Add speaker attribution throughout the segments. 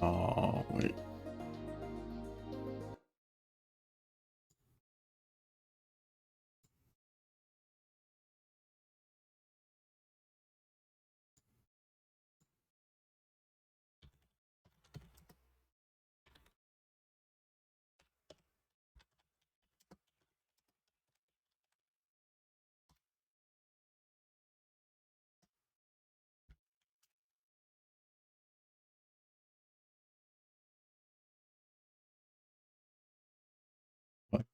Speaker 1: Oh, wait. What?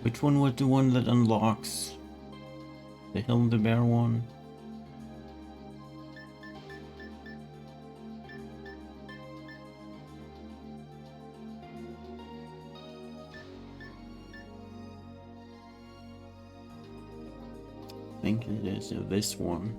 Speaker 1: Which one was the one that unlocks the Hildebeer one? I think it is this one.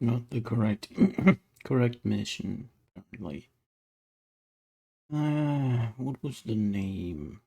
Speaker 1: Not the correct correct mission, apparently. What was the name?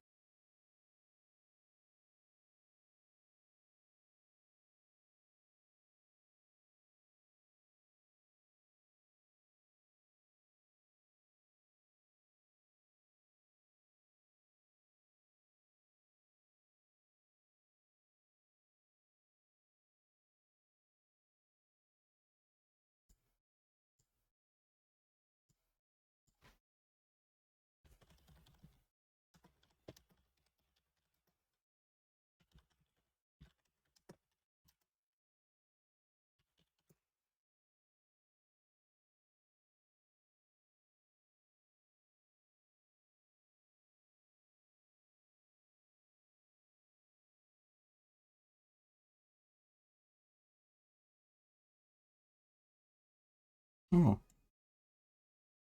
Speaker 1: Oh.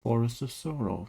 Speaker 1: Forest of Sorrow.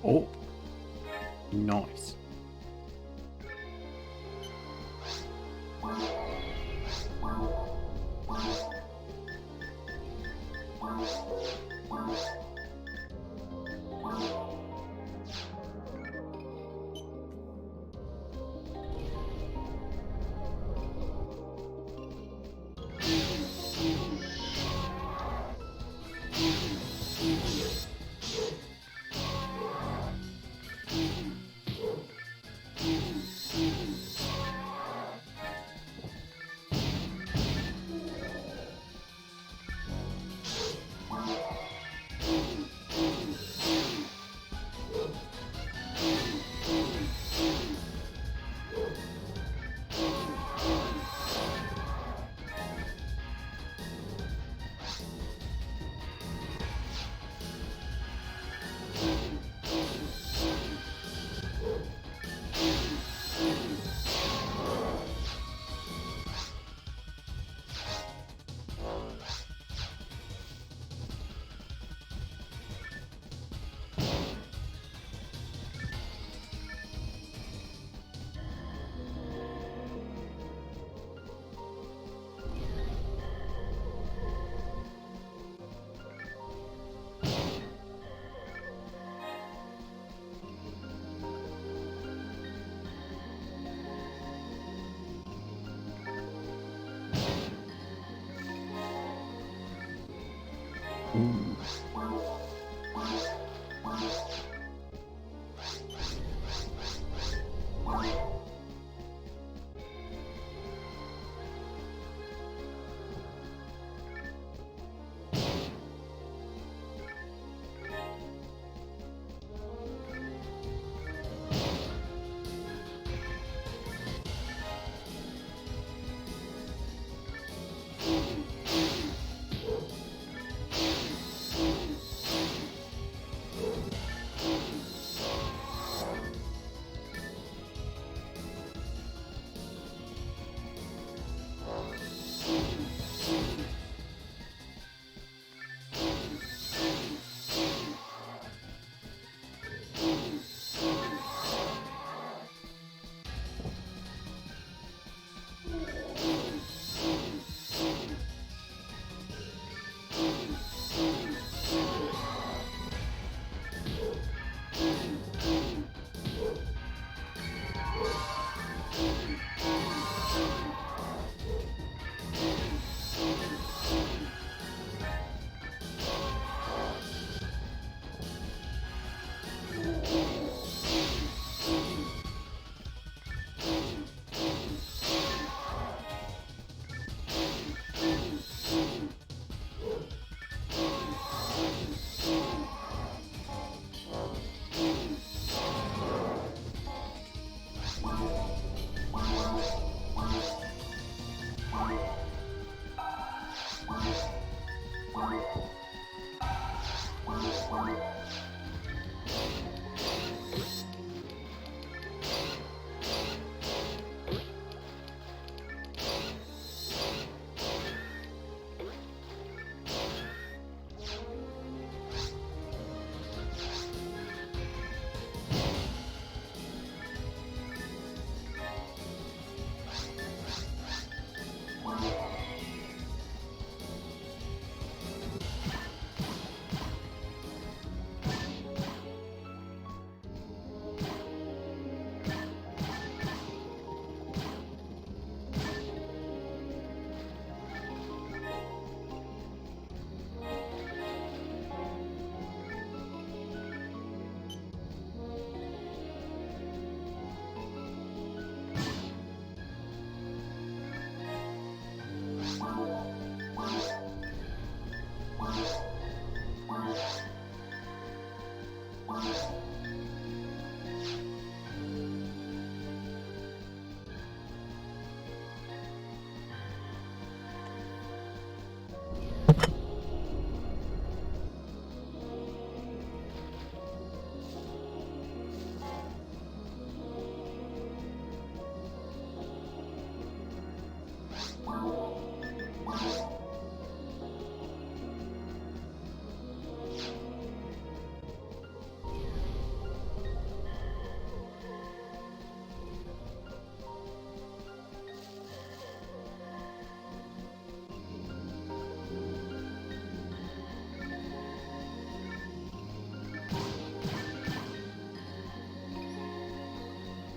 Speaker 1: Oh, nice.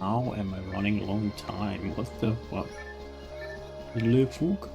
Speaker 1: How am I running long time? What the fuck? Le fouc?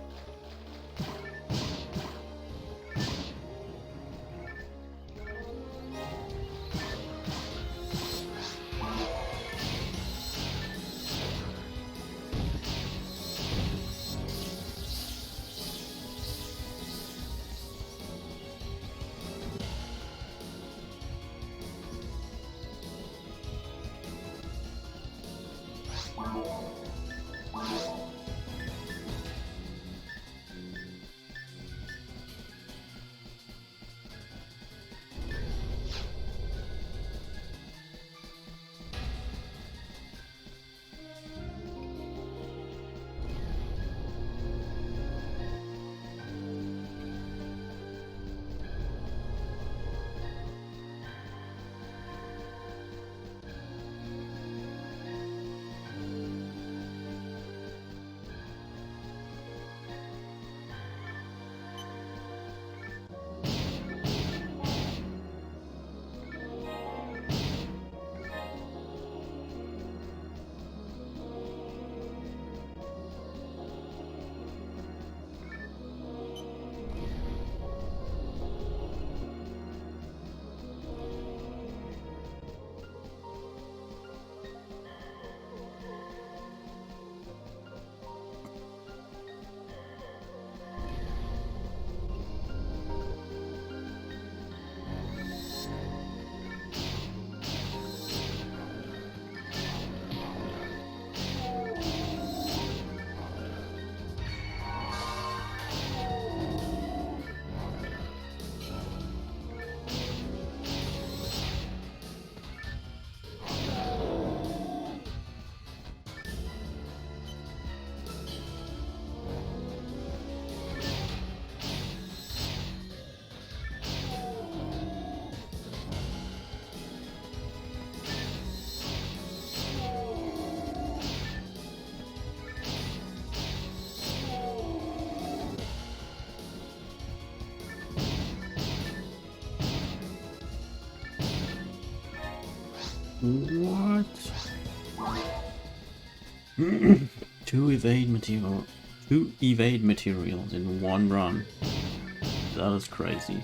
Speaker 1: What? Two evade materials in one run. That is crazy.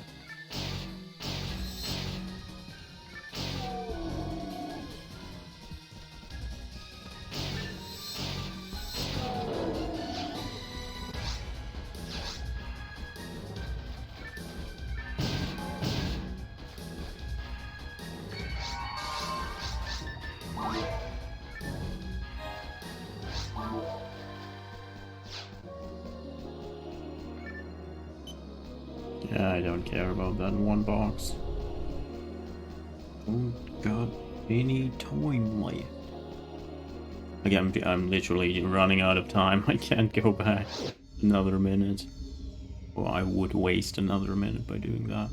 Speaker 1: Yeah, I don't care about that one box. Don't got any time left. Again, I'm literally running out of time. I can't go back another minute. Well, I would waste another minute by doing that.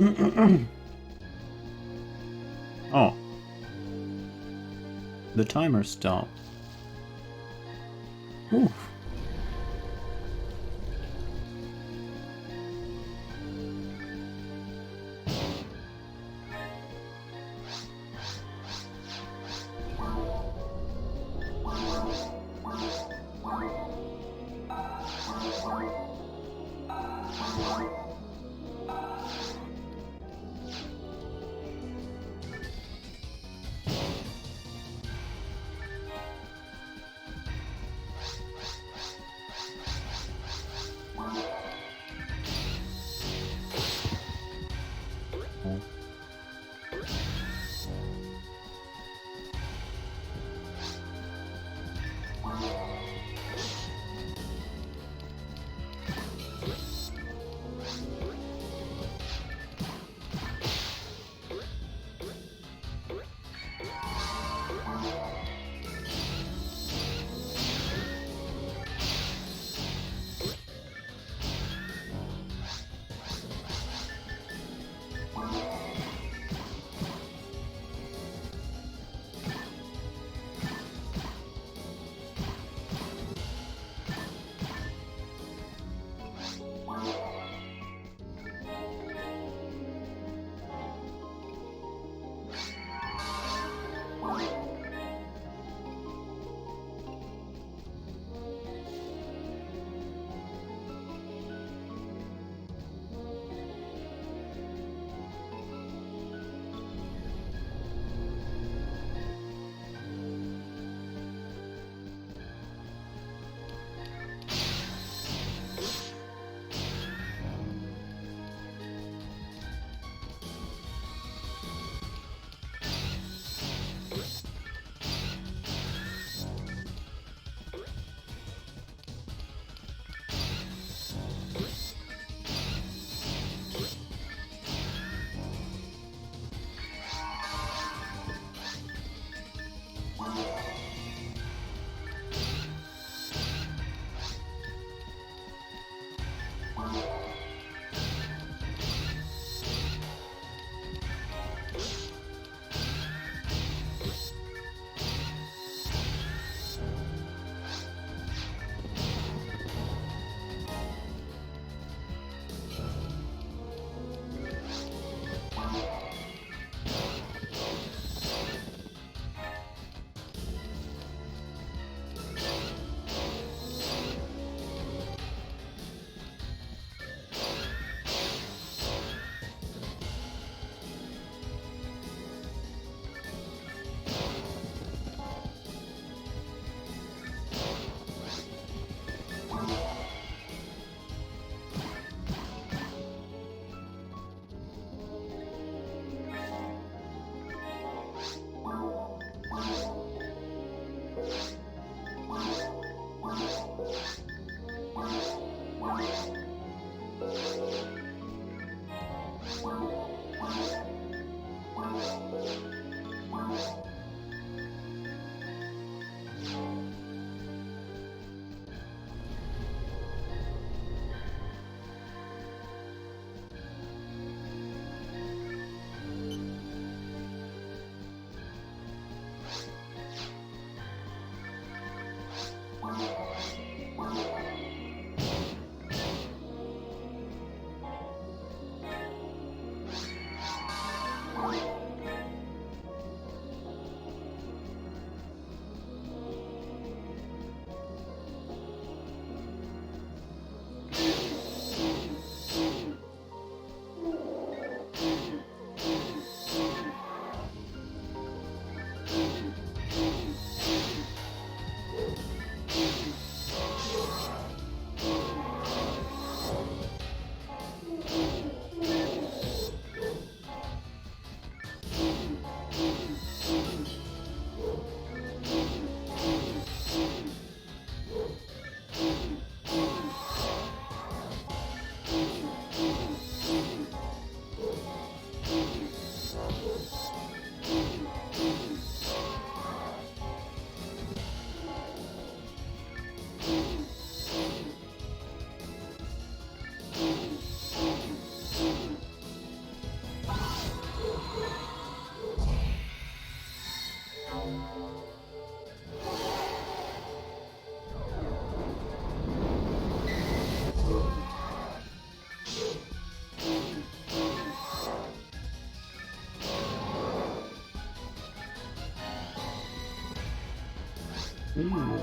Speaker 1: Oh. The timer stopped. Oof. Ooh.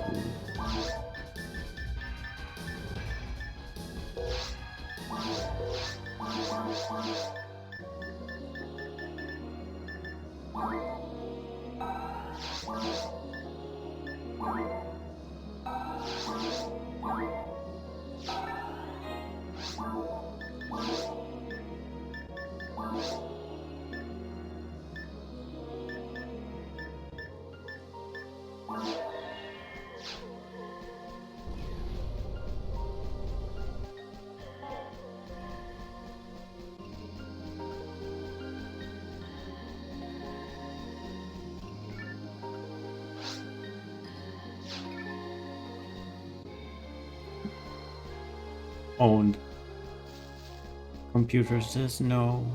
Speaker 1: Owned. Computer says no.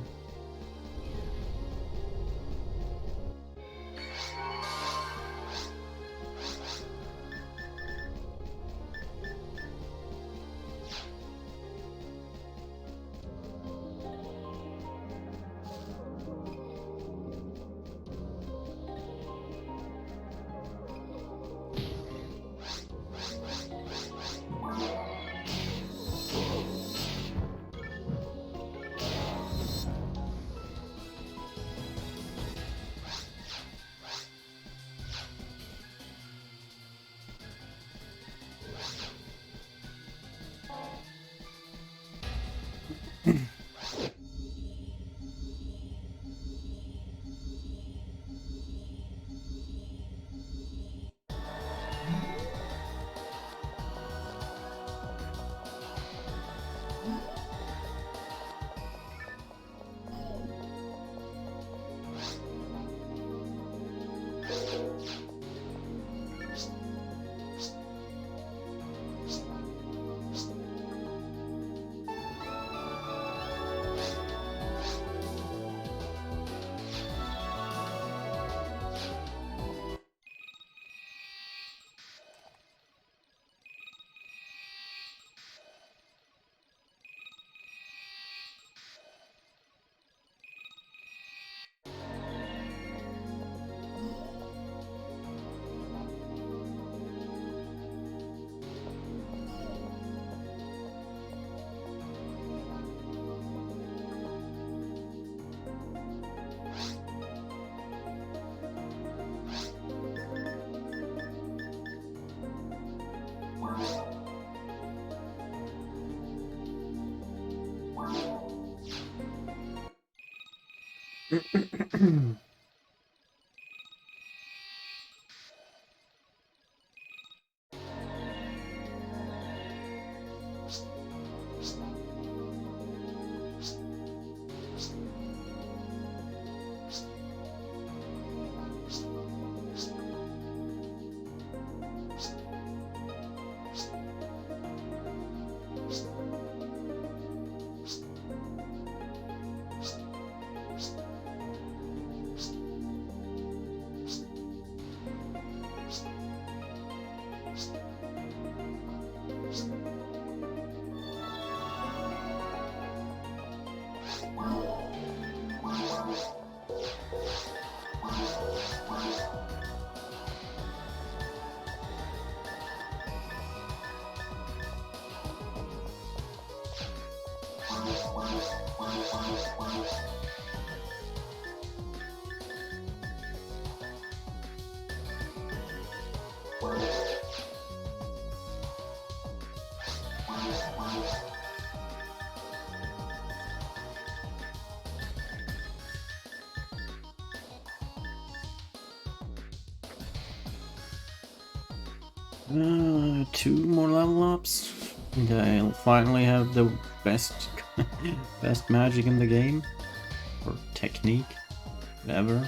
Speaker 1: Two more level ups, and I'll finally have the best best magic in the game, or technique, whatever.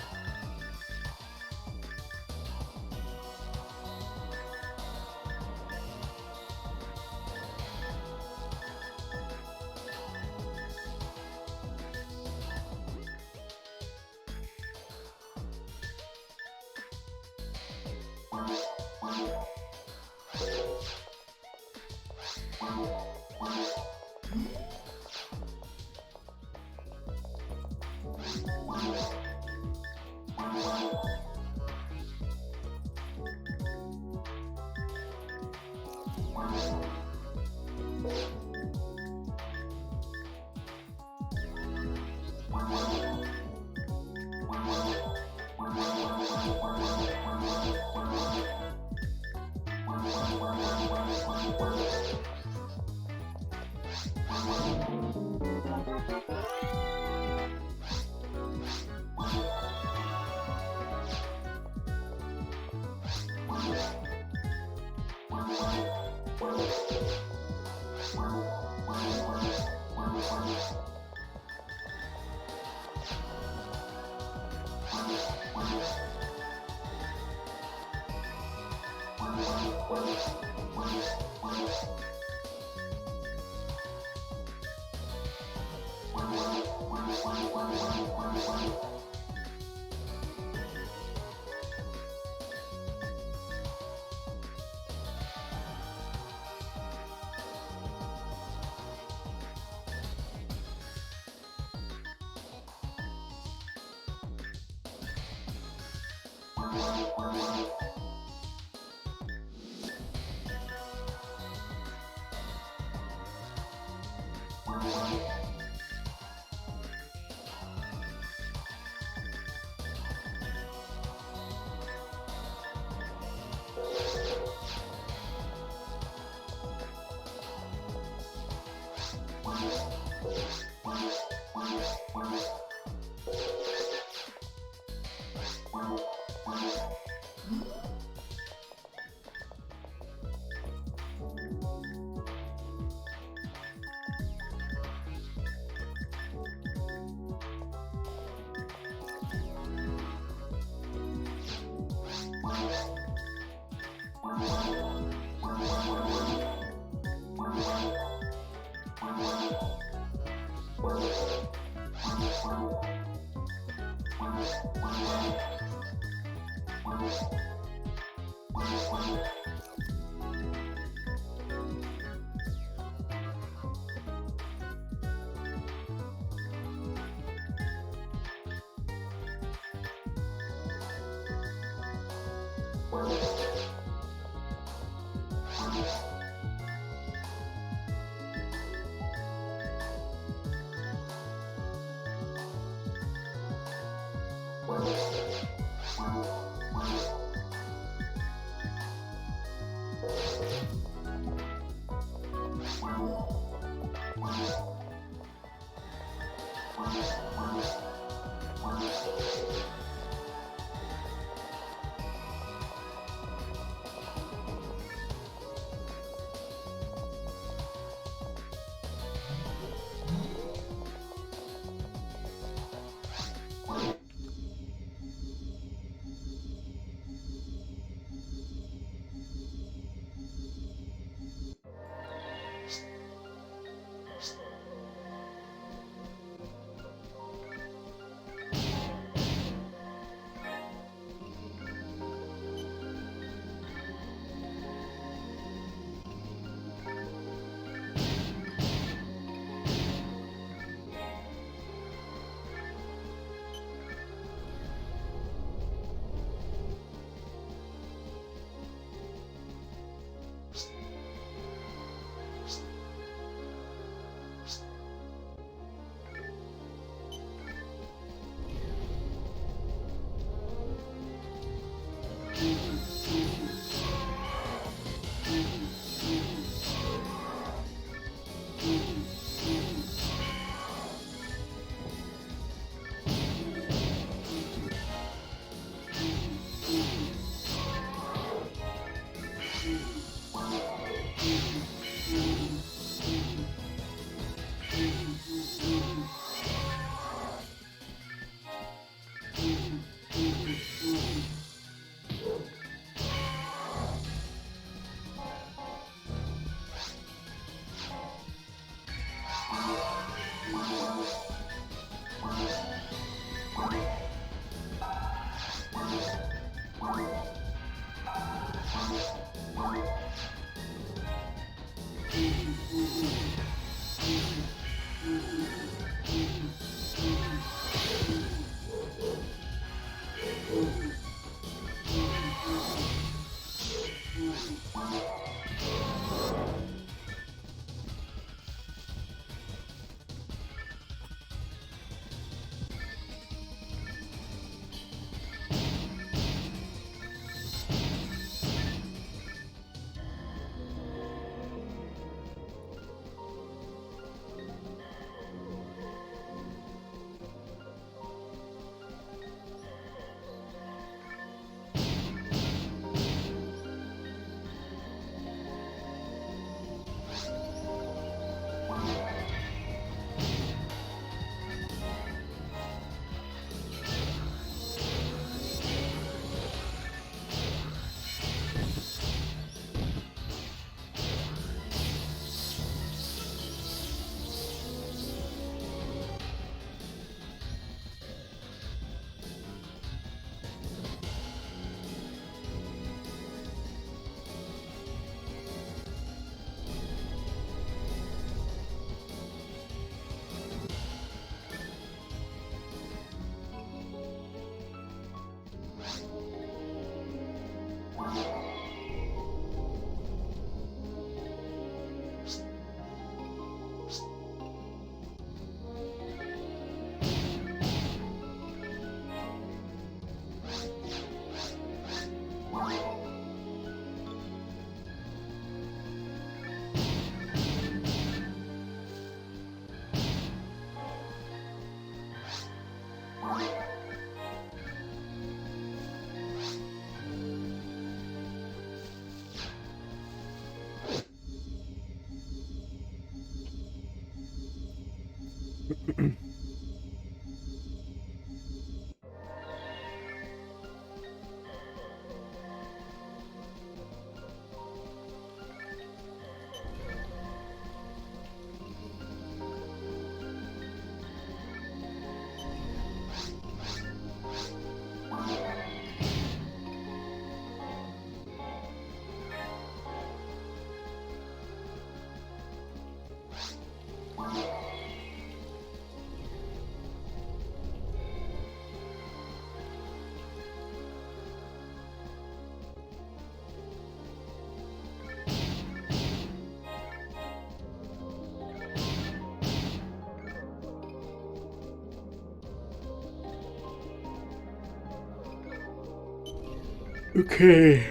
Speaker 1: Okay.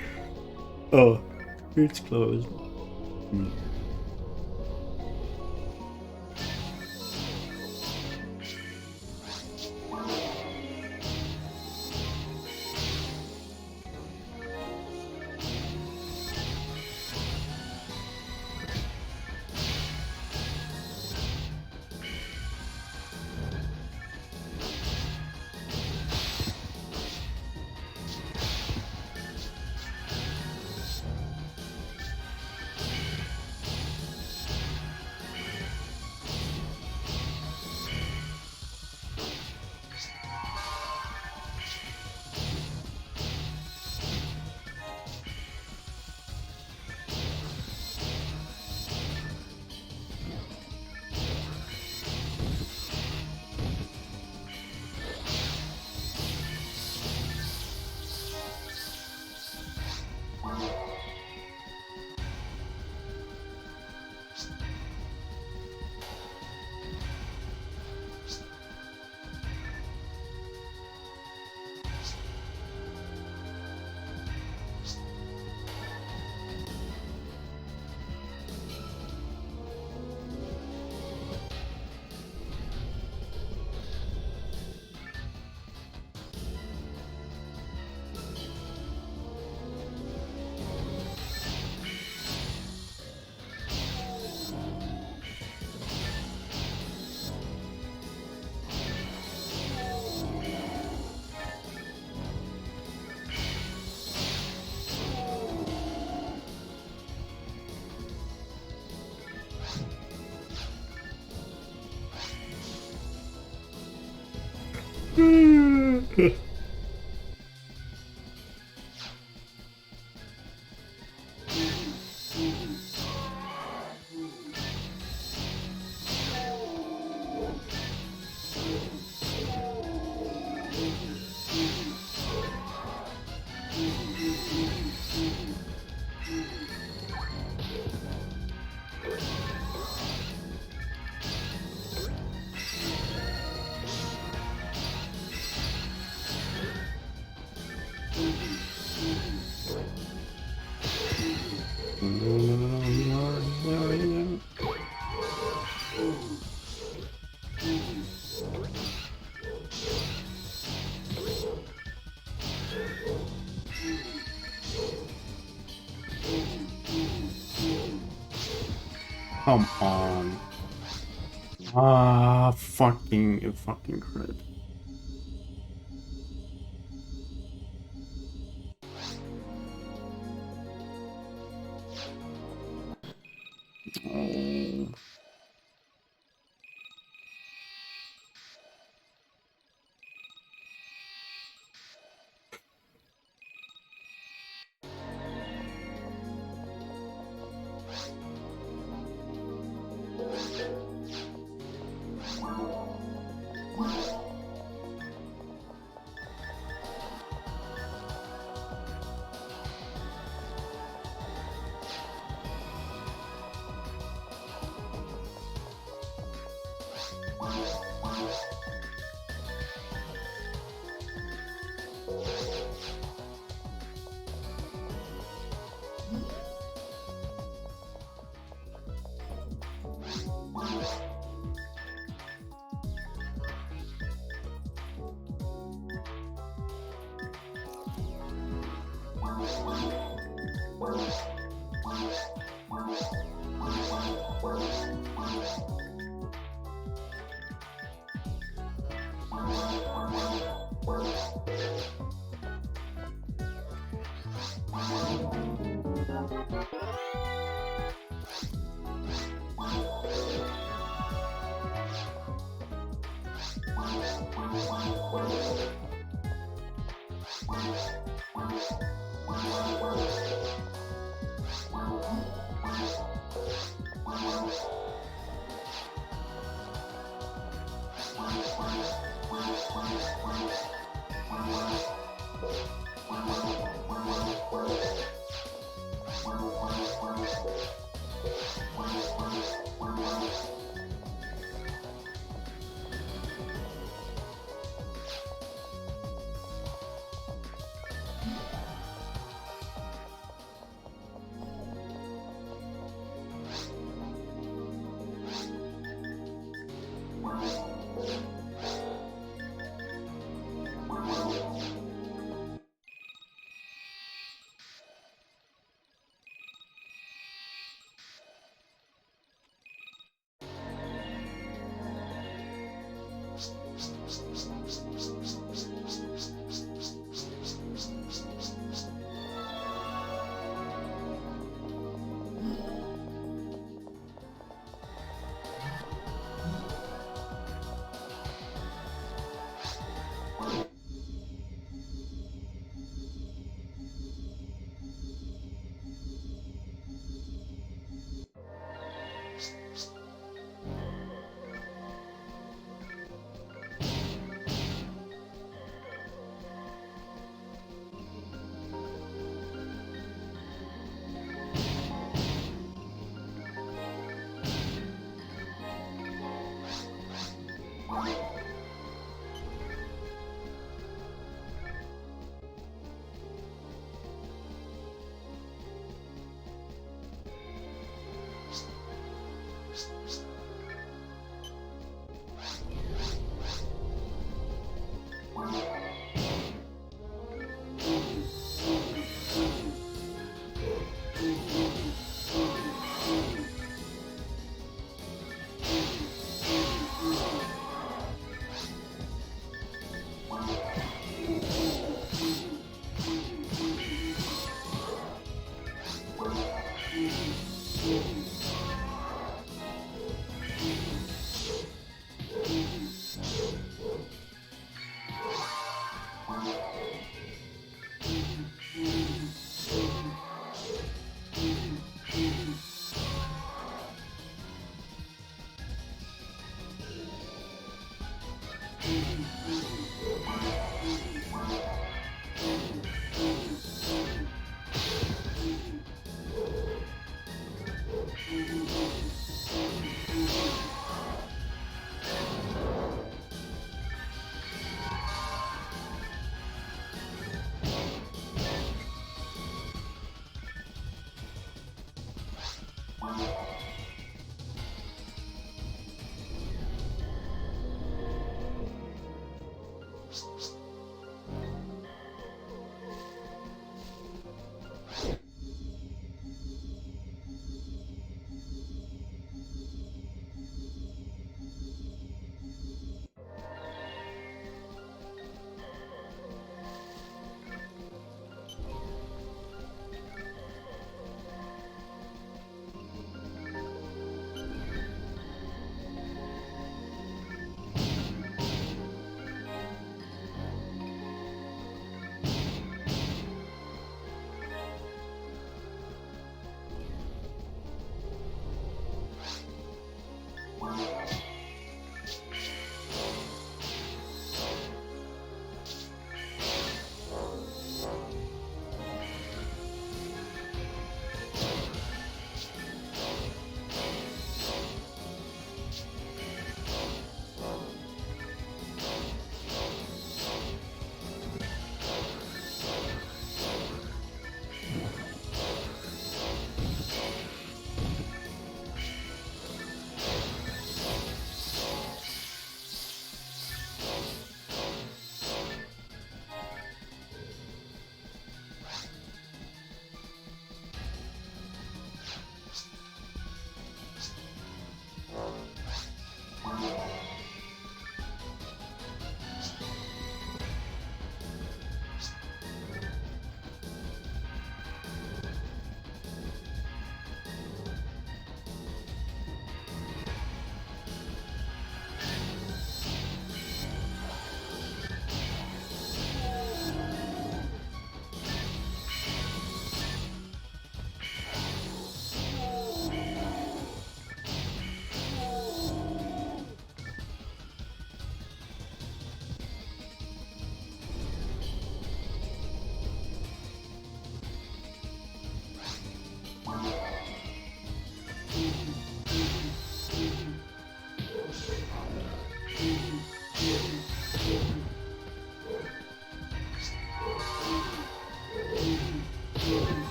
Speaker 1: Oh, it's closed. Come on. Ah, fucking crit. Oh.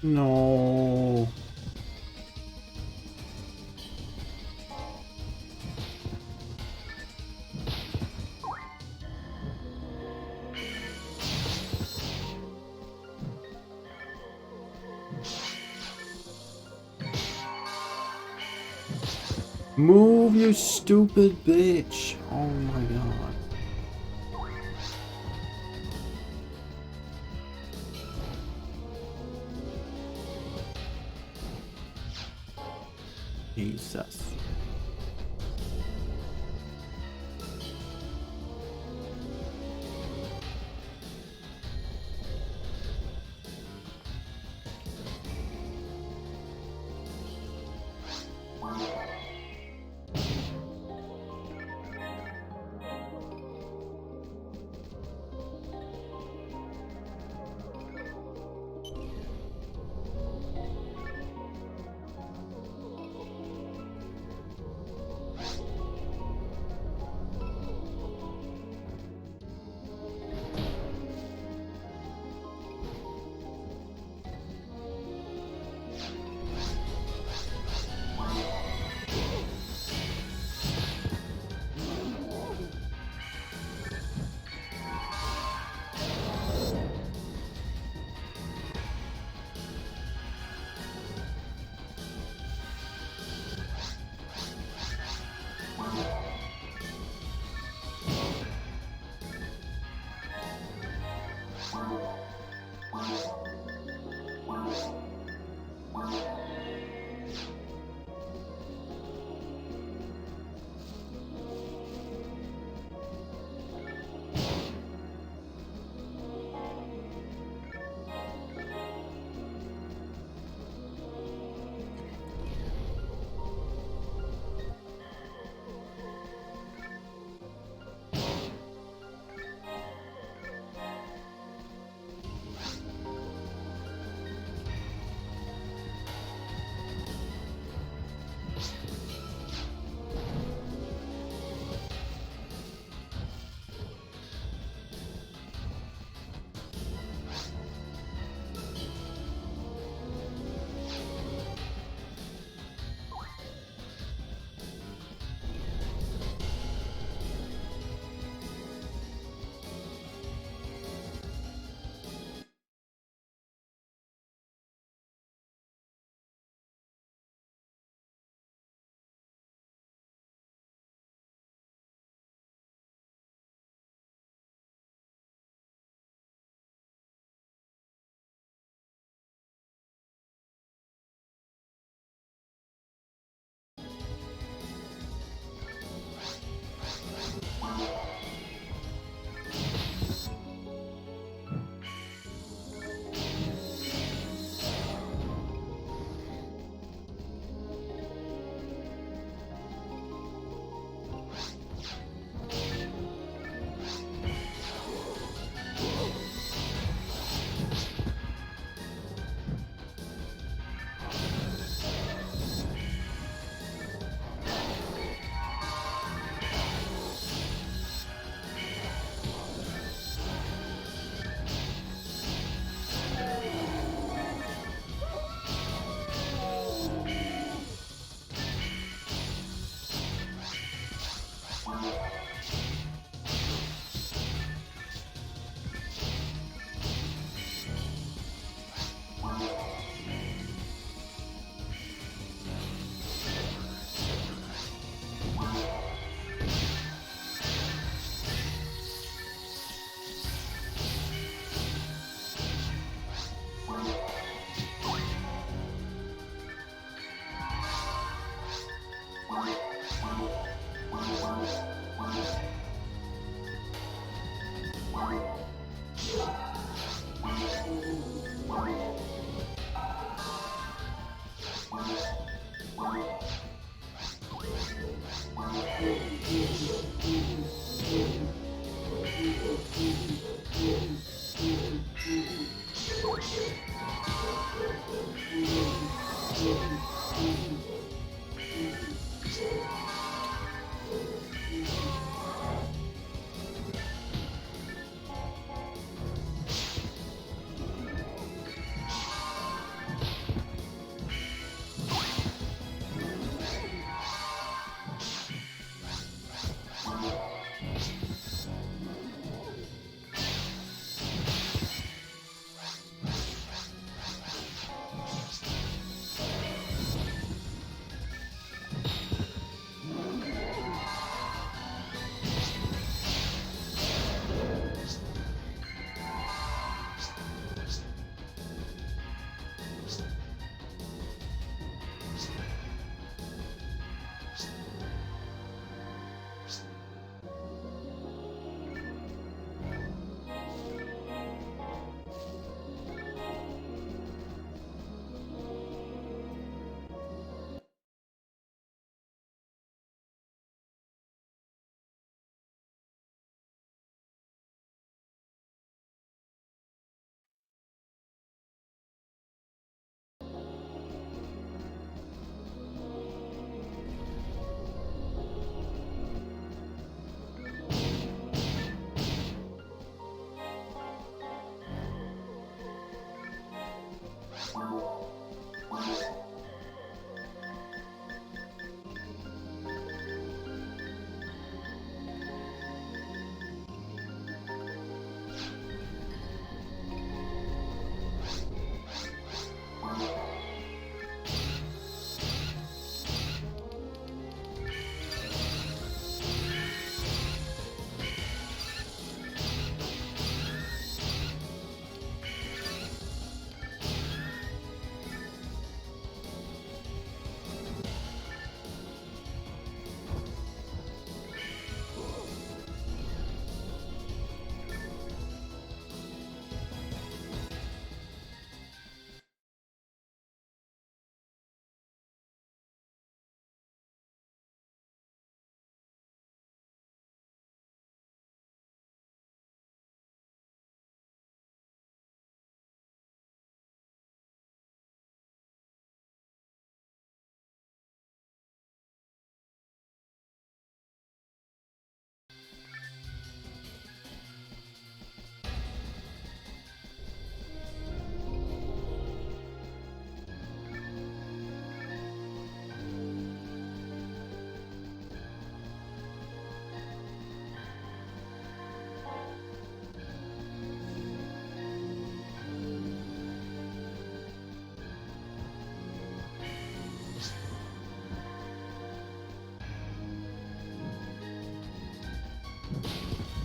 Speaker 1: No. Move, you stupid bitch. Oh my god. Jesus.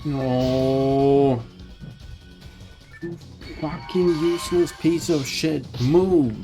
Speaker 1: No. You fucking useless piece of shit. Move.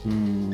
Speaker 1: Hmm.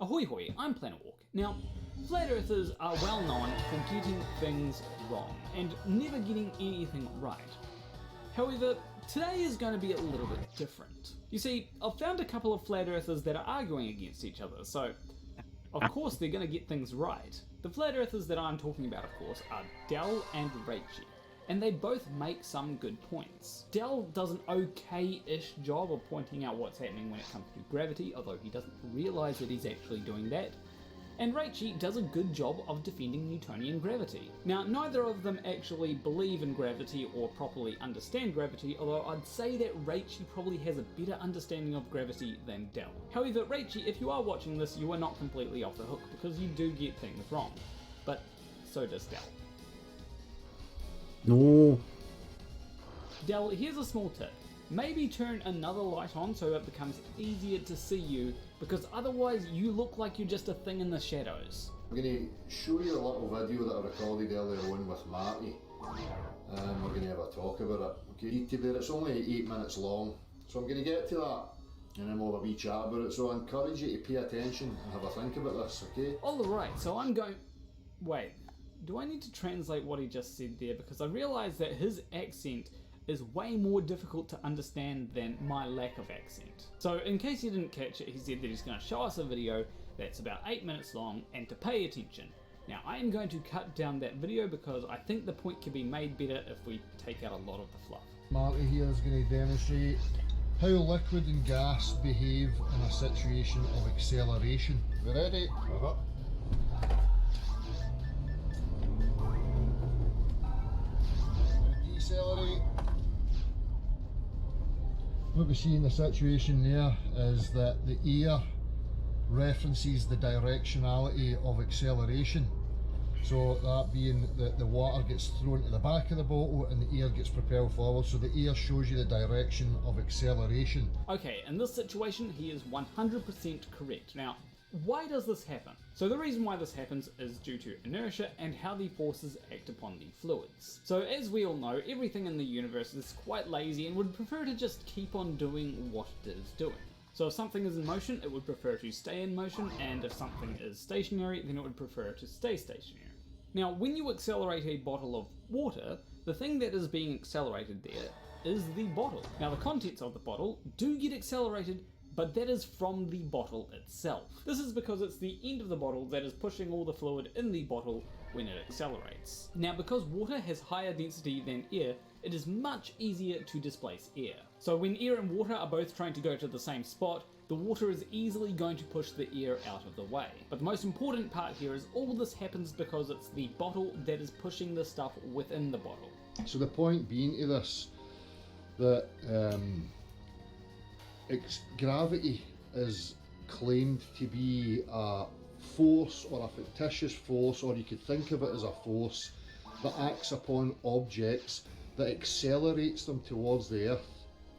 Speaker 2: Ahoy hoy, I'm Planet Walk. Now, flat earthers are well known for getting things wrong and never getting anything right. However, today is going to be a little bit different. You see, I've found a couple of flat earthers that are arguing against each other, so of course they're going to get things right. The flat earthers that I'm talking about, of course, are Dell and Rachie, and they both make some good points. Dell does an okay-ish job of pointing out what's happening when it comes to gravity, although he doesn't realise that he's actually doing that. And Rachie does a good job of defending Newtonian gravity. Now, neither of them actually believe in gravity or properly understand gravity, although I'd say that Rachie probably has a better understanding of gravity than Dell. However, Rachie, if you are watching this, you are not completely off the hook, because you do get things wrong. But so does Dell.
Speaker 1: No.
Speaker 2: Dell, here's a small tip. Maybe turn another light on so it becomes easier to see you, because otherwise you look like you're just a thing in the shadows.
Speaker 3: I'm going to show you a little video that I recorded earlier on with Marty, and we're going to have a talk about it. Okay, it's only 8 minutes long, so I'm going to get to that and then we'll have a wee chat about it. So I encourage you to pay attention and have a think about this, okay?
Speaker 2: Alright, so I'm going... Wait, do I need to translate what he just said there? Because I realise that his accent is way more difficult to understand than my lack of accent. So in case you didn't catch it, he said that he's going to show us a video that's about 8 minutes long and to pay attention. Now I am going to cut down that video because I think the point can be made better if we take out a lot of the fluff.
Speaker 3: Marty here is going to demonstrate how liquid and gas behave in a situation of acceleration. You ready? Decelerate. What we see in the situation there is that the air references the directionality of acceleration. So that being that the water gets thrown to the back of the bottle and the air gets propelled forward, so the air shows you the direction of acceleration.
Speaker 2: Okay, in this situation he is 100% correct. Now, why does this happen? So the reason why this happens is due to inertia and how the forces act upon the fluids. So as we all know, everything in the universe is quite lazy and would prefer to just keep on doing what it is doing. So if something is in motion, it would prefer to stay in motion, and if something is stationary, then it would prefer to stay stationary. Now, when you accelerate a bottle of water, the thing that is being accelerated there is the bottle. Now, the contents of the bottle do get accelerated, but that is from the bottle itself. This is because it's the end of the bottle that is pushing all the fluid in the bottle when it accelerates. Now, because water has higher density than air, it is much easier to displace air. So when air and water are both trying to go to the same spot, the water is easily going to push the air out of the way. But the most important part here is all this happens because it's the bottle that is pushing the stuff within the bottle.
Speaker 3: So the point being to this, that gravity is claimed to be a force or a fictitious force, or you could think of it as a force that acts upon objects that accelerates them towards the earth,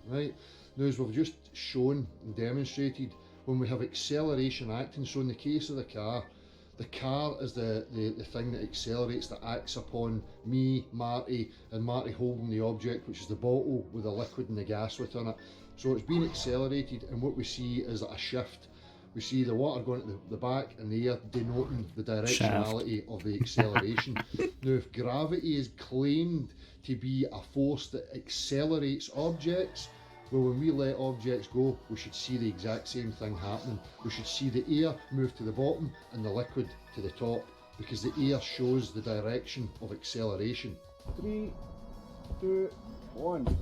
Speaker 3: right? Now, as we've just shown and demonstrated, when we have acceleration acting, so in the case of the car is the thing that accelerates, that acts upon me, Marty, and Marty holding the object, which is the bottle with the liquid and the gas within it. So it's being accelerated, and what we see is a shift. We see the water going to the back and the air denoting the directionality of the acceleration. Now, if gravity is claimed to be a force that accelerates objects, well, when we let objects go, we should see the exact same thing happening. We should see the air move to the bottom and the liquid to the top, because the air shows the direction of acceleration.
Speaker 4: 3, 2, 1.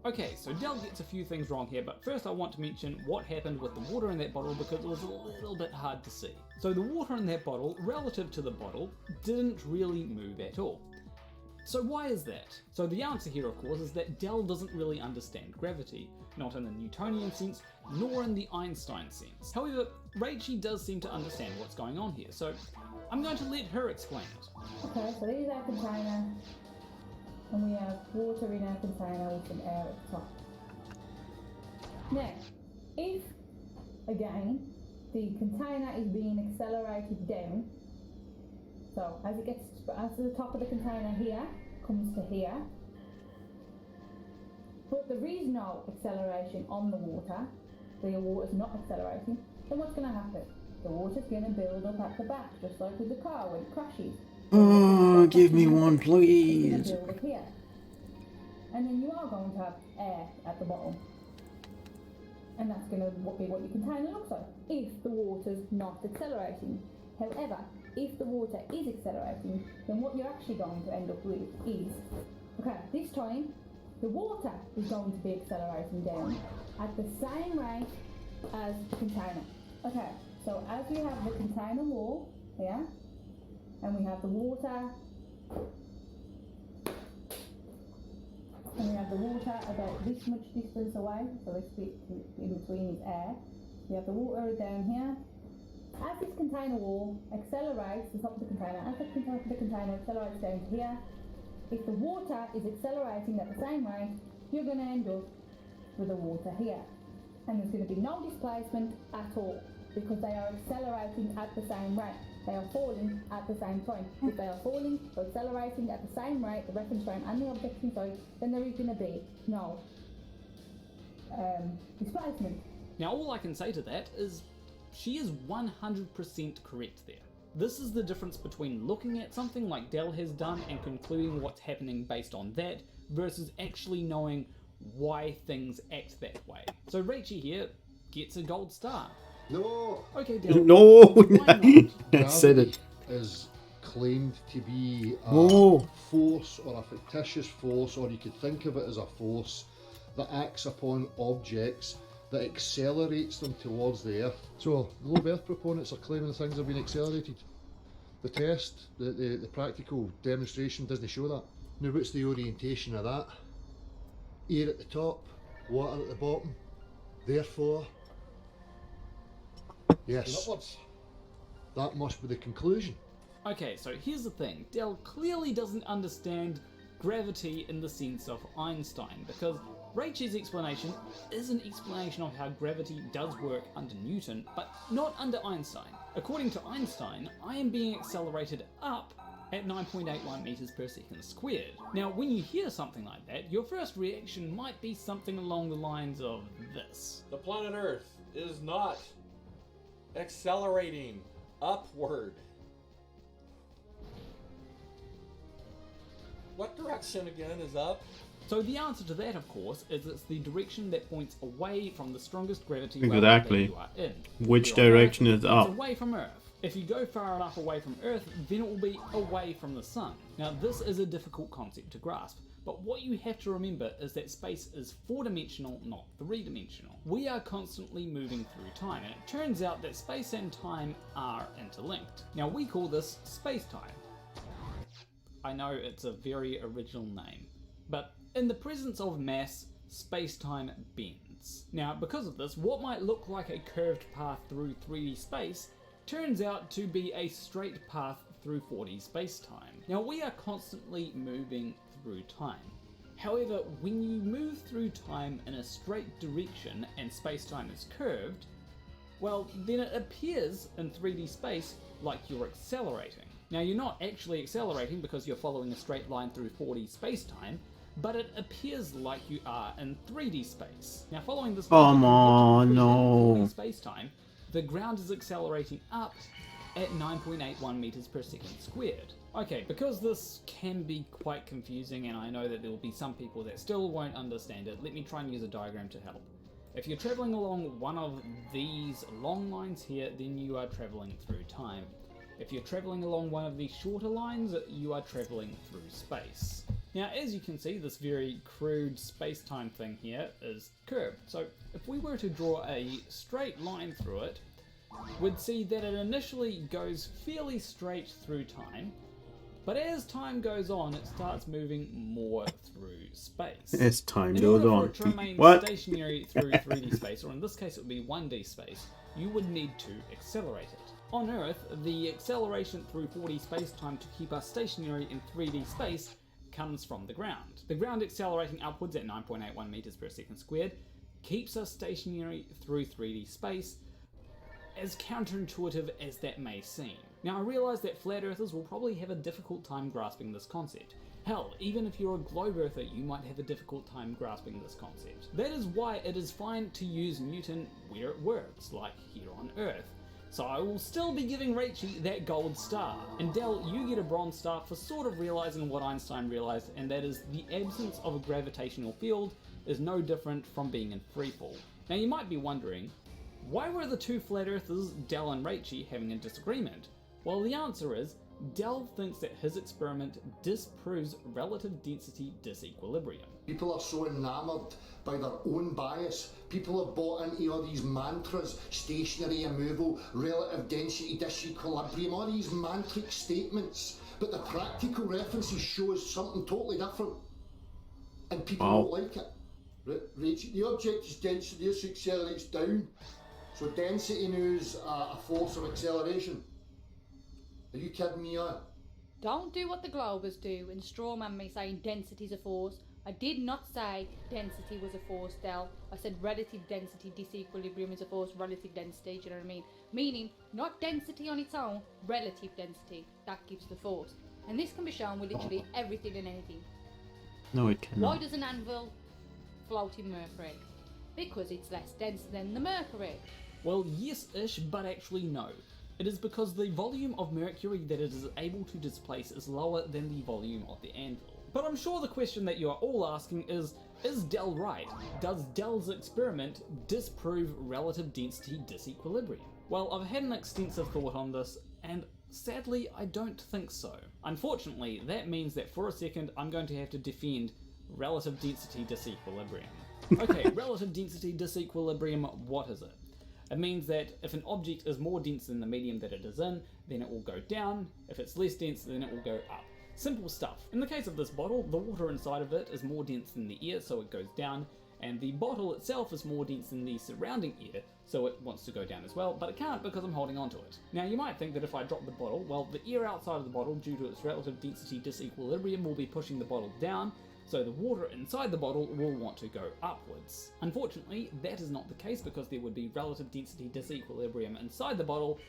Speaker 2: Okay, so Dell gets a few things wrong here, but first I want to mention what happened with the water in that bottle, because it was a little bit hard to see. So the water in that bottle, relative to the bottle, didn't really move at all. So why is that? So the answer here, of course, is that Dell doesn't really understand gravity, not in the Newtonian sense, nor in the Einstein sense. However, Rachie does seem to understand what's going on here, so I'm going to let her explain it.
Speaker 5: Okay, so this is our container, and we have water in our container with some air at the top. Now, if, again, the container is being accelerated down, so as the top of the container here comes to here, but there is no acceleration on the water water's not accelerating, then what's going to happen? The water's going to build up at the back, just like with the car when it crashes.
Speaker 1: Oh, give me one,
Speaker 5: It's going
Speaker 1: please.
Speaker 5: to build up here. And then you are going to have air at the bottom. And that's going to be what your container looks like, if the water's not accelerating. However, if the water is accelerating, then what you're actually going to end up with is, okay, this time, the water is going to be accelerating down at the same rate as the container. Okay, so as we have the container wall here, and we have the water, about this much distance away, so this bit in between is air. We have the water down here. As this container wall accelerates, the top of the container, as the container accelerates down to here, if the water is accelerating at the same rate, you're going to end up with the water here. And there's going to be no displacement at all, because they are accelerating at the same rate. They are falling at the same time. If they are falling or accelerating at the same rate, the reference frame and the object inside, then there is going to be no displacement.
Speaker 2: Now all I can say to that is she is 100% correct there. This is the difference between looking at something like Dell has done and concluding what's happening based on that, versus actually knowing why things act that way. So Rachie here gets a gold star.
Speaker 3: No!
Speaker 2: Okay, Dell.
Speaker 1: No,
Speaker 2: Why not?
Speaker 1: I said it.
Speaker 3: Is claimed to be a
Speaker 1: Oh.
Speaker 3: force or a fictitious force, or you could think of it as a force that acts upon objects that accelerates them towards the Earth. So, globe Earth proponents are claiming things have been accelerated. The test, the practical demonstration doesn't show that. Now, what's the orientation of that? Air at the top, water at the bottom. Therefore, yes, that must be the conclusion.
Speaker 2: Okay, so here's the thing. Dell clearly doesn't understand gravity in the sense of Einstein, because Rachie's explanation is an explanation of how gravity does work under Newton, but not under Einstein. According to Einstein, I am being accelerated up at 9.81 meters per second squared. Now, when you hear something like that, your first reaction might be something along the lines of this.
Speaker 6: The planet Earth is not accelerating upward. What direction again is up?
Speaker 2: So the answer to that, of course, is it's the direction that points away from the strongest gravity
Speaker 1: Exactly.
Speaker 2: well that you are in.
Speaker 1: Which
Speaker 2: If you're on
Speaker 1: direction
Speaker 2: Earth,
Speaker 1: is up?
Speaker 2: It's away from Earth. If you go far enough away from Earth, then it will be away from the Sun. Now, this is a difficult concept to grasp, but what you have to remember is that space is 4-dimensional, not 3-dimensional. We are constantly moving through time, and it turns out that space and time are interlinked. Now, we call this space-time. I know it's a very original name, but in the presence of mass, space-time bends. Now, because of this, what might look like a curved path through 3D space turns out to be a straight path through 4D space-time. Now, we are constantly moving through time. However, when you move through time in a straight direction and space-time is curved, well, then it appears in 3D space like you're accelerating. Now, you're not actually accelerating because you're following a straight line through 4D space-time, but it appears like you are in 3D space. Now, following this
Speaker 1: Come
Speaker 2: logic,
Speaker 1: on,
Speaker 2: in 4D
Speaker 1: no.
Speaker 2: space-time, the ground is accelerating up at 9.81 meters per second squared. Okay, because this can be quite confusing, and I know that there will be some people that still won't understand it, let me try and use a diagram to help. If you're traveling along one of these long lines here, then you are traveling through time. If you're traveling along one of these shorter lines, you are traveling through space. Now, as you can see, this very crude space-time thing here is curved. So if we were to draw a straight line through it, we'd see that it initially goes fairly straight through time, But as time goes on, it starts moving more through space.
Speaker 1: As time
Speaker 2: In
Speaker 1: goes
Speaker 2: order for
Speaker 1: on.
Speaker 2: it to remain
Speaker 1: What?
Speaker 2: stationary through 3D space, or in this case it would be 1D space, you would need to accelerate it. On Earth, the acceleration through 4D space-time to keep us stationary in 3D space comes from the ground. The ground accelerating upwards at 9.81 meters per second squared keeps us stationary through 3D space, as counterintuitive as that may seem. Now I realise that flat earthers will probably have a difficult time grasping this concept. Hell, even if you're a globe earther, you might have a difficult time grasping this concept. That is why it is fine to use Newton where it works, like here on Earth. So I will still be giving Rachie that gold star. And Del, you get a bronze star for sort of realising what Einstein realised, and that is the absence of a gravitational field is no different from being in freefall. Now you might be wondering, why were the two flat earthers, Del and Rachie, having a disagreement? Well, the answer is, Del thinks that his experiment disproves relative density disequilibrium.
Speaker 3: People are so enamoured by their own bias. People have bought into all these mantras, stationary immovable, relative density disequilibrium, all these mantric statements. But the practical references show us something totally different. And people don't like it. Rachel, the object is density, this accelerates down. So density now is a force of acceleration. Are you kidding me on?
Speaker 7: Don't do what the Globers do and strawman me saying density's a force. I did not say density was a force, Del. I said relative density disequilibrium is a force, relative density, do you know what I mean? Meaning, not density on its own, relative density. That gives the force. And this can be shown with literally everything and anything.
Speaker 1: No, it cannot.
Speaker 7: Why does an anvil float in mercury? Because it's less dense than the mercury.
Speaker 2: Well, yes-ish, but actually no. It is because the volume of mercury that it is able to displace is lower than the volume of the anvil. But I'm sure the question that you are all asking is Del right? Does Del's experiment disprove relative density disequilibrium? Well, I've had an extensive thought on this, and sadly, I don't think so. Unfortunately, that means that for a second, I'm going to have to defend relative density disequilibrium. Okay, relative density disequilibrium, what is it? It means that if an object is more dense than the medium that it is in, then it will go down. If it's less dense, then it will go up. Simple stuff. In the case of this bottle, the water inside of it is more dense than the air, so it goes down, and the bottle itself is more dense than the surrounding air, so it wants to go down as well, but it can't because I'm holding onto it. Now you might think that if I drop the bottle, well, the air outside of the bottle, due to its relative density disequilibrium, will be pushing the bottle down, so the water inside the bottle will want to go upwards. Unfortunately, that is not the case because there would be relative density disequilibrium inside the bottle,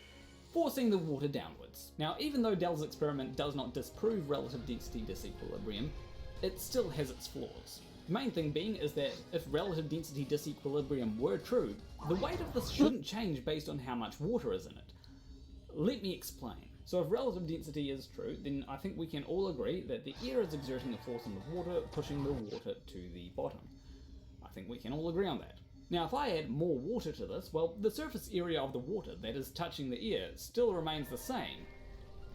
Speaker 2: forcing the water downwards. Now, even though Del's experiment does not disprove relative density disequilibrium, it still has its flaws. The main thing being is that if relative density disequilibrium were true, the weight of this shouldn't change based on how much water is in it. Let me explain. So if relative density is true, then I think we can all agree that the air is exerting a force on the water, pushing the water to the bottom. I think we can all agree on that. Now if I add more water to this, well, the surface area of the water that is touching the air still remains the same.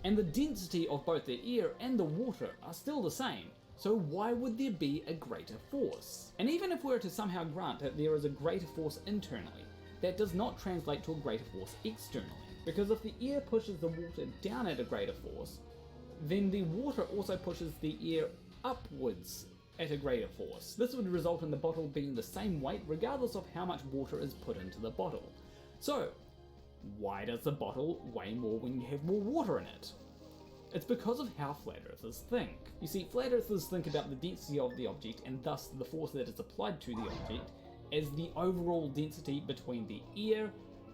Speaker 2: And the density of both the air and the water are still the same. So why would there be a greater force? And even if we were to somehow grant that there is a greater force internally, that does not translate to a greater force externally. Because if the air pushes the water down at a greater force, then the water also pushes the air upwards at a greater force. This would result in the bottle being the same weight regardless of how much water is put into the bottle. So, why does the bottle weigh more when you have more water in it? It's because of how flat earthers think. You see, flat earthers think about the density of the object and thus the force that is applied to the object as the overall density between the air,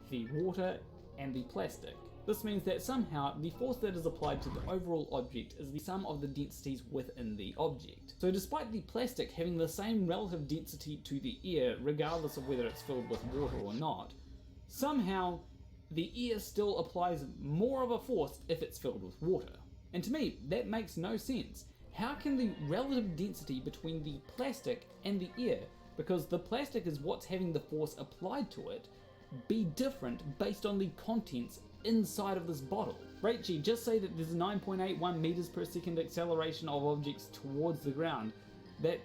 Speaker 2: the water, and the plastic. This means that somehow the force that is applied to the overall object is the sum of the densities within the object. So despite the plastic having the same relative density to the air regardless of whether it's filled with water or not, somehow the air still applies more of a force if it's filled with water. And to me, that makes no sense. How can the relative density between the plastic and the air, because the plastic is what's having the force applied to it, be different based on the contents inside of this bottle? Rachie, just say that there's a 9.81 meters per second acceleration of objects towards the ground. That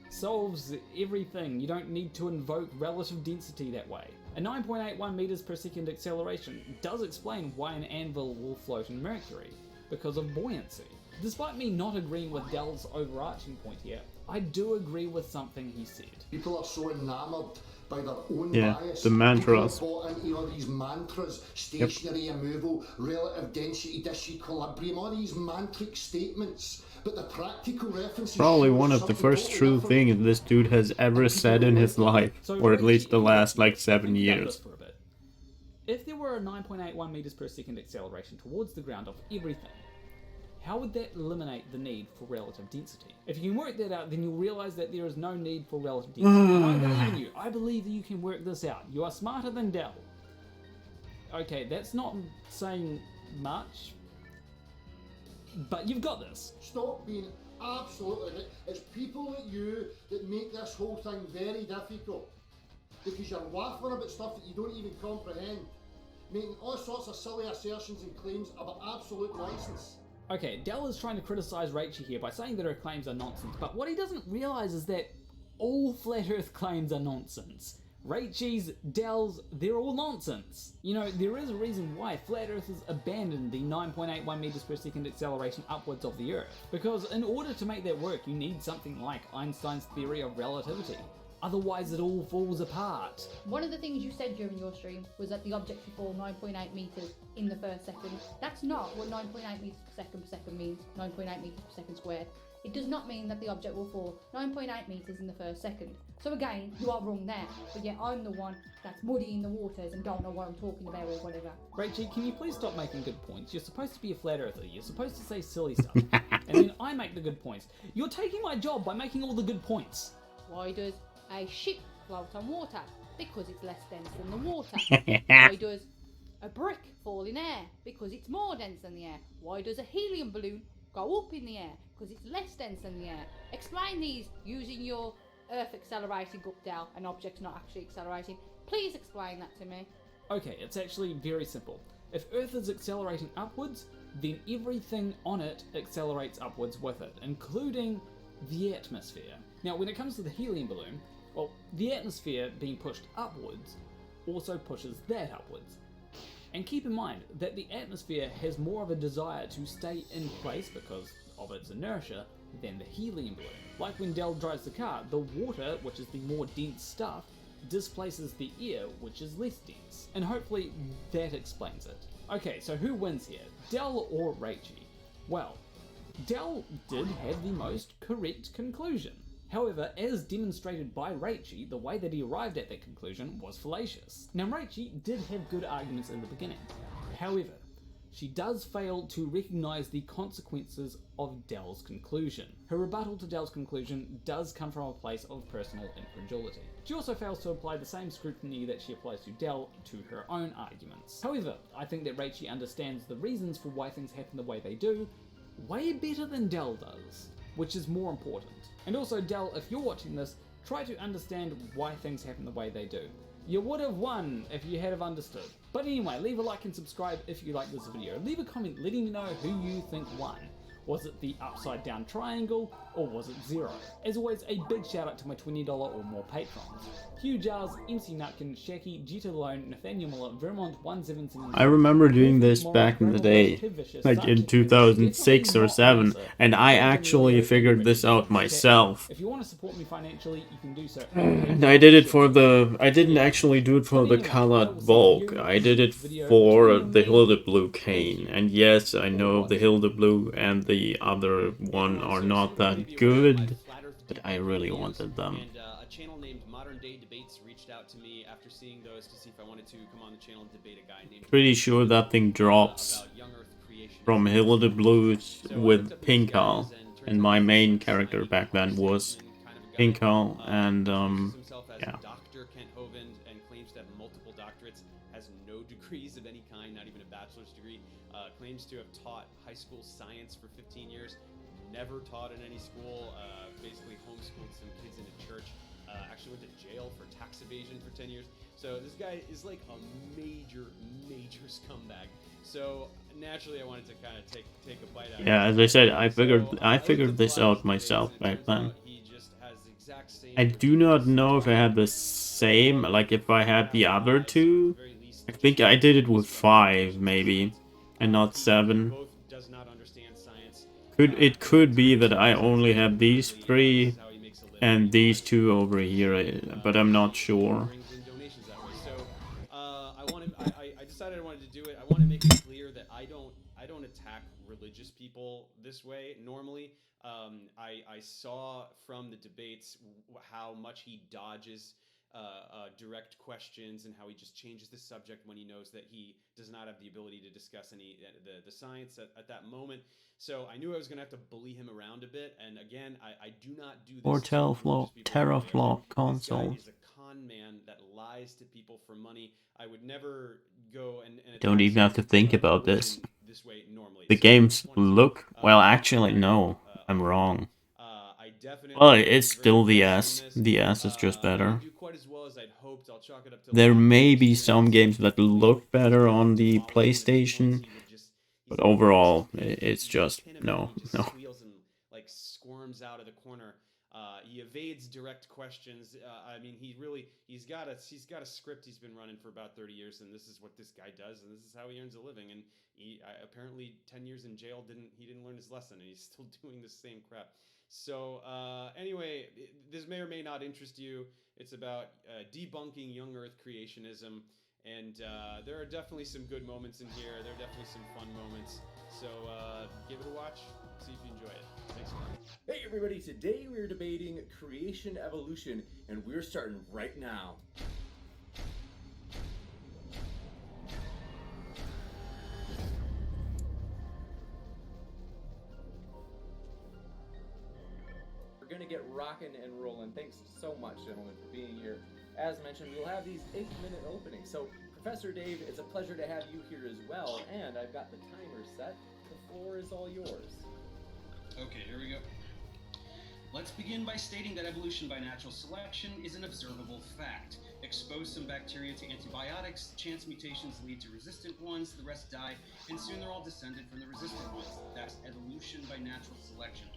Speaker 2: solves everything. You don't need to invoke relative density that way. A 9.81 meters per second acceleration does explain why an anvil will float in mercury, because of buoyancy. Despite me not agreeing with Dell's overarching point here, I do agree with something he said.
Speaker 3: People are so enamored by their own
Speaker 1: Yeah,
Speaker 3: bias.
Speaker 1: the mantras.
Speaker 3: People are bought into all these mantras, stationary immovable, relative density, disequilibrium, all these mantric statements. But the practical references
Speaker 1: Probably
Speaker 3: show
Speaker 1: one of the
Speaker 3: something
Speaker 1: first
Speaker 3: totally
Speaker 1: true
Speaker 3: different.
Speaker 1: things this dude has ever said in his life,
Speaker 2: So
Speaker 1: or at least the
Speaker 2: Reggie,
Speaker 1: last like 7
Speaker 2: think about this
Speaker 1: years.
Speaker 2: for a bit. If there were a 9.81 meters per second acceleration towards the ground of everything, how would that eliminate the need for relative density? If you can work that out, then you'll realize that there is no need for relative density. And I believe in you. I believe that you can work this out. You are smarter than Dell. Okay, that's not saying much, but you've got this.
Speaker 3: Stop being absolutely. It's people like you that make this whole thing very difficult. Because you're waffling about stuff that you don't even comprehend. Making all sorts of silly assertions and claims about absolute nonsense.
Speaker 2: Okay, Dell is trying to criticize Rachel here by saying that her claims are nonsense, but what he doesn't realize is that all Flat Earth claims are nonsense. Rachel's, Dell's, they're all nonsense. You know, there is a reason why Flat Earthers abandoned the 9.81 meters per second acceleration upwards of the Earth. Because in order to make that work, you need something like Einstein's theory of relativity. Otherwise it all falls apart.
Speaker 7: One of the things you said during your stream was that the object should fall 9.8 meters in the first second. That's not what 9.8 meters per second means, 9.8 meters per second squared. It does not mean that the object will fall 9.8 meters in the first second. So again, you are wrong there, but yet I'm the one that's muddying the waters and don't know what I'm talking about or whatever.
Speaker 2: Rachel, can you please stop making good points? You're supposed to be a flat earther, you're supposed to say silly stuff, and then I make the good points. You're taking my job by making all the good points.
Speaker 7: Why does a ship float on water? Because it's less dense than the water. Why does a brick fall in air? Because it's more dense than the air. Why does a helium balloon go up in the air? Because it's less dense than the air. Explain these using your Earth accelerating up down, an object's not actually accelerating. Please explain that to me.
Speaker 2: Okay, it's actually very simple. If Earth is accelerating upwards, then everything on it accelerates upwards with it, including the atmosphere. Now, when it comes to the helium balloon, well, the atmosphere being pushed upwards also pushes that upwards. And keep in mind that the atmosphere has more of a desire to stay in place because of its inertia than the helium balloon. Like when Dell drives the car, the water, which is the more dense stuff, displaces the air, which is less dense. And hopefully that explains it. Okay, so who wins here? Dell or Rachel? Well, Dell did have the most correct conclusion. However, as demonstrated by Rachel, the way that he arrived at that conclusion was fallacious. Now, Rachel did have good arguments in the beginning. However, she does fail to recognise the consequences of Dell's conclusion. Her rebuttal to Dell's conclusion does come from a place of personal incredulity. She also fails to apply the same scrutiny that she applies to Dell to her own arguments. However, I think that Rachel understands the reasons for why things happen the way they do way better than Dell does, which is more important. And also, Dell, if you're watching this, try to understand why things happen the way they do. You would have won if you had have understood. But anyway, leave a like and subscribe if you like this video. Leave a comment letting me know who you think won. Was it the upside down triangle, or was it zero? As always, a big shout out to my $20 or more patrons. Hugh Jars, MC Nutkin, Shaki, Jita Lone, Nathaniel Miller, Vermont 177.
Speaker 1: I remember doing this back in the day, like in 2006 or 7, and I actually figured this out myself.
Speaker 2: If you want to support me financially, you can do so.
Speaker 1: I did it for the... I didn't actually do it for the colored bulk. I did it for the Hildeblue cane. And yes, I know the Hildeblue and the other one are not that good, but I really wanted them.
Speaker 8: And a channel named Modern Day Debates reached out to me after seeing those to see if I wanted to come on the channel and debate a guy named...
Speaker 1: Pretty sure that thing drops
Speaker 8: about young Earth creation.
Speaker 1: from Hildeblues with Pinkal, and my main character back then was Pinkal, and yeah.
Speaker 8: Dr. Kent Hovind, and claims to have multiple doctorates, has no degrees of any kind, not even a bachelor's degree, claims to have taught high school science for 15 years, never taught in any school, basically homeschooled some kids in a church, actually went to jail for tax evasion for 10 years. So this guy is like a major scumbag. So naturally I wanted to kind of take a bite out of it.
Speaker 1: Yeah, as I said, I figured this out myself back then.
Speaker 8: He just has the exact same...
Speaker 1: I do not know if I had the same, like if I had the other two. I think I did it with 5 maybe, and not 7.
Speaker 8: Both does not understand science.
Speaker 1: It could be that I only have these
Speaker 8: This
Speaker 1: three
Speaker 8: is how he makes a living.
Speaker 1: and these two over here, but I'm not sure.
Speaker 8: Brings in donations that way. So I decided I wanted to do it. I want to make it clear that I don't attack religious people this way normally. I saw from the debates how much he dodges direct questions and how he just changes the subject when he knows that he does not have the ability to discuss any the science at that moment. So I knew I was going to have to bully him around a bit. And again, I do not do this
Speaker 1: Or
Speaker 8: to religious people in any way.
Speaker 1: teraflop
Speaker 8: This guy
Speaker 1: consoles.
Speaker 8: is a con man that lies to people for money. I would never go and
Speaker 1: Don't
Speaker 8: attack
Speaker 1: even have to think about this.
Speaker 8: this way normally.
Speaker 1: The
Speaker 8: This is
Speaker 1: games
Speaker 8: 2020.
Speaker 1: look... Well, actually,
Speaker 8: Again,
Speaker 1: no. I'm wrong.
Speaker 8: I definitely
Speaker 1: Well,
Speaker 8: was
Speaker 1: it's
Speaker 8: very
Speaker 1: still the
Speaker 8: invested
Speaker 1: S.
Speaker 8: in this.
Speaker 1: The S is just
Speaker 8: I
Speaker 1: better.
Speaker 8: didn't do quite as well as I'd hoped. I'll chalk it up to
Speaker 1: There
Speaker 8: lack of
Speaker 1: may be some
Speaker 8: experience.
Speaker 1: games that look better on the
Speaker 8: Following the points,
Speaker 1: PlayStation,
Speaker 8: he's
Speaker 1: but
Speaker 8: a
Speaker 1: overall,
Speaker 8: beast.
Speaker 1: it's
Speaker 8: You
Speaker 1: just...
Speaker 8: pin him in,
Speaker 1: No,
Speaker 8: he just
Speaker 1: no.
Speaker 8: squeals and like squirms out of the corner. He evades direct questions. I mean, he's got a script he's been running for about 30 years, and this is what this guy does, and this is how he earns a living. And he apparently 10 years in jail didn't learn his lesson, and he's still doing the same crap. So anyway, this may or may not interest you. It's about debunking young Earth creationism, and there are definitely some good moments in here. There are definitely some fun moments. So give it a watch. See if you enjoy it. Thanks a lot.
Speaker 9: Hey everybody, today we're debating creation evolution, and we're starting right now. We're gonna get rocking and rolling. Thanks so much, gentlemen, for being here. As mentioned, we'll have these 8-minute openings. So, Professor Dave, it's a pleasure to have you here as well, and I've got the timer set. The floor is all yours.
Speaker 10: Okay, here we go. Let's begin by stating that evolution by natural selection is an observable fact. Expose some bacteria to antibiotics, chance mutations lead to resistant ones, the rest die, and soon they're all descended from the resistant ones. That's evolution by natural selection.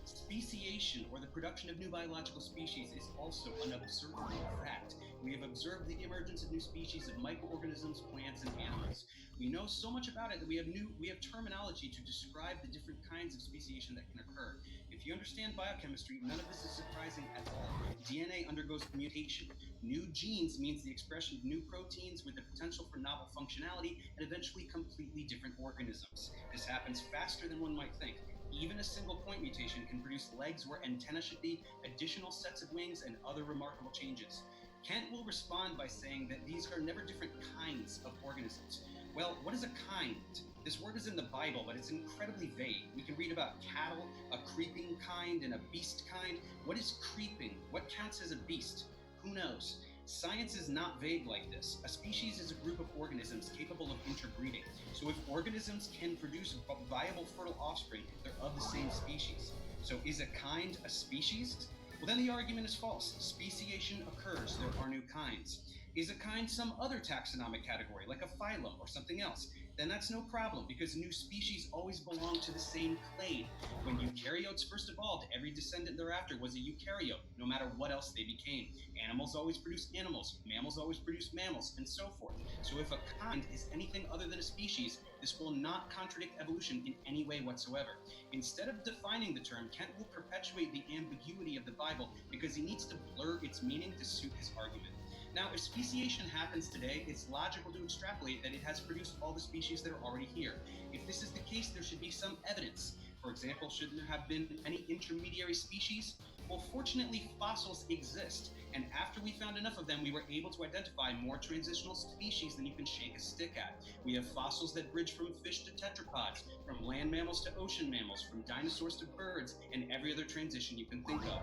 Speaker 10: Speciation, or the production of new biological species, is also an observable fact. We have observed the emergence of new species of microorganisms, plants, and animals. We know so much about it that we have terminology to describe the different kinds of speciation that can occur. If you understand biochemistry, none of this is surprising at all. DNA undergoes mutation. New genes means the expression of new proteins with the potential for novel functionality and eventually completely different organisms. This happens faster than one might think. Even a single point mutation can produce legs where antennae should be, additional sets of wings, and other remarkable changes. Kent will respond by saying that these are never different kinds of organisms. Well, what is a kind? This word is in the Bible, but it's incredibly vague. We can read about cattle, a creeping kind, and a beast kind. What is creeping? What counts as a beast? Who knows? Science is not vague like this. A species is a group of organisms capable of interbreeding. So if organisms can produce viable fertile offspring, they're of the same species. So is a kind a species? Well, then the argument is false. Speciation occurs, there are new kinds. Is a kind some other taxonomic category, like a phylum or something else? Then that's no problem, because new species always belong to the same clade. When eukaryotes first evolved, every descendant thereafter was a eukaryote, no matter what else they became. Animals always produce animals, mammals always produce mammals, and so forth. So if a kind is anything other than a species, this will not contradict evolution in any way whatsoever. Instead of defining the term, Kent will perpetuate the ambiguity of the Bible because he needs to blur its meaning to suit his argument. Now, if speciation happens today, it's logical to extrapolate that it has produced all the species that are already here. If this is the case, there should be some evidence. For example, should there have been any intermediary species? Well, fortunately, fossils exist, and after we found enough of them, we were able to identify more transitional species than you can shake a stick at. We have fossils that bridge from fish to tetrapods, from land mammals to ocean mammals, from dinosaurs to birds, and every other transition you can think of.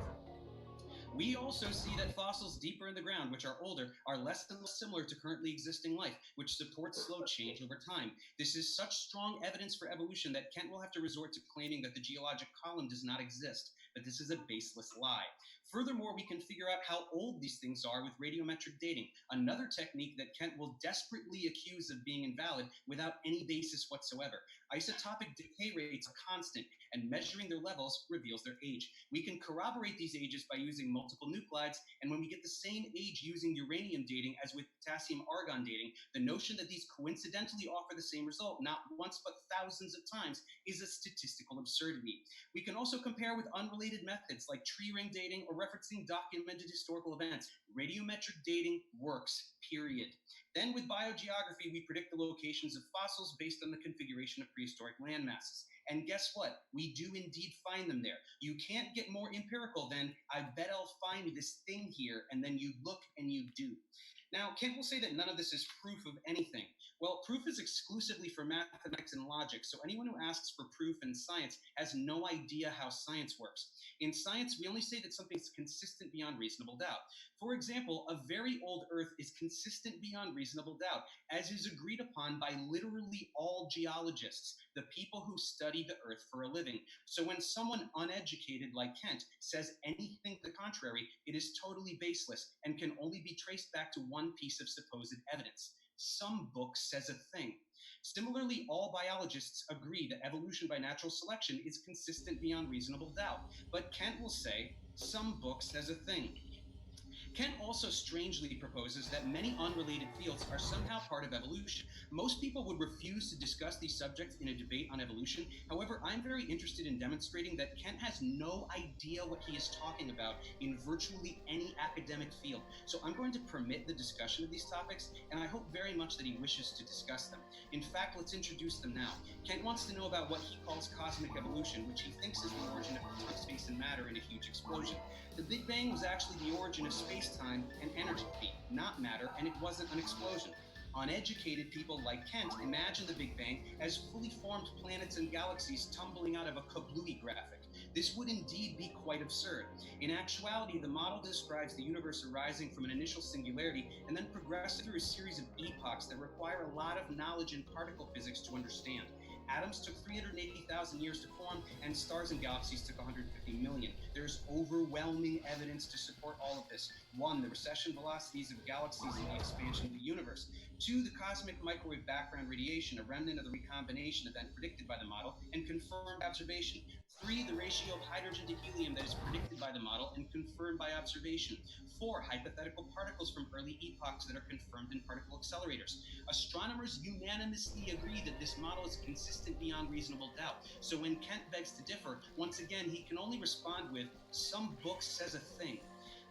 Speaker 10: We also see that fossils deeper in the ground, which are older, are less and less similar to currently existing life, which supports slow change over time. This is such strong evidence for evolution that Kent will have to resort to claiming that the geologic column does not exist, but this is a baseless lie. Furthermore, we can figure out how old these things are with radiometric dating, another technique that Kent will desperately accuse of being invalid without any basis whatsoever. Isotopic decay rates are constant, and measuring their levels reveals their age. We can corroborate these ages by using multiple nuclides, and when we get the same age using uranium dating as with potassium-argon dating, the notion that these coincidentally offer the same result, not once but thousands of times, is a statistical absurdity. We can also compare with unrelated methods like tree ring dating or referencing documented historical events. Radiometric dating works, period. Then with biogeography, we predict the locations of fossils based on the configuration of prehistoric land masses. And guess what? We do indeed find them there. You can't get more empirical than, I bet I'll find this thing here, and then you look and you do. Now, Kent will say that none of this is proof of anything. Well, proof is exclusively for mathematics and logic, so anyone who asks for proof in science has no idea how science works. In science, we only say that something is consistent beyond reasonable doubt. For example, a very old Earth is consistent beyond reasonable doubt, as is agreed upon by literally all geologists, the people who study the Earth for a living. So when someone uneducated like Kent says anything to the contrary, it is totally baseless and can only be traced back to one piece of supposed evidence. Some book says a thing. Similarly, all biologists agree that evolution by natural selection is consistent beyond reasonable doubt. But Kent will say, some book says a thing. Kent also strangely proposes that many unrelated fields are somehow part of evolution. Most people would refuse to discuss these subjects in a debate on evolution. However, I'm very interested in demonstrating that Kent has no idea what he is talking about in virtually any academic field. So I'm going to permit the discussion of these topics, and I hope very much that he wishes to discuss them. In fact, let's introduce them now. Kent wants to know about what he calls cosmic evolution, which he thinks is the origin of time, space, and matter in a huge explosion. The Big Bang was actually the origin of space-time and energy, not matter, and it wasn't an explosion. Uneducated people like Kent imagine the Big Bang as fully formed planets and galaxies tumbling out of a kablooey graphic. This would indeed be quite absurd. In actuality, the model describes the universe arising from an initial singularity and then progressing through a series of epochs that require a lot of knowledge in particle physics to understand. Atoms took 380,000 years to form, and stars and galaxies took 150 million. There's overwhelming evidence to support all of this. 1, the recession velocities of galaxies and the expansion of the universe. 2, the cosmic microwave background radiation, a remnant of the recombination event predicted by the model and confirmed observation. 3, the ratio of hydrogen to helium that is predicted by the model and confirmed by observation. 4, hypothetical particles from early epochs that are confirmed in particle accelerators. Astronomers unanimously agree that this model is consistent beyond reasonable doubt. So when Kent begs to differ, once again, he can only respond with, some book says a thing.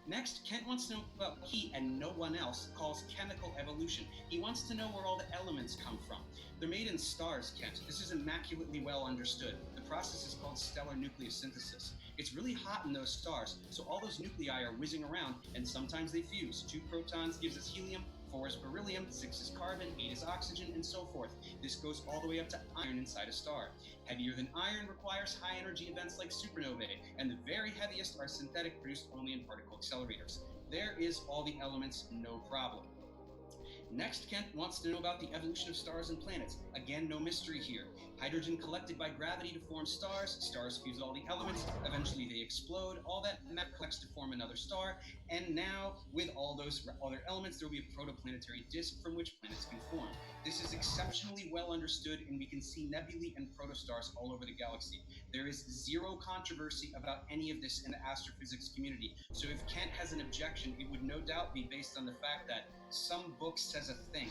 Speaker 10: Next, Kent wants to know about what he and no one else calls chemical evolution. He wants to know where all the elements come from. They're made in stars, Kent. This is immaculately well understood. The process is called stellar nucleosynthesis. It's really hot in those stars, so all those nuclei are whizzing around, and sometimes they fuse. 2 protons gives us helium, 4 is beryllium, 6 is carbon, 8 is oxygen, and so forth. This goes all the way up to iron inside a star. Heavier than iron requires high energy events like supernovae, and the very heaviest are synthetic, produced only in particle accelerators. There is all the elements, no problem. Next, Kent wants to know about the evolution of stars and planets. Again, no mystery here. Hydrogen collected by gravity to form stars. Stars fuse all the elements. Eventually they explode. All that matter collects to form another star. And now, with all those other elements, there will be a protoplanetary disk from which planets can form. This is exceptionally well understood, and we can see nebulae and protostars all over the galaxy. There is zero controversy about any of this in the astrophysics community. So if Kent has an objection, it would no doubt be based on the fact that some book says a thing.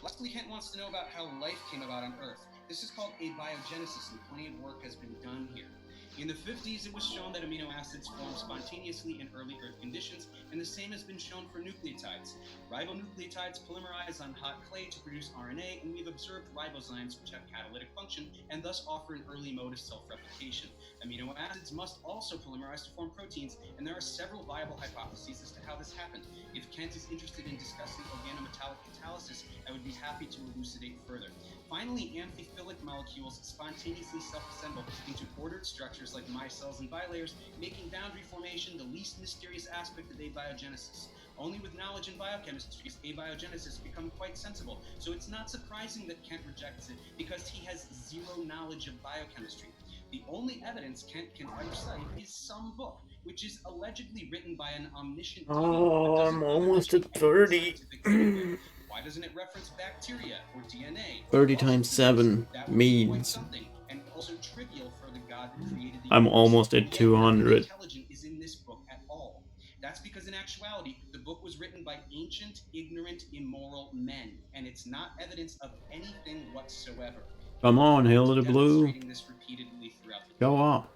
Speaker 10: Lastly, Kent wants to know about how life came about on Earth. This is called abiogenesis, and plenty of work has been done here. In the 50s, it was shown that amino acids form spontaneously in early Earth conditions, and the same has been shown for nucleotides. Ribonucleotides polymerize on hot clay to produce RNA, and we've observed ribozymes which have catalytic function and thus offer an early mode of self-replication. Amino acids must also polymerize to form proteins, and there are several viable hypotheses as to how this happened. If Kent is interested in discussing organometallic catalysis, I would be happy to elucidate further. Finally, amphiphilic molecules spontaneously self-assemble into ordered structures like micelles and bilayers, making boundary formation the least mysterious aspect of abiogenesis. Only with knowledge in biochemistry has abiogenesis become quite sensible, so it's not surprising that Kent rejects it, because he has zero knowledge of biochemistry. The only evidence Kent can ever cite is some book. which is allegedly written by an omniscient
Speaker 1: Oh,
Speaker 10: being that doesn't
Speaker 1: I'm
Speaker 10: bother
Speaker 1: almost
Speaker 10: mentioning
Speaker 1: at
Speaker 10: any
Speaker 1: 30.
Speaker 10: scientific data. Why doesn't it reference bacteria or DNA?
Speaker 1: 30
Speaker 10: Also
Speaker 1: times
Speaker 10: physics?
Speaker 1: 7
Speaker 10: That would be quite
Speaker 1: means
Speaker 10: something, and also trivial for the God who created the
Speaker 1: I'm
Speaker 10: universe.
Speaker 1: almost at
Speaker 10: Yet nothing
Speaker 1: 200.
Speaker 10: intelligent is in this book at all. That's because in actuality, the book was written by ancient, ignorant, immoral men, and it's not evidence of anything whatsoever.
Speaker 1: Come on, Hilda Blue.
Speaker 10: Demonstrating this repeatedly throughout the
Speaker 1: Go
Speaker 10: book.
Speaker 1: up.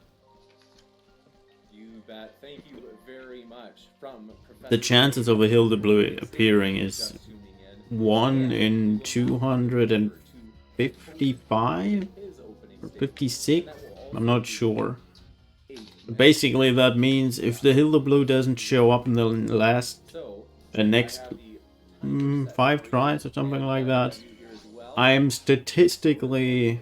Speaker 9: You bet. Thank you very much from Professor
Speaker 1: The chances of a Hilda Blue appearing is
Speaker 9: Just tuning in.
Speaker 1: 1 in
Speaker 9: And we will now move over to
Speaker 1: 255
Speaker 9: his opening
Speaker 1: or
Speaker 9: statement.
Speaker 1: 56.
Speaker 9: That will also
Speaker 1: I'm not
Speaker 9: be
Speaker 1: sure.
Speaker 9: 8
Speaker 1: Basically, that means if the Hilda Blue doesn't show up in the last
Speaker 9: So,
Speaker 1: next
Speaker 9: I have the
Speaker 1: 5 tries or something like that,
Speaker 9: you here as well.
Speaker 1: I'm statistically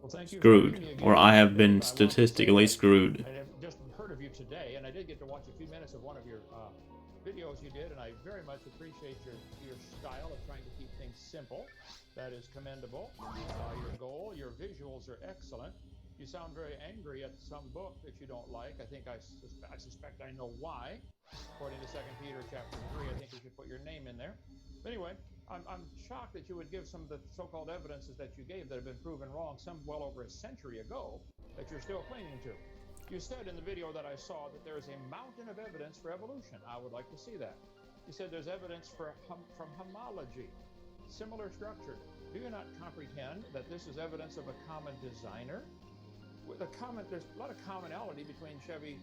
Speaker 11: Well, thank you for
Speaker 1: screwed,
Speaker 11: having me again.
Speaker 1: or I have been
Speaker 11: I will say
Speaker 1: statistically
Speaker 11: that
Speaker 1: screwed.
Speaker 11: I have just heard of you today, and I did get to watch a few minutes of one of your videos you did, and I very much appreciate your style of trying to keep things simple. That is commendable. Your goal, your visuals are excellent. You sound very angry at some book that you don't like. I think I suspect I know why. According to 2 Peter chapter 3, I think you should put your name in there. But anyway, I'm shocked that you would give some of the so-called evidences that you gave that have been proven wrong some well over a century ago that you're still clinging to. You said in the video that I saw that there is a mountain of evidence for evolution. I would like to see that. You said there's evidence from homology, similar structure. Do you not comprehend that this is evidence of a common designer? There's a lot of commonality between Chevy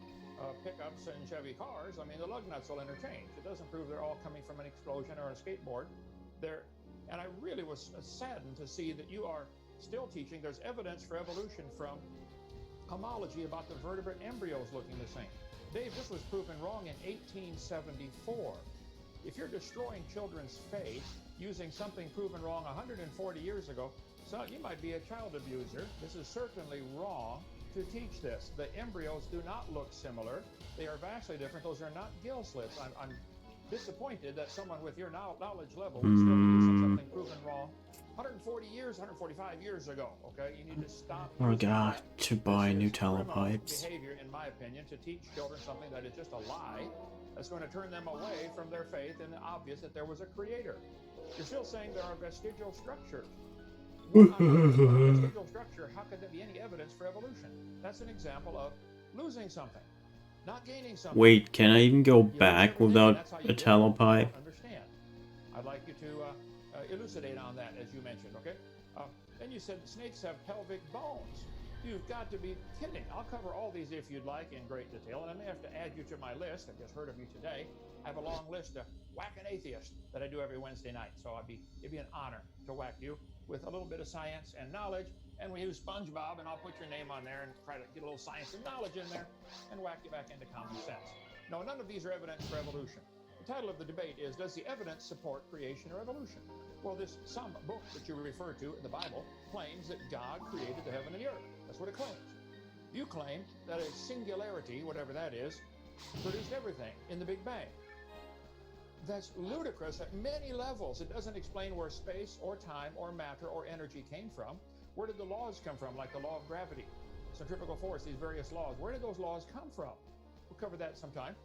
Speaker 11: pickups and Chevy cars. I mean, the lug nuts will interchange. It doesn't prove they're all coming from an explosion or a skateboard. And I really was saddened to see that you are still teaching there's evidence for evolution from homology about the vertebrate embryos looking the same. Dave, this was proven wrong in 1874. If you're destroying children's faith using something proven wrong 140 years ago, so you might be a child abuser. This is certainly wrong to teach this. The embryos do not look similar. They are vastly different. Those are not gill slits. I'm disappointed that someone with your knowledge level would still be using something proven wrong 140 years, 145 years ago. Okay, you need to stop.
Speaker 1: I got to buy new
Speaker 11: criminal
Speaker 1: telepipes.
Speaker 11: behavior, in my opinion, to teach children something that is just a lie that's going to turn them away from their faith in the obvious that there was a creator. You're still saying there are vestigial structures. Vestigial structure, how could there be any evidence for evolution? That's an example of losing something, not gaining something.
Speaker 1: Wait, can I even go back without a telepipe?
Speaker 11: Understand. I'd like you to elucidate on that, as you mentioned, okay? Then you said snakes have pelvic bones. You've got to be kidding. I'll cover all these if you'd like in great detail, and I may have to add you to my list. I just heard of you today. I have a long list to whack an atheist that I do every Wednesday night, so it'd be an honor to whack you with a little bit of science and knowledge, and we use SpongeBob, and I'll put your name on there and try to get a little science and knowledge in there and whack you back into common sense. No, none of these are evidence for evolution. The title of the debate is, does the evidence support creation or evolution? Well, some book that you refer to in the Bible claims that God created the heaven and the earth. That's what it claims. You claim that a singularity, whatever that is, produced everything in the Big Bang. That's ludicrous at many levels. It doesn't explain where space or time or matter or energy came from. Where did the laws come from, like the law of gravity, centrifugal force, these various laws? Where did those laws come from? We'll cover that sometime.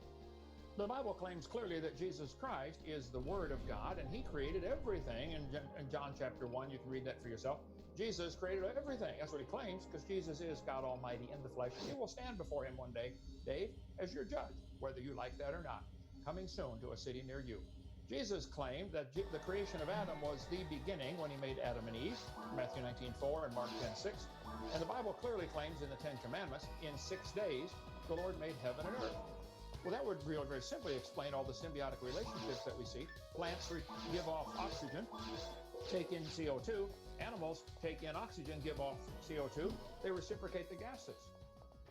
Speaker 11: The Bible claims clearly that Jesus Christ is the Word of God, and He created everything. In John chapter 1, you can read that for yourself. Jesus created everything. That's what He claims, because Jesus is God Almighty in the flesh. And you will stand before Him one day, Dave, as your judge, whether you like that or not. Coming soon to a city near you. Jesus claimed that the creation of Adam was the beginning when He made Adam and Eve, Matthew 19:4 and Mark 10:6. And the Bible clearly claims in the Ten Commandments, in 6 days, the Lord made heaven and earth. Well, that would really very simply explain all the symbiotic relationships that we see. Plants give off oxygen, take in CO2. Animals take in oxygen, give off CO2. They reciprocate the gases.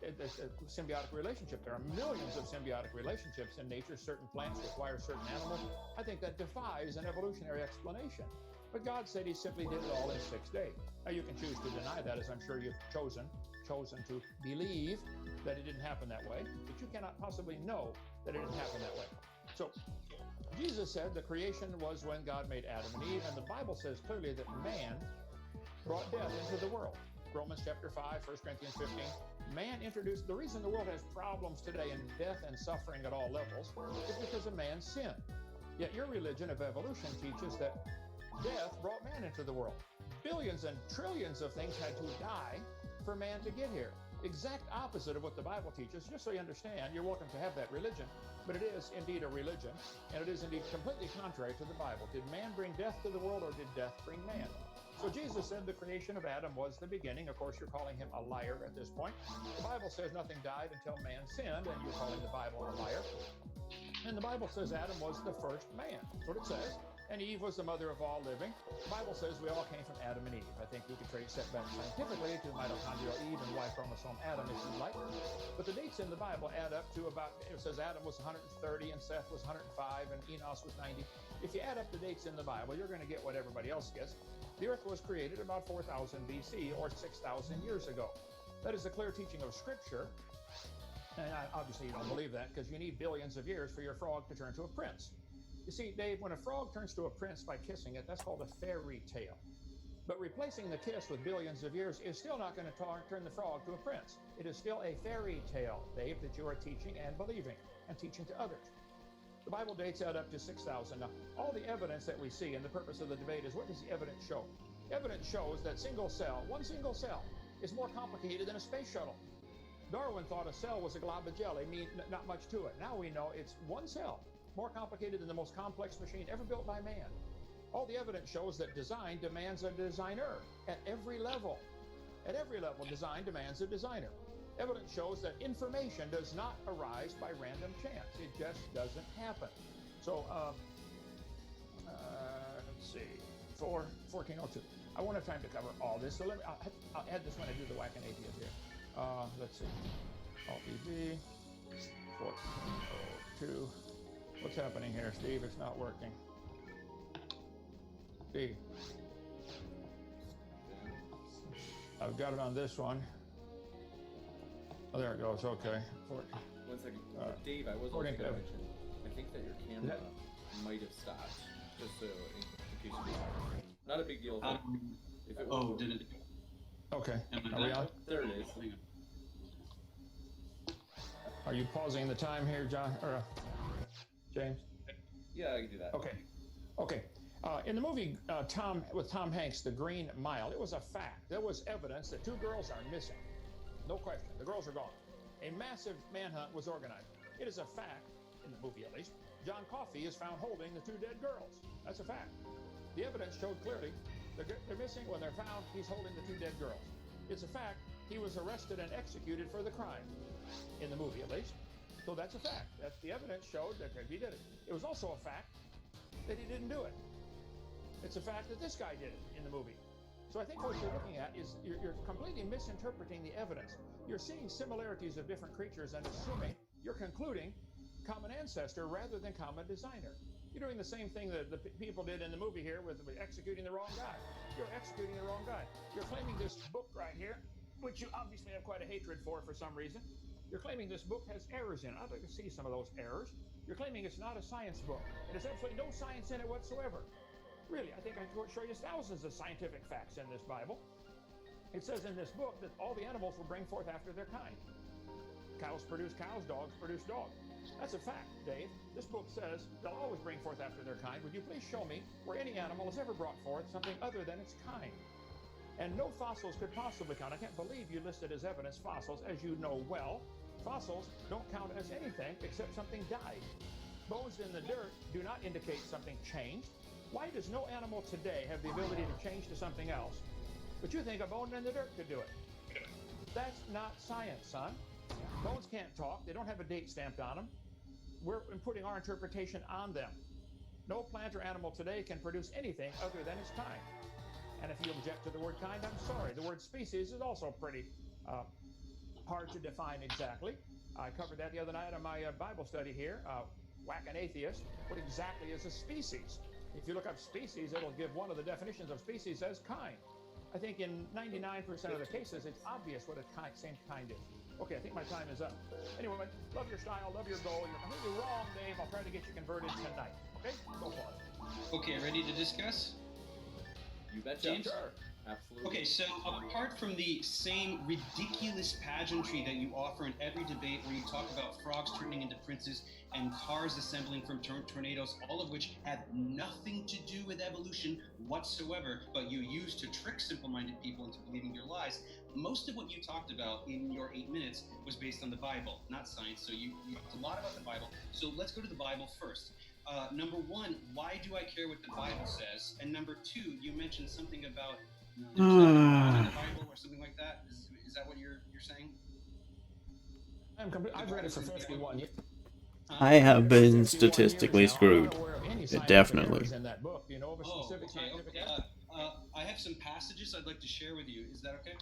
Speaker 11: It's a symbiotic relationship. There are millions of symbiotic relationships in nature. Certain plants require certain animals. I think that defies an evolutionary explanation. But God said He simply did it all in 6 days. Now, you can choose to deny that, as I'm sure you've chosen to believe that it didn't happen that way, but you cannot possibly know that it didn't happen that way. So Jesus said the creation was when God made Adam and Eve, and the Bible says clearly that man brought death into the world. Romans chapter 5, 1 Corinthians 15, Man introduced, the reason the world has problems today in death and suffering at all levels is because of man's sin. Yet your religion of evolution teaches that death brought man into the world. Billions and trillions of things had to die for man to get here. Exact opposite of what the Bible teaches. Just so you understand, you're welcome to have that religion, but it is indeed a religion, and it is indeed completely contrary to the Bible. Did man bring death to the world, or did death bring man? So Jesus said the creation of Adam was the beginning. Of course, you're calling him a liar at this point. The Bible says nothing died until man sinned, and you're calling the Bible a liar. And the Bible says Adam was the first man. That's what it says. And Eve was the mother of all living. The Bible says we all came from Adam and Eve. I think we could trace that back scientifically to mitochondrial Eve and Y chromosome Adam, if you like. But the dates in the Bible add up to about, it says Adam was 130 and Seth was 105 and Enos was 90. If you add up the dates in the Bible, you're going to get what everybody else gets. The earth was created about 4000 BC or 6,000 years ago. That is a clear teaching of Scripture. And obviously you don't believe that because you need billions of years for your frog to turn to a prince. You see, Dave, when a frog turns to a prince by kissing it, that's called a fairy tale. But replacing the kiss with billions of years is still not going to turn the frog to a prince. It is still a fairy tale, Dave, that you are teaching and believing and teaching to others. The Bible dates out up to 6,000. Now, all the evidence that we see, and the purpose of the debate is, what does the evidence show? Evidence shows that one single cell, is more complicated than a space shuttle. Darwin thought a cell was a glob of jelly, not much to it. Now we know it's one cell, more complicated than the most complex machine ever built by man. All the evidence shows that design demands a designer at every level. At every level, design demands a designer. Evidence shows that information does not arise by random chance. It just doesn't happen. So, let's see, 1402. I won't have time to cover all this, so I'll add this when I do the whack and atheist here. Let's see, Alt-EV, 1402. What's happening here, Steve? It's not working. Steve. I've got it on this one. Oh, there it goes. Okay.
Speaker 9: 1 second. Dave, I was also going to mention, I think that your camera might have stopped. Just so in case you didn't. Not a big deal. If it was
Speaker 10: did it?
Speaker 11: Okay. Are we on?
Speaker 9: There it is.
Speaker 11: Are you pausing the time here, John? Or James?
Speaker 9: Yeah, I can do that.
Speaker 11: Okay. In the movie with Tom Hanks, The Green Mile, it was a fact. There was evidence that 2 girls are missing. No question. The girls are gone. A massive manhunt was organized. It is a fact, in the movie at least, John Coffey is found holding the 2 dead girls. That's a fact. The evidence showed clearly they're missing. When they're found, he's holding the 2 dead girls. It's a fact. He was arrested and executed for the crime, in the movie at least. So that's a fact. The evidence showed that he did it. It was also a fact that he didn't do it. It's a fact that this guy did it in the movie. So I think what you're looking at is you're completely misinterpreting the evidence. You're seeing similarities of different creatures and assuming, you're concluding common ancestor rather than common designer. You're doing the same thing that the people did in the movie here with executing the wrong guy. You're executing the wrong guy. You're claiming this book right here, which you obviously have quite a hatred for some reason. You're claiming this book has errors in it. I'd like to see some of those errors. You're claiming it's not a science book. There's absolutely no science in it whatsoever. Really, I think I could show you thousands of scientific facts in this Bible. It says in this book that all the animals will bring forth after their kind. Cows produce cows, dogs produce dogs. That's a fact, Dave. This book says they'll always bring forth after their kind. Would you please show me where any animal has ever brought forth something other than its kind? And no fossils could possibly count. I can't believe you listed as evidence fossils. As you know well, fossils don't count as anything except something died. Bones in the dirt do not indicate something changed. Why does no animal today have the ability to change to something else? But you think a bone in the dirt could do it. That's not science, son. Bones can't talk. They don't have a date stamped on them. We're putting our interpretation on them. No plant or animal today can produce anything other than its kind. And if you object to the word kind, I'm sorry. The word species is also pretty hard to define exactly. I covered that the other night on my Bible study here. Whack an atheist. What exactly is a species? If you look up species, it'll give one of the definitions of species as kind. I think in 99% of the cases, it's obvious what a same kind is. Okay, I think my time is up. Anyway, love your style, love your goal. You're completely wrong, Dave. I'll try to get you converted tonight. Okay? Go for it.
Speaker 10: Okay, ready to discuss?
Speaker 9: You betcha.
Speaker 10: James?
Speaker 11: Sure.
Speaker 9: Absolutely.
Speaker 10: Okay, so apart from the same ridiculous pageantry that you offer in every debate where you talk about frogs turning into princes and cars assembling from tornadoes, all of which have nothing to do with evolution whatsoever, but you use to trick simple-minded people into believing your lies, most of what you talked about in your 8 minutes was based on the Bible, not science. So you talked a lot about the Bible. So let's go to the Bible first. Number one, why do I care what the Bible says? And number two, you mentioned something about there's nothing wrong in the Bible or something like that. Is that what you're saying?
Speaker 11: I've read it for 51 years.
Speaker 1: I have been statistically screwed. Definitely.
Speaker 11: In that book, do you know of a specific scientific error?
Speaker 10: I have some passages I'd like to share with you. Is that okay?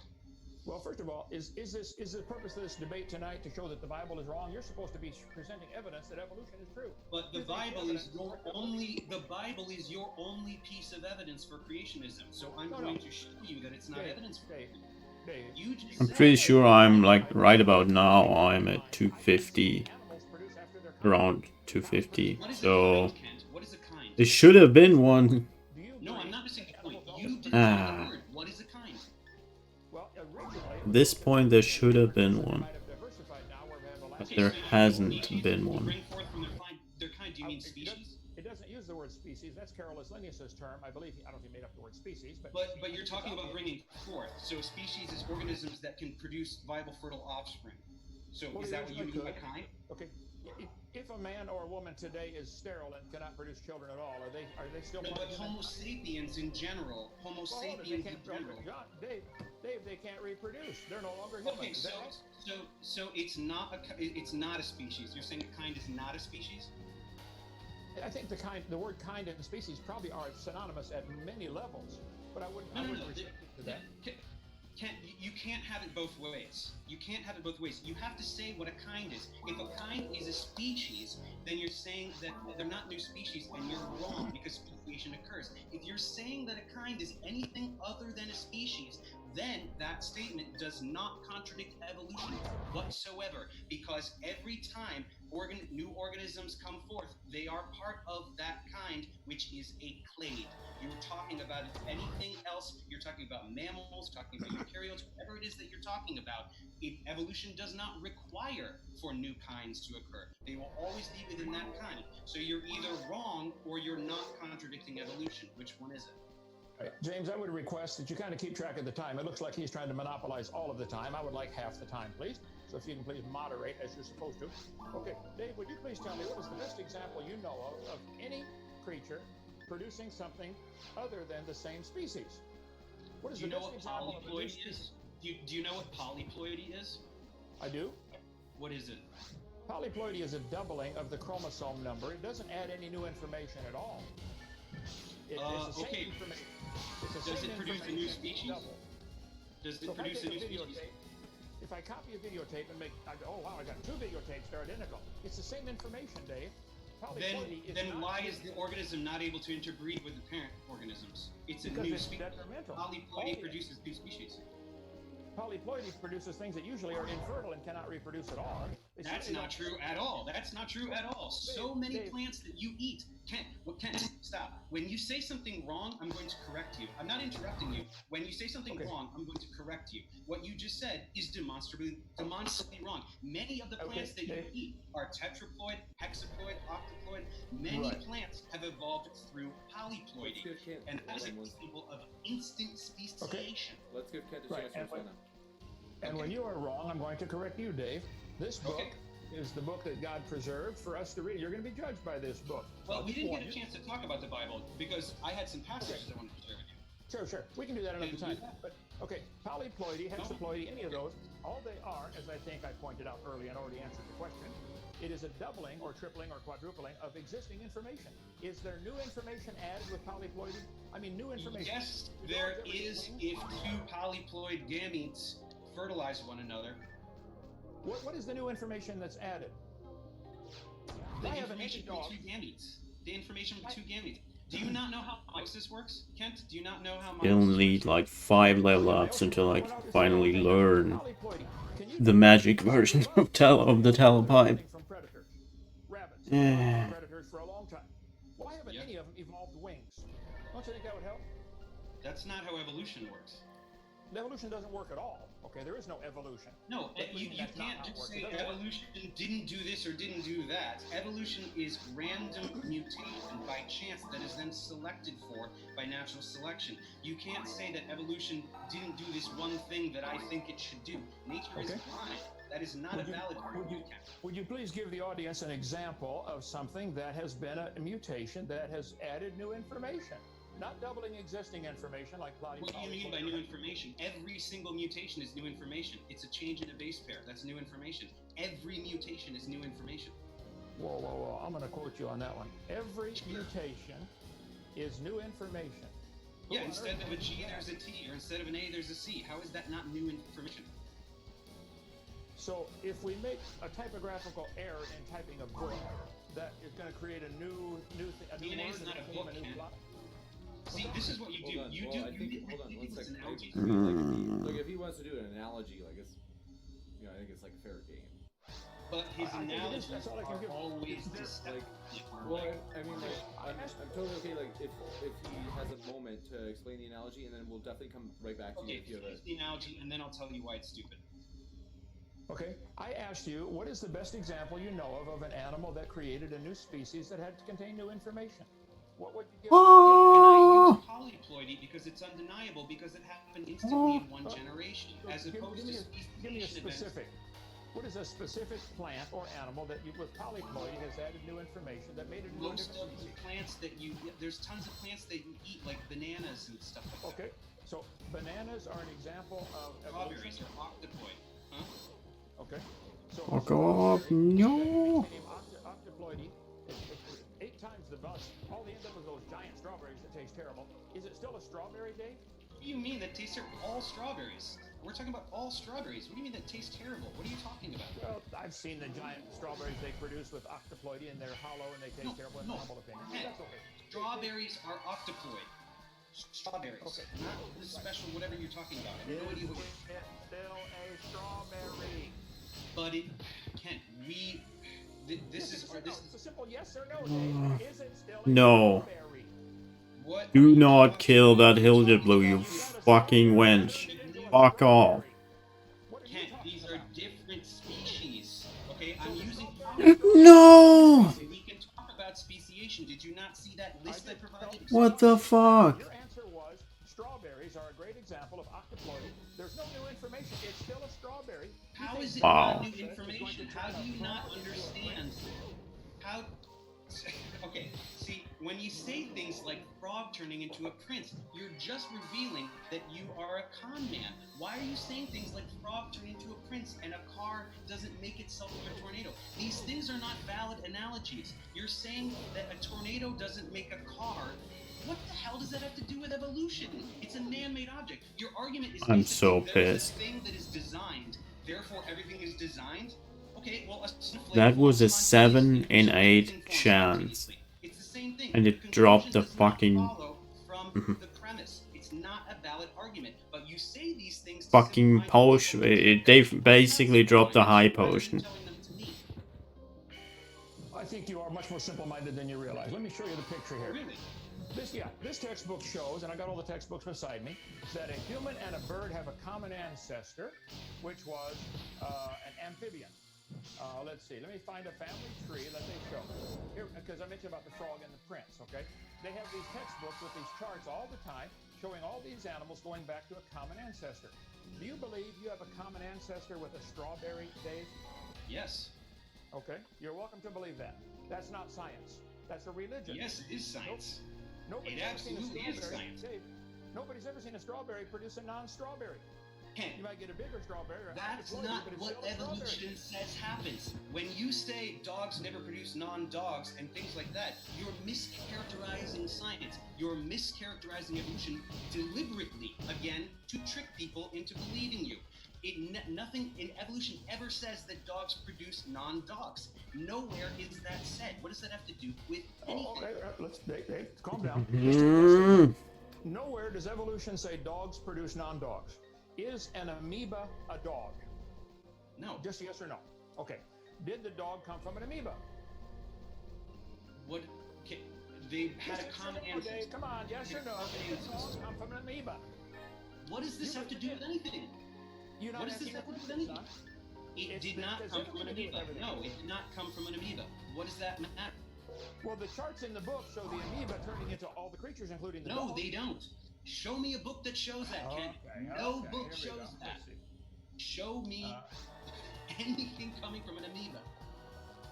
Speaker 11: Well, first of all, is the purpose of this debate tonight to show that the Bible is wrong? You're supposed to be presenting evidence that evolution is true.
Speaker 10: But the Bible is your only piece of evidence for creationism. So I'm going to show you that it's not evidence for it.
Speaker 1: I'm pretty sure I'm like right about now. I'm at 250, around 250. So it should have been one.
Speaker 10: No, I'm not missing the point. You didn't say the word. What is a kind?
Speaker 1: At this point, there should have been one, but there hasn't been one.
Speaker 10: Their kind, do you mean species?
Speaker 11: It doesn't use the word species. That's Carolus Linnaeus's term. I believe. I don't know if he made up the word species, but
Speaker 10: you're talking about bringing forth. So species is organisms that can produce viable, fertile offspring. So is that what you mean by kind?
Speaker 11: Okay. If a man or a woman today is sterile and cannot produce children at all, are they still?
Speaker 10: No, but Homo sapiens in general. Homo sapiens in general.
Speaker 11: Dave, they can't reproduce. They're no longer human.
Speaker 10: Okay, so it's not a species. You're saying a kind is not a species?
Speaker 11: I think the word kind and species probably are synonymous at many levels, but I wouldn't restrict it to that.
Speaker 10: You can't have it both ways. You can't have it both ways. You have to say what a kind is. If a kind is a species, then you're saying that they're not new species, and you're wrong because speciation occurs. If you're saying that a kind is anything other than a species, then that statement does not contradict evolution whatsoever, because every time new organisms come forth, they are part of that kind, which is a clade. You were talking about anything else, you're talking about mammals, talking about eukaryotes, whatever it is that you're talking about, evolution does not require for new kinds to occur. They will always be within that kind. So you're either wrong or you're not contradicting evolution. Which one is it?
Speaker 11: Right. James, I would request that you kind of keep track of the time. It looks like he's trying to monopolize all of the time. I would like half the time, please. So if you can please moderate as you're supposed to. Okay, Dave, would you please tell me what is the best example you know of any creature producing something other than the same species? What is the best example of a new species?
Speaker 10: Do you know what polyploidy is?
Speaker 11: I do.
Speaker 10: What is it?
Speaker 11: Polyploidy is a doubling of the chromosome number. It doesn't add any new information at all. It's the same information.
Speaker 10: Does it produce a new species? Does it produce a new species?
Speaker 11: If I copy a videotape and oh wow, I got two videotapes, they're identical. It's the same information, Dave.
Speaker 10: Then why is the organism not able to interbreed with the parent organisms? It's a new species. Polyploidy produces new species.
Speaker 11: Polyploidy produces things that usually are infertile and cannot reproduce at all.
Speaker 10: That's not true at all. That's not true at all. So many plants that you eat. Kent, stop. When you say something wrong, I'm going to correct you. I'm not interrupting you. When you say something wrong, I'm going to correct you. What you just said is demonstrably wrong. Many of the plants that you eat are tetraploid, hexaploid, octaploid. Many plants have evolved through polyploidy, and that is an example of instant speciation.
Speaker 9: Let's give Kent a chance to respond now.
Speaker 11: And when you are wrong, I'm going to correct you, Dave. This book is the book that God preserved for us to read. You're going to be judged by this book.
Speaker 10: Well, we didn't get a chance to talk about the Bible because I had some passages I wanted to share with you.
Speaker 11: Sure. We can do that another time. But polyploidy, hexaploidy, any of those, all they are, as I think I pointed out earlier and already answered the question, it is a doubling or tripling or quadrupling of existing information. Is there new information added with polyploidy? I mean, new information.
Speaker 10: Yes, there is if two polyploid gametes fertilize one another.
Speaker 11: What is the new information that's added?
Speaker 10: The information from two gametes. The information from two gametes. Do you not know how meiosis works, Kent? Do you not know how meiosis works?
Speaker 1: You'll need like 5 level ups until I finally learn the magic version of the telepipe.
Speaker 11: Predators for a long time. Why haven't any of them evolved wings? Don't you think that would help?
Speaker 10: That's not how evolution works.
Speaker 11: Evolution doesn't work at all. Okay, there is no evolution.
Speaker 10: No, you
Speaker 11: That's not
Speaker 10: can't
Speaker 11: how it
Speaker 10: just
Speaker 11: works.
Speaker 10: say
Speaker 11: It doesn't work.
Speaker 10: evolution didn't do this or didn't do that. Evolution is random mutation by chance that is then selected for by natural selection. You can't say that evolution didn't do this one thing that I think it should do. Nature is blind. That is not a valid argument.
Speaker 11: Would you please give the audience an example of something that has been a mutation that has added new information? Not doubling existing information like plotting.
Speaker 10: What do you mean by new information? Every single mutation is new information. It's a change in a base pair. That's new information. Every mutation is new information.
Speaker 11: Whoa, whoa, whoa. I'm going to quote you on that one. Every mutation is new information.
Speaker 10: Yeah, instead of a G, there's a T, or instead of an A, there's a C. How is that not new information?
Speaker 11: So if we make a typographical error in typing a book, that is going to create a new
Speaker 10: DNA is not a book, Ken. See, this is what you do.
Speaker 9: Hold on one second. Look, if he wants to do an analogy, like it's, you know, I think it's like fair game.
Speaker 10: But his analogies are always
Speaker 9: like, well, I mean, like, I'm totally okay. Like, if he has a moment to explain the analogy, and then we'll definitely come right back to you if you have
Speaker 10: the analogy, and then I'll tell you why it's stupid.
Speaker 11: Okay, I asked you, what is the best example you know of an animal that created a new species that had to contain new information? What would you give?
Speaker 10: And I use polyploidy because it's undeniable, because it happened instantly in one generation, as opposed to
Speaker 11: give me a specific. What is a specific plant or animal that with polyploidy has added new information that made it into
Speaker 10: most of the plants that there's tons of plants that you eat, like bananas and stuff like that.
Speaker 11: Okay, so bananas are an example of
Speaker 10: strawberries are octopoid, huh?
Speaker 11: Okay. So
Speaker 1: fuck off, no.
Speaker 11: Octoploidy, 8 times the buzz. All they end up with those giant strawberries that taste terrible. Is it still a strawberry, Dave?
Speaker 10: What do you mean that tastes all strawberries? We're talking about all strawberries. What do you mean that tastes terrible? What are you talking about?
Speaker 11: Well, I've seen the giant strawberries they produce with octoploidy, and they're hollow and they taste terrible in my humble opinion. That's okay.
Speaker 10: Strawberries are octoploid. Strawberries. Okay. Not the special whatever you're talking about. I have no idea what
Speaker 11: it's still a strawberry.
Speaker 10: But it can't. This is
Speaker 11: a simple yes or no, Dave. Is it still a
Speaker 1: No.
Speaker 11: strawberry?
Speaker 10: What?
Speaker 1: Do not kill that Hildeblue, you fucking wench. Fuck off.
Speaker 10: Kent, these are different species. Okay, I'm using.
Speaker 1: No!
Speaker 10: We can talk about speciation. Did you not see that list I provided?
Speaker 1: What the fuck?
Speaker 11: Your answer was strawberries are a great example of octoploidy. There's no new information. It's still a strawberry.
Speaker 10: How is it
Speaker 1: Wow.
Speaker 10: not new information? How do you not understand? How? Okay, see, when you say things like frog turning into a prince, you're just revealing that you are a con man. Why are you saying things like frog turning into a prince and a car doesn't make itself into a tornado? These things are not valid analogies. You're saying that a tornado doesn't make a car. What the hell does that have to do with evolution? It's a man-made object. Your argument is
Speaker 1: I'm so
Speaker 10: there's
Speaker 1: pissed.
Speaker 10: a thing that is designed, therefore everything is designed. Okay, well, a snowflake
Speaker 1: That was a
Speaker 10: walks on
Speaker 1: 7
Speaker 10: ice
Speaker 1: in
Speaker 10: and
Speaker 1: 8
Speaker 10: forms
Speaker 1: chance.
Speaker 10: spontaneously. It's the same thing.
Speaker 1: And
Speaker 10: The
Speaker 1: it dropped the
Speaker 10: conclusion does not
Speaker 1: fucking...
Speaker 10: follow from the premise. It's not a valid argument. But you say these things to
Speaker 1: Fucking
Speaker 10: simplify
Speaker 1: potion. They basically dropped the high potion.
Speaker 10: telling them to me.
Speaker 11: I think you are much more simple-minded than you realize. Let me show you the picture here.
Speaker 10: Really?
Speaker 11: This textbook shows, and I got all the textbooks beside me, that a human and a bird have a common ancestor, which was an amphibian. Let's see. Let me find a family tree that they show here, because I mentioned about the frog and the prince. Okay, they have these textbooks with these charts all the time, showing all these animals going back to a common ancestor. Do you believe you have a common ancestor with a strawberry, Dave?
Speaker 10: Yes.
Speaker 11: Okay, you're welcome to believe that. That's not science. That's a religion.
Speaker 10: Yes, it is science.
Speaker 11: Nobody's
Speaker 10: It
Speaker 11: ever seen a
Speaker 10: absolutely is
Speaker 11: strawberry.
Speaker 10: science.
Speaker 11: Dave, nobody's ever seen a strawberry produce a non-strawberry.
Speaker 10: Ken,
Speaker 11: You might get a bigger strawberry. Or
Speaker 10: that's
Speaker 11: octoploidy,
Speaker 10: not
Speaker 11: but it's
Speaker 10: what
Speaker 11: still a strawberry.
Speaker 10: evolution says happens. When you say dogs never produce non-dogs and things like that, you're mischaracterizing science. You're mischaracterizing evolution deliberately, again, to trick people into believing you. Nothing in evolution ever says that dogs produce non-dogs. Nowhere is that said. What does that have to do with anything?
Speaker 11: Okay, let's Dave, calm down. Nowhere does evolution say dogs produce non-dogs. Is an amoeba a dog?
Speaker 10: No.
Speaker 11: Just yes or no. Okay. Did the dog come from an amoeba?
Speaker 10: What? Okay, they had a
Speaker 11: Yes
Speaker 10: common
Speaker 11: or no,
Speaker 10: ancestor.
Speaker 11: Dave, come on, yes or no? Did dogs come from an amoeba?
Speaker 10: What does this have to do with anything?
Speaker 11: You not
Speaker 10: What does this
Speaker 11: answering
Speaker 10: have
Speaker 11: the
Speaker 10: to do with
Speaker 11: question,
Speaker 10: anything?
Speaker 11: son.
Speaker 10: It
Speaker 11: It's
Speaker 10: did not come from an
Speaker 11: specifically to do with
Speaker 10: amoeba.
Speaker 11: everything.
Speaker 10: No, it did not come from an amoeba. What does that matter?
Speaker 11: Well, the charts in the book show the amoeba turning into all the creatures, including the
Speaker 10: No,
Speaker 11: dog.
Speaker 10: they don't. Show me a book that shows that, Ken. No book shows that. Show me anything coming from an amoeba.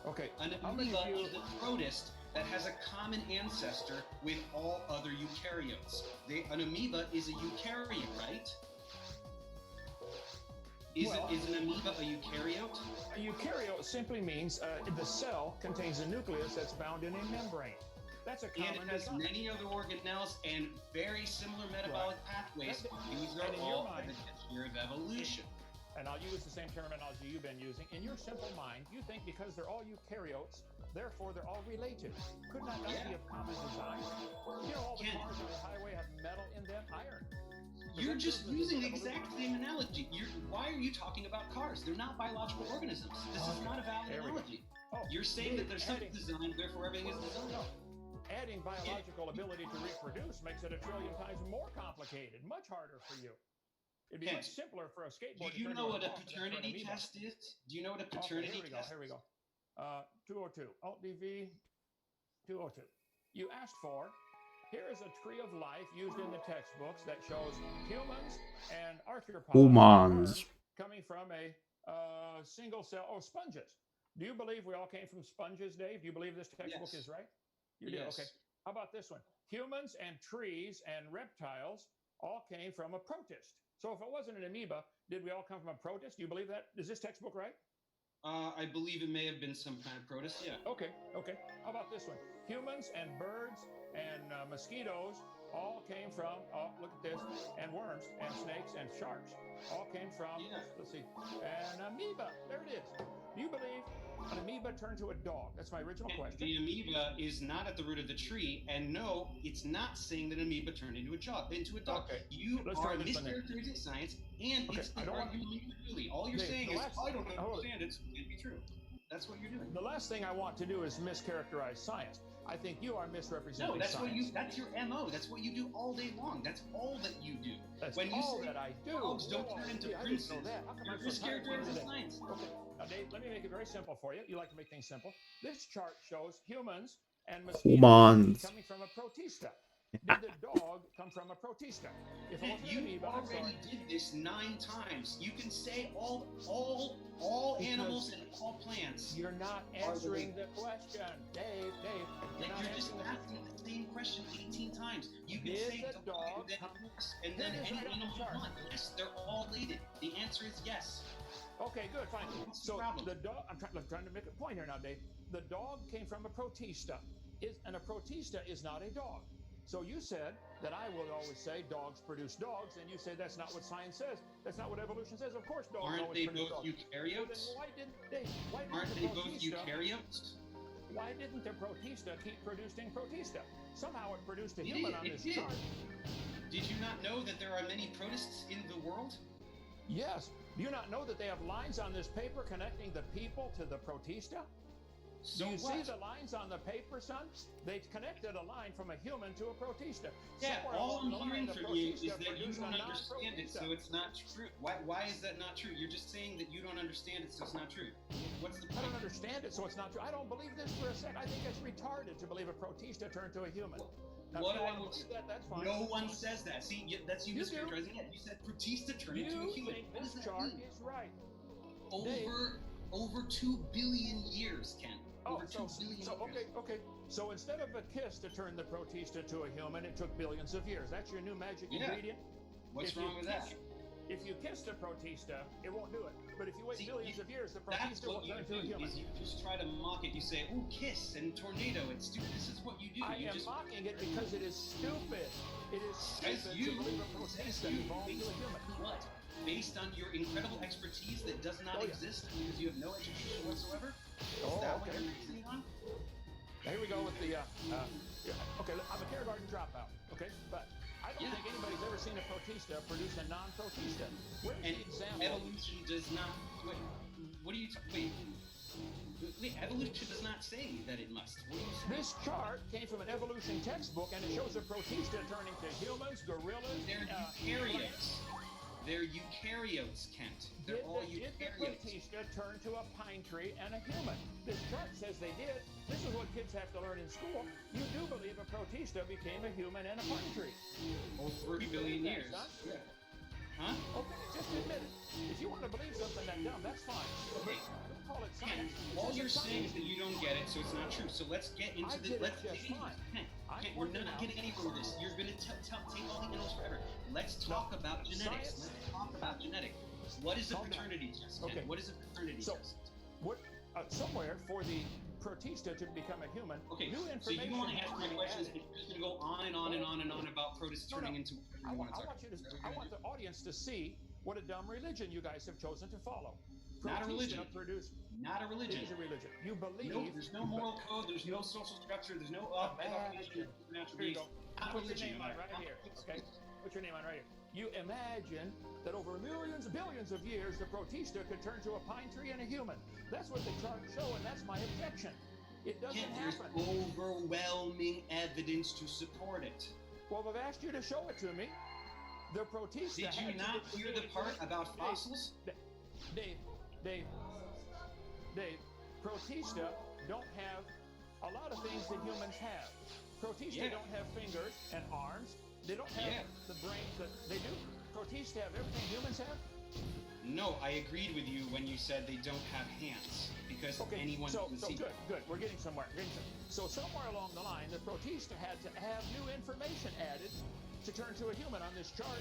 Speaker 11: Okay.
Speaker 10: An amoeba is a protist that has a common ancestor with all other eukaryotes. An amoeba is a eukaryote, right? Is an amoeba a eukaryote?
Speaker 11: A eukaryote simply means the cell contains a nucleus that's bound in a membrane. That's a common
Speaker 10: And it has
Speaker 11: design.
Speaker 10: many other organelles and very similar metabolic pathways. These are all in the history of evolution.
Speaker 11: And I'll use the same terminology you've been using. In your simple mind, you think because they're all eukaryotes, therefore they're all related. Could not that be a common design? You know, all the cars on the highway have metal in them, iron.
Speaker 10: You're just using the exact same analogy. Why are you talking about cars? They're not biological organisms. This is not a valid analogy. You're saying that there's something designed, therefore everything is designed.
Speaker 11: Adding biological ability to reproduce makes it 1 trillion times more complicated, much harder for you. It'd be much simpler for a skateboard.
Speaker 10: Do you know what a paternity test is? Do you know what a paternity test is?
Speaker 11: Here we go. 202. Alt-DV 202. You asked for, here is a tree of life used in the textbooks that shows humans and arthropods
Speaker 1: Humans.
Speaker 11: coming from a single cell, sponges. Do you believe we all came from sponges, Dave? Do you believe this textbook is right? You do?
Speaker 10: Yes.
Speaker 11: Okay. How about this one? Humans and trees and reptiles all came from a protist. So if it wasn't an amoeba, did we all come from a protist? Do you believe that? Is this textbook right?
Speaker 10: I believe it may have been some kind of protist, yeah.
Speaker 11: Okay. How about this one? Humans and birds and mosquitoes all came from, look at this, and worms and snakes and sharks all came from, let's see, an amoeba. There it is. Do you believe an amoeba turned to a dog? That's my original question.
Speaker 10: The amoeba is not at the root of the tree, and no, it's not saying that amoeba turned into a dog.
Speaker 11: Okay.
Speaker 10: You
Speaker 11: Let's
Speaker 10: are
Speaker 11: try this one then.
Speaker 10: mischaracterizing science, and it's arguing clearly. All you're saying is, I don't understand it, so it can't be true. That's what you're doing.
Speaker 11: The last thing I want to do is mischaracterize science. I think you are misrepresenting
Speaker 10: that's
Speaker 11: science.
Speaker 10: that's your MO. That's what you do all day long. That's all that you do.
Speaker 11: That's
Speaker 10: when you
Speaker 11: all
Speaker 10: say
Speaker 11: that I do.
Speaker 10: dogs don't turn into princes, you're mischaracterizing science.
Speaker 11: Okay. Now, Dave, let me make it very simple for you. You like to make things simple. This chart shows humans and mosquitoes coming from a protista. Did the dog come from a protista? If it wasn't an amoeba, I'm sorry.
Speaker 10: already did this 9 times. You can say all animals and all plants.
Speaker 11: You're not answering the question, Dave.
Speaker 10: You're just asking the same question 18 times. You can say
Speaker 11: the dog
Speaker 10: and then any animal you want. Yes, they're all related. The answer is yes.
Speaker 11: Okay, good, fine. So the dog, I'm trying to make a point here now, Dave. The dog came from a protista, and a protista is not a dog. So you said that I will always say dogs produce dogs, and you say that's not what science says. That's not what evolution says. Of course, dogs
Speaker 10: Aren't
Speaker 11: always
Speaker 10: they
Speaker 11: produce
Speaker 10: both
Speaker 11: dogs.
Speaker 10: eukaryotes?
Speaker 11: Well, then
Speaker 10: Aren't they both eukaryotes?
Speaker 11: Why didn't the protista keep producing protista? Somehow it produced a human on this chart.
Speaker 10: Did you not know that there are many protists in the world?
Speaker 11: Yes. Do you not know that they have lines on this paper connecting the people to the protista?
Speaker 10: So
Speaker 11: Do you see
Speaker 10: what?
Speaker 11: the lines on the paper, son? They connected a line from a human to a protista.
Speaker 10: Yeah,
Speaker 11: Somewhere
Speaker 10: all
Speaker 11: along
Speaker 10: I'm
Speaker 11: the line,
Speaker 10: hearing
Speaker 11: the
Speaker 10: from you
Speaker 11: protista
Speaker 10: is that you
Speaker 11: produced a
Speaker 10: don't understand it,
Speaker 11: non-protista.
Speaker 10: so it's not true. Why is that not true? You're just saying that you don't understand it, so it's not true. What's the point?
Speaker 11: I don't understand it, so it's not true. I don't believe this for a second. I think it's retarded to believe a protista turned to a human. Now,
Speaker 10: What
Speaker 11: if you
Speaker 10: I
Speaker 11: want to
Speaker 10: will
Speaker 11: believe that, that's fine.
Speaker 10: No one says that. See, that's you
Speaker 11: You do.
Speaker 10: mischaracterizing it. You said protista turned into a
Speaker 11: You
Speaker 10: human.
Speaker 11: think
Speaker 10: What does
Speaker 11: this
Speaker 10: that
Speaker 11: chart
Speaker 10: mean?
Speaker 11: is right.
Speaker 10: Over 2 billion years, Ken. Over 2 billion years.
Speaker 11: Okay. So instead of a kiss to turn the protista to a human, it took billions of years. That's your new magic ingredient.
Speaker 10: What's wrong with that?
Speaker 11: If you kiss the protista, it won't do it. But if you wait billions of years, the protista will turn to a human.
Speaker 10: You just try to mock it. You say, "Ooh, kiss and tornado." It's stupid. This is what you do.
Speaker 11: I am mocking it because it is stupid. It is stupid to believe a protista evolved to a human.
Speaker 10: What? Based on your incredible expertise that does not exist because you have no education whatsoever? Is that what you're reasoning on?
Speaker 11: Here we go with the, okay, I'm a kindergarten dropout, okay? But I don't think anybody's ever seen a protista produce a non-protista. Where's the example?
Speaker 10: Evolution does not, wait, what are you, wait, Wait, evolution does not say that it must. What do you say?
Speaker 11: This chart came from an evolution textbook, and it shows a protista turning to humans, gorillas.
Speaker 10: They're eukaryotes. They're eukaryotes, Kent. They're all
Speaker 11: Did the
Speaker 10: eukaryotes.
Speaker 11: protista turn to a pine tree and a human? This chart says they did. This is what kids have to learn in school. You do believe a protista became a human and a pine tree.
Speaker 10: Over 3 billion years.
Speaker 11: Son?
Speaker 10: Yeah. Huh?
Speaker 11: Okay, just admit it. If you want to believe something that dumb, that's fine.
Speaker 10: Okay.
Speaker 11: Don't call it
Speaker 10: Kent,
Speaker 11: science.
Speaker 10: all you're saying is that you don't get it, so it's not true. So let's get into
Speaker 11: I
Speaker 10: the.
Speaker 11: get it
Speaker 10: Let's
Speaker 11: just
Speaker 10: get into
Speaker 11: fine.
Speaker 10: it. Kent, we're
Speaker 11: pointed
Speaker 10: not
Speaker 11: out-
Speaker 10: getting anywhere with this. You're going to take all the animals forever. Let's talk about genetics.
Speaker 11: Science.
Speaker 10: Let's talk about genetics. What is a
Speaker 11: Calm down.
Speaker 10: paternity test? Kent?
Speaker 11: Okay.
Speaker 10: What is a paternity
Speaker 11: So,
Speaker 10: test?
Speaker 11: what? Somewhere for the protista to become a human,
Speaker 10: Okay,
Speaker 11: new
Speaker 10: so
Speaker 11: information
Speaker 10: you want to
Speaker 11: has
Speaker 10: ask
Speaker 11: to
Speaker 10: my
Speaker 11: be
Speaker 10: questions,
Speaker 11: added.
Speaker 10: and you're just going to go on and on and on and on about protists
Speaker 11: No,
Speaker 10: turning
Speaker 11: no.
Speaker 10: into whatever
Speaker 11: I
Speaker 10: you want to
Speaker 11: want
Speaker 10: talk
Speaker 11: you
Speaker 10: about.
Speaker 11: to. I want the audience to see what a dumb religion you guys have chosen to follow.
Speaker 10: Not a
Speaker 11: Protista
Speaker 10: religion.
Speaker 11: Produce,
Speaker 10: Not a religion.
Speaker 11: It is a religion. You believe.
Speaker 10: No, there's no moral code, there's no social structure, there's no
Speaker 11: Imagine.
Speaker 10: natural
Speaker 11: Here you
Speaker 10: beings.
Speaker 11: go.
Speaker 10: Not a
Speaker 11: Put your
Speaker 10: religion.
Speaker 11: name on right here. Okay. Put your name on right here. You imagine that over millions, billions of years, the protista could turn to a pine tree and a human. That's what the charts show, and that's my objection. It doesn't
Speaker 10: Yet there's
Speaker 11: happen.
Speaker 10: overwhelming evidence to support it.
Speaker 11: Well, I've asked you to show it to me. The protista.
Speaker 10: Did you
Speaker 11: had to
Speaker 10: not
Speaker 11: be-
Speaker 10: hear the part about fossils?
Speaker 11: Dave, protista don't have a lot of things that humans have. Protista
Speaker 10: Yeah.
Speaker 11: don't have fingers and arms. They don't have
Speaker 10: Yeah.
Speaker 11: the brains that they do. Protista have everything humans have.
Speaker 10: No, I agreed with you when you said they don't have hands, because anyone can see.
Speaker 11: Good. We're getting somewhere. So somewhere along the line, the protista had to have new information added to turn to a human on this chart.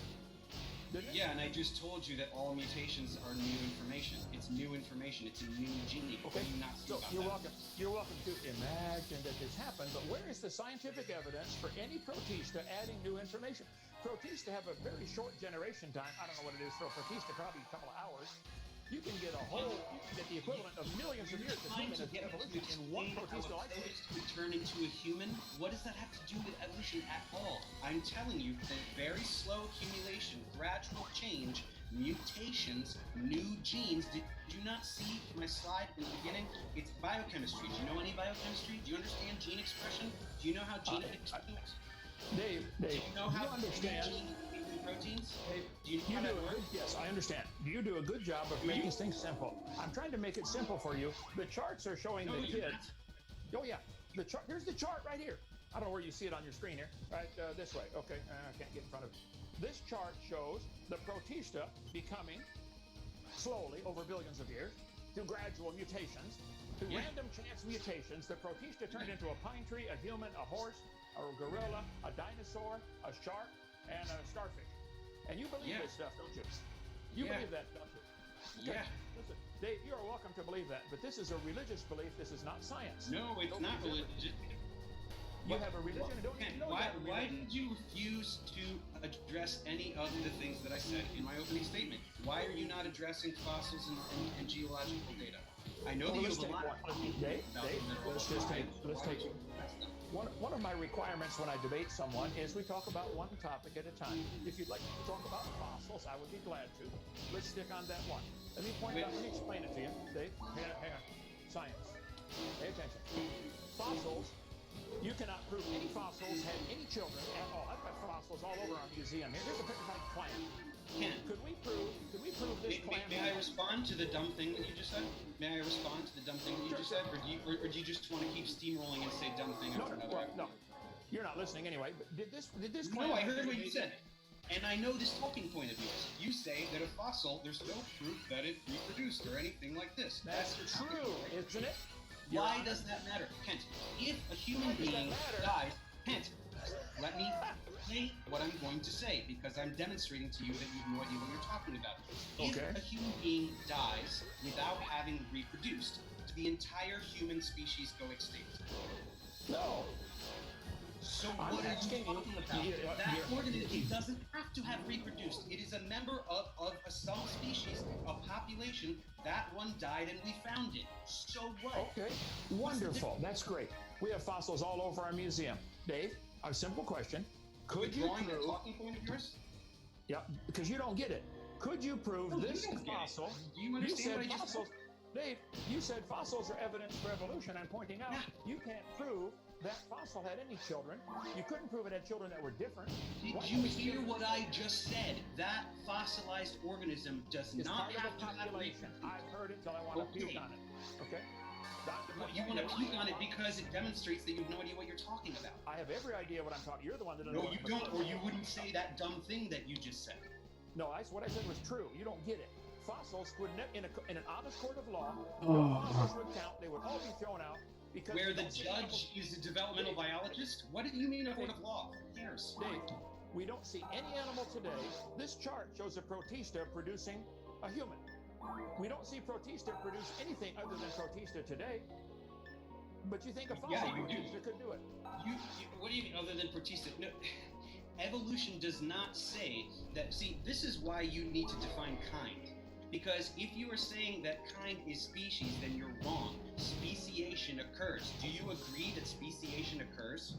Speaker 11: Didn't it?
Speaker 10: Yeah, and I just told you that all mutations are new information. It's new information. It's a new gene. What
Speaker 11: Okay.
Speaker 10: do you not see
Speaker 11: So
Speaker 10: about
Speaker 11: you're
Speaker 10: that?
Speaker 11: welcome. You're welcome to imagine that this happened, but where is the scientific evidence for any protista adding new information? Protista have a very short generation time. I don't know what it is for a protista, probably a couple of hours. You can get the equivalent of millions of years of
Speaker 10: Trying to
Speaker 11: human
Speaker 10: get
Speaker 11: evolution in one protista
Speaker 10: how a
Speaker 11: lifespan.
Speaker 10: protist would turn into a human. What does that have to do with evolution at all? I'm telling you that very slow accumulation, gradual change, mutations, new genes. Did you not see my slide in the beginning? It's biochemistry. Do you know any biochemistry? Do you understand gene expression? Do you know how gene expression works?
Speaker 11: Dave,
Speaker 10: Do you know how
Speaker 11: you understand?
Speaker 10: genes and proteins? Do you know
Speaker 11: You
Speaker 10: how
Speaker 11: do
Speaker 10: that
Speaker 11: a
Speaker 10: works?
Speaker 11: good, yes, I understand. You do a good job of making things simple. I'm trying to make it simple for you. The charts are showing
Speaker 10: No,
Speaker 11: the
Speaker 10: you're
Speaker 11: kids. Oh yeah, the chart. Here's the chart right here. I don't know where you see it on your screen here. Right this way. Okay, I can't get in front of it. This chart shows the protista becoming slowly over billions of years through gradual mutations, through random chance mutations. The protista turned into a pine tree, a human, a horse, a gorilla, a dinosaur, a shark, and a starfish. And you believe this stuff, don't you? You believe that, don't you? Okay.
Speaker 10: Yeah.
Speaker 11: Listen, Dave, you are welcome to believe that, but this is a religious belief. This is not science.
Speaker 10: No, it's
Speaker 11: Don't
Speaker 10: not
Speaker 11: believe it.
Speaker 10: religious.
Speaker 11: You have a religion and don't even know you
Speaker 10: Why,
Speaker 11: have a
Speaker 10: why
Speaker 11: religion.
Speaker 10: did you refuse to address any of the things that I said in my opening statement? Why are you not addressing fossils and geological data? I know that you
Speaker 11: let's
Speaker 10: have a
Speaker 11: take
Speaker 10: lot
Speaker 11: one.
Speaker 10: of
Speaker 11: Dave,
Speaker 10: about
Speaker 11: Dave,
Speaker 10: mineral
Speaker 11: let's take one of my requirements when I debate someone is we talk about one topic at a time. If you'd like to talk about fossils, I would be glad to. Let's stick on that one. Let me point it out. Let me explain it to you. Dave, hang on. Science. Pay attention. Fossils. You cannot prove any fossils had any children at all. I've got fossils all over our museum here. Here's a petrified clam. Could we prove this clam?
Speaker 10: May I respond to the dumb thing that you just said? May I respond to the dumb thing that you just said? Or do you just want to keep steamrolling and say dumb thing after another?
Speaker 11: No. You're not listening anyway. But did this clam?
Speaker 10: No, I heard what you said. And I know this talking point of yours. You say that a fossil, there's no proof that it reproduced or anything like this.
Speaker 11: That's
Speaker 10: your
Speaker 11: true, isn't it?
Speaker 10: Why does that matter? Kent, if a human being dies, Kent, let me say what I'm going to say, because I'm demonstrating to you that you have no idea what you're talking about. If a human being dies without having reproduced, does the entire human species go extinct?
Speaker 11: No.
Speaker 10: So what are you talking about? That organism, it doesn't have to have reproduced. It is a member of some species, a population. That one died and we found it. So what?
Speaker 11: Okay, wonderful. That's great. We have fossils all over our museum. Dave, a simple question. Could you
Speaker 10: drawing
Speaker 11: prove...
Speaker 10: the talking point of yours?
Speaker 11: Yeah, because you don't get it. Could you prove this fossil?
Speaker 10: Do you understand what I just said?
Speaker 11: Dave, you said fossils are evidence for evolution. I'm pointing out you can't prove that fossil had any children. You couldn't prove it had children that were different.
Speaker 10: Did you hear what I just said? That fossilized organism does
Speaker 11: It's
Speaker 10: not
Speaker 11: part of
Speaker 10: have
Speaker 11: a
Speaker 10: to have
Speaker 11: population. I've heard it till I want to puke on it. Okay?
Speaker 10: Well, you want to puke on it because it demonstrates that you have no idea what you're talking about.
Speaker 11: I have every idea what I'm talking. You're the one that doesn't
Speaker 10: No,
Speaker 11: know
Speaker 10: you
Speaker 11: what
Speaker 10: don't,
Speaker 11: I'm
Speaker 10: or you wouldn't say that dumb thing that you just said.
Speaker 11: No, what I said was true. You don't get it. Fossils would in an honest court of law, no fossils would count. They would all be thrown out because
Speaker 10: where the judge is a developmental biologist. What do you mean a court of law? Who cares?
Speaker 11: Dave, we don't see any animal today. This chart shows a protista producing a human. We don't see protista produce anything other than protista today. But you think a fossil protista could do it?
Speaker 10: What do you mean other than protista? No. Evolution does not say that. See, this is why you need to define kind. Because if you are saying that kind is species, then you're wrong. Speciation occurs. Do you agree that speciation occurs?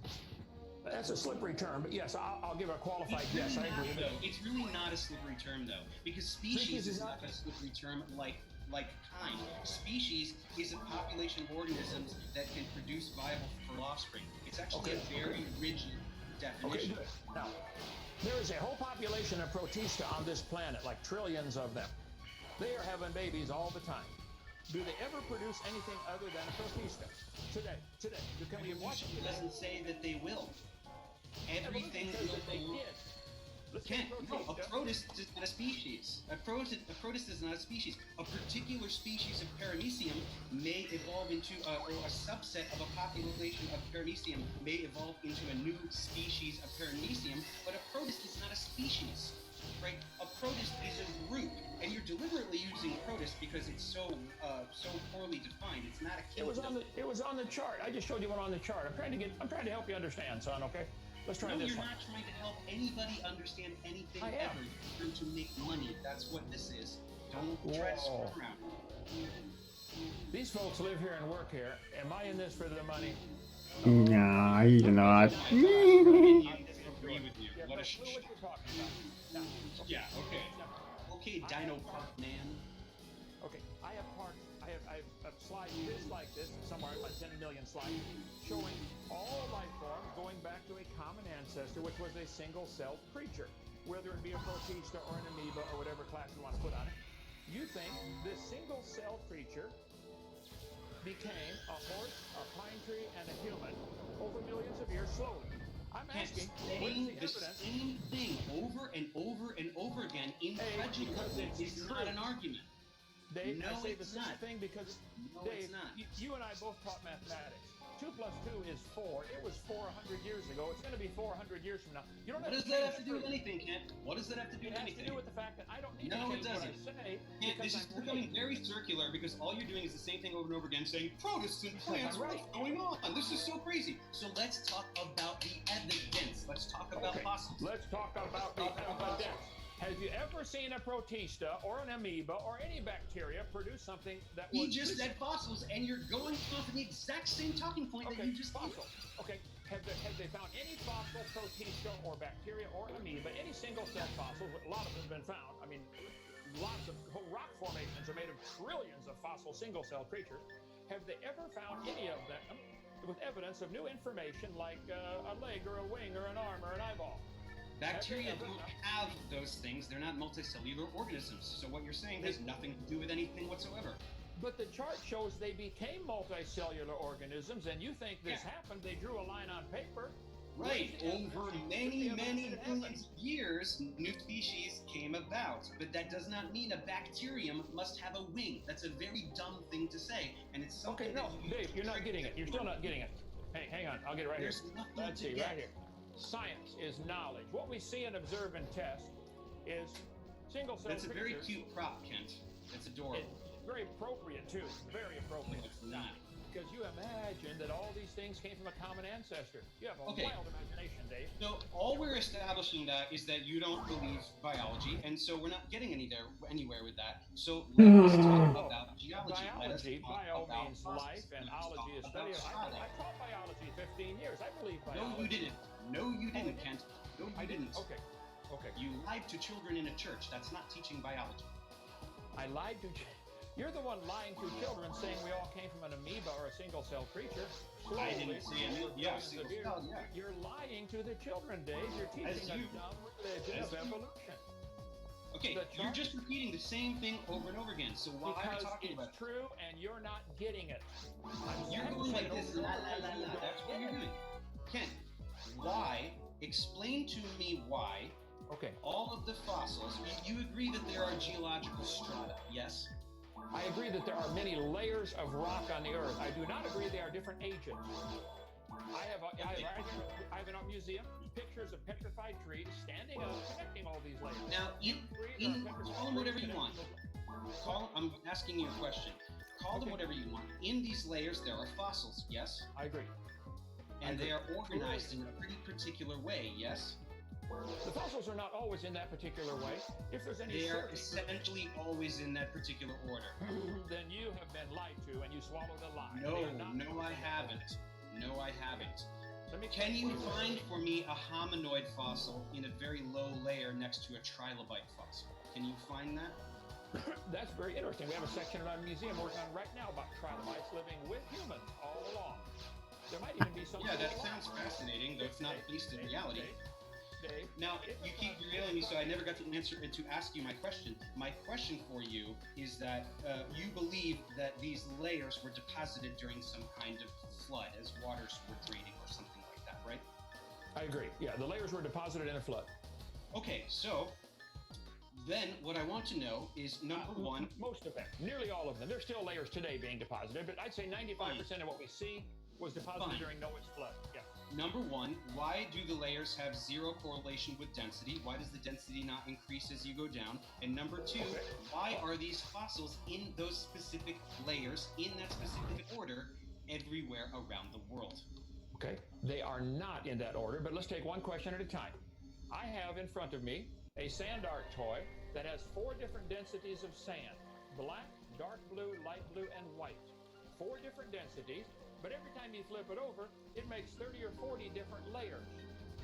Speaker 11: That's a slippery term, but yes, I'll give a qualified yes. I agree.
Speaker 10: It's really not a slippery term, though, because species is not a slippery term like kind. Species is a population of organisms that can produce viable fertile offspring. It's actually a very rigid definition.
Speaker 11: Okay, good. Now, there is a whole population of protista on this planet, like trillions of them. They are having babies all the time. Do they ever produce anything other than a protista? Today. Can we watch it?
Speaker 10: It doesn't say that they will. Everything will.
Speaker 11: They did.
Speaker 10: No, a protist is not a species. A protist is not a species. A particular species of paramecium may evolve into, or a subset of a population of paramecium may evolve into a new species of paramecium, but a protist is not a species, right? A protist is a group, and you're deliberately using protist because it's so poorly defined. It's not a kingdom.
Speaker 11: It was on the chart. I just showed you one on the chart. I'm trying to help you understand, son. Okay. Let's try this
Speaker 10: you're
Speaker 11: one.
Speaker 10: not trying to help anybody understand anything ever. You're trying to make money. That's what this is. Don't try to screw around.
Speaker 11: These folks live here and work here. Am I in this for the money?
Speaker 1: Nah, you're not.
Speaker 10: I agree with you. What a
Speaker 11: what you're talking about. Now,
Speaker 10: yeah, okay. Okay, Dino Park Man.
Speaker 11: Okay, I have parts. I have slides just like this, somewhere like 10 million slides, showing all life forms going back to a common ancestor, which was a single-celled creature, whether it be a protista or an amoeba or whatever class you want to put on it. You think this single-celled creature became a horse, a pine tree, and a human over millions of years slowly. I'm asking, where's the evidence?
Speaker 10: Same thing over and over and over again incredulously is not an argument.
Speaker 11: Dave,
Speaker 10: no,
Speaker 11: I say the
Speaker 10: it's
Speaker 11: same
Speaker 10: not.
Speaker 11: thing because,
Speaker 10: no,
Speaker 11: Dave,
Speaker 10: it's not.
Speaker 11: You and I both taught mathematics. 2 plus 2 is 4. It was 400 years ago. It's going to be 400 years from now. You don't
Speaker 10: what does that have to do with anything, Kent? What does that have to do with anything?
Speaker 11: It has to do with the fact that I don't need
Speaker 10: no,
Speaker 11: to
Speaker 10: it
Speaker 11: change
Speaker 10: doesn't.
Speaker 11: what I say.
Speaker 10: Kent, this is becoming very circular because all you're doing is the same thing over and over again, saying protists and plants. What's going on? This is so crazy. So let's talk about the evidence. Let's talk about fossils.
Speaker 11: Let's talk about the evidence. Have you ever seen a protista or an amoeba or any bacteria produce something that was...
Speaker 10: We just said fossils, and you're going off the exact same talking point that you just did.
Speaker 11: Okay, have they found any fossil protista or bacteria or amoeba, any single-cell fossils? A lot of them have been found. I mean, lots of whole rock formations are made of trillions of fossil single-cell creatures. Have they ever found any of them with evidence of new information like a leg or a wing or an arm or an eyeball?
Speaker 10: Bacteria don't have those things. They're not multicellular organisms. So what you're saying has nothing to do with anything whatsoever.
Speaker 11: But the chart shows they became multicellular organisms, and you think this happened. They drew a line on paper.
Speaker 10: Right. Over many, many millions of years, new species came about. But that does not mean a bacterium must have a wing. That's a very dumb thing to say. And it's something
Speaker 11: Dave, you're not getting it. You're still not getting it. Hey, hang on. I'll get it right
Speaker 10: There's
Speaker 11: here.
Speaker 10: nothing
Speaker 11: Let's
Speaker 10: to
Speaker 11: see,
Speaker 10: get.
Speaker 11: right here. Science is knowledge. What we see and observe and test is single-cell
Speaker 10: That's a very
Speaker 11: creatures.
Speaker 10: cute prop, Kent. That's adorable.
Speaker 11: It's very appropriate, too. Very appropriate.
Speaker 10: No, it's not.
Speaker 11: Because you imagine that all these things came from a common ancestor. You have a wild imagination, Dave.
Speaker 10: So all we're establishing is that you don't believe biology, and so we're not getting anywhere with that. So let's talk about geology.
Speaker 11: Bio means life, and ology is study. I taught biology 15 years. I believe biology.
Speaker 10: No, you didn't. No, you didn't, Kent. No, you didn't.
Speaker 11: Okay. You
Speaker 10: lied to children in a church. That's not teaching biology.
Speaker 11: I lied to... You're the one lying to children saying we all came from an amoeba or a single-cell creature.
Speaker 10: I didn't say
Speaker 11: Slowly,
Speaker 10: yeah,
Speaker 11: billions of
Speaker 10: single
Speaker 11: years.
Speaker 10: cell, yeah.
Speaker 11: You're lying to the children, Dave. You're teaching a dumb religion of evolution.
Speaker 10: Okay, you're just repeating the same thing over and over again. So why are you talking about it?
Speaker 11: It's true, and you're not getting it.
Speaker 10: You're going like this, la la la la. That's what you're doing. Ken, why? Explain to me why.
Speaker 11: Okay.
Speaker 10: All of the fossils. You agree that there are geological strata? Yes.
Speaker 11: I agree that there are many layers of rock on the Earth. I do not agree they are different ages. I have in our museum pictures of petrified trees standing up, connecting all these layers.
Speaker 10: Now, call them whatever you want. I'm asking you a question. Call them whatever you want. In these layers, there are fossils, yes?
Speaker 11: I agree.
Speaker 10: And they are organized in a pretty particular way, yes?
Speaker 11: The fossils are not always in that particular way. If there's any
Speaker 10: They are essentially always in that particular order.
Speaker 11: Then you have been lied to and you swallowed a lie.
Speaker 10: No, I haven't. No, I haven't. Can you find for me a hominoid fossil in a very low layer next to a trilobite fossil? Can you find that?
Speaker 11: That's very interesting. We have a section in our museum working on right now about trilobites living with humans all along. There might even be something.
Speaker 10: Yeah, that sounds fascinating, though it's not based in reality.
Speaker 11: Dave,
Speaker 10: now, you keep derailing me, so I never got to ask you my question. My question for you is that you believe that these layers were deposited during some kind of flood as waters were draining or something like that, right?
Speaker 11: I agree. Yeah, the layers were deposited in a flood.
Speaker 10: Okay, so then what I want to know is number one.
Speaker 11: Most of them, nearly all of them. There's still layers today being deposited, but I'd say 95% of what we see was deposited during Noah's flood. Yeah.
Speaker 10: Number one, why do the layers have zero correlation with density? Why does the density not increase as you go down? And number two, why are these fossils in those specific layers, in that specific order, everywhere around the world?
Speaker 11: Okay, they are not in that order, but let's take one question at a time. I have in front of me a sand art toy that has 4 different densities of sand: black, dark blue, light blue, and white. 4 different densities. But every time you flip it over, it makes 30 or 40 different layers.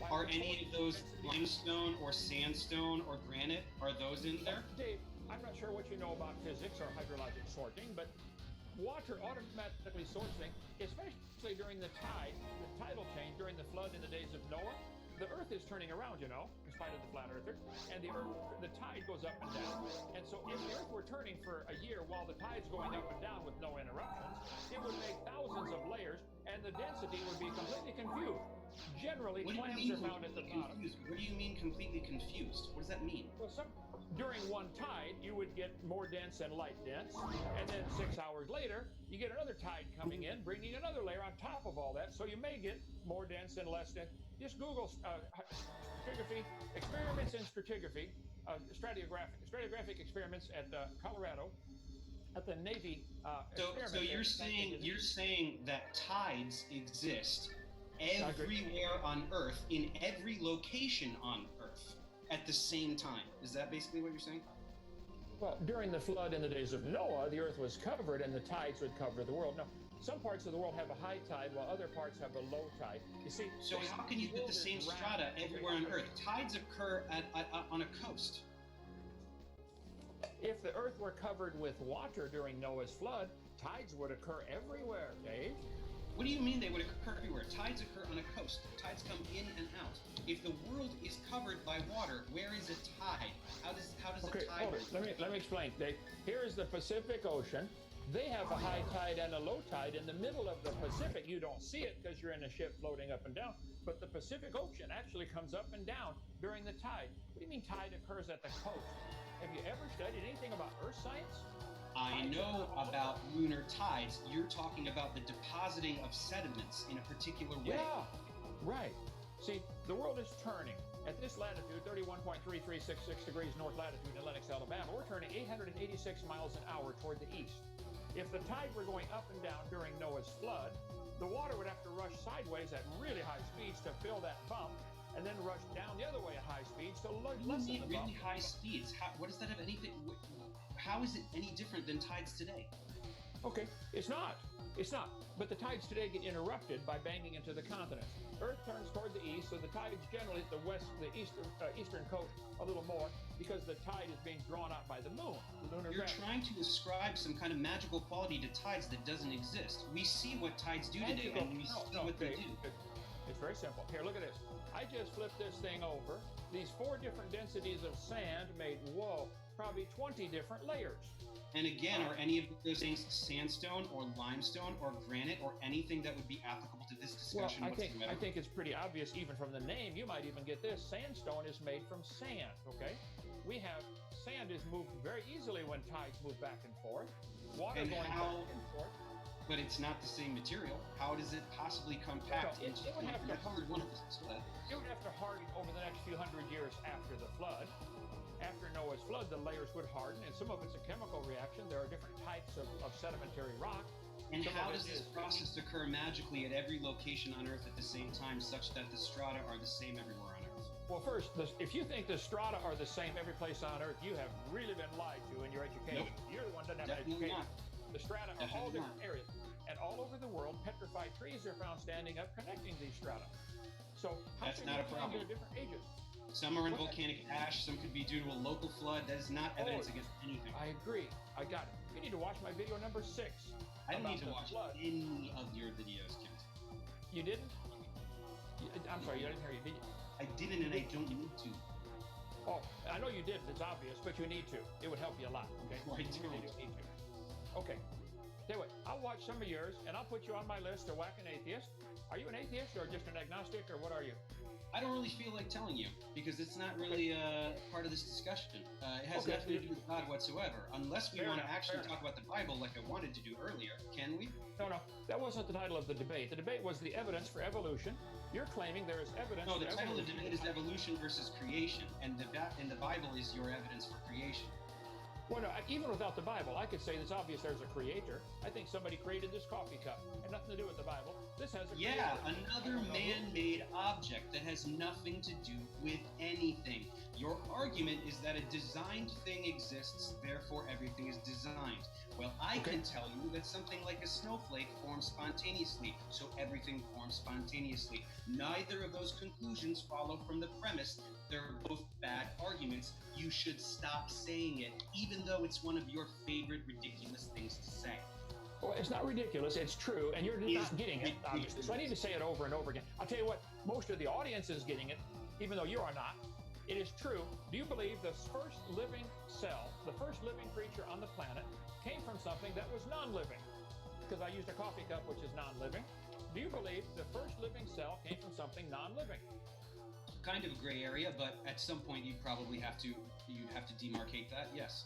Speaker 10: Are any of those limestone or sandstone or granite? Are those in there?
Speaker 11: Dave, I'm not sure what you know about physics or hydrologic sorting, but water automatically sorts things, especially during the tide, the tidal change during the flood in the days of Noah. The Earth is turning around, in spite of the flat earther, and the tide goes up and down. And so if the Earth were turning for a year while the tide's going up and down with no interruptions, it would make thousands of layers, and the density would be completely confused. Generally, clams are found at the bottom.
Speaker 10: What do you mean completely confused? What does that mean?
Speaker 11: Well, during one tide, you would get more dense and light dense, and then 6 hours later, you get another tide coming in, bringing another layer on top of all that, so you may get more dense and less dense. Just Google stratigraphy, experiments in stratigraphy, stratigraphic experiments at Colorado, at the Navy.
Speaker 10: So you're saying that tides exist everywhere on Earth, in every location on Earth, at the same time. Is that basically what you're saying?
Speaker 11: Well, during the flood in the days of Noah, the Earth was covered and the tides would cover the world. Now, some parts of the world have a high tide while other parts have a low tide. You see,
Speaker 10: so how can you put the same strata everywhere on Earth? Tides occur on a coast.
Speaker 11: If the Earth were covered with water during Noah's flood, tides would occur everywhere, Dave.
Speaker 10: What do you mean they would occur everywhere? Tides occur on a coast. Tides come in and out. If the world is covered by water, where is a tide? How does a tide work?
Speaker 11: Let me explain, Dave. Here is the Pacific Ocean. They have a high tide and a low tide in the middle of the Pacific. You don't see it because you're in a ship floating up and down, but the Pacific Ocean actually comes up and down during the tide. What do you mean tide occurs at the coast? Have you ever studied anything about earth science?
Speaker 10: I know about lunar tides. You're talking about the depositing of sediments in a particular way.
Speaker 11: Yeah, right. See, the world is turning. At this latitude, 31.3366 degrees north latitude in Lenox, Alabama, we're turning 886 miles an hour toward the east. If the tide were going up and down during Noah's flood, the water would have to rush sideways at really high speeds to fill that bump, and then rush down the other way at high speeds to lessen the bump.
Speaker 10: Really high speeds? What does that have anything? How is it any different than tides today?
Speaker 11: Okay, it's not. But the tides today get interrupted by banging into the continents. Earth turns toward the east, so the tides generally at the eastern coast a little more because the tide is being drawn out by the moon. The lunar
Speaker 10: You're
Speaker 11: gravity.
Speaker 10: trying to ascribe some kind of magical quality to tides that doesn't exist. We see what tides do today, and we see what they do.
Speaker 11: It's very simple. Here, look at this. I just flipped this thing over. These 4 different densities of sand made, probably 20 different layers.
Speaker 10: And again, are any of those things sandstone or limestone or granite or anything that would be applicable to this discussion whatsoever?
Speaker 11: I think it's pretty obvious even from the name. You might even get this. Sandstone is made from sand, okay? Sand is moved very easily when tides move back and forth. Water
Speaker 10: And
Speaker 11: going
Speaker 10: how-
Speaker 11: back and forth.
Speaker 10: But it's not the same material. How does it possibly compact
Speaker 11: It
Speaker 10: into
Speaker 11: would have to harden.
Speaker 10: one of those?
Speaker 11: It would have to harden over the next few hundred years after the flood. After Noah's flood, the layers would harden, and some of it's a chemical reaction. There are different types of sedimentary rock.
Speaker 10: And
Speaker 11: Some
Speaker 10: how
Speaker 11: of it
Speaker 10: does this
Speaker 11: is-
Speaker 10: process occur magically at every location on Earth at the same time, such that the strata are the same everywhere on Earth?
Speaker 11: Well, first, if you think the strata are the same every place on Earth, you have really been lied to in your education.
Speaker 10: Nope.
Speaker 11: You're the one that doesn't have an
Speaker 10: Definitely
Speaker 11: education.
Speaker 10: not.
Speaker 11: The strata are all
Speaker 10: Definitely
Speaker 11: different
Speaker 10: not.
Speaker 11: areas. And all over the world, petrified trees are found standing up connecting these strata. So how
Speaker 10: That's
Speaker 11: can
Speaker 10: not
Speaker 11: you
Speaker 10: a
Speaker 11: claim
Speaker 10: problem.
Speaker 11: they're different ages?
Speaker 10: Some are in
Speaker 11: What's that?
Speaker 10: volcanic ash, some could be due to a local flood. That is not evidence
Speaker 11: Oh,
Speaker 10: against anything.
Speaker 11: I agree. I got it. You need to watch my video number 6.
Speaker 10: I don't
Speaker 11: about
Speaker 10: need to
Speaker 11: the
Speaker 10: watch
Speaker 11: flood.
Speaker 10: any of your videos, Kent.
Speaker 11: You didn't? I'm sorry, I didn't hear you. Did you?
Speaker 10: I didn't and I don't need to.
Speaker 11: Oh, I know you didn't. It's obvious, but you need to. It would help you a lot. Okay.
Speaker 10: Oh, I
Speaker 11: You
Speaker 10: do.
Speaker 11: really do need to. Okay. Tell you what, I'll watch some of yours, and I'll put you on my list to whack an atheist. Are you an atheist or just an agnostic, or what are you?
Speaker 10: I don't really feel like telling you because it's not really part of this discussion. It has
Speaker 11: Okay.
Speaker 10: nothing to do with God whatsoever. Unless we
Speaker 11: Fair
Speaker 10: want to
Speaker 11: enough,
Speaker 10: actually
Speaker 11: fair
Speaker 10: talk about the Bible like I wanted to do earlier, can we?
Speaker 11: No, that wasn't the title of the debate. The debate was the evidence for evolution. You're claiming there is evidence
Speaker 10: No,
Speaker 11: for
Speaker 10: the title of the
Speaker 11: evolution.
Speaker 10: debate is evolution versus creation, and the Bible is your evidence for creation.
Speaker 11: Well, no, even without the Bible, I could say it's obvious there's a creator. I think somebody created this coffee cup. Had nothing to do with the Bible. This has a
Speaker 10: Yeah,
Speaker 11: creator.
Speaker 10: another man-made object that has nothing to do with anything. Your argument is that a designed thing exists, therefore everything is designed. Well, I can tell you that something like a snowflake forms spontaneously, so everything forms spontaneously. Neither of those conclusions follow from the premise. They're both bad arguments. You should stop saying it, even though it's one of your favorite ridiculous things to say.
Speaker 11: Well, it's not ridiculous. It's true, and you're not getting it, obviously. So I need to say it over and over again. I'll tell you what, most of the audience is getting it, even though you are not. It is true. Do you believe the first living cell, the first living creature on the planet, came from something that was non-living? Because I used a coffee cup, which is non-living. Do you believe the first living cell came from something non-living?
Speaker 10: Kind of a gray area, but at some point you'd have to demarcate that. Yes.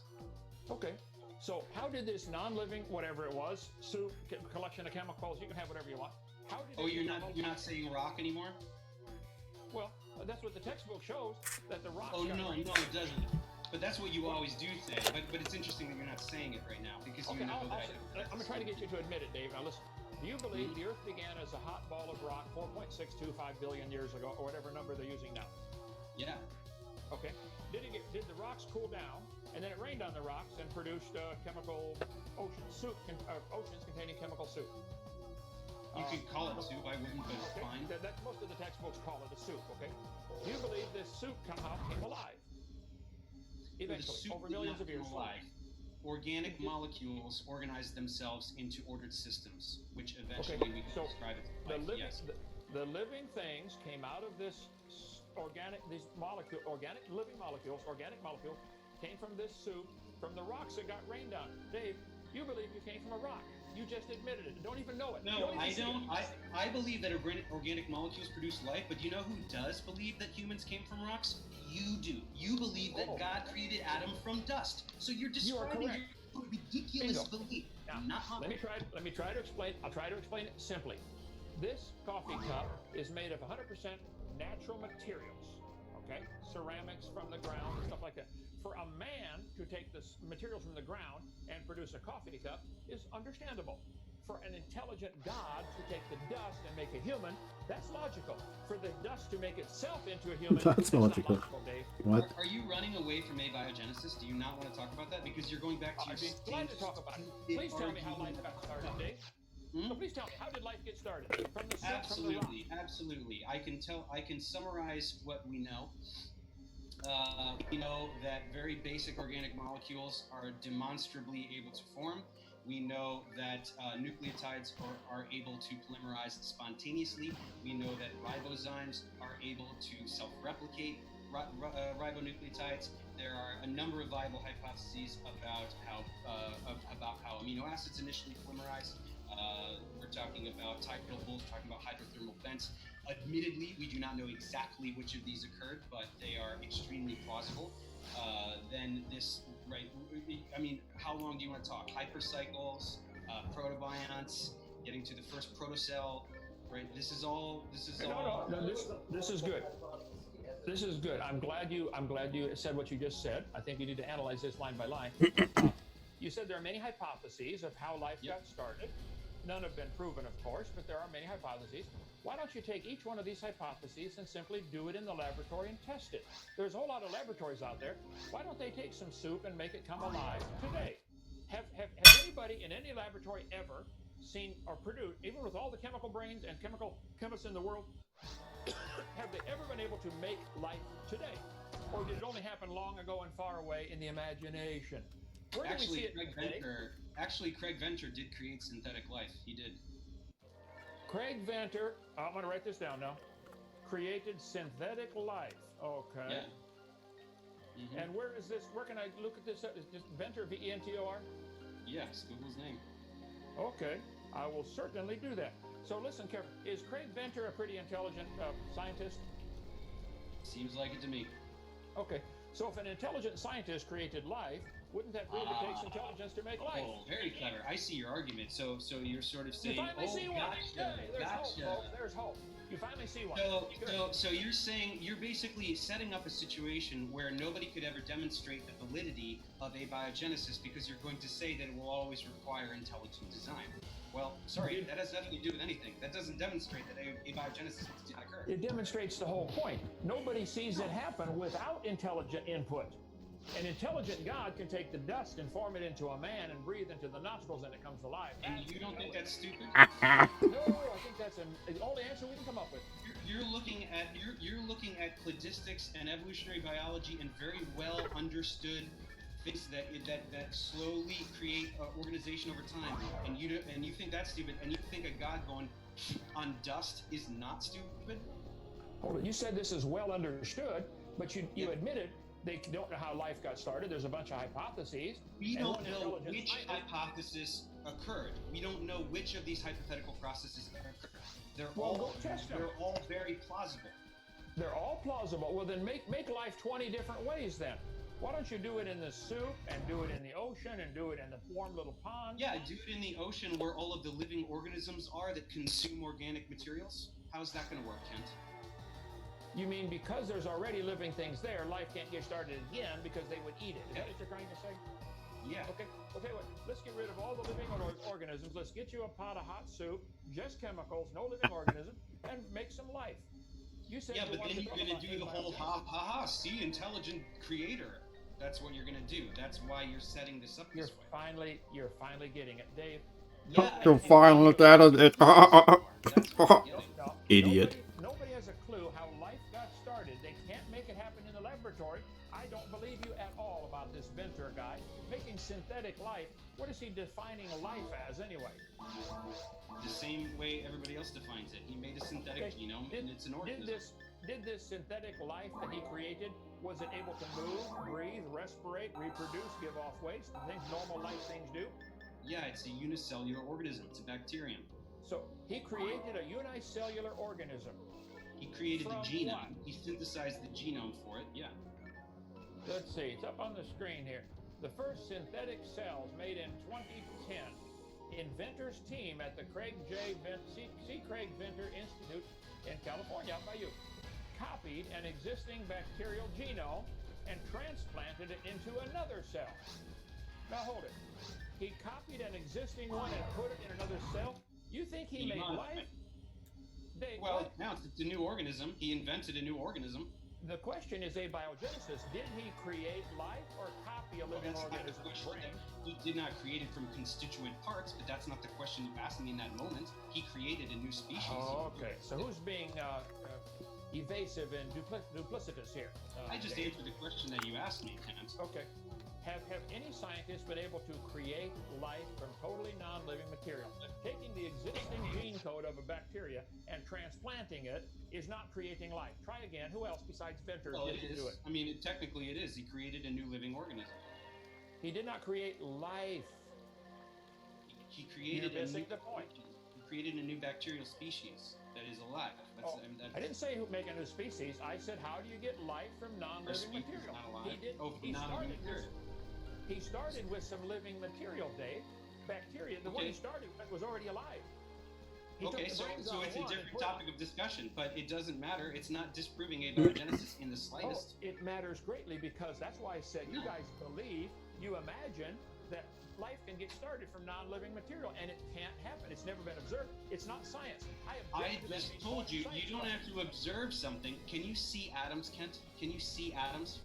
Speaker 11: Okay. So how did this non-living, whatever it was, soup, collection of chemicals, you can have whatever you want. How did
Speaker 10: Oh,
Speaker 11: it
Speaker 10: you're
Speaker 11: become
Speaker 10: not saying rock anymore?
Speaker 11: Well, that's what the textbook shows, that the rock.
Speaker 10: Oh no, it doesn't. But that's what you always do say. But it's interesting that you're not saying it right now because you know that
Speaker 11: I'm gonna try to get you to admit it, Dave. Now listen. Do you believe the Earth began as a hot ball of rock 4.625 billion years ago, or whatever number they're using now?
Speaker 10: Yeah.
Speaker 11: Okay. Did the rocks cool down, and then it rained on the rocks and produced chemical oceans containing chemical soup?
Speaker 10: You could call it soup. I wouldn't, but it's fine.
Speaker 11: That's most of the textbooks call it a soup. Okay. Do you believe this soup somehow came alive? Eventually, over millions of years.
Speaker 10: Alive. Organic molecules organize themselves into ordered systems, which eventually we can describe it as life. Yes.
Speaker 11: The living things came out of this organic living molecules came from this soup, from the rocks that got rained on. Dave, you believe you came from a rock. You just admitted it. Don't even know it.
Speaker 10: No, I don't. I believe that organic molecules produce life, but you know who does believe that humans came from rocks? You do. You believe that God created Adam from dust. So you're describing your ridiculous belief.
Speaker 11: Now, let me try to explain. I'll try to explain it simply. This coffee cup is made of 100% natural materials. Okay, ceramics from the ground and stuff like that. For a man to take the materials from the ground and produce a coffee cup is understandable. For an intelligent God to take the dust and make a human, that's logical. For the dust to make itself into a human,
Speaker 1: that's logical.
Speaker 11: Dave.
Speaker 1: What?
Speaker 10: Are you running away from abiogenesis? Do you not want to talk about that? Because you're going back to your
Speaker 11: I'd be glad to talk about it. Please tell me how life got started, Dave. So please tell me, how did life get started? From the soup, from the rock?
Speaker 10: Absolutely. I can summarize what we know. We know that very basic organic molecules are demonstrably able to form. We know that nucleotides are able to polymerize spontaneously. We know that ribozymes are able to self-replicate ribonucleotides. There are a number of viable hypotheses about how amino acids initially polymerize. We're talking about tidal pools, talking about hydrothermal vents. Admittedly, we do not know exactly which of these occurred, but they are extremely plausible. Then this, right? I mean, how long do you want to talk? Hypercycles, protobionts, getting to the first protocell, right? This is all.
Speaker 11: No, this is good. This is good. I'm glad you said what you just said. I think you need to analyze this line by line. You said there are many hypotheses of how life got started. None have been proven, of course, but there are many hypotheses. Why don't you take each one of these hypotheses and simply do it in the laboratory and test it? There's a whole lot of laboratories out there. Why don't they take some soup and make it come alive today? Have anybody in any laboratory ever seen or produced, even with all the chemical brains and chemists in the world, have they ever been able to make life today? Or did it only happen long ago and far away in the imagination? Where do we see it today?
Speaker 10: Craig Venter did create synthetic life. He did.
Speaker 11: Craig Venter, I'm going to write this down now, created synthetic life. Okay.
Speaker 10: Yeah. Mm-hmm.
Speaker 11: And where is this? Where can I look at this? Is this Venter, V-E-N-T-O-R?
Speaker 10: Yes, Google's name.
Speaker 11: Okay, I will certainly do that. So listen carefully. Is Craig Venter a pretty intelligent scientist?
Speaker 10: Seems like it to me.
Speaker 11: Okay, so if an intelligent scientist created life, wouldn't that prove it takes intelligence to make life?
Speaker 10: Oh, very clever. I see your argument. So you're sort of saying,
Speaker 11: you finally see one.
Speaker 10: Gotcha,
Speaker 11: There's
Speaker 10: gotcha.
Speaker 11: hope, folks. There's hope. You finally see one.
Speaker 10: So you're saying, you're basically setting up a situation where nobody could ever demonstrate the validity of abiogenesis because you're going to say that it will always require intelligent design. Well, sorry, that has nothing to do with anything. That doesn't demonstrate that abiogenesis did not occur.
Speaker 11: It demonstrates the whole point. Nobody sees it happen without intelligent input. An intelligent God can take the dust and form it into a man and breathe into the nostrils and it comes alive.
Speaker 10: And you don't think that's stupid?
Speaker 11: No, I think that's the only answer we can come up with.
Speaker 10: You're looking at cladistics and evolutionary biology and very well understood things that slowly create organization over time. And you think that's stupid, and you think a God going on dust is not stupid?
Speaker 11: Hold on, you said this is well understood, but you admitted they don't know how life got started. There's a bunch of hypotheses.
Speaker 10: We don't know which hypothesis occurred. We don't know which of these hypothetical processes occurred. They're all very plausible.
Speaker 11: They're all plausible. Well, then make life 20 different ways then. Why don't you do it in the soup and do it in the ocean and do it in the warm little pond?
Speaker 10: Yeah, do it in the ocean where all of the living organisms are that consume organic materials. How's that going to work, Kent?
Speaker 11: You mean because there's already living things there, life can't get started again because they would eat it? Is that what you're trying to say?
Speaker 10: Yeah.
Speaker 11: Okay, well, tell you what, let's get rid of all the living organisms. Let's get you a pot of hot soup, just chemicals, no living organism, and make some life. You said
Speaker 10: but then you're going to do the whole see, intelligent creator. That's what you're going to do. That's why you're setting this up this way.
Speaker 11: You're finally getting it, Dave.
Speaker 1: You're finally getting it. Idiot.
Speaker 11: Nobody has a clue how life got started. They can't make it happen in the laboratory. I don't believe you at all about this Venter guy. Making synthetic life, what is he defining life as anyway?
Speaker 10: The same way everybody else defines it. He made a synthetic genome, and it's an organism.
Speaker 11: Did this synthetic life that he created, was it able to move, breathe, respirate, reproduce, give off waste, the things normal life things do?
Speaker 10: Yeah, it's a unicellular organism. It's a bacterium.
Speaker 11: So he created a unicellular organism.
Speaker 10: He created the genome.
Speaker 11: What?
Speaker 10: He synthesized the genome for it, yeah.
Speaker 11: Let's see, it's up on the screen here. The first synthetic cells made in 2010. Inventor's team at the Craig Venter Institute in California, out by you, copied an existing bacterial genome and transplanted it into another cell. Now hold it. He copied an existing one and put it in another cell? You think he made life?
Speaker 10: Well, now it's a new organism. He invented a new organism.
Speaker 11: The question is abiogenesis. Did he create life or copy a living
Speaker 10: That's not the
Speaker 11: organism's
Speaker 10: question.
Speaker 11: brain?
Speaker 10: He did not create it from constituent parts, but that's not the question you asked me in that moment. He created a new species.
Speaker 11: Oh, okay. So who's being evasive and duplicitous here?
Speaker 10: I just
Speaker 11: Dave?
Speaker 10: answered the question that you asked me, Kent.
Speaker 11: Okay. Have any scientists been able to create life from totally non-living material? Taking the existing gene code of a bacteria and transplanting it is not creating life. Try again. Who else besides Venter
Speaker 10: Well,
Speaker 11: did
Speaker 10: it is.
Speaker 11: do it?
Speaker 10: I mean, technically it is. He created a new living organism.
Speaker 11: He did not create life.
Speaker 10: He created
Speaker 11: You're missing the point.
Speaker 10: He created a new bacterial species that is alive. That's,
Speaker 11: I didn't say make a new species. I said, how do you get life from non-living
Speaker 10: species
Speaker 11: material?
Speaker 10: not alive.
Speaker 11: He did.
Speaker 10: Oh, from non-living material.
Speaker 11: He started with some living material, Dave. Bacteria. The one he started with was already alive.
Speaker 10: Okay, so it's a different topic of discussion, but it doesn't matter. It's not disproving abiogenesis in the slightest.
Speaker 11: Oh, it matters greatly because that's why I said you guys believe, you imagine that life can get started from non-living material, and it can't happen. It's never been observed. It's not science.
Speaker 10: I just told you, you don't have to observe something. Can you see atoms, Kent? Can you see atoms?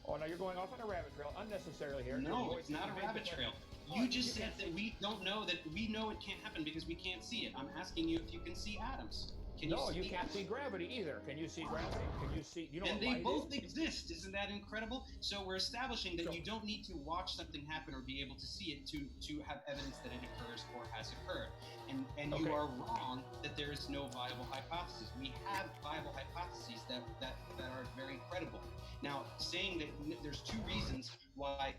Speaker 11: Oh, now you're going off on a rabbit trail unnecessarily here.
Speaker 10: No, it's not a rabbit trail. You just said that we don't know that we know it can't happen because we can't see it. I'm asking you if you can see atoms. Can you
Speaker 11: no,
Speaker 10: see
Speaker 11: you can't see gravity either. Can you see gravity? Can you see? You know
Speaker 10: and
Speaker 11: what
Speaker 10: they
Speaker 11: light
Speaker 10: both
Speaker 11: is?
Speaker 10: exist. Isn't that incredible? So we're establishing that you don't need to watch something happen or be able to see it to have evidence that it occurs or has occurred. And you are wrong that there is no viable hypothesis. We have viable hypotheses that are very credible. Now, saying that there's two reasons why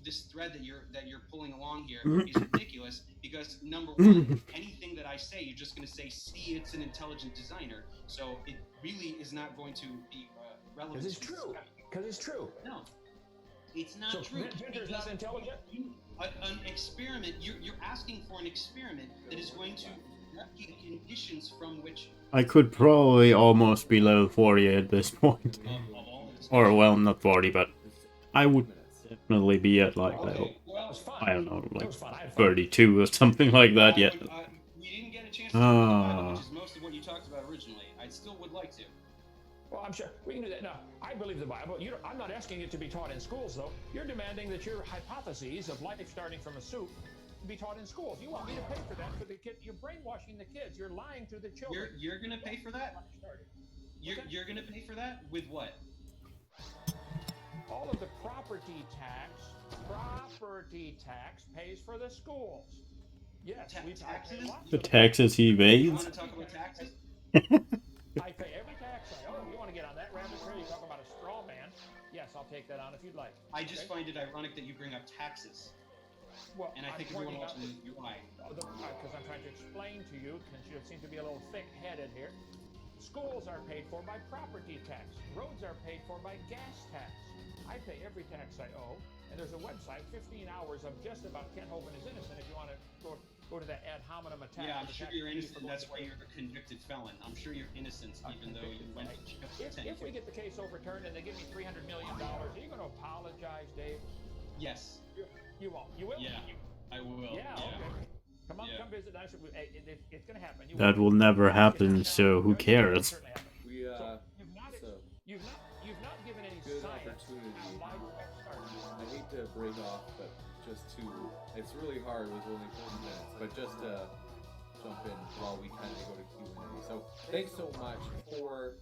Speaker 10: this thread that you're pulling along here is ridiculous, because number one, anything that I say, you're just going to say, see, it's an intelligent designer. So it really is not going to be relevant.
Speaker 11: Because it's true. Because it's true.
Speaker 10: No, it's not true.
Speaker 11: Venter's not intelligent?
Speaker 10: An experiment, you're asking for an experiment that is going to replicate conditions from which...
Speaker 1: I could probably almost be level 40 at this point. Or, well, not 40, but I would definitely be at, like, level, I don't know, like 32 or something like that yet.
Speaker 10: We didn't get a chance to talk about the Bible, which is most of what you talked about originally. I still would like to.
Speaker 11: Well, I'm sure we can do that. Now, I believe the Bible. I'm not asking it to be taught in schools, though. You're demanding that your hypotheses of life starting from a soup be taught in schools. You want me to pay for that for the kid? You're brainwashing the kids. You're lying to the children.
Speaker 10: You're going to pay for that? You're going to pay for that? With what?
Speaker 11: All of the property tax pays for the schools. Yes, we
Speaker 10: taxes.
Speaker 1: The taxes he evades.
Speaker 10: You want to talk about taxes?
Speaker 11: I pay every tax I owe. You want to get on that rabbit trail? You talk about a straw man? Yes, I'll take that on if you'd like.
Speaker 10: I just find it ironic that you bring up taxes.
Speaker 11: Well,
Speaker 10: and I think everyone watching this, you're right.
Speaker 11: Because I'm trying to explain to you, because you seem to be a little thick-headed here. Schools are paid for by property tax. Roads are paid for by gas tax. I pay every tax I owe, and there's a website, 15 hours of just about Kent Hovind is innocent. If you want to go to that ad hominem attack.
Speaker 10: Yeah, I'm sure you're innocent. That's why you're a convicted felon. I'm sure you're innocent, even though you went to jail.
Speaker 11: If we get the case overturned and they give me $300 million, are you going to apologize, Dave?
Speaker 10: Yes.
Speaker 11: You won't. You will?
Speaker 10: Yeah, I will.
Speaker 11: Yeah, okay. Come on, come visit us. It's going to happen.
Speaker 1: That will never happen, so who cares?
Speaker 11: You've not given any
Speaker 12: good
Speaker 11: science.
Speaker 12: Opportunity. I hate to break off, but it's really hard with only 30 minutes, but just to jump in while we kind of go to Q&A. So thanks so much for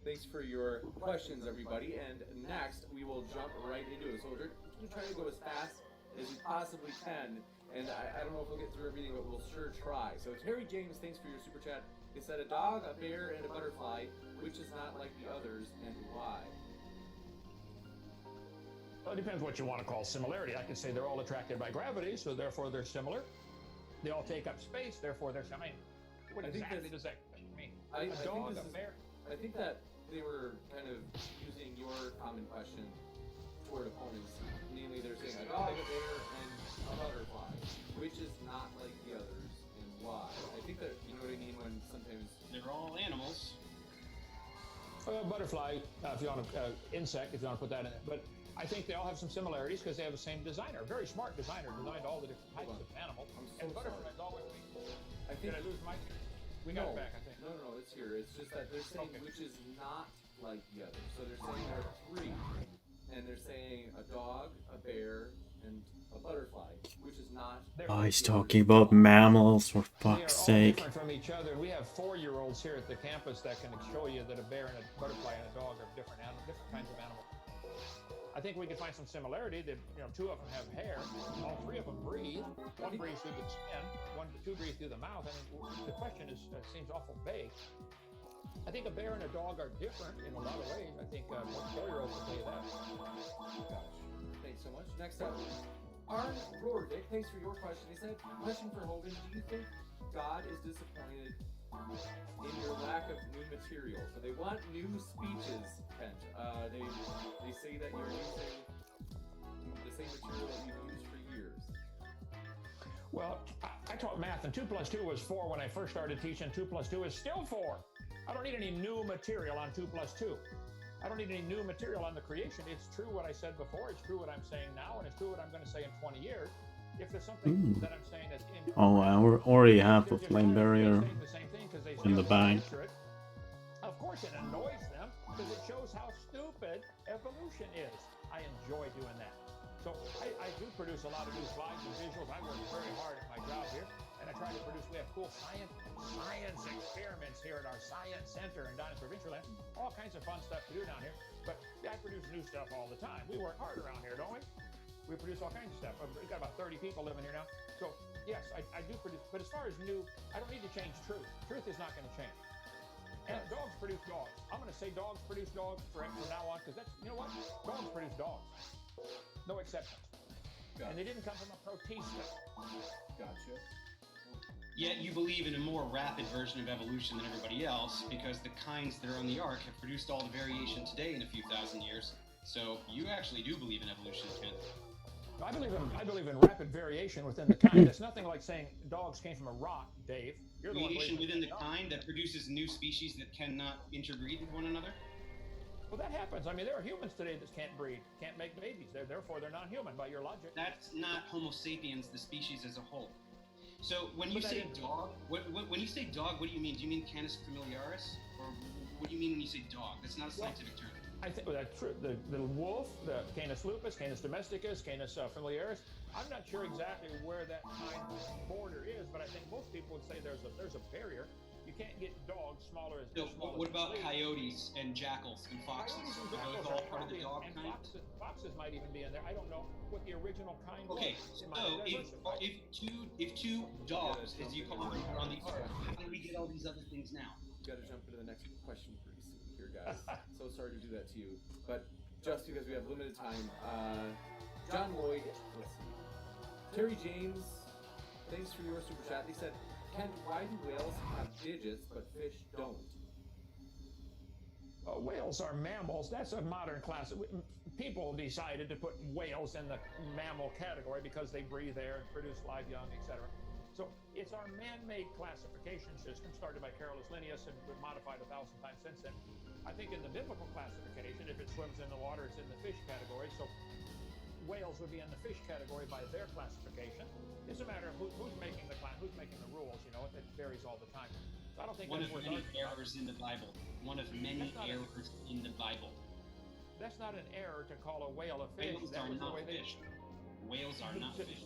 Speaker 12: thanks for your questions, everybody. And next we will jump right into it. So we're trying to go as fast as we possibly can. And I don't know if we'll get through everything, but we'll sure try. So Terry James, thanks for your super chat. He said a dog, a bear, and a butterfly, which is not like the others, and why?
Speaker 11: Well, it depends what you want to call similarity. I could say they're all attracted by gravity, so therefore they're similar. They all take up space, therefore they're similar. What exactly does that mean? A dog, a bear?
Speaker 12: I think that they were kind of using your common question toward opponents. Namely, they're saying a dog, a bear, and a butterfly, which is not like the others, and why? I think that, you know what I mean, when sometimes...
Speaker 10: They're all animals.
Speaker 11: Butterfly, if you want to, insect, if you want to put that in it. But I think they all have some similarities because they have the same designer. Very smart designer, designed all the different types of animals. And butterflies always be.
Speaker 12: Did
Speaker 11: I lose my... We got it back, I think.
Speaker 12: No, it's here. It's just that they're saying which is not like the other. So they're saying there are three, and they're saying a dog, a bear, and a butterfly, which is not.
Speaker 1: Oh, he's talking about mammals, for fuck's
Speaker 11: They are all
Speaker 1: sake.
Speaker 11: different from each other. We have 4-year-olds here at the campus that can show you that a bear and a butterfly and a dog are different animals, different kinds of animals. I think we can find some similarity. That 2 of them have hair. All 3 of them breathe. One breathes through the skin. 2 breathe through the mouth. I mean, the question seems awful vague. I think a bear and a dog are different in a lot of ways. I think most 4-year-olds will tell you that.
Speaker 12: Gosh. Thanks so much. Next up, Arn Rordick, thanks for your question. He said, question for Hogan, do you think God is disappointed in your lack of new material? So they want new speeches, Kent. They say that you're using the same material that you've used for years.
Speaker 11: Well, I taught math, and 2 + 2 was 4 when I first started teaching. 2 + 2 is still 4. I don't need any new material on 2 + 2. I don't need any new material on the creation. It's true what I said before. It's true what I'm saying now, and it's true what I'm going to say in 20 years. If there's something that I'm saying that's incorrect,
Speaker 1: Oh, I already have a flame barrier in the bag.
Speaker 11: Of course, it annoys them because it shows how stupid evolution is. I enjoy doing that. So I do produce a lot of new slides and visuals. I work very hard at my job here, and I try to produce. We have cool science experiments here at our science center in Dinosaur Adventureland. All kinds of fun stuff to do down here. But I produce new stuff all the time. We work hard around here, don't we? We produce all kinds of stuff. We've got about 30 people living here now. So yes, I do produce. But as far as new, I don't need to change truth. Truth is not going to change. And dogs produce dogs. I'm going to say dogs produce dogs from now on, because that's, you know what? Dogs produce dogs. No exceptions. And they didn't come from a protista.
Speaker 12: Gotcha.
Speaker 10: Yet you believe in a more rapid version of evolution than everybody else, because the kinds that are on the ark have produced all the variation today in a few thousand years. So you actually do believe in evolution, Kent.
Speaker 11: I believe in rapid variation within the kind. It's nothing like saying dogs came from a rock, Dave. You're the one
Speaker 10: Variation within the kind that produces new species that cannot interbreed with one another?
Speaker 11: Well, that happens. I mean, there are humans today that can't breed, can't make babies. Therefore, they're not human by your logic.
Speaker 10: That's not Homo sapiens, the species as a whole. So when you say dog, when you say dog, what do you mean? Do you mean Canis familiaris, or what do you mean when you say dog? That's not a scientific term.
Speaker 11: I think that's true. The wolf, the Canis lupus, Canis domesticus, Canis familiaris. I'm not sure exactly where that kind border is, but I think most people would say there's a barrier. You can't get dogs smaller as.
Speaker 10: So what about coyotes and jackals and foxes? Are those all part of the dog kind?
Speaker 11: Foxes might even be in there. I don't know what the original kind was.
Speaker 10: Okay, so if two dogs, as you call them, are on the ark, how do we get all these other things now?
Speaker 12: You got to jump into the next question pretty soon here, guys. So sorry to do that to you, but just because we have limited time, John Lloyd, let's see. Terry James, thanks for your super chat. He said, Kent, why do whales have digits but fish don't?
Speaker 11: Whales are mammals. That's a modern class. People decided to put whales in the mammal category because they breathe air and produce live young, etc. So it's our man-made classification system started by Carolus Linnaeus and modified 1,000 times since then. I think in the biblical classification, if it swims in the water, it's in the fish category. So whales would be in the fish category by their classification. It's a matter of who's making the rules. You know, it varies all the time. So I don't think
Speaker 10: one of many errors in the Bible. One of many errors in the Bible.
Speaker 11: That's not an error to call a whale a fish.
Speaker 10: Whales are not fish. Whales are not fish.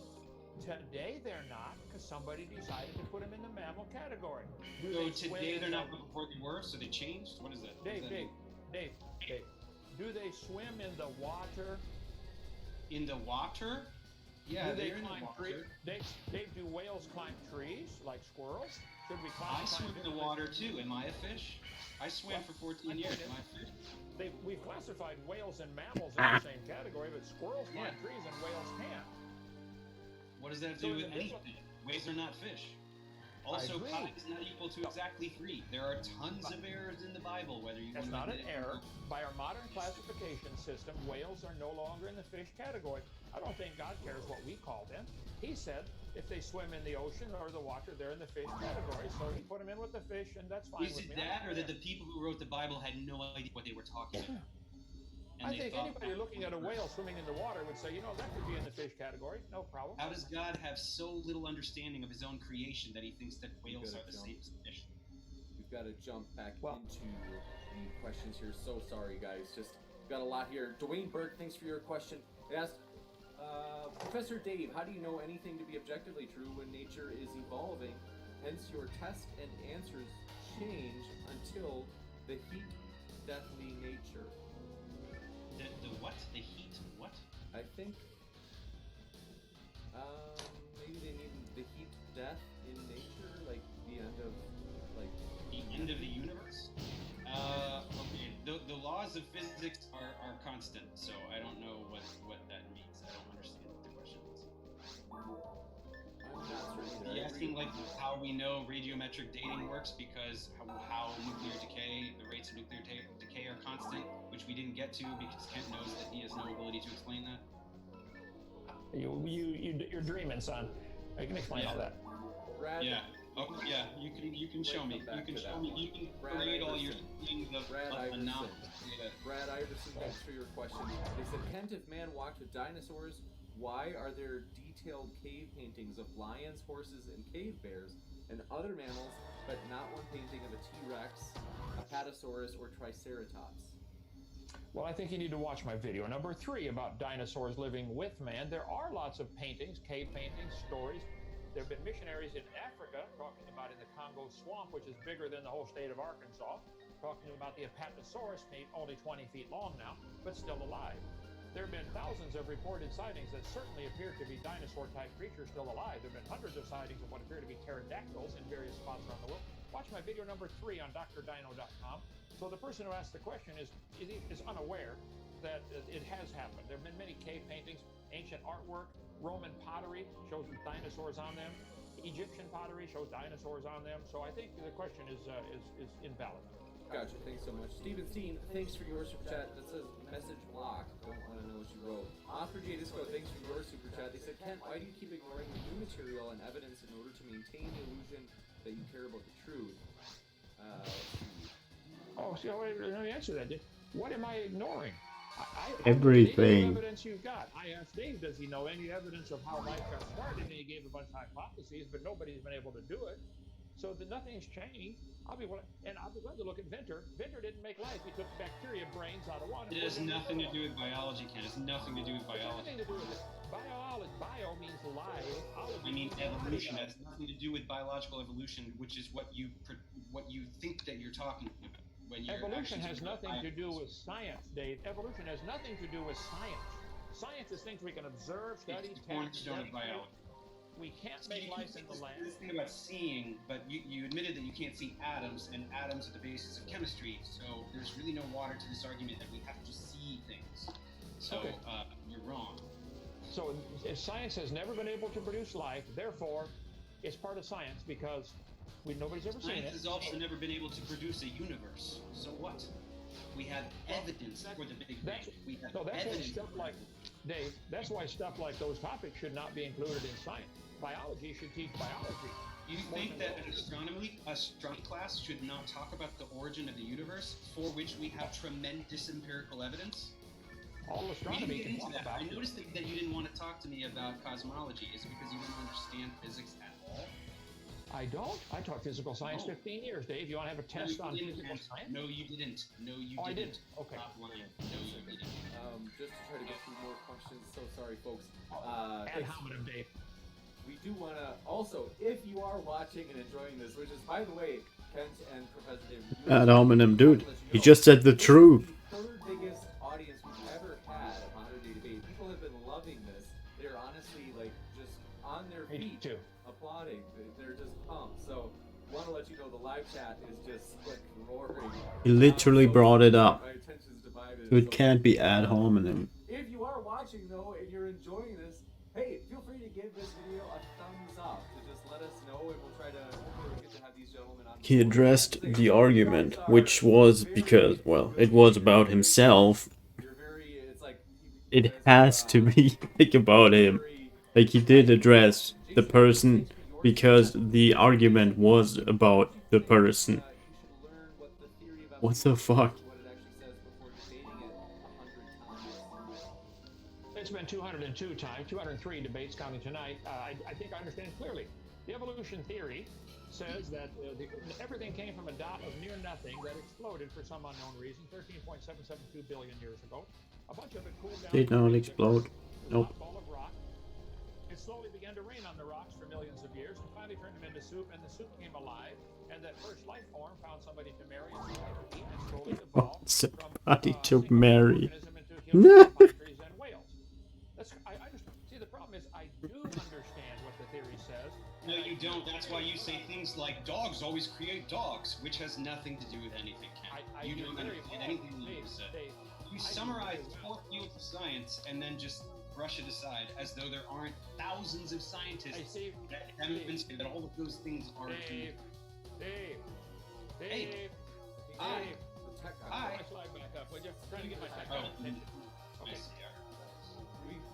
Speaker 11: Today they're not, because somebody decided to put them in the mammal category.
Speaker 10: So today they're not before they were, so they changed? What is that?
Speaker 11: Dave. Do they swim in the water?
Speaker 10: In the water? Yeah, they're in the water.
Speaker 11: Dave, do whales climb trees like squirrels? Should we climb?
Speaker 10: I swim in the water too. Am I a fish? I swam for 14 years. Am I a fish?
Speaker 11: We've classified whales and mammals in the same category, but squirrels climb trees and whales can't.
Speaker 10: What does that do with anything? Whales are not fish. Also, pi is not equal to exactly 3. There are tons of errors in the Bible, whether you
Speaker 11: That's not an error. By our modern classification system, whales are no longer in the fish category. I don't think God cares what we call them. He said if they swim in the ocean or the water, they're in the fish category. So he put them in with the fish, and that's fine with me.
Speaker 10: Is it that, or that the people who wrote the Bible had no idea what they were talking about?
Speaker 11: I think anybody looking at a whale swimming in the water would say, that could be in the fish category. No problem.
Speaker 10: How does God have so little understanding of his own creation that he thinks that whales are the same as fish?
Speaker 12: got to jump back into the questions here. So sorry, guys. Just got a lot here. Dwayne Burke, thanks for your question. It asked, Professor Dave, how do you know anything to be objectively true when nature is evolving? Hence, your tests and answers change until the heat deathly nature.
Speaker 10: The what? The heat what?
Speaker 12: I think maybe they mean the heat death in nature, like the end of
Speaker 10: the end of the universe. Okay. The laws of physics are constant, so I don't know what that means. I don't understand what the question is.
Speaker 12: I'm not certain.
Speaker 10: Are you asking like how we know radiometric dating works because how nuclear decay, the rates of nuclear decay are constant, which we didn't get to because Kent knows that he has no ability to explain that.
Speaker 11: You're dreaming, son. I can explain all that.
Speaker 12: Brad,
Speaker 10: yeah. Oh yeah. You can show me. You can show me. You can create all your things of anomalous data.
Speaker 12: Brad Iverson, thanks for your question. They said, Kent, if man walked with dinosaurs, why are there detailed cave paintings of lions, horses, and cave bears and other mammals, but not one painting of a T-Rex, Apatosaurus, or Triceratops?
Speaker 11: Well, I think you need to watch my video number 3 about dinosaurs living with man. There are lots of paintings, cave paintings, stories. There have been missionaries in Africa talking about in the Congo swamp, which is bigger than the whole state of Arkansas, talking about the Apatosaurus, only 20 feet long now, but still alive. There have been thousands of reported sightings that certainly appear to be dinosaur-type creatures still alive. There have been hundreds of sightings of what appear to be pterodactyls in various spots around the world. Watch my video number 3 on drdino.com. So the person who asked the question is unaware that it has happened. There have been many cave paintings, ancient artwork, Roman pottery shows dinosaurs on them, Egyptian pottery shows dinosaurs on them. So I think the question is invalid.
Speaker 12: Gotcha, thanks so much. Steven Steen, thanks for your super chat. That says message blocked. Don't want to know what you wrote. Oscar J. Disco, thanks for your super chat. They said, Kent, why do you keep ignoring the new material and evidence in order to maintain the illusion that you care about the truth?
Speaker 11: Let me answer that. What am I ignoring?
Speaker 1: Everything.
Speaker 11: Any evidence you've got. I asked Dave, does he know any evidence of how life got started? And he gave a bunch of hypotheses, but nobody's been able to do it. So nothing's changed. I'll be glad to look at Venter. Venter didn't make life. He took bacteria brains out of one.
Speaker 10: It has nothing to do with biology, Ken. It has nothing to do with biology.
Speaker 11: Nothing to do with it. Bio means life.
Speaker 10: I mean evolution. It has nothing to do with biological evolution, which is what you think that you're talking about.
Speaker 11: Evolution has nothing to do with science, Dave. Evolution has nothing to do with science. Science is things we can observe, study, test. We can't make life in the lab.
Speaker 10: This thing about seeing, but you admitted that you can't see atoms, and atoms are the basis of chemistry. So there's really no water to this argument that we have to see things. So you're wrong.
Speaker 11: So science has never been able to produce life. Therefore, it's part of science because nobody's ever seen it.
Speaker 10: Science has also never been able to produce a universe. So what? We have evidence for the Big Bang.
Speaker 11: Dave, that's why stuff like those topics should not be included in science. Biology should teach biology.
Speaker 10: You think that an astronomy class should not talk about the origin of the universe, for which we have tremendous empirical evidence?
Speaker 11: All astronomy can talk about.
Speaker 10: I noticed that you didn't want to talk to me about cosmology. Is it because you don't understand physics at all?
Speaker 11: I don't. I taught physical science 15 years, Dave. You want to have a test on physical science?
Speaker 10: No, you didn't. No, you didn't.
Speaker 11: I didn't. Okay.
Speaker 10: Stop lying. No, you didn't.
Speaker 12: Just to try to get through more questions. So sorry, folks.
Speaker 11: Ad hominem, Dave.
Speaker 12: We do want to also, if you are watching and enjoying this, which is, by the way, Kent and Professor David.
Speaker 1: Ad hominem, dude. He just said the truth.
Speaker 12: The third biggest audience we've ever had of Modern Day Debate. People have been loving this. They're honestly just on their feet, applauding. They're just pumped. So, want to let you know the live chat is just roaring.
Speaker 1: He literally brought it up.
Speaker 12: My attention's divided.
Speaker 1: So it can't be ad hominem.
Speaker 12: If you are watching though and you're enjoying this, hey, feel free to give this video a thumbs up to just let us know, and we'll try to get to have these gentlemen on.
Speaker 1: He addressed the argument, which was because, well, it was about himself. It has to be like about him. Like, he did address the person because the argument was about the person. What the fuck?
Speaker 11: It's been 202 times, 203 debates counting tonight. I think I understand clearly. The evolution theory says that everything came from a dot of near nothing that exploded for some unknown reason 13.772 billion years ago. A bunch of it cooled down.
Speaker 1: Did not explode. Nope.
Speaker 11: A ball of rock. It slowly began to rain on the rocks for millions of years and finally turned them into soup, and the soup came alive, and that first life form found somebody to marry and eat, and slowly evolved
Speaker 1: Somebody to
Speaker 11: from
Speaker 1: marry.
Speaker 11: organism into humans, monkeys, and whales. I understand. See, the problem is I do understand what the theory says.
Speaker 10: No, you don't. That's why you say things like dogs always create dogs, which has nothing to do with anything, Ken. You don't understand anything you said. You summarize 4 fields of science and then just brush it aside as though there aren't thousands of scientists that haven't been saying that all of those things are true.
Speaker 11: Dave.
Speaker 10: Hi.
Speaker 11: Hi. Slide back up, would you? Trying to get my technical attention. Okay.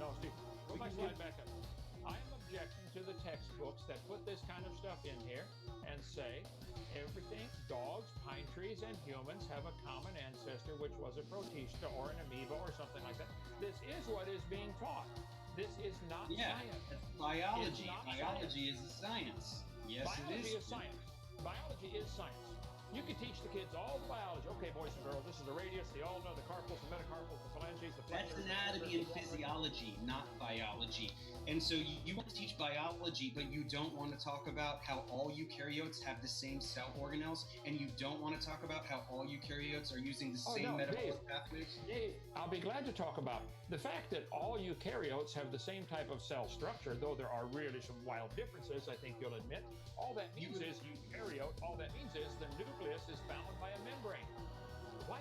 Speaker 11: No, Steve. Go my slide back up. I am objecting to the textbooks that put this kind of stuff in here and say everything, dogs, pine trees, and humans have a common ancestor, which was a protista or an amoeba or something like that. This is what is being taught. This is not science.
Speaker 10: It's biology.
Speaker 11: Biology
Speaker 10: is a science. Yes,
Speaker 11: biology is science. Biology is science. You can teach the kids all the biology. Okay, boys and girls, this is the radius, the ulna, the carpals, the metacarpals, the phalanges, the
Speaker 10: That's anatomy and physiology, not biology. And so you want to teach biology, but you don't want to talk about how all eukaryotes have the same cell organelles, and you don't want to talk about how all eukaryotes are using the same metabolic pathways?
Speaker 11: Dave, I'll be glad to talk about the fact that all eukaryotes have the same type of cell structure, though there are really some wild differences, I think you'll admit. All that means is eukaryote, all that means is the nucleus is bound by a membrane.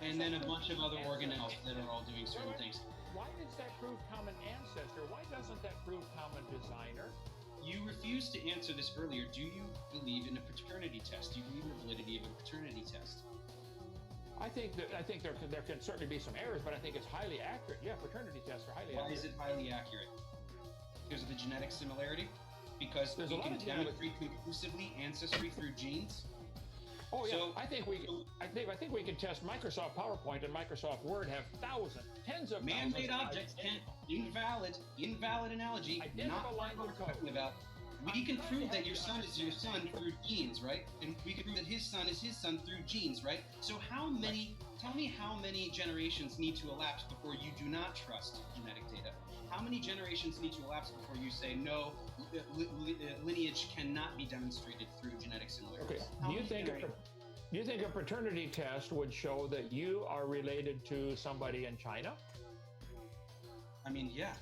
Speaker 10: And then a bunch of other organelles that are all doing certain things.
Speaker 11: Why does that prove common ancestor? Why doesn't that prove common designer?
Speaker 10: You refused to answer this earlier. Do you believe in a paternity test? Do you believe in the validity of a paternity test?
Speaker 11: I think there can certainly be some errors, but I think it's highly accurate. Yeah, paternity tests are highly accurate.
Speaker 10: Why is it highly accurate? Because of the genetic similarity? Because
Speaker 11: There's
Speaker 10: we can demonstrate conclusively ancestry through genes?
Speaker 11: Oh yeah,
Speaker 10: So,
Speaker 11: I think we can test Microsoft PowerPoint and Microsoft Word have tens of
Speaker 10: man-made
Speaker 11: thousands.
Speaker 10: objects can't invalid analogy. Not what we're talking about. We can prove that your son is your son through genes, right? And we can prove that his son is his son through genes, right? So tell me how many generations need to elapse before you do not trust genetic data? How many generations need to elapse before you say no, lineage cannot be demonstrated through genetic similarity?
Speaker 11: Okay. Do you think a paternity test would show that you are related to somebody in China?
Speaker 10: I mean, yeah.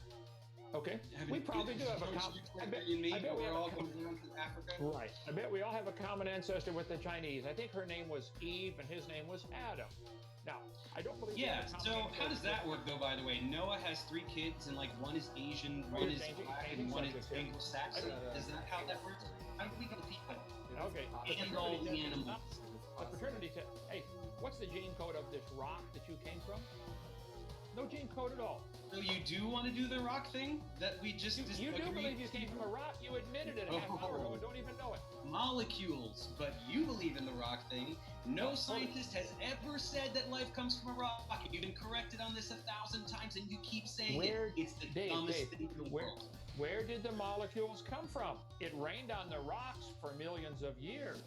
Speaker 11: Okay. We probably do have a common. I bet we all come down to Africa. Right. I bet we all have a common ancestor with the Chinese. I think her name was Eve and his name was Adam. Now, I don't believe.
Speaker 10: Yeah. So how does that work, though? By the way, Noah has 3 kids, and like one is Asian, one is black, and one is Anglo-Saxon. Is that how that works? How do we get people?
Speaker 11: Okay.
Speaker 10: And all the animals.
Speaker 11: The paternity test. Hey, what's the gene code of this rock that you came from? No gene code at all.
Speaker 10: So you do want to do the rock thing that we just
Speaker 11: you do believe you came from a rock? You admitted it a half hour ago and don't even know it.
Speaker 10: Molecules, but you believe in the rock thing. No scientist has ever said that life comes from a rock. You've been corrected on this 1,000 times, and you keep saying it's the dumbest thing in the world.
Speaker 11: Where did the molecules come from? It rained on the rocks for millions of years.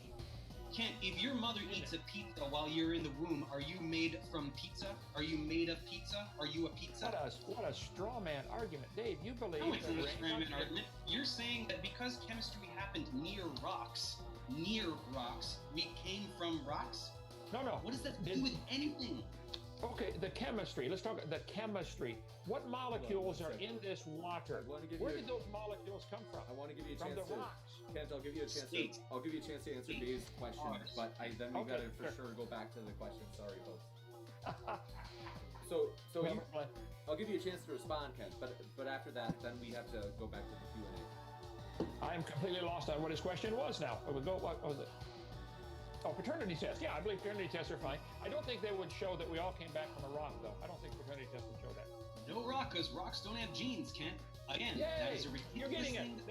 Speaker 10: Kent, if your mother eats a pizza while you're in the womb, are you made from pizza? Are you made of pizza? Are you a pizza?
Speaker 11: What a straw man argument. Dave, you believe
Speaker 10: no, it's not a straw man argument. You're saying that because chemistry happened near rocks, we came from rocks?
Speaker 11: No.
Speaker 10: What does that do with anything?
Speaker 11: Okay, the chemistry. Let's talk about the chemistry. What molecules are in this water? Where did those molecules come from?
Speaker 12: I want to give you a chance
Speaker 11: from the rocks.
Speaker 12: Kent, I'll give you a chance to answer Dave's question, but then we gotta for sure go back to the question. Sorry, folks. I'll give you a chance to respond, Kent, but after that, then we have to go back to the Q&A.
Speaker 11: I am completely lost on what his question was now. What was it? Oh, paternity tests. Yeah, I believe paternity tests are fine. I don't think they would show that we all came back from a rock, though. I don't think paternity tests would show that.
Speaker 10: No rock, because rocks don't have genes, Kent. Again, that is a ridiculous
Speaker 11: You're getting
Speaker 10: thing.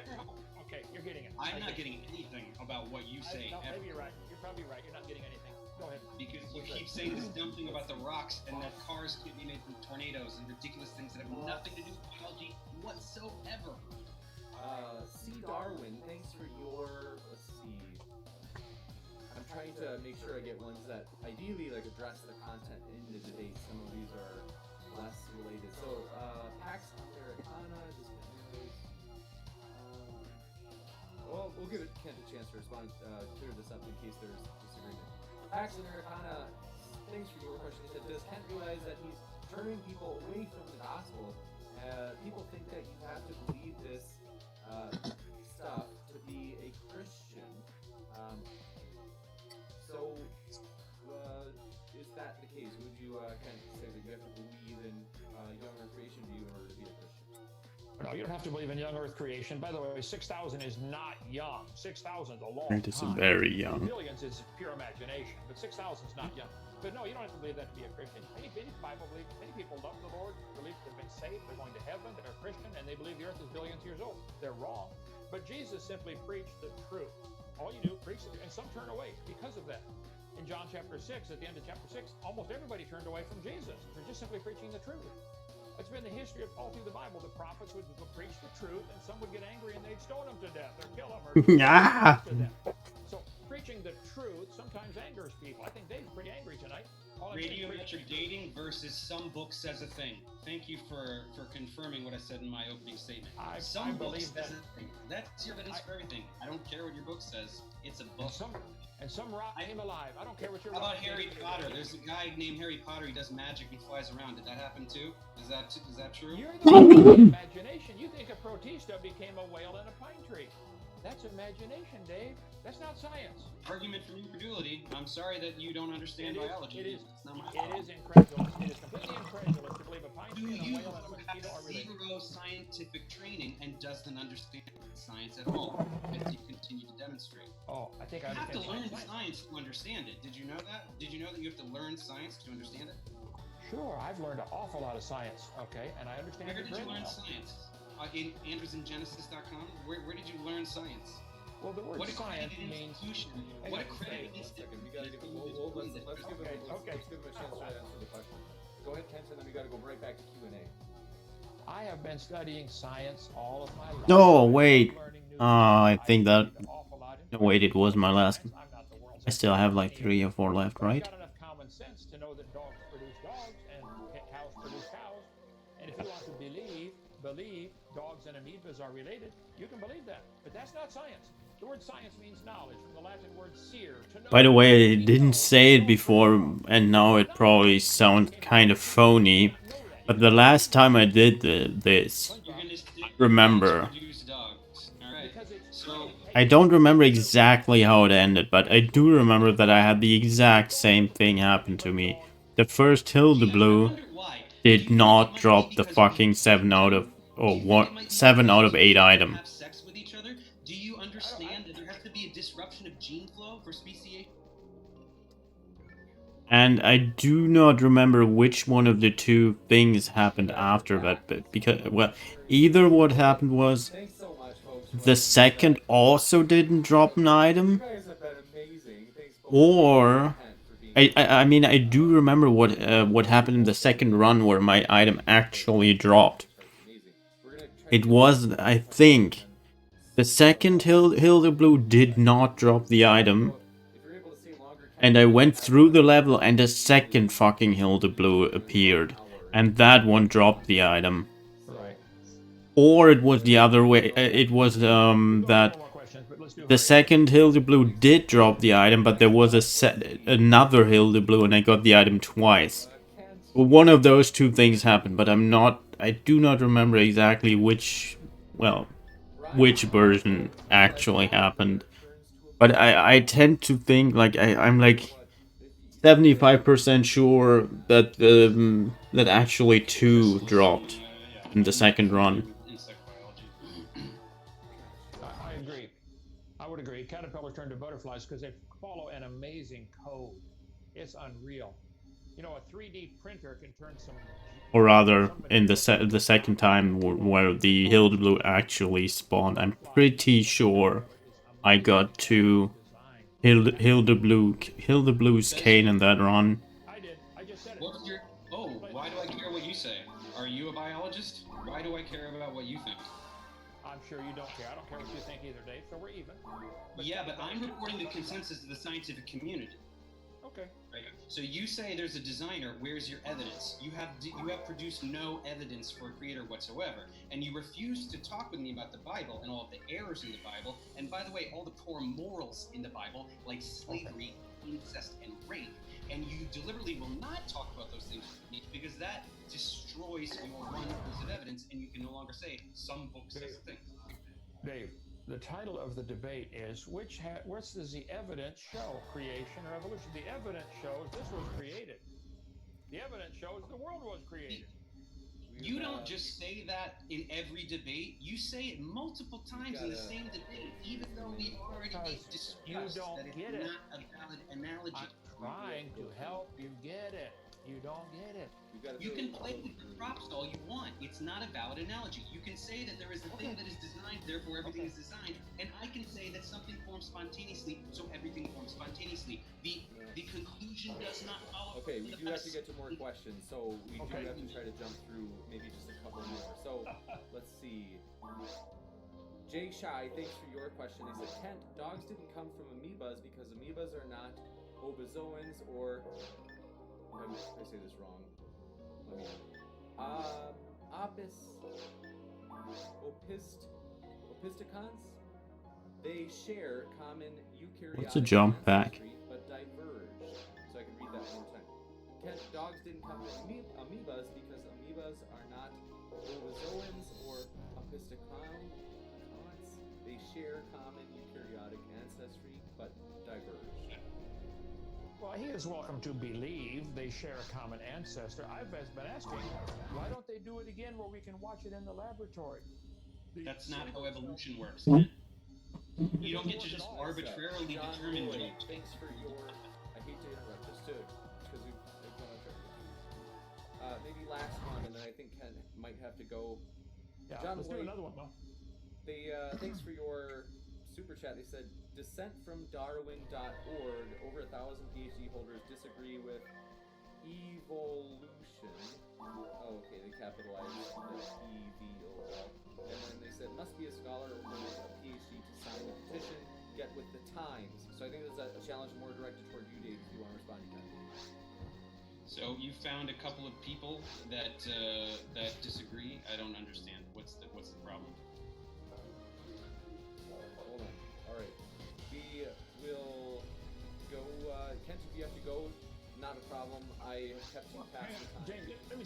Speaker 11: Okay, you're getting it.
Speaker 10: I'm not getting anything about what you say.
Speaker 11: No, maybe you're right. You're probably right. You're not getting anything. Go ahead.
Speaker 10: Because you keep saying this dumb thing about the rocks and that cars can be made from tornadoes and ridiculous things that have nothing to do with biology whatsoever.
Speaker 12: C. Darwin, thanks for your, let's see, trying to make sure I get ones that ideally like address the content in the debate. Some of these are less related. So Pax Americana just well, we'll give Kent a chance to respond, clear this up in case there's disagreement. Pax Americana, thanks for your question. He said, does Kent realize that he's turning people away from the gospel? People think that you have to believe this stuff to be a Christian. So, is that the case? Would you kind of say that you have to believe in young earth creation view in order to be a Christian?
Speaker 11: No, you don't have to believe in young earth creation. By the way, 6,000 is not young. 6,000 is a long
Speaker 1: It is
Speaker 11: time.
Speaker 1: very young.
Speaker 11: Billions is pure imagination, but 6,000 is not young. But no, you don't have to believe that to be a Christian. Many people love the Lord, believe they've been saved, they're going to heaven, they're Christian, and they believe the earth is billions years old. They're wrong. But Jesus simply preached the truth. All you do, preach the truth, and some turn away because of that. In John chapter 6, at the end of chapter 6, almost everybody turned away from Jesus. They're just simply preaching the truth. It's been the history of all through the Bible. The prophets would preach the truth, and some would get angry and they'd stone them to death or kill them or
Speaker 1: Yeah.
Speaker 11: to death. So preaching the truth sometimes angers people. I think Dave's pretty angry tonight.
Speaker 10: Radiometric dating versus some book says a thing. Thank you for confirming what I said in my opening statement. Some book says a thing. That's your evidence for everything. I don't care what your book says. It's a book.
Speaker 11: And some rock him alive. I don't care what your
Speaker 10: How about Harry Potter? There's a guy named Harry Potter. He does magic and flies around. Did that happen too? Is that true?
Speaker 11: You're the imagination. You think a protista became a whale in a pine tree. That's imagination, Dave. That's not science.
Speaker 10: Argument for incredulity. I'm sorry that you don't understand biology.
Speaker 11: It is.
Speaker 10: It's not my
Speaker 11: It
Speaker 10: fault.
Speaker 11: is incredulous. It is completely incredulous to believe a pine tree and a whale and a mosquito are related.
Speaker 10: Zero scientific training and doesn't understand science at all, as you continue to demonstrate.
Speaker 11: Oh, I think I
Speaker 10: You have to
Speaker 11: understand
Speaker 10: learn science to understand it. Did you know that? Did you know that you have to learn science to understand it?
Speaker 11: Sure, I've learned an awful lot of science, okay, and I understand
Speaker 10: Where
Speaker 11: it
Speaker 10: did you
Speaker 11: very
Speaker 10: learn
Speaker 11: well.
Speaker 10: science? In AndrewsInGenesis.com? Where did you learn science?
Speaker 11: Well, the word
Speaker 10: What
Speaker 11: science
Speaker 10: accredited
Speaker 11: means...
Speaker 10: institution?
Speaker 11: Hang
Speaker 10: What
Speaker 11: on,
Speaker 10: accredited
Speaker 12: One second,
Speaker 10: institution?
Speaker 12: we gotta give let's give him a chance to answer the question. Go ahead, Kent, and then we gotta go right back to Q&A.
Speaker 11: I have been studying science all of my life.
Speaker 1: No, wait. I think that... No, wait, it was my last... I still have like 3 or 4 left, right?
Speaker 11: I've got enough common sense to know that dogs produce dogs and cows produce cows. And if you want to believe dogs and amoebas are related, you can believe that. But that's not science. The word science means knowledge, from the Latin word seer, to know.
Speaker 1: By the way, I didn't say it before, and now it probably sounds kind of phony. But the last time I did this, I remember... I don't remember exactly how it ended, but I do remember that I had the exact same thing happen to me. The first Hildeblue did not drop the fucking 7 out of 8 item.
Speaker 10: Do you understand that there has to be a disruption of gene flow for speciation?
Speaker 1: And I do not remember which one of the two things happened after that, but because, well, either what happened was the second also didn't drop an item, or I mean, I do remember what happened in the second run where my item actually dropped. It was, I think, the second Hildeblue did not drop the item, and I went through the level and a second fucking Hildeblue appeared, and that one dropped the item. Or it was the other way. It was that the second Hildeblue did drop the item, but there was another Hildeblue, and I got the item twice. One of those two things happened, but I do not remember exactly which version actually happened. But I tend to think, like, I'm like 75% sure that that actually 2 dropped in the second run.
Speaker 11: I agree. I would agree. Caterpillars turn to butterflies because they follow an amazing code. It's unreal. You know, a 3D printer can turn some...
Speaker 1: Or rather, in the second time where the Hildeblue actually spawned, I'm pretty sure I got 2 Hildeblue's cane in that run.
Speaker 10: What's your... Oh, why do I care what you say? Are you a biologist? Why do I care about what you think?
Speaker 11: I'm I'm sure you don't care. I don't care what you think either, Dave. So we're even.
Speaker 10: Yeah, but I'm reporting the consensus of the scientific community.
Speaker 11: Okay.
Speaker 10: Right. So you say there's a designer. Where's your evidence? You have produced no evidence for a creator whatsoever, and you refuse to talk with me about the Bible and all of the errors in the Bible. And by the way, all the poor morals in the Bible, like slavery, incest, and rape. And you deliberately will not talk about those things with me because that destroys your one piece of evidence, and you can no longer say some books says things.
Speaker 11: Dave, the title of the debate is what does the evidence show? Creation or evolution? The evidence shows this was created. The evidence shows the world was created.
Speaker 10: You don't just say that in every debate. You say it multiple times in the same debate, even though we've already discussed that it's not a valid analogy.
Speaker 11: I'm trying to help you get it. You don't get it.
Speaker 10: You can play with the props all you want. It's not a valid analogy. You can say that there is a thing that is designed, therefore everything is designed, and I can say that something forms spontaneously, so everything forms spontaneously. The conclusion does not follow.
Speaker 12: Okay, we do have to get to more questions, so we do have to try to jump through maybe just a couple more. So let's see. Jay Shy, thanks for your question. He said, Kent, dogs didn't come from amoebas because amoebas are not obozoans or I say this wrong. Let me opisticons. They share common eukaryotic
Speaker 1: What's a jump back?
Speaker 12: but diverge. So I can read that one more time. Kent, dogs didn't come from amoebas because amoebas are not ovozoans or opisticons. They share common eukaryotic ancestry but diverge.
Speaker 11: Well, he is welcome to believe they share a common ancestor. I've been asking, why don't they do it again where we can watch it in the laboratory?
Speaker 10: That's not how evolution works. You don't get to just arbitrarily determine
Speaker 12: Lloyd, thanks for your. I hate to interrupt, just because we've gone on track. Maybe last one, and then I think Ken might have to go.
Speaker 11: Yeah,
Speaker 12: John
Speaker 11: let's
Speaker 12: Lloyd,
Speaker 11: do another one, Mo.
Speaker 12: Thanks for your super chat. They said dissentfromdarwin.org. Over 1,000 PhD holders disagree with evolution. Oh, okay, they capitalized the EVOL. And then they said must be a scholar or with a PhD to sign the petition. Get with the times. So I think that's a challenge more directed toward you, Dave. If you want to respond to that.
Speaker 10: So you found a couple of people that disagree. I don't understand. What's the problem?
Speaker 12: Hold on. All right. We will go. Kent, if you have to go, not a problem. I have kept you past the time.
Speaker 11: James, let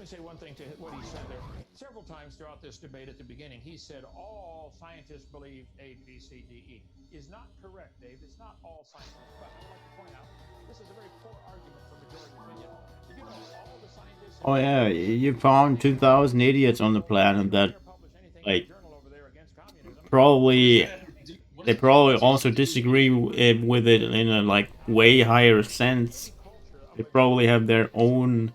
Speaker 11: me say one thing to what he said there. Several times throughout this debate at the beginning, he said all scientists believe A, B, C, D, E. Is not correct, Dave. It's not all scientists. But I would like to point out this is a very poor argument for majority opinion. If you know all the scientists.
Speaker 1: Oh yeah, you found 2,000 idiots on the planet that, like, probably they probably also disagree with it in a like way higher sense. They probably have their own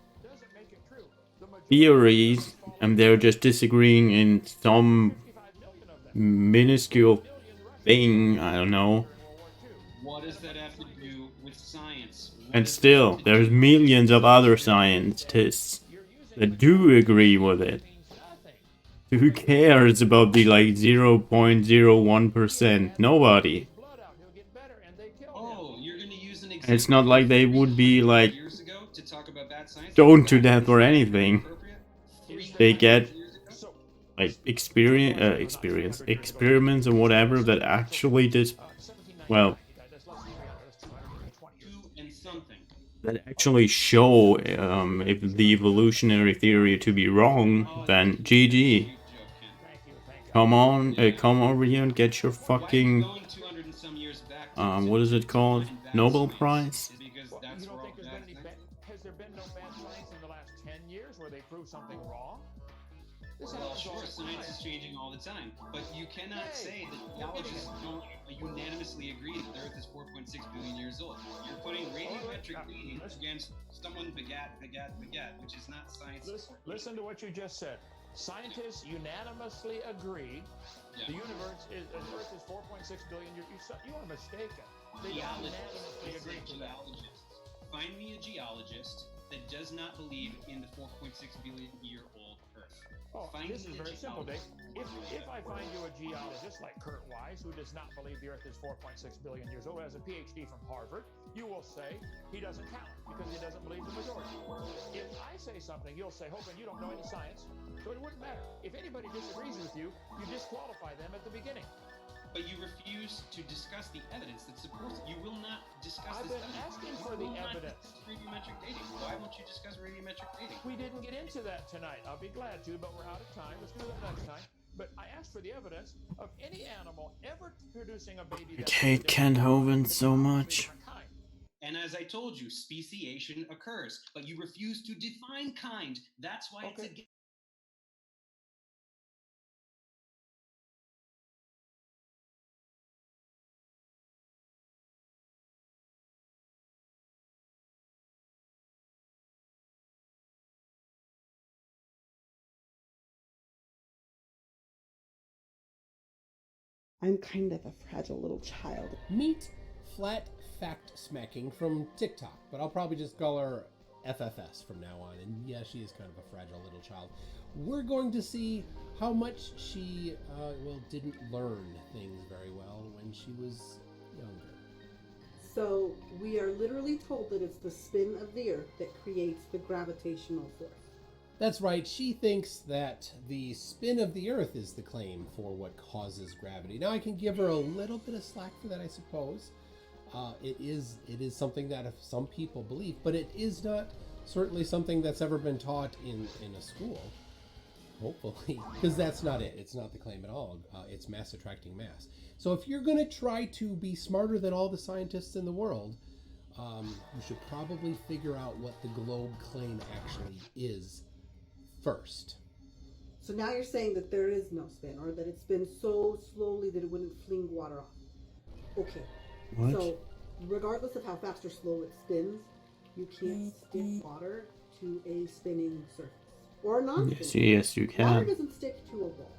Speaker 1: theories, and they're just disagreeing in some minuscule thing. I don't know.
Speaker 10: What does that have to do with science?
Speaker 1: And still, there's millions of other scientists that do agree with it. Who cares about the like 0.01%? Nobody.
Speaker 10: Oh, you're going to use an
Speaker 1: And it's not like they would be like
Speaker 10: years ago to talk about bad science?
Speaker 1: stoned to death or anything. They get like experiments or whatever that actually well, that actually show if the evolutionary theory to be wrong, then GG. Come on, come over here and get your fucking what is it called? Nobel Prize?
Speaker 11: You don't think has there been no bad science in the last 10 years where they prove something wrong?
Speaker 10: Well, sure, science is changing all the time, but you cannot say that geologists don't unanimously agree that the Earth is 4.6 billion years old. You're putting radiometric dating against someone begat, which is not science.
Speaker 11: Listen to what you just said. Scientists unanimously agree the universe is Earth is 4.6 billion years. You are mistaken. They unanimously agree to that.
Speaker 10: Find me a geologist that does not believe in the 4.6 billion year old Earth. Oh,
Speaker 11: this is very simple, Dave. If I find you a geologist like Kurt Wise, who does not believe the Earth is 4.6 billion years old, has a PhD from Harvard, you will say he doesn't count because he doesn't believe the majority. If I say something, you'll say, Hogan, you don't know any science, so it wouldn't matter. If anybody disagrees with you, you disqualify them at the beginning.
Speaker 10: But you refuse to discuss the evidence that supports it. You will not discuss
Speaker 11: I've
Speaker 10: this
Speaker 11: been
Speaker 10: evidence.
Speaker 11: asking
Speaker 10: You
Speaker 11: for the
Speaker 10: will not
Speaker 11: evidence.
Speaker 10: discuss radiometric dating. Why won't you discuss radiometric dating?
Speaker 11: We didn't get into that tonight. I'll be glad to, but we're out of time. Let's do that next time. But I asked for the evidence of any animal ever producing a baby.
Speaker 1: I hate Kent Hovind so much.
Speaker 10: And as I told you, speciation occurs, but you refuse to define kind. That's why it's a
Speaker 13: I'm kind of a fragile little child.
Speaker 14: Meet Flat Fact Smacking from TikTok, but I'll probably just call her FFS from now on. And yeah, she is kind of a fragile little child. We're going to see how much she, didn't learn things very well when she was younger.
Speaker 13: So we are literally told that it's the spin of the Earth that creates the gravitational force.
Speaker 14: That's right, she thinks that the spin of the Earth is the claim for what causes gravity. Now I can give her a little bit of slack for that, I suppose. It is something that some people believe, but it is not certainly something that's ever been taught in a school, hopefully, because that's not it. It's not the claim at all. It's mass attracting mass. So if you're going to try to be smarter than all the scientists in the world, you should probably figure out what the globe claim actually is first.
Speaker 13: So now you're saying that there is no spin, or that it spins so slowly that it wouldn't fling water off. Okay.
Speaker 1: What?
Speaker 13: So regardless of how fast or slow it spins, you can't stick water to a spinning surface. Or non-spinning.
Speaker 1: Yes, you
Speaker 13: Water
Speaker 1: can.
Speaker 13: doesn't stick to a wall.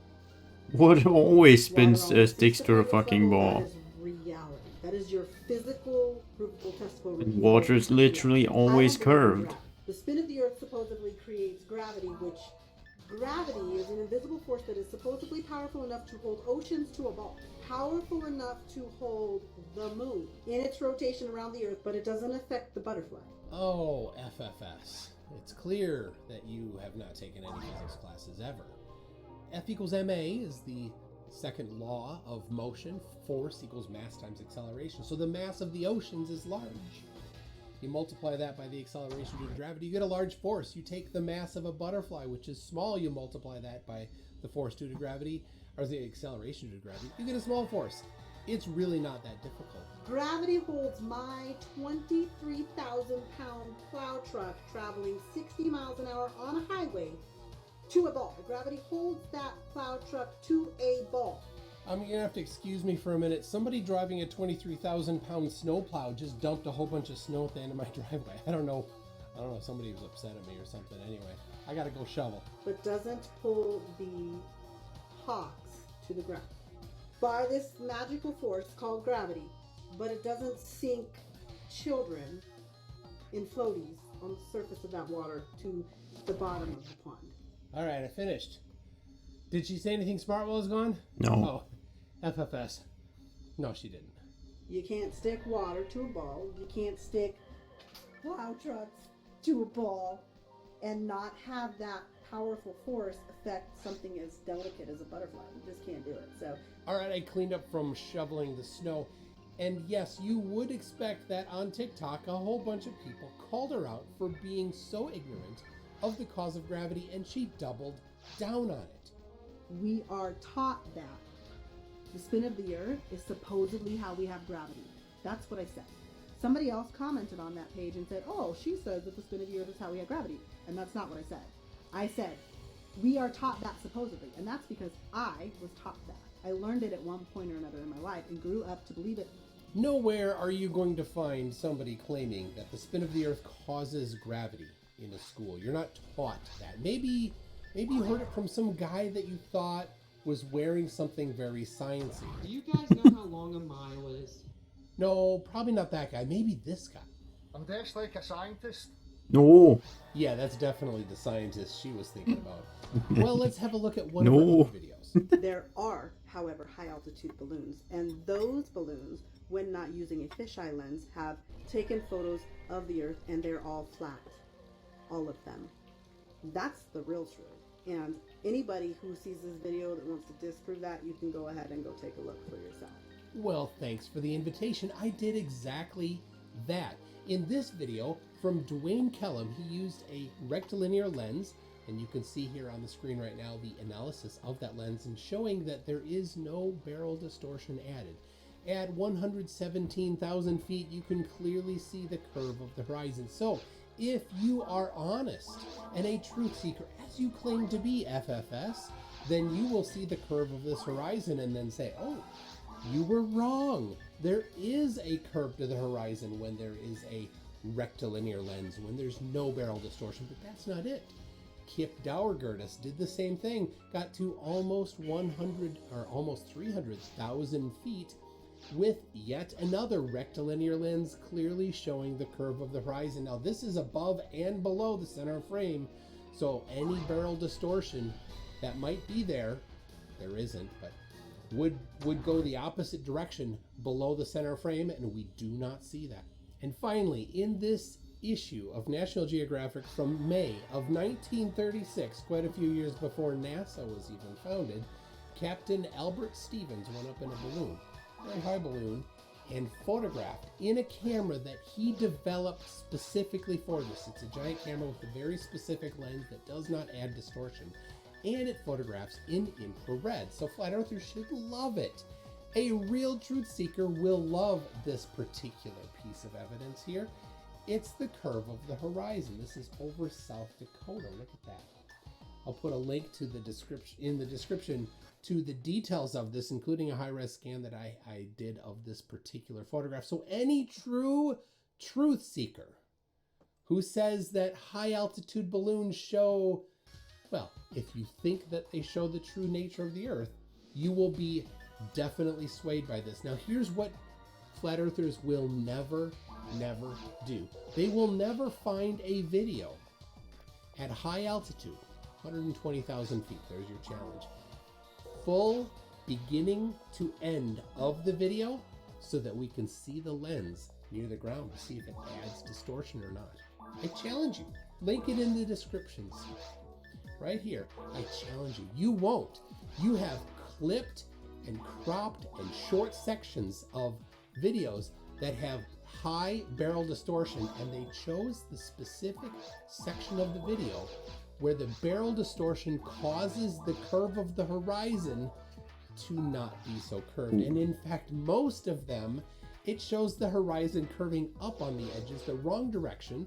Speaker 1: Water always spins,
Speaker 13: Water always
Speaker 1: sticks to a fucking ball.
Speaker 13: That is reality. That is your physical, provable, testable
Speaker 1: And water is literally always curved.
Speaker 13: The spin of the Earth supposedly creates gravity, which gravity is an invisible force that is supposedly powerful enough to hold oceans to a ball. Powerful enough to hold the moon in its rotation around the Earth, but it doesn't affect the butterfly.
Speaker 14: Oh, FFS. It's clear that you have not taken any physics classes ever. F equals ma is the second law of motion. Force equals mass times acceleration. So the mass of the oceans is large. You multiply that by the acceleration due to gravity, you get a large force. You take the mass of a butterfly, which is small, you multiply that by the force due to gravity, or the acceleration due to gravity, you get a small force. It's really not that difficult.
Speaker 13: Gravity holds my 23,000-pound plow truck traveling 60 miles an hour on a highway to a ball. Gravity holds that plow truck to a ball.
Speaker 14: I'm gonna have to excuse me for a minute. Somebody driving a 23,000-pound snowplow just dumped a whole bunch of snow at the end of my driveway. I don't know. Somebody was upset at me or something. Anyway, I gotta go shovel.
Speaker 13: But doesn't pull the hawks to the ground by this magical force called gravity, but it doesn't sink children in floaties on the surface of that water to the bottom of the pond.
Speaker 14: All right, I finished. Did she say anything smart while I was gone?
Speaker 1: No.
Speaker 14: Oh, FFS. No, she didn't.
Speaker 13: You can't stick water to a ball. You can't stick plow trucks to a ball and not have that powerful force affect something as delicate as a butterfly. You just can't do it. So.
Speaker 14: All right, I cleaned up from shoveling the snow. And yes, you would expect that on TikTok, a whole bunch of people called her out for being so ignorant of the cause of gravity, and she doubled down on it.
Speaker 13: We are taught that the spin of the Earth is supposedly how we have gravity. That's what I said. Somebody else commented on that page and said, oh, she says that the spin of the Earth is how we have gravity. And that's not what I said. I said, we are taught that supposedly. And that's because I was taught that. I learned it at one point or another in my life and grew up to believe it.
Speaker 14: Nowhere are you going to find somebody claiming that the spin of the Earth causes gravity in a school. You're not taught that. Maybe you heard it from some guy that you thought was wearing something very sciencey.
Speaker 15: Do you guys know how long a mile is?
Speaker 14: No, probably not that guy. Maybe this guy.
Speaker 16: I'm dressed like a scientist.
Speaker 1: No.
Speaker 14: Yeah, that's definitely the scientist she was thinking about. Well, let's have a look at one
Speaker 1: No.
Speaker 14: of our other videos.
Speaker 13: There are, however, high altitude balloons, and those balloons, when not using a fisheye lens, have taken photos of the Earth, and they're all flat. All of them. That's the real truth. And anybody who sees this video that wants to disprove that, you can go ahead and go take a look for yourself.
Speaker 14: Well, thanks for the invitation. I did exactly that. In this video from Dwayne Kellum, he used a rectilinear lens, and you can see here on the screen right now the analysis of that lens and showing that there is no barrel distortion added. At 117,000 feet, you can clearly see the curve of the horizon. So, if you are honest and a truth seeker, as you claim to be, FFS, then you will see the curve of this horizon and then say, oh, you were wrong. There is a curve to the horizon when there is a rectilinear lens, when there's no barrel distortion, but that's not it. Kip Dauergertis did the same thing, got to almost 100 or almost 300,000 feet with yet another rectilinear lens clearly showing the curve of the horizon. Now this is above and below the center frame, so any barrel distortion that might be there isn't, but would go the opposite direction below the center frame, and we do not see that. And finally, in this issue of National Geographic from May of 1936, quite a few years before NASA was even founded, Captain Albert Stevens went up in a balloon, a very high balloon, and photographed in a camera that he developed specifically for this. It's a giant camera with a very specific lens that does not add distortion, and it photographs in infrared. So flat earthers should love it. A real truth seeker will love this particular piece of evidence here. It's the curve of the horizon. This is over South Dakota. Look at that. I'll put a link to the description in the description to the details of this, including a high-res scan that I did of this particular photograph. So any true truth seeker who says that high-altitude balloons show, well, if you think that they show the true nature of the Earth, you will be definitely swayed by this. Now, here's what flat earthers will never do. They will never find a video at high altitude, 120,000 feet, there's your challenge, full beginning to end of the video so that we can see the lens near the ground to see if it adds distortion or not. I challenge you. Link it in the descriptions. Right here, I challenge you. You won't. You have clipped and cropped and short sections of videos that have high barrel distortion, and they chose the specific section of the video where the barrel distortion causes the curve of the horizon to not be so curved. And in fact, most of them, it shows the horizon curving up on the edges the wrong direction.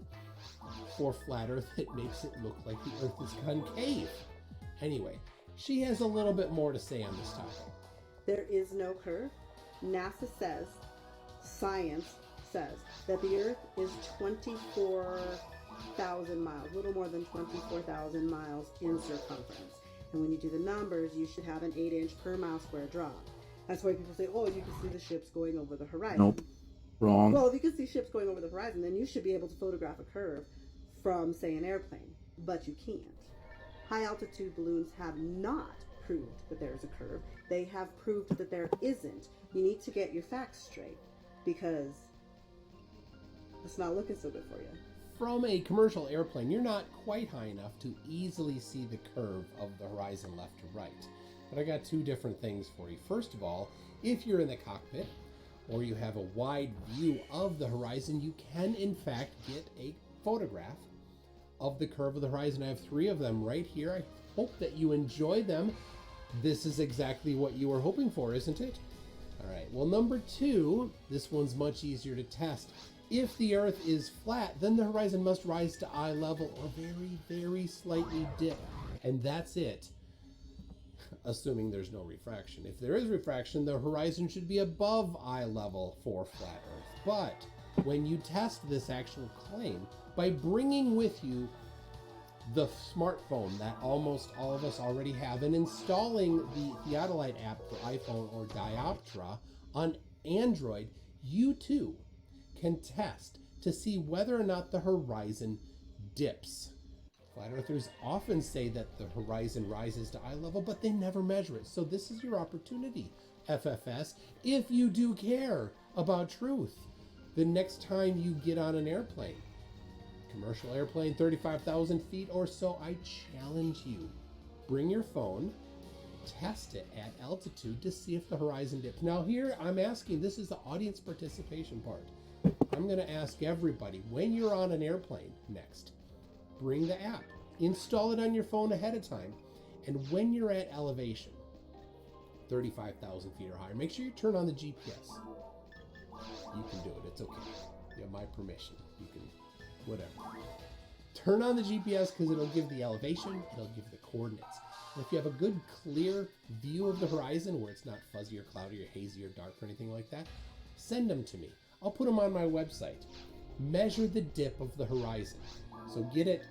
Speaker 14: For flat earth, it makes it look like the earth is concave. Anyway, she has a little bit more to say on this topic.
Speaker 13: There is no curve. NASA says, science says, that the Earth is 24,000 miles, a little more than 24,000 miles in circumference. And when you do the numbers, you should have an 8-inch per mile square drop. That's why people say, oh, you can see the ships going over the horizon.
Speaker 1: Nope. Wrong.
Speaker 13: Well, if you can see ships going over the horizon, then you should be able to photograph a curve from, say, an airplane. But you can't. High altitude balloons have not proved that there's a curve. They have proved that there isn't. You need to get your facts straight, because it's not looking so good for you.
Speaker 14: From a commercial airplane, you're not quite high enough to easily see the curve of the horizon left to right. But I got two different things for you. First of all, if you're in the cockpit or you have a wide view of the horizon, you can in fact get a photograph of the curve of the horizon. I have 3 of them right here. I hope that you enjoy them. This is exactly what you were hoping for, isn't it? All right, well, number 2, this one's much easier to test. If the Earth is flat, then the horizon must rise to eye level or very, very slightly dip. And that's it, assuming there's no refraction. If there is refraction, the horizon should be above eye level for flat Earth. But when you test this actual claim, by bringing with you the smartphone that almost all of us already have and installing the Theodolite app for iPhone or Dioptra on Android, you too can test to see whether or not the horizon dips. Flat earthers often say that the horizon rises to eye level, but they never measure it. So this is your opportunity, FFS, if you do care about truth. The next time you get on an airplane, commercial airplane, 35,000 feet or so, I challenge you. Bring your phone, test it at altitude to see if the horizon dips. Now here I'm asking, this is the audience participation part. I'm going to ask everybody, when you're on an airplane next, bring the app, install it on your phone ahead of time, and when you're at elevation, 35,000 feet or higher, make sure you turn on the GPS. You can do it, it's okay. You have my permission. You can, whatever. Turn on the GPS because it'll give the elevation, it'll give the coordinates. And if you have a good, clear view of the horizon where it's not fuzzy or cloudy or hazy or dark or anything like that, send them to me. I'll put them on my website. Measure the dip of the horizon. So get it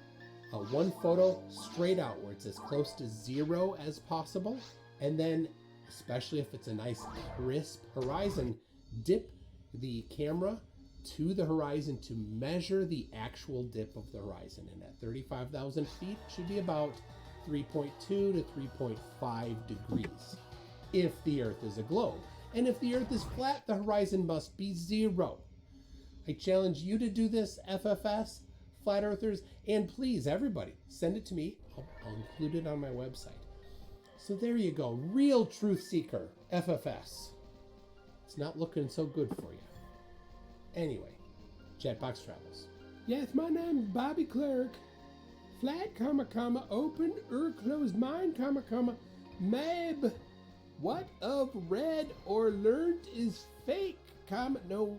Speaker 14: one photo straight out where it's as close to 0 as possible. And then, especially if it's a nice crisp horizon, dip the camera to the horizon to measure the actual dip of the horizon. And at 35,000 feet, it should be about 3.2 to 3.5 degrees if the Earth is a globe. And if the Earth is flat, the horizon must be 0. I challenge you to do this, FFS, Flat Earthers, and please, everybody, send it to me. I'll include it on my website. So there you go. Real truth seeker, FFS. It's not looking so good for you. Anyway, Chatbox Travels. Yes, my name's Bobby Clerk. Flat, open, closed mind, mab. What of read or learned is fake, no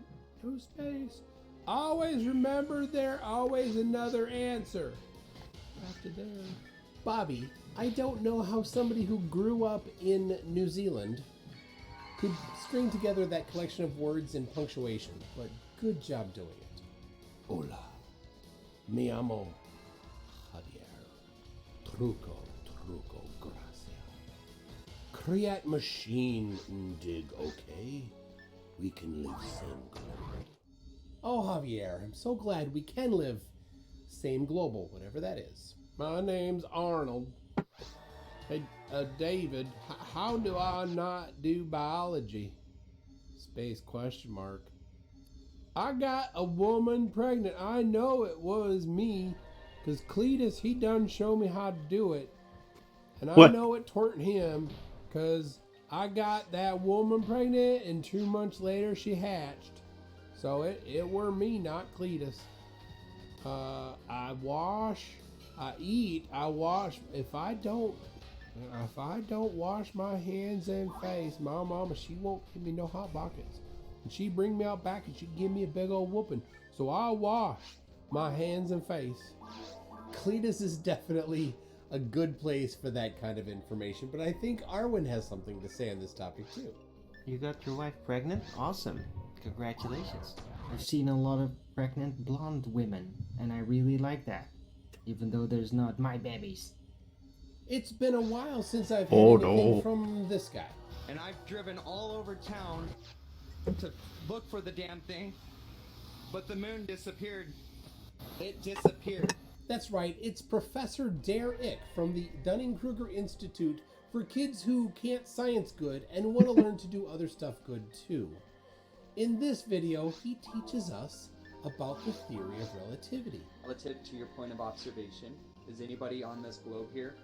Speaker 14: space. Always remember there always another answer. After there. Bobby, I don't know how somebody who grew up in New Zealand could string together that collection of words and punctuation, but good job doing it. Hola, mi amo Javier. Truco, gracia. Create machine dig, okay? We can live same global. Oh, Javier, I'm so glad we can live same global, whatever that is. My name's Arnold. Hey, David, how do I not do biology? Space question mark. I got a woman pregnant. I know it was me, because Cletus, he done show me how to do it. And I know it twerked him, because I got that woman pregnant, and 2 months later she hatched. So it were me, not Cletus. I wash, I eat, I wash. If I don't wash my hands and face, my mama, she won't give me no hot buckets. And she bring me out back and she give me a big old whooping. So I wash my hands and face. Cletus is definitely a good place for that kind of information, but I think Arwen has something to say on this topic too.
Speaker 16: You got your wife pregnant? Awesome. Congratulations. I've seen a lot of pregnant blonde women, and I really like that, even though there's not my babies.
Speaker 14: It's been a while since I've had anything from this guy.
Speaker 17: And I've driven all over town to look for the damn thing, but the moon disappeared. It disappeared.
Speaker 14: That's right, it's Professor Derek from the Dunning-Kruger Institute for kids who can't science good and want to learn to do other stuff good too. In this video, he teaches us about the theory of relativity.
Speaker 9: Relative to your point of observation, is anybody on this globe here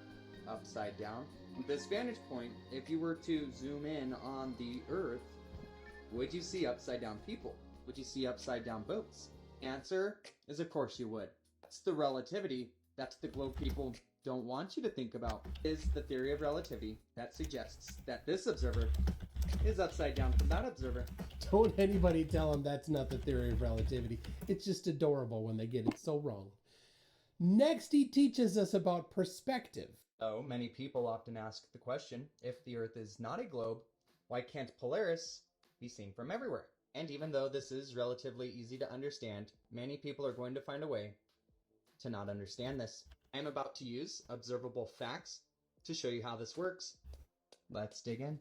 Speaker 9: upside down? From this vantage point, if you were to zoom in on the Earth, would you see upside down people? Would you see upside down boats? Answer is of course you would. That's the relativity. That's the globe people don't want you to think about. Is the theory of relativity that suggests that this observer is upside down from that observer.
Speaker 14: Don't anybody tell him that's not the theory of relativity. It's just adorable when they get it so wrong. Next, he teaches us about perspective.
Speaker 9: So many people often ask the question, if the Earth is not a globe, why can't Polaris be seen from everywhere? And even though this is relatively easy to understand, many people are going to find a way to not understand this. I am about to use observable facts to show you how this works. Let's dig in.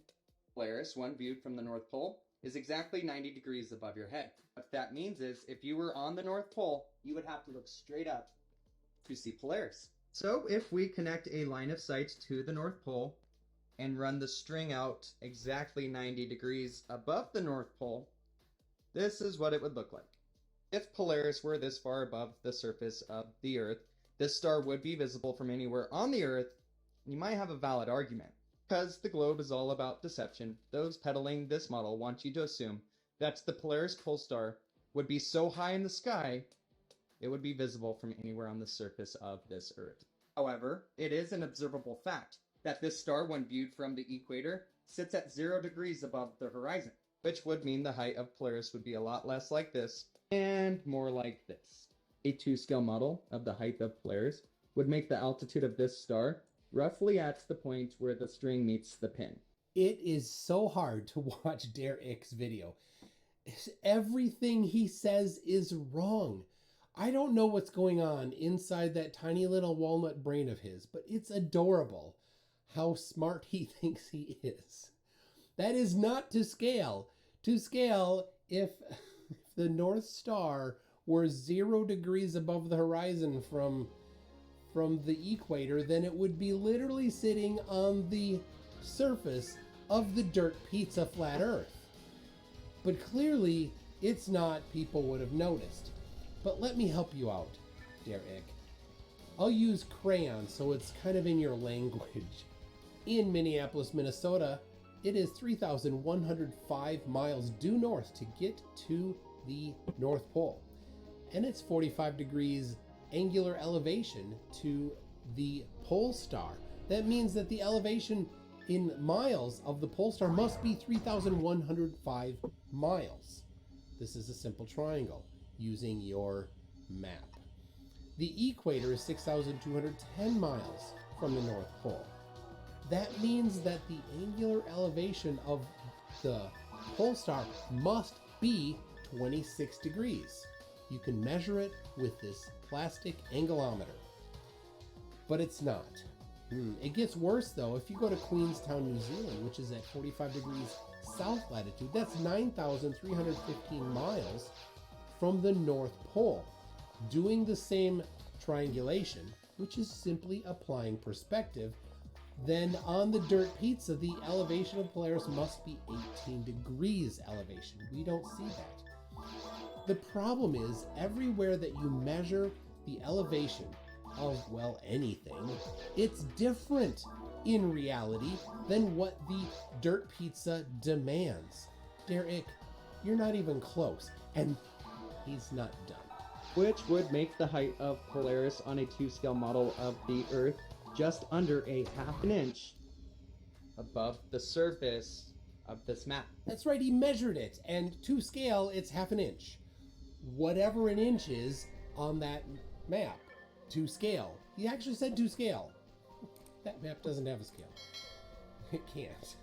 Speaker 9: Polaris, when viewed from the North Pole, is exactly 90 degrees above your head. What that means is, if you were on the North Pole, you would have to look straight up
Speaker 17: to see Polaris. So if we connect a line of sight to the North Pole and run the string out exactly 90 degrees above the North Pole, this is what it would look like. If Polaris were this far above the surface of the Earth, this star would be visible from anywhere on the Earth, and you might have a valid argument. Because the globe is all about deception, those peddling this model want you to assume that the Polaris pole star would be so high in the sky, it would be visible from anywhere on the surface of this Earth. However, it is an observable fact that this star, when viewed from the equator, sits at 0 degrees above the horizon, which would mean the height of Polaris would be a lot less like this and more like this. A 2-scale model of the height of Polaris would make the altitude of this star roughly at the point where the string meets the pin.
Speaker 14: It is so hard to watch Derek's video. Everything he says is wrong. I don't know what's going on inside that tiny little walnut brain of his, but it's adorable how smart he thinks he is. That is not to scale. To scale, if the North Star were 0 degrees above the horizon from the equator, then it would be literally sitting on the surface of the dirt pizza flat Earth. But clearly, it's not. People would have noticed. But let me help you out, Derek. I'll use crayon so it's kind of in your language. In Minneapolis, Minnesota, it is 3,105 miles due north to get to the North Pole. And it's 45 degrees angular elevation to the pole star. That means that the elevation in miles of the pole star must be 3,105 miles. This is a simple triangle using your map. The equator is 6,210 miles from the North Pole. That means that the angular elevation of the pole star must be 26 degrees. You can measure it with this plastic angulometer. But it's not. It gets worse though. If you go to Queenstown, New Zealand, which is at 45 degrees south latitude, that's 9,315 miles from the North Pole. Doing the same triangulation, which is simply applying perspective, then on the dirt pizza, the elevation of Polaris must be 18 degrees elevation. We don't see that. The problem is, everywhere that you measure the elevation of, well, anything, it's different in reality than what the dirt pizza demands. Derek, you're not even close, and he's not done.
Speaker 17: Which would make the height of Polaris on a 2-scale model of the Earth just under a ½ an inch above the surface of this map.
Speaker 14: That's right, he measured it, and to scale, it's ½ an inch. Whatever an inch is on that map, to scale. He actually said to scale. That map doesn't have a scale. It can't.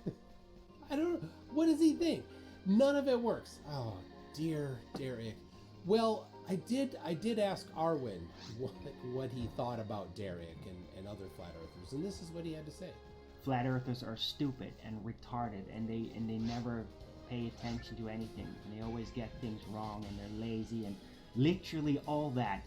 Speaker 14: I don't know. What does he think? None of it works. Oh, dear Derek. Well, I did ask Arwen what he thought about Derek and other flat earthers, and this is what he had to say.
Speaker 16: Flat earthers are stupid and retarded, and they never pay attention to anything. And they always get things wrong, and they're lazy, and literally all that.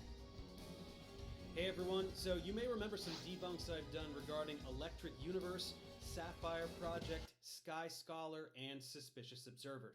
Speaker 8: Hey everyone, so you may remember some debunks I've done regarding Electric Universe, Sapphire Project, Sky Scholar, and Suspicious Observer.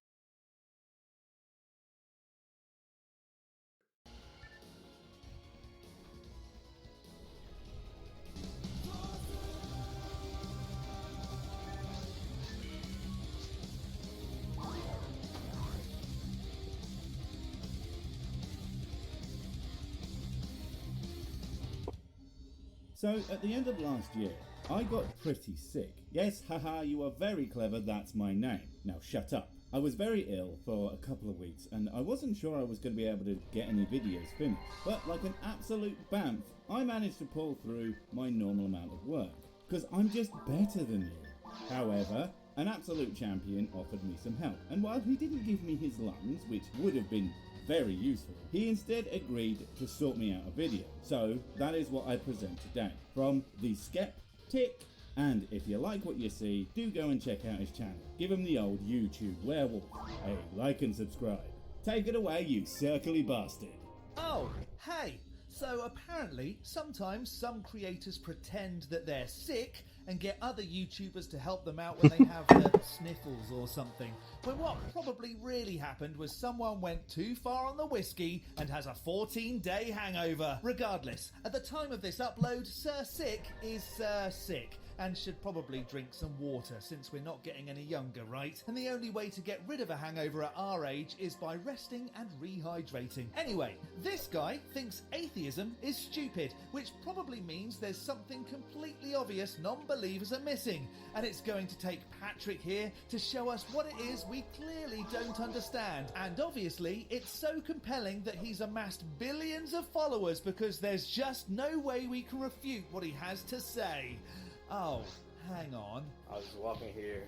Speaker 18: So, at the end of last year, I got pretty sick. Yes, haha, you are very clever, that's my name. Now shut up. I was very ill for a couple of weeks, and I wasn't sure I was going to be able to get any videos finished. But like an absolute bamf, I managed to pull through my normal amount of work. Because I'm just better than you. However, an absolute champion offered me some help, and while he didn't give me his lungs, which would have been very useful, he instead agreed to sort me out a video. So that is what I present today from the Skeptic. And if you like what you see, do go and check out his channel. Give him the old YouTube werewolf a like and subscribe. Take it away, you circly bastard.
Speaker 19: Oh, hey! So apparently, sometimes some creators pretend that they're sick and get other YouTubers to help them out when they have the sniffles or something. When what probably really happened was someone went too far on the whiskey and has a 14-day hangover. Regardless, at the time of this upload, Sir Sick is sick and should probably drink some water since we're not getting any younger, right? And the only way to get rid of a hangover at our age is by resting and rehydrating. Anyway, this guy thinks atheism is stupid, which probably means there's something completely obvious non-believers are missing. And it's going to take Patrick here to show us what it is we clearly don't understand. And obviously, it's so compelling that he's amassed billions of followers because there's just no way we can refute what he has to say. Oh, hang on.
Speaker 20: I was walking here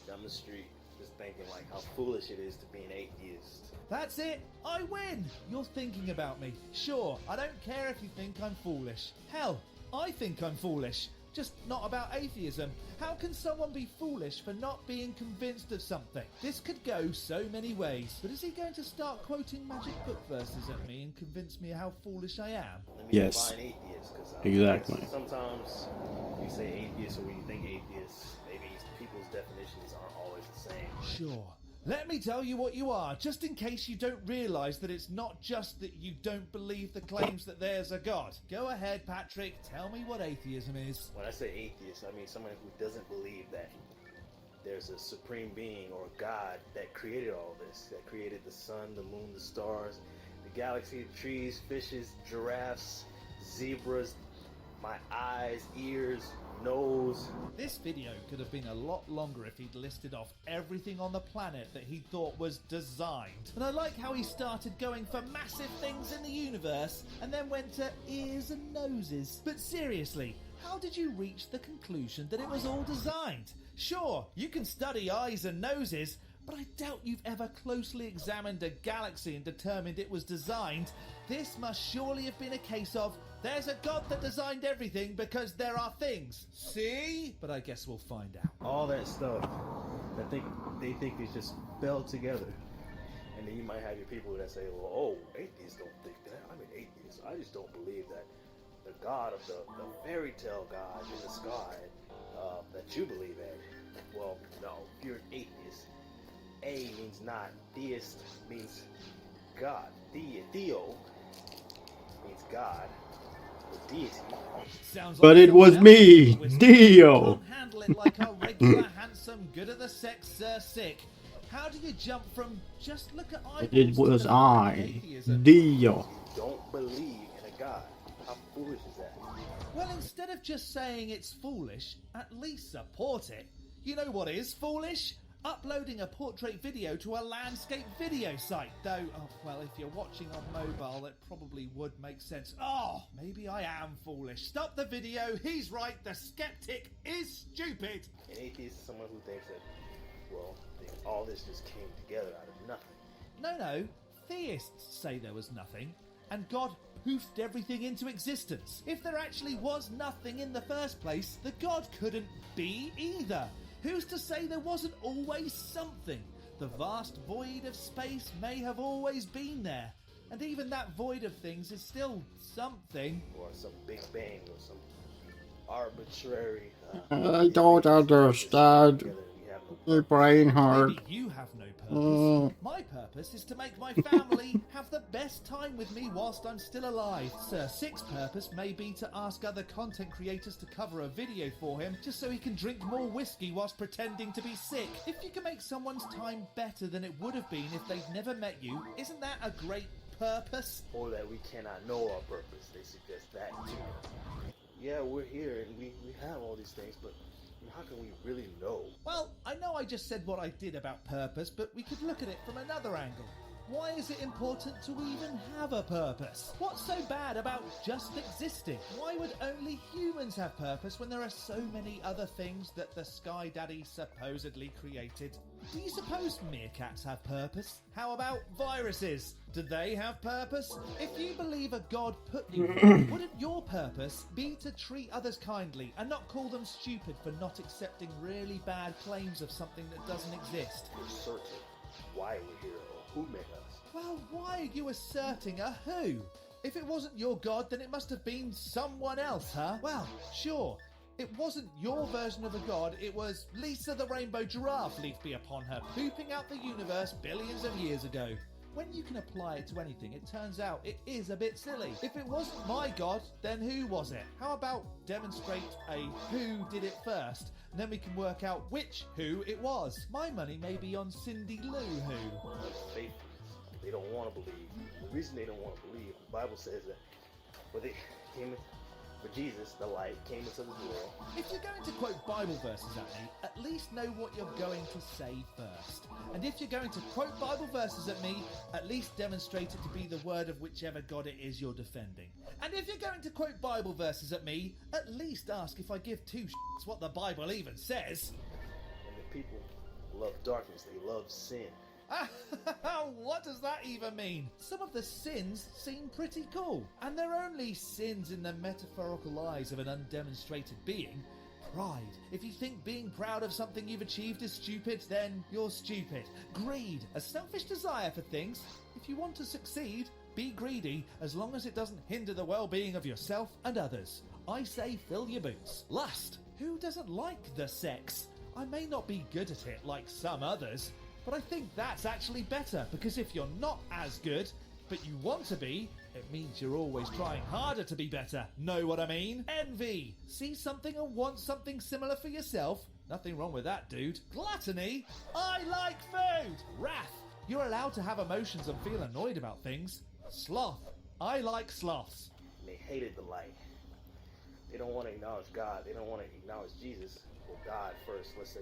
Speaker 20: down the street, just thinking like how foolish it is to be an atheist.
Speaker 19: That's it, I win! You're thinking about me. Sure, I don't care if you think I'm foolish. Hell, I think I'm foolish. Just not about atheism. How can someone be foolish for not being convinced of something? This could go so many ways. But is he going to start quoting magic book verses at me and convince me how foolish I am?
Speaker 1: Yes.
Speaker 20: Atheist,
Speaker 1: Exactly.
Speaker 20: Sometimes you say atheist, or when you think atheist, maybe people's definitions aren't always the same.
Speaker 19: Sure. Let me tell you what you are, just in case you don't realise that it's not just that you don't believe the claims that there's a God. Go ahead, Patrick, tell me what atheism is.
Speaker 20: When I say atheist, I mean someone who doesn't believe that there's a supreme being or God that created all this, that created the sun, the moon, the stars, the galaxy, the trees, fishes, giraffes, zebras, my eyes, ears, nose.
Speaker 19: This video could have been a lot longer if he'd listed off everything on the planet that he thought was designed. And I like how he started going for massive things in the universe and then went to ears and noses. But seriously, how did you reach the conclusion that it was all designed? Sure, you can study eyes and noses, but I doubt you've ever closely examined a galaxy and determined it was designed. This must surely have been a case of there's a God that designed everything because there are things. See? But I guess we'll find out.
Speaker 20: All that stuff that they think is just fell together. And then you might have your people that say, well, oh, atheists don't think that. I'm an atheist. I just don't believe that the God of the fairy tale God in the sky that you believe in. Well, no, you're an atheist. A means not. Theist means God. Theo means God. The deity.
Speaker 19: Sounds
Speaker 1: But it was me, Dio.
Speaker 19: Can't handle it like our regular, handsome, good at the sex, Sick. How do you jump from just look at eyeballs
Speaker 1: It was
Speaker 19: to
Speaker 1: I,
Speaker 19: atheism?
Speaker 1: Dio.
Speaker 20: Don't believe in a God. How foolish is that?
Speaker 19: Well, instead of just saying it's foolish, at least support it. You know what is foolish? Uploading a portrait video to a landscape video site. Though, oh, well, if you're watching on mobile, it probably would make sense. Oh, maybe I am foolish. Stop the video. He's right. The skeptic is stupid.
Speaker 20: An atheist is someone who thinks that, well, all this just came together out of nothing.
Speaker 19: No. Theists say there was nothing, and God poofed everything into existence. If there actually was nothing in the first place, the God couldn't be either. Who's to say there wasn't always something? The vast void of space may have always been there. And even that void of things is still something.
Speaker 20: Or some Big Bang or some arbitrary...
Speaker 1: I don't understand. My brain hurt.
Speaker 19: Maybe you have no purpose. My purpose is to make my family have the best time with me whilst I'm still alive. Sir Sick's purpose may be to ask other content creators to cover a video for him just so he can drink more whiskey whilst pretending to be sick. If you can make someone's time better than it would have been if they'd never met you, isn't that a great purpose?
Speaker 20: Or that we cannot know our purpose. They suggest that too. Yeah, we're here and we have all these things, but how can we really know?
Speaker 19: Well, I know I just said what I did about purpose, but we could look at it from another angle. Why is it important to even have a purpose? What's so bad about just existing? Why would only humans have purpose when there are so many other things that the Sky Daddy supposedly created? Do you suppose meerkats have purpose? How about viruses? Do they have purpose? If you believe a god put you here, wouldn't your purpose be to treat others kindly and not call them stupid for not accepting really bad claims of something that doesn't exist?
Speaker 20: We're certain why we're here or who made us.
Speaker 19: Well, why are you asserting a who? If it wasn't your god, then it must have been someone else, huh? Well, sure. It wasn't your version of a god, it was Lisa the Rainbow Giraffe, leave be upon her, pooping out the universe billions of years ago. When you can apply it to anything, it turns out it is a bit silly. If it wasn't my god, then who was it? How about demonstrate a who did it first, and then we can work out which who it was. My money may be on Cindy Lou Who.
Speaker 20: They don't want to believe. The reason they don't want to believe, the Bible says that when they came for Jesus, the light came into the world.
Speaker 19: If you're going to quote Bible verses at me, at least know what you're going to say first. And if you're going to quote Bible verses at me, at least demonstrate it to be the word of whichever God it is you're defending. And if you're going to quote Bible verses at me, at least ask if I give two shits what the Bible even says.
Speaker 20: And the people love darkness, they love sin.
Speaker 19: What does that even mean? Some of the sins seem pretty cool, and they're only sins in the metaphorical eyes of an undemonstrated being. Pride. If you think being proud of something you've achieved is stupid, then you're stupid. Greed. A selfish desire for things. If you want to succeed, be greedy, as long as it doesn't hinder the well-being of yourself and others. I say fill your boots. Lust. Who doesn't like the sex? I may not be good at it like some others, but I think that's actually better, because if you're not as good, but you want to be, it means you're always trying harder to be better. Know what I mean? Envy. See something and want something similar for yourself? Nothing wrong with that, dude. Gluttony. I like food. Wrath. You're allowed to have emotions and feel annoyed about things. Sloth. I like sloths.
Speaker 20: They hated the light. They don't want to acknowledge God. They don't want to acknowledge Jesus. Well, God first. Let's say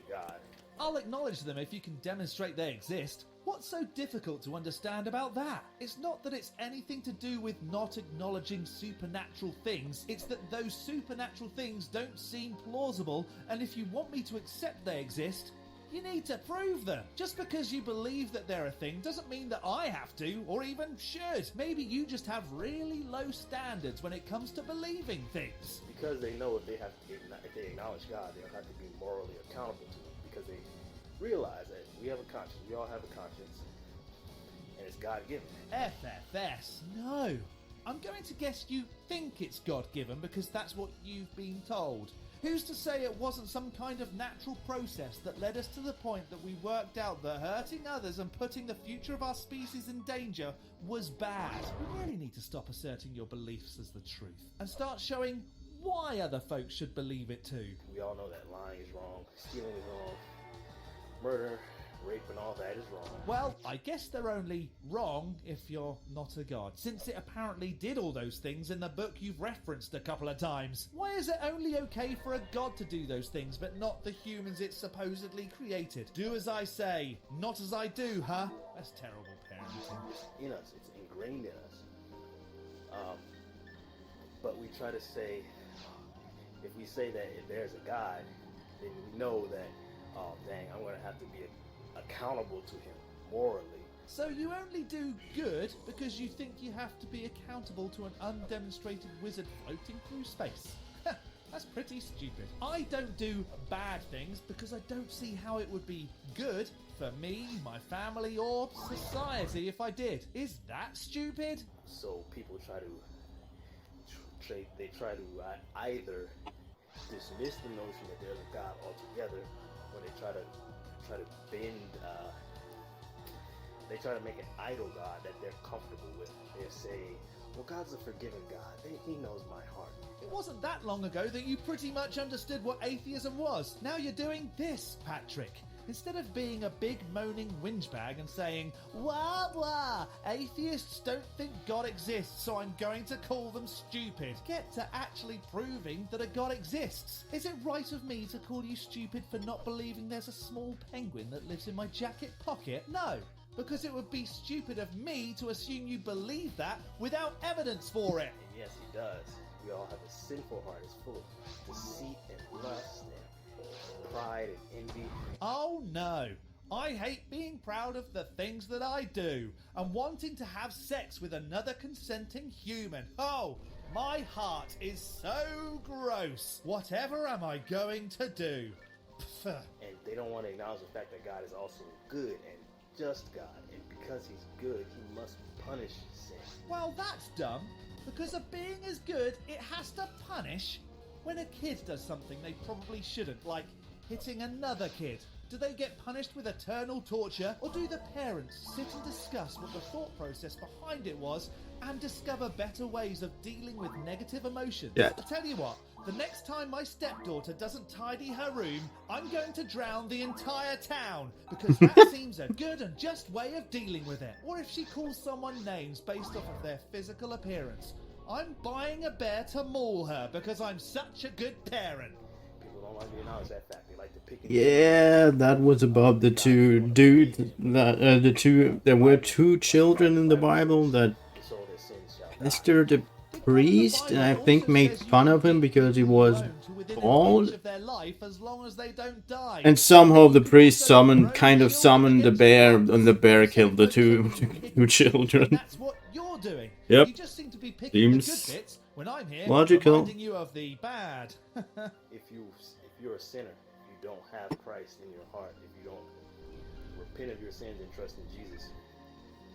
Speaker 20: God.
Speaker 19: I'll acknowledge them if you can demonstrate they exist. What's so difficult to understand about that? It's not that it's anything to do with not acknowledging supernatural things, it's that those supernatural things don't seem plausible, and if you want me to accept they exist, you need to prove them. Just because you believe that they're a thing doesn't mean that I have to, or even should. Maybe you just have really low standards when it comes to believing things.
Speaker 20: Because they know if they acknowledge God, they'll have to be morally accountable to Him. Because they realize that we have a conscience, we all have a conscience, and it's God-given.
Speaker 19: FFS, no. I'm going to guess you think it's God-given because that's what you've been told. Who's to say it wasn't some kind of natural process that led us to the point that we worked out that hurting others and putting the future of our species in danger was bad? You really need to stop asserting your beliefs as the truth and start showing why other folks should believe it too.
Speaker 20: We all know that lying is wrong, stealing is wrong, murder, rape and all that is wrong.
Speaker 19: Well, I guess they're only wrong if you're not a god, since it apparently did all those things in the book you've referenced a couple of times. Why is it only okay for a god to do those things, but not the humans it supposedly created? Do as I say, not as I do, huh? That's terrible parenting.
Speaker 20: It's in us, it's ingrained in us. But we try to say, if we say that if there's a God, then we know that, oh dang, I'm going to have to be accountable to Him morally.
Speaker 19: So you only do good because you think you have to be accountable to an undemonstrated wizard floating through space. That's pretty stupid. I don't do bad things because I don't see how it would be good for me, my family, or society if I did. Is that stupid?
Speaker 20: So people try to either dismiss the notion that there's a God altogether, or they try to bend. They try to make an idol God that they're comfortable with. They're saying, well, God's a forgiving God. He knows my heart.
Speaker 19: It wasn't that long ago that you pretty much understood what atheism was. Now you're doing this, Patrick. Instead of being a big moaning whinge bag and saying, wah wah, atheists don't think God exists, so I'm going to call them stupid. Get to actually proving that a God exists. Is it right of me to call you stupid for not believing there's a small penguin that lives in my jacket pocket? No. Because it would be stupid of me to assume you believe that without evidence for it.
Speaker 20: And yes, He does. We all have a sinful heart. It's full of deceit and lust and pride and envy.
Speaker 19: Oh no. I hate being proud of the things that I do and wanting to have sex with another consenting human. Oh, my heart is so gross. Whatever am I going to do?
Speaker 20: And they don't want to acknowledge the fact that God is also good and just God, and because he's good, he must punish sin.
Speaker 19: Well, that's dumb. Because of being as good, it has to punish? When a kid does something they probably shouldn't, like hitting another kid, do they get punished with eternal torture? Or do the parents sit and discuss what the thought process behind it was and discover better ways of dealing with negative emotions?
Speaker 1: Yeah.
Speaker 19: I tell you what, the next time my stepdaughter doesn't tidy her room, I'm going to drown the entire town, because that seems a good and just way of dealing with it. Or if she calls someone names based off of their physical appearance, I'm buying a bear to maul her because I'm such a good parent.
Speaker 20: People don't like to acknowledge that fact. They like to pick and
Speaker 1: Yeah, that was about the two dudes that there were two children in the Bible that Esther the priest, and I think made fun of him because he was bald. And somehow the priest summoned the bear, and the bear killed the two children.
Speaker 19: That's what you're doing.
Speaker 1: Yep.
Speaker 19: You just seem to be picking
Speaker 1: Seems
Speaker 19: the good bits when I'm here
Speaker 1: logical.
Speaker 19: reminding you of the bad.
Speaker 20: if you're a sinner, if you don't have Christ in your heart, if you don't repent of your sins and trust in Jesus,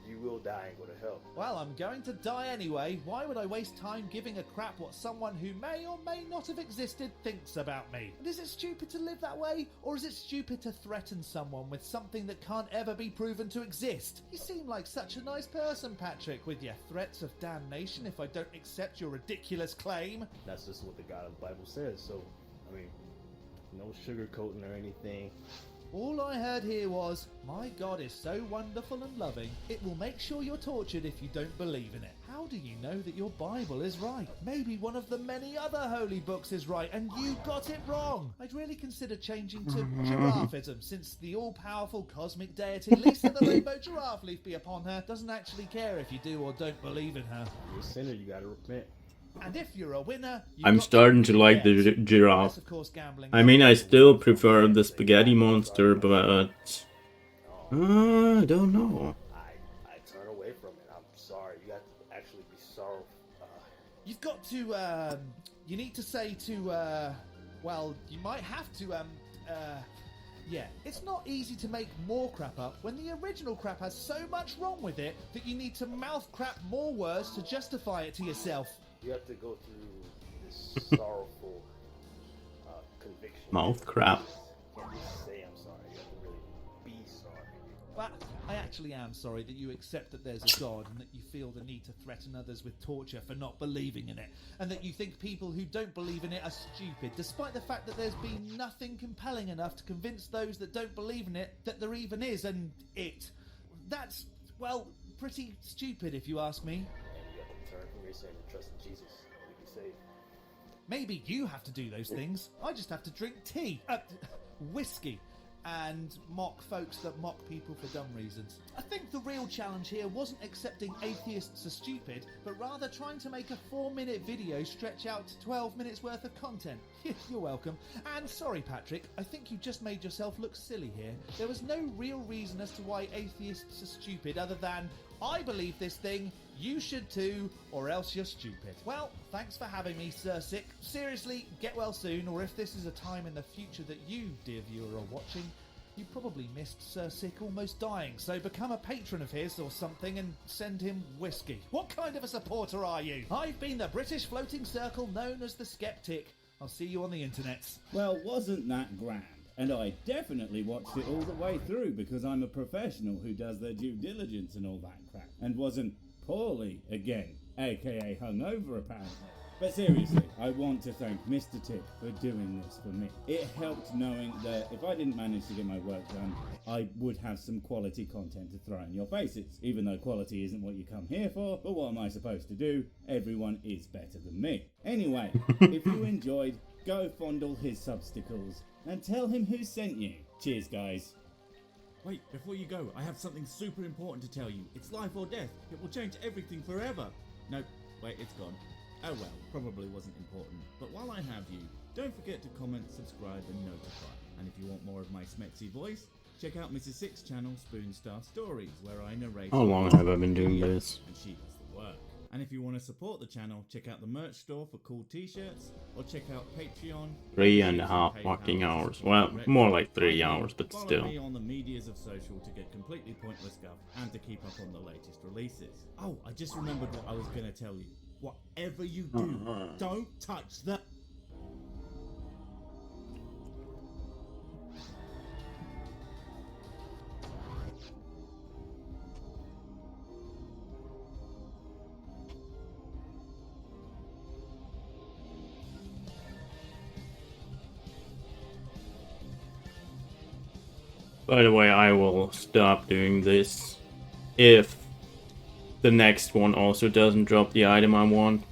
Speaker 20: you will die and go to hell.
Speaker 19: Well, I'm going to die anyway. Why would I waste time giving a crap what someone who may or may not have existed thinks about me? And is it stupid to live that way? Or is it stupid to threaten someone with something that can't ever be proven to exist? You seem like such a nice person, Patrick, with your threats of damnation if I don't accept your ridiculous claim.
Speaker 20: That's just what the God of the Bible says. So, I mean, no sugarcoating or anything.
Speaker 19: All I heard here was, my God is so wonderful and loving, it will make sure you're tortured if you don't believe in it. How do you know that your Bible is right? Maybe one of the many other holy books is right and you got it wrong. I'd really consider changing to giraffism, since the all-powerful cosmic deity, Lisa the rainbow giraffe leaf be upon her, doesn't actually care if you do or don't believe in her.
Speaker 20: You're a sinner, you gotta repent.
Speaker 19: And if you're a winner,
Speaker 1: I'm starting to like the giraffe. I mean, I still prefer the spaghetti monster, but I don't know.
Speaker 20: I turn away from it. I'm sorry. You have to actually be sorrowful.
Speaker 19: You've got to, you need to say to, well, you might have to, yeah, it's not easy to make more crap up when the original crap has so much wrong with it that you need to mouth crap more words to justify it to yourself.
Speaker 20: You have to go through this sorrowful conviction.
Speaker 1: Mouth crap.
Speaker 20: You can't just say I'm sorry. You have to really be sorry.
Speaker 19: Well, I actually am sorry that you accept that there's a God and that you feel the need to threaten others with torture for not believing in it, and that you think people who don't believe in it are stupid, despite the fact that there's been nothing compelling enough to convince those that don't believe in it that there even is an it. That's, well, pretty stupid if you ask me.
Speaker 20: And you have to turn from your sin and trust in Jesus to be saved.
Speaker 19: Maybe you have to do those things. I just have to drink tea, whiskey, and mock folks that mock people for dumb reasons. I think the real challenge here wasn't accepting atheists are stupid, but rather trying to make a 4-minute video stretch out to 12 minutes worth of content. You're welcome. And sorry, Patrick, I think you just made yourself look silly here. There was no real reason as to why atheists are stupid other than, I believe this thing, you should too, or else you're stupid. Well, thanks for having me, Sir Sick. Seriously, get well soon, or if this is a time in the future that you, dear viewer, are watching, you probably missed Sir Sick almost dying, so become a patron of his or something and send him whiskey. What kind of a supporter are you? I've been the British floating circle known as the Skeptic. I'll see you on the internet.
Speaker 18: Well, wasn't that grand? And I definitely watched it all the way through because I'm a professional who does their due diligence and all that crap. And wasn't poorly again, aka hungover apparently. But seriously, I want to thank Mr. Tip for doing this for me. It helped knowing that if I didn't manage to get my work done, I would have some quality content to throw in your faces. Even though quality isn't what you come here for, but what am I supposed to do? Everyone is better than me. Anyway, if you enjoyed, go fondle his substicles and tell him who sent you. Cheers, guys.
Speaker 21: Wait, before you go, I have something super important to tell you. It's life or death. It will change everything forever. Nope, wait, it's gone. Oh well, probably wasn't important. But while I have you, don't forget to comment, subscribe and notify. And if you want more of my smexy voice, check out Mrs. Six's channel, Spoonstar Stories, where I narrate...
Speaker 1: How long have I been doing this?
Speaker 21: And she does the work. And if you want to support the channel, check out the merch store for cool t-shirts, or check out Patreon.
Speaker 1: 3.5 fucking hours. Well, more like 3 hours, but
Speaker 21: Follow
Speaker 1: still.
Speaker 21: me on the medias of social to get completely pointless stuff and to keep up on the latest releases. Oh, I just remembered what I was going to tell you. Whatever you do, don't touch that.
Speaker 1: By the way, I will stop doing this if the next one also doesn't drop the item I want.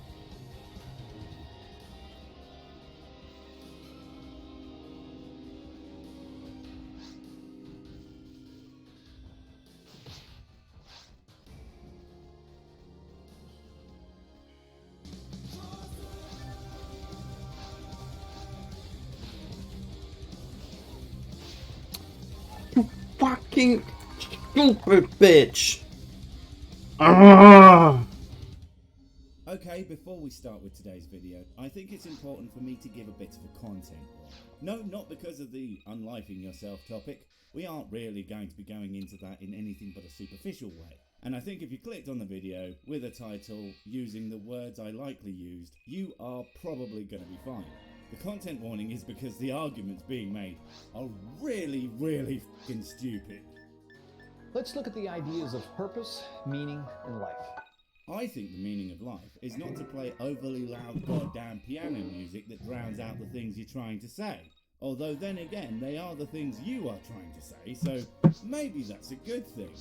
Speaker 1: Fucking stupid bitch!
Speaker 21: Okay, before we start with today's video, I think it's important for me to give a bit of a content warning. No, not because of the unlifing yourself topic. We aren't really going to be going into that in anything but a superficial way. And I think if you clicked on the video with a title using the words I likely used, you are probably going to be fine. The content warning is because the arguments being made are really, really fucking stupid.
Speaker 4: Let's look at the ideas of purpose, meaning, and life.
Speaker 21: I think the meaning of life is not to play overly loud goddamn piano music that drowns out the things you're trying to say. Although then again, they are the things you are trying to say, so maybe that's a good thing.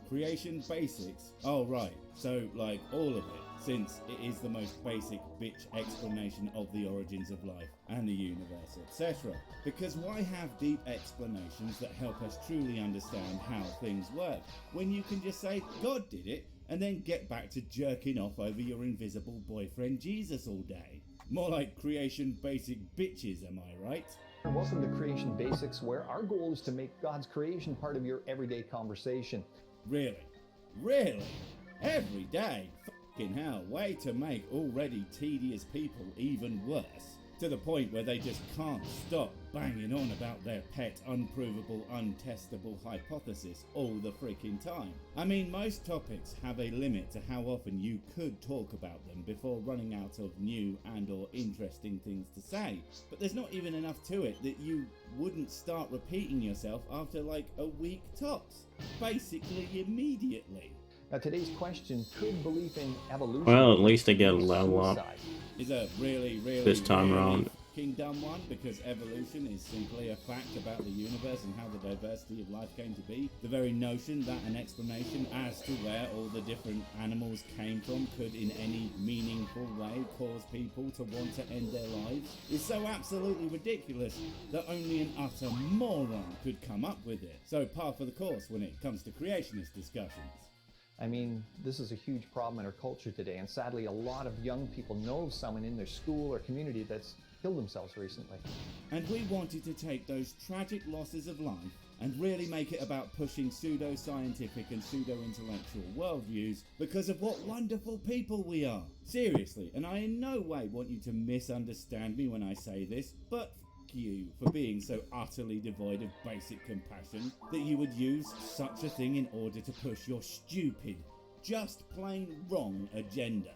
Speaker 21: Creation basics. Oh right, so like all of it, since it is the most basic bitch explanation of the origins of life and the universe, etc. Because why have deep explanations that help us truly understand how things work, when you can just say God did it and then get back to jerking off over your invisible boyfriend Jesus all day? More like creation basic bitches, am I right?
Speaker 4: Welcome to Creation Basics, where our goal is to make God's creation part of your everyday conversation.
Speaker 21: Really? Really? Every day? Fucking hell, way to make already tedious people even worse. To the point where they just can't stop banging on about their pet, unprovable, untestable hypothesis all the freaking time. I mean, most topics have a limit to how often you could talk about them before running out of new and or interesting things to say. But there's not even enough to it that you wouldn't start repeating yourself after like a week tops. Basically immediately.
Speaker 4: Now today's question, could belief in evolution...
Speaker 1: Well, at least I get a level up
Speaker 21: Is a really
Speaker 1: this time around.
Speaker 21: fucking dumb one, because evolution is simply a fact about the universe and how the diversity of life came to be. The very notion that an explanation as to where all the different animals came from could in any meaningful way cause people to want to end their lives is so absolutely ridiculous that only an utter moron could come up with it. So par for the course when it comes to creationist discussions.
Speaker 4: I mean, this is a huge problem in our culture today, and sadly a lot of young people know of someone in their school or community that's killed themselves recently.
Speaker 21: And we wanted to take those tragic losses of life and really make it about pushing pseudo-scientific and pseudo-intellectual worldviews because of what wonderful people we are. Seriously, and I in no way want you to misunderstand me when I say this, but you for being so utterly devoid of basic compassion that you would use such a thing in order to push your stupid, just plain wrong agenda.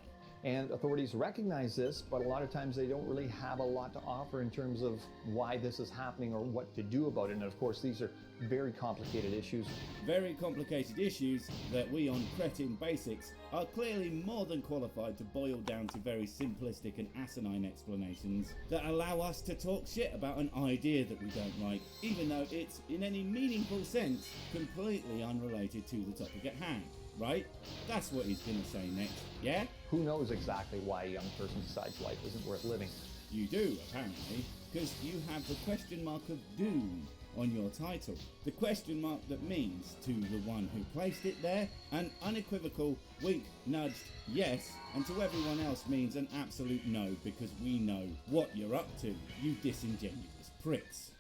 Speaker 4: And authorities recognize this, but a lot of times they don't really have a lot to offer in terms of why this is happening or what to do about it. And of course, these are very complicated issues.
Speaker 21: Very complicated issues that we on Cretin Basics are clearly more than qualified to boil down to very simplistic and asinine explanations that allow us to talk shit about an idea that we don't like, even though it's, in any meaningful sense, completely unrelated to the topic at hand. Right? That's what he's gonna say next, yeah?
Speaker 4: Who knows exactly why a young person decides life isn't worth living?
Speaker 21: You do, apparently, because you have the question mark of doom on your title. The question mark that means, to the one who placed it there, an unequivocal wink, nudged yes, and to everyone else means an absolute no, because we know what you're up to, you disingenuous pricks.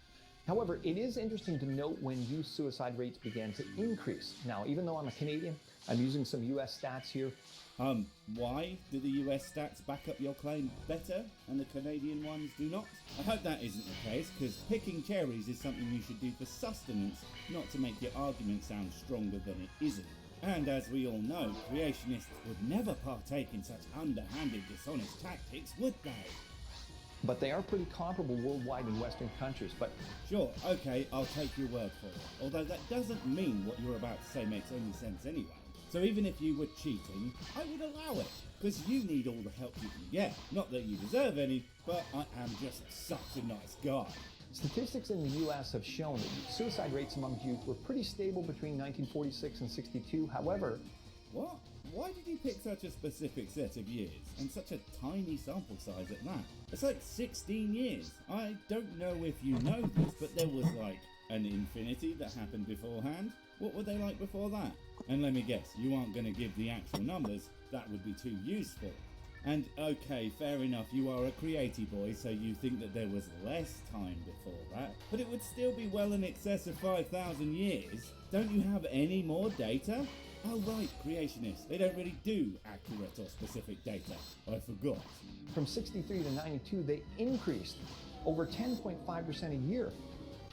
Speaker 4: However, it is interesting to note when youth suicide rates began to increase. Now, even though I'm a Canadian, I'm using some US stats here.
Speaker 18: Why do the US stats back up your claim better and the Canadian ones do not? I hope that isn't the case, because picking cherries is something you should do for sustenance, not to make your argument sound stronger than it isn't. And as we all know, creationists would never partake in such underhanded, dishonest tactics, would they?
Speaker 4: But they are pretty comparable worldwide in Western countries, but...
Speaker 18: Sure, okay, I'll take your word for it. Although that doesn't mean what you're about to say makes any sense anyway. So even if you were cheating, I would allow it, because you need all the help you can get. Not that you deserve any, but I am just such a nice guy.
Speaker 4: Statistics in the US have shown that suicide rates among youth were pretty stable between 1946 and 62. However...
Speaker 18: What? Why did you pick such a specific set of years, and such a tiny sample size at that? It's like 16 years. I don't know if you know this, but there was like an infinity that happened beforehand. What were they like before that? And let me guess, you aren't going to give the actual numbers, that would be too useful. And okay, fair enough, you are a creative boy, so you think that there was less time before that, but it would still be well in excess of 5,000 years. Don't you have any more data? Oh right, creationists, they don't really do accurate or specific data. I forgot.
Speaker 4: From 63 to 92, they increased over 10.5% a year.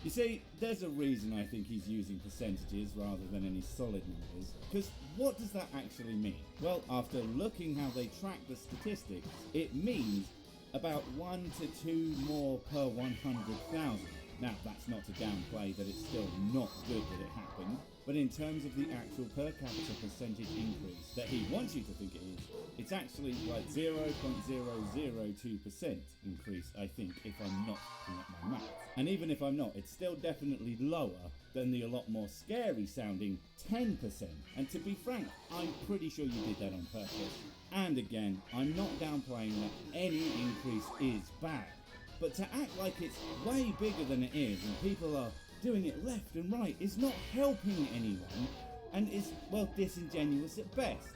Speaker 18: You see, there's a reason I think he's using percentages rather than any solid numbers, because what does that actually mean? Well, after looking how they track the statistics, it means about 1 to 2 more per 100,000. Now, that's not to downplay that it's still not good that it happened, but in terms of the actual per capita percentage increase that he wants you to think it is, it's actually like 0.002% increase, I think, if I'm not looking at my maths. And even if I'm not, it's still definitely lower than the a lot more scary sounding 10%. And to be frank, I'm pretty sure you did that on purpose. And again, I'm not downplaying that any increase is bad. But to act like it's way bigger than it is and people are doing it left and right is not helping anyone and is, well, disingenuous at best,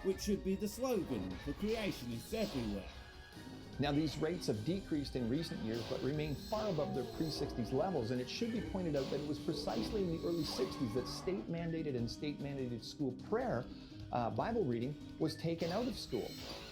Speaker 18: which should be the slogan for creationists everywhere.
Speaker 4: Now, these rates have decreased in recent years but remain far above their pre-60s levels, and it should be pointed out that it was precisely in the early 60s that state-mandated school prayer, Bible reading, was taken out of school.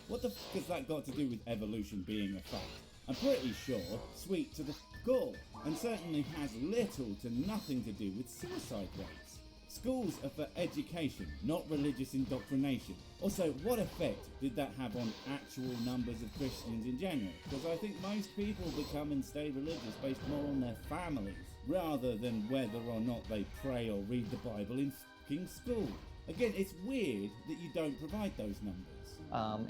Speaker 18: What the f*** has that got to do with evolution being a fact? I'm pretty sure sweet to the goal, and certainly has little to nothing to do with suicide rates. Schools are for education, not religious indoctrination. Also, what effect did that have on actual numbers of Christians in general? Because I think most people become and stay religious based more on their families, rather than whether or not they pray or read the Bible in f***ing school. Again, it's weird that you don't provide those numbers.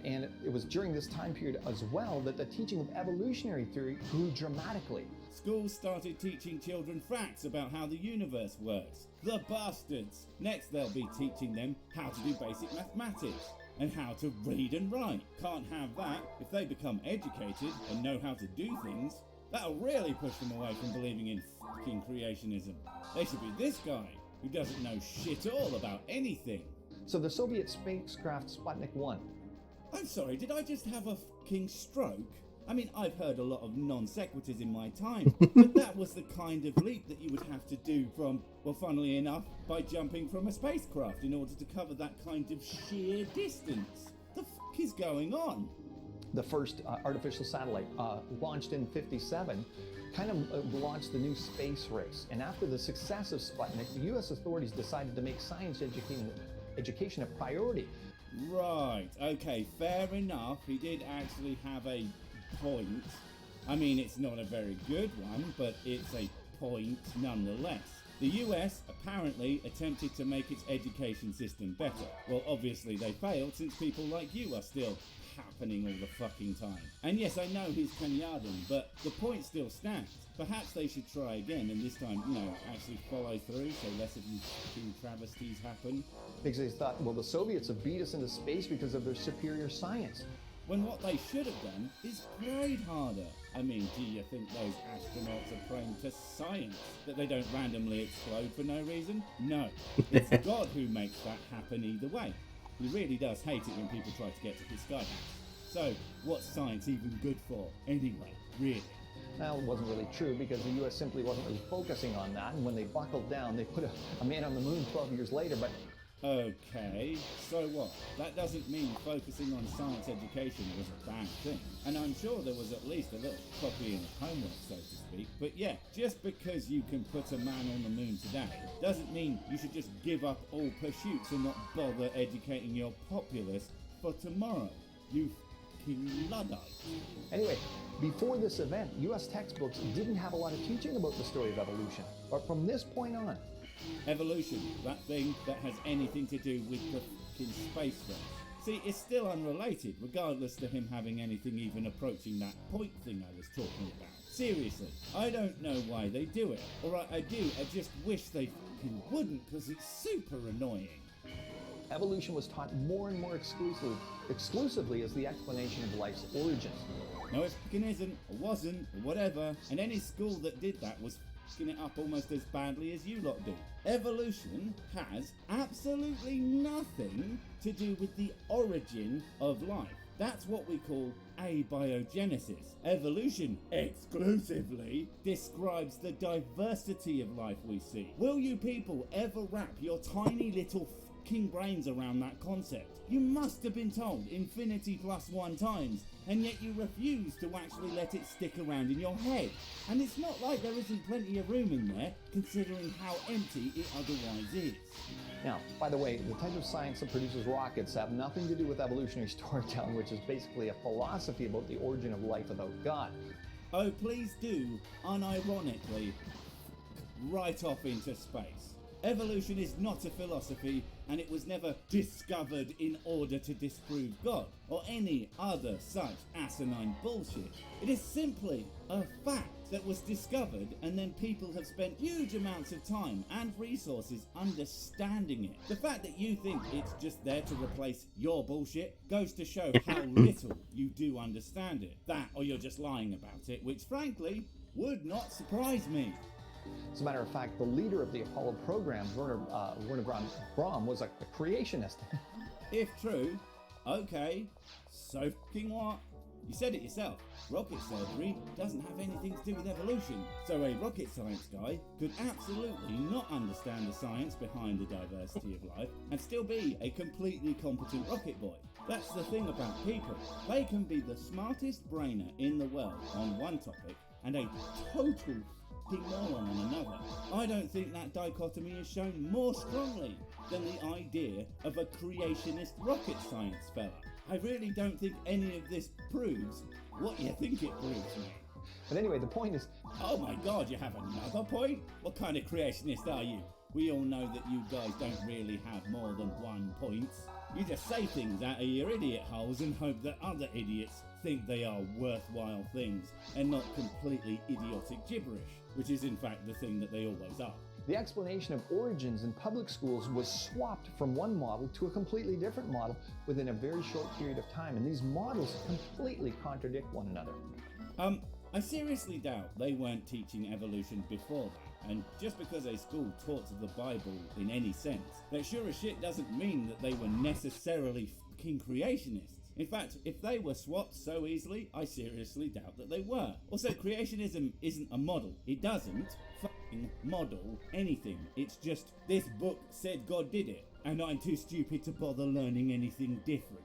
Speaker 4: And it was during this time period as well that the teaching of evolutionary theory grew dramatically.
Speaker 18: Schools started teaching children facts about how the universe works. The bastards! Next they'll be teaching them how to do basic mathematics and how to read and write. Can't have that. If they become educated and know how to do things, that'll really push them away from believing in fucking creationism. They should be this guy, who doesn't know shit all about anything.
Speaker 4: So the Soviet spacecraft Sputnik 1.
Speaker 18: I'm sorry, did I just have a fucking stroke? I mean, I've heard a lot of non sequiturs in my time, but that was the kind of leap that you would have to do from, well, funnily enough, by jumping from a spacecraft in order to cover that kind of sheer distance. The fuck is going on?
Speaker 4: The first artificial satellite, launched in '57, kind of launched the new space race. And after the success of Sputnik, the US authorities decided to make science education a priority.
Speaker 18: Right, okay, fair enough. He did actually have a point. I mean, it's not a very good one, but it's a point nonetheless. The US apparently attempted to make its education system better. Well, obviously they failed, since people like you are still happening all the fucking time. And yes, I know he's Kenyadan, but the point still stands. Perhaps they should try again, and this time, actually follow through, so less of these fucking travesties happen.
Speaker 4: Because they thought, well, the Soviets have beat us into space because of their superior science.
Speaker 18: When what they should have done is prayed harder. I mean, do you think those astronauts are praying to science, that they don't randomly explode for no reason? No, it's God who makes that happen either way. He really does hate it when people try to get to his sky. So, what's science even good for, anyway, really?
Speaker 4: Now, it wasn't really true because the US simply wasn't really focusing on that, and when they buckled down, they put a man on the moon 12 years later, but
Speaker 18: Okay, so what? That doesn't mean focusing on science education was a bad thing. And I'm sure there was at least a little copying of homework, so to speak. But yeah, just because you can put a man on the moon today doesn't mean you should just give up all pursuits and not bother educating your populace for tomorrow. You fucking Luddite.
Speaker 4: Anyway, before this event, US textbooks didn't have a lot of teaching about the story of evolution. But from this point on,
Speaker 18: evolution, that thing that has anything to do with the fucking space race. See, it's still unrelated, regardless to him having anything even approaching that point thing I was talking about. Seriously, I don't know why they do it. Alright, I do, I just wish they fucking wouldn't, because it's super annoying.
Speaker 4: evolution was taught more and more exclusively as the explanation of life's origins.
Speaker 18: No, it fucking isn't, or wasn't, or whatever, and any school that did that was fucking it up almost as badly as you lot do. Evolution has absolutely nothing to do with the origin of life. That's what we call abiogenesis. Evolution exclusively describes the diversity of life we see. Will you people ever wrap your tiny little fucking brains around that concept? You must have been told infinity plus 1 times, and yet you refuse to actually let it stick around in your head. And it's not like there isn't plenty of room in there, considering how empty it otherwise is.
Speaker 4: Now, by the way, the type of science that produces rockets have nothing to do with evolutionary storytelling, which is basically a philosophy about the origin of life without God.
Speaker 18: Oh, please do, unironically, right off into space. Evolution is not a philosophy, and it was never discovered in order to disprove God, or any other such asinine bullshit. It is simply a fact that was discovered, and then people have spent huge amounts of time and resources understanding it. The fact that you think it's just there to replace your bullshit goes to show how little you do understand it. That, or you're just lying about it, which frankly would not surprise me.
Speaker 4: As a matter of fact, the leader of the Apollo program, Werner Braun, was a creationist.
Speaker 18: If true, okay, so fucking what? You said it yourself. Rocket surgery doesn't have anything to do with evolution. So a rocket science guy could absolutely not understand the science behind the diversity of life and still be a completely competent rocket boy. That's the thing about people. They can be the smartest brainer in the world on one topic and a total moron on another. I don't think that dichotomy is shown more strongly than the idea of a creationist rocket science fella. I really don't think any of this proves what you think it proves, me.
Speaker 4: But anyway, the point is...
Speaker 18: Oh my god, you have another point? What kind of creationist are you? We all know that you guys don't really have more than 1 point. You just say things out of your idiot holes and hope that other idiots think they are worthwhile things and not completely idiotic gibberish, which is in fact the thing that they always are.
Speaker 4: The explanation of origins in public schools was swapped from one model to a completely different model within a very short period of time, and these models completely contradict one another.
Speaker 18: I seriously doubt they weren't teaching evolution before that, and just because a school taught the Bible in any sense, that sure as shit doesn't mean that they were necessarily fucking creationists. In fact, if they were swapped so easily, I seriously doubt that they were. Also, creationism isn't a model. It doesn't fucking model anything. It's just, this book said God did it, and I'm too stupid to bother learning anything different.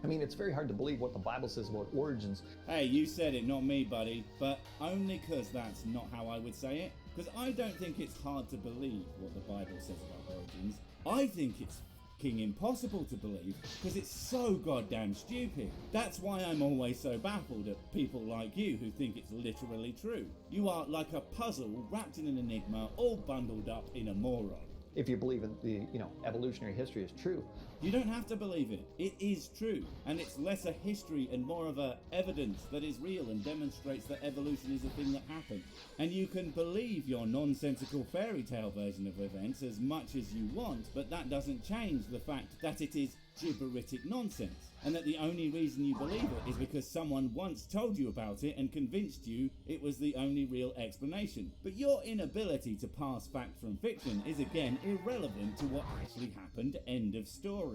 Speaker 4: I mean, it's very hard to believe what the Bible says about origins.
Speaker 18: Hey, you said it, not me, buddy. But only because that's not how I would say it. Because I don't think it's hard to believe what the Bible says about origins. I think it's fucking impossible to believe because it's so goddamn stupid. That's why I'm always so baffled at people like you who think it's literally true. You are like a puzzle wrapped in an enigma, all bundled up in a moron.
Speaker 4: If you believe in the, evolutionary history is true.
Speaker 18: You don't have to believe it. It is true. And it's less a history and more of a evidence that is real and demonstrates that evolution is a thing that happened. And you can believe your nonsensical fairy tale version of events as much as you want, but that doesn't change the fact that it is gibberitic nonsense. And that the only reason you believe it is because someone once told you about it and convinced you it was the only real explanation. But your inability to pass fact from fiction is again irrelevant to what actually happened, end of story.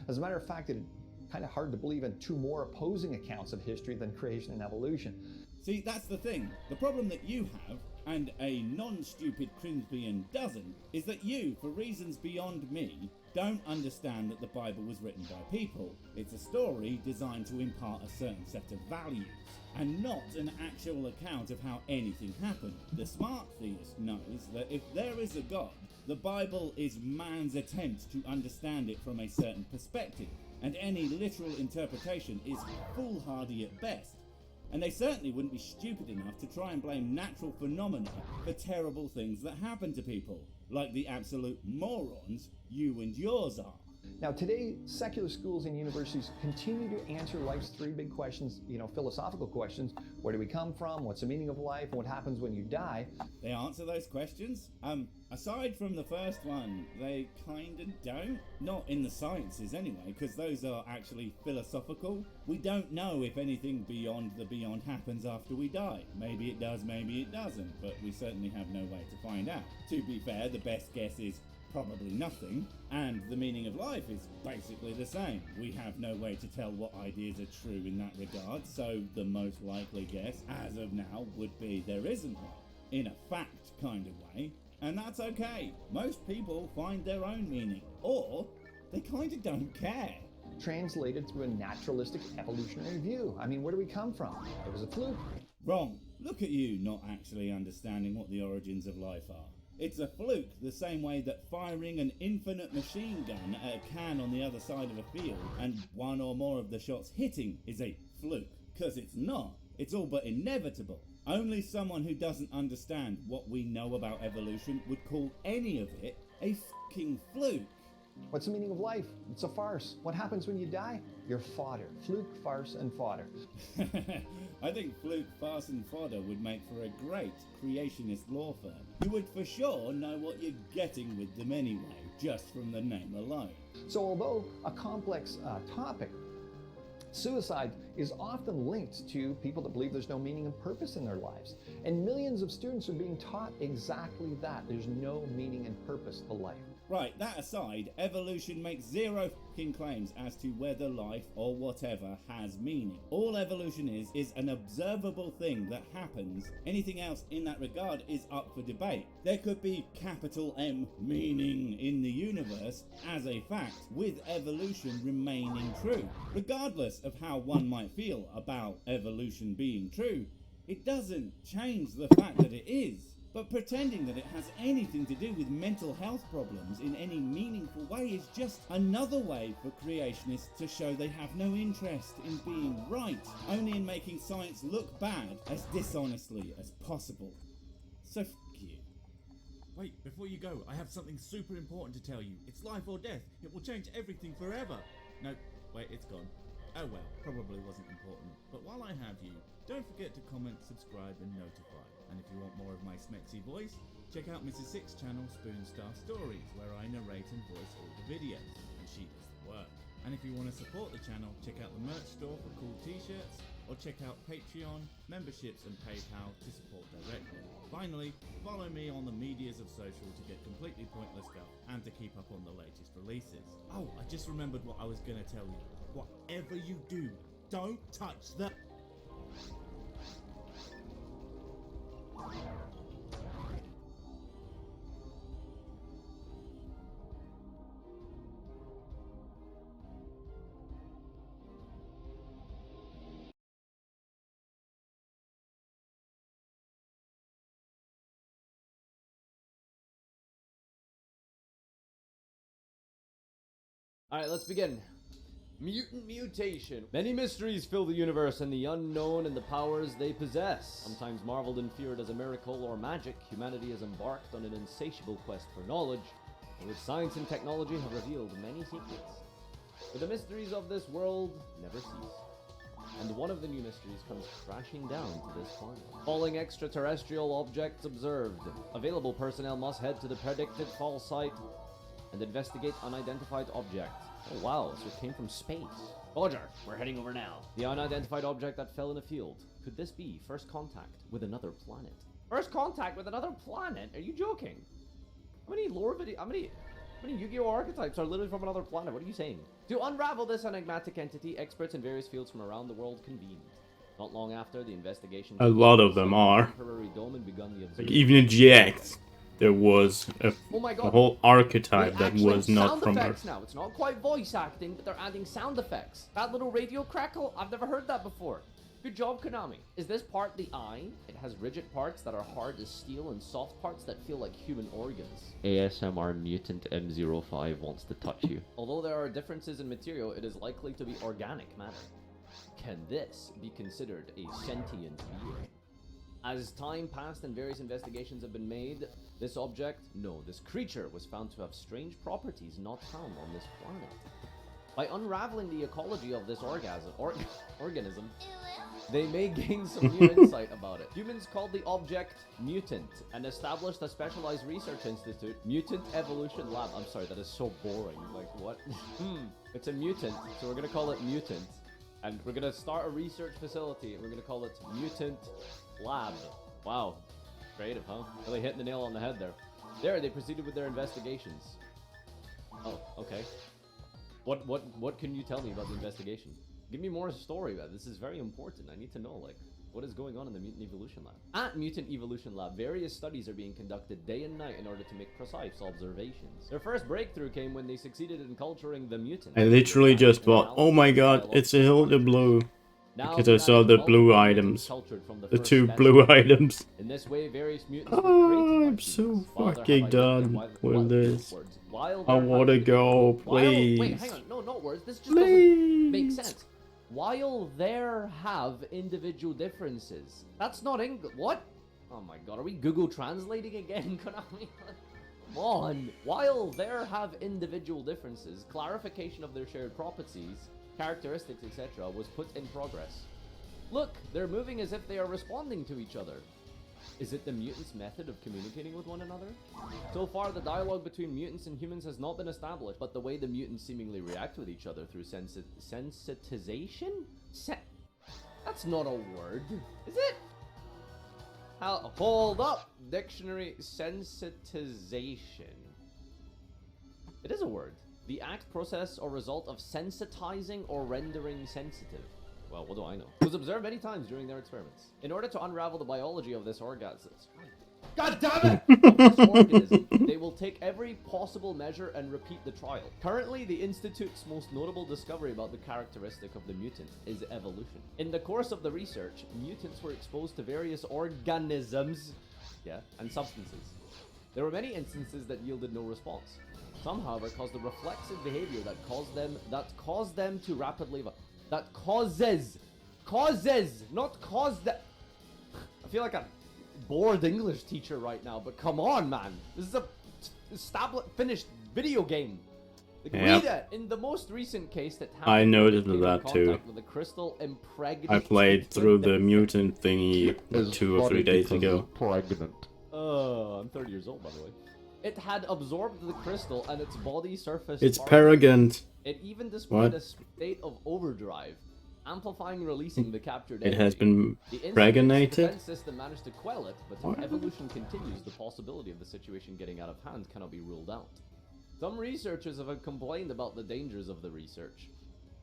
Speaker 4: As a matter of fact, it's kind of hard to believe in 2 more opposing accounts of history than creation and evolution.
Speaker 18: See, that's the thing. The problem that you have, and a non-stupid Crimsbian doesn't, is that you, for reasons beyond me, don't understand that the Bible was written by people. It's a story designed to impart a certain set of values, and not an actual account of how anything happened. The smart theist knows that if there is a God, the Bible is man's attempt to understand it from a certain perspective, and any literal interpretation is foolhardy at best. And they certainly wouldn't be stupid enough to try and blame natural phenomena for terrible things that happen to people, like the absolute morons you and yours are.
Speaker 4: Now today, secular schools and universities continue to answer life's three big questions, philosophical questions. Where do we come from? What's the meaning of life? What happens when you die?
Speaker 18: They answer those questions? Aside from the first one, they kinda don't. Not in the sciences anyway, because those are actually philosophical. We don't know if anything beyond the beyond happens after we die. Maybe it does, maybe it doesn't, but we certainly have no way to find out. To be fair, the best guess is probably nothing, and the meaning of life is basically the same. We have no way to tell what ideas are true in that regard, so the most likely guess, as of now, would be there isn't one, in a fact kind of way, and that's okay. Most people find their own meaning, or they kind of don't care.
Speaker 4: Translated through a naturalistic evolutionary view. I mean, where do we come from? It was a fluke.
Speaker 18: Wrong. Look at you not actually understanding what the origins of life are. It's a fluke, the same way that firing an infinite machine gun at a can on the other side of a field and one or more of the shots hitting is a fluke. 'Cause it's not. It's all but inevitable. Only someone who doesn't understand what we know about evolution would call any of it a fucking fluke.
Speaker 4: What's the meaning of life? It's a farce. What happens when you die? You're fodder. Fluke, farce, and fodder.
Speaker 18: I think fluke, farce, and fodder would make for a great creationist law firm. You would for sure know what you're getting with them anyway, just from the name alone.
Speaker 4: So although a complex topic, suicide is often linked to people that believe there's no meaning and purpose in their lives. And millions of students are being taught exactly that. There's no meaning and purpose to life.
Speaker 18: Right, that aside, evolution makes zero fucking claims as to whether life or whatever has meaning. All evolution is an observable thing that happens. Anything else in that regard is up for debate. There could be capital M meaning in the universe as a fact, with evolution remaining true. Regardless of how one might feel about evolution being true, it doesn't change the fact that it is. But pretending that it has anything to do with mental health problems in any meaningful way is just another way for creationists to show they have no interest in being right, only in making science look bad as dishonestly as possible. So f*** you.
Speaker 21: Wait, before you go, I have something super important to tell you. It's life or death. It will change everything forever. No, wait, it's gone. Oh well, probably wasn't important. But while I have you, don't forget to comment, subscribe and notify. And if you want more of my smexy voice, check out Mrs. Six's channel Spoon Star Stories, where I narrate and voice all the videos, and she does the work. And if you want to support the channel, check out the merch store for cool t-shirts, or check out Patreon, memberships and PayPal to support directly. Finally, follow me on the medias of social to get completely pointless stuff and to keep up on the latest releases. Oh, I just remembered what I was going to tell you. Whatever you do, don't touch the...
Speaker 5: Alright, let's begin. Mutant mutation. Many mysteries fill the universe, and the unknown and the powers they possess. Sometimes marveled and feared as a miracle or magic, humanity has embarked on an insatiable quest for knowledge, and with science and technology have revealed many secrets. But the mysteries of this world never cease. And one of the new mysteries comes crashing down to this planet. Falling extraterrestrial objects observed. Available personnel must head to the predicted fall site and investigate unidentified object. Oh wow, so it came from space. Roger, we're heading over now. The unidentified object that fell in a field. Could this be first contact with another planet? First contact with another planet? Are you joking? How many Yu-Gi-Oh archetypes are literally from another planet? What are you saying? To unravel this enigmatic entity, experts in various fields from around the world convened. Not long after the investigation,
Speaker 1: A lot of them are.
Speaker 5: temporary dome and begun the
Speaker 1: Like
Speaker 5: observation.
Speaker 1: even in GX, there was
Speaker 5: Oh my
Speaker 1: a
Speaker 5: God.
Speaker 1: whole archetype
Speaker 5: Wait,
Speaker 1: that
Speaker 5: actually,
Speaker 1: was not
Speaker 5: sound
Speaker 1: from
Speaker 5: effects
Speaker 1: Earth.
Speaker 5: now. It's not quite voice acting, but they're adding sound effects. That little radio crackle, I've never heard that before. Good job, Konami. Is this part the eye? It has rigid parts that are hard as steel and soft parts that feel like human organs. ASMR Mutant M05 wants to touch you. Although there are differences in material, it is likely to be organic matter. Can this be considered a sentient being? As time passed and various investigations have been made, this creature was found to have strange properties not found on this planet. By unraveling the ecology of this organism, they may gain some new insight about it. Humans called the object mutant and established a specialized research institute, Mutant Evolution Lab. I'm sorry, that is so boring. Like, what? It's a mutant, so we're gonna call it Mutant. And we're gonna start a research facility, and we're gonna call it Mutant Lab. Wow. Creative, huh? Really hitting the nail on the head there. There, they proceeded with their investigations. Oh, okay. What can you tell me about the investigation? Give me more story about it. This is very important. I need to know, like, what is going on in the Mutant Evolution Lab. At Mutant Evolution Lab, various studies are being conducted day and night in order to make precise observations. Their first breakthrough came when they succeeded in culturing the mutant.
Speaker 1: I literally just thought, oh my god, it's a Hilda Blue. Because I saw the blue items. The two blue items.
Speaker 5: In this way, various mutants
Speaker 1: Oh, I'm so fucking done with this. I wanna go, please.
Speaker 5: Wait, hang on. No, not words. This just doesn't make sense. While there have individual differences. That's not English. What? Oh my god, are we Google translating again, Konami? Come on. While there have individual differences, clarification of their shared properties, characteristics, etc. was put in progress. Look, they're moving as if they are responding to each other. Is it the mutants' method of communicating with one another? So far, the dialogue between mutants and humans has not been established, but the way the mutants seemingly react with each other through sensitization? That's not a word, is it? Hold up! Dictionary, sensitization. It is a word. The act, process, or result of sensitizing or rendering sensitive. Well, what do I know? It was observed many times during their experiments. In order to unravel the biology of this organism, God damn it! Of this organism, they will take every possible measure and repeat the trial. Currently, the Institute's most notable discovery about the characteristic of the mutant is evolution. In the course of the research, mutants were exposed to various organisms, and substances. There were many instances that yielded no response. Some, however, caused a reflexive behavior that caused them to rapidly I feel like a bored English teacher right now, but come on, man. This is a finished video game. Like, read it. In the most recent case that happened,
Speaker 1: I noticed that too.
Speaker 5: with a crystal
Speaker 1: I played through the mutant thingy 2 or 3 days ago.
Speaker 5: I'm 30 years old, by the way. It had absorbed the crystal and its body surface.
Speaker 1: It's Paragant.
Speaker 5: It even displayed
Speaker 1: What?
Speaker 5: a state of overdrive, amplifying and releasing the captured
Speaker 1: It
Speaker 5: energy.
Speaker 1: has been
Speaker 5: The Institute's
Speaker 1: pregnated?
Speaker 5: defense system managed to quell it, but
Speaker 1: What?
Speaker 5: if evolution continues, the possibility of the situation getting out of hand cannot be ruled out. Some researchers have complained about the dangers of the research.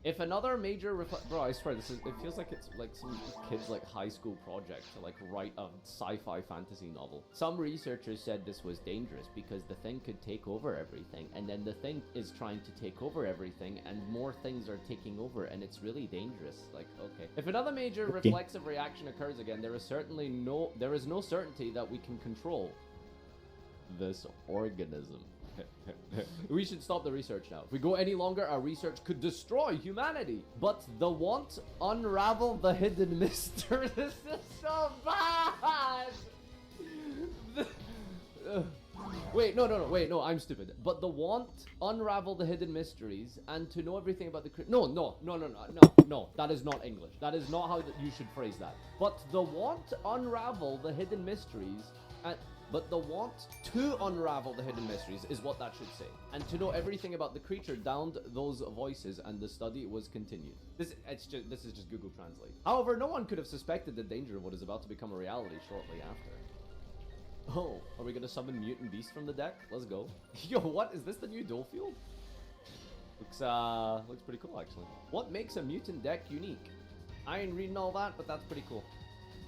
Speaker 5: If another major bro, I swear, it feels like it's like some kid's like high school project to like write a sci-fi fantasy novel. Some researchers said this was dangerous because the thing could take over everything, and then the thing is trying to take over everything, and more things are taking over, and it's really dangerous. Like, okay. If another major reflexive reaction occurs again, there is no certainty that we can control this organism. We should stop the research now. If we go any longer, our research could destroy humanity. But the want unravel the hidden mystery. This is so bad. Wait, no, I'm stupid. But the want unravel the hidden mysteries and to know everything about the No, that is not English. That is not how you should phrase that. But the want unravel the hidden mysteries and But the want to unravel the hidden mysteries is what that should say. And to know everything about the creature downed those voices, and the study was continued. This is just Google Translate. However, no one could have suspected the danger of what is about to become a reality shortly after. Oh, are we gonna summon mutant beasts from the deck? Let's go. Yo, what? Is this the new dual field? Looks pretty cool, actually. What makes a mutant deck unique? I ain't reading all that, but that's pretty cool.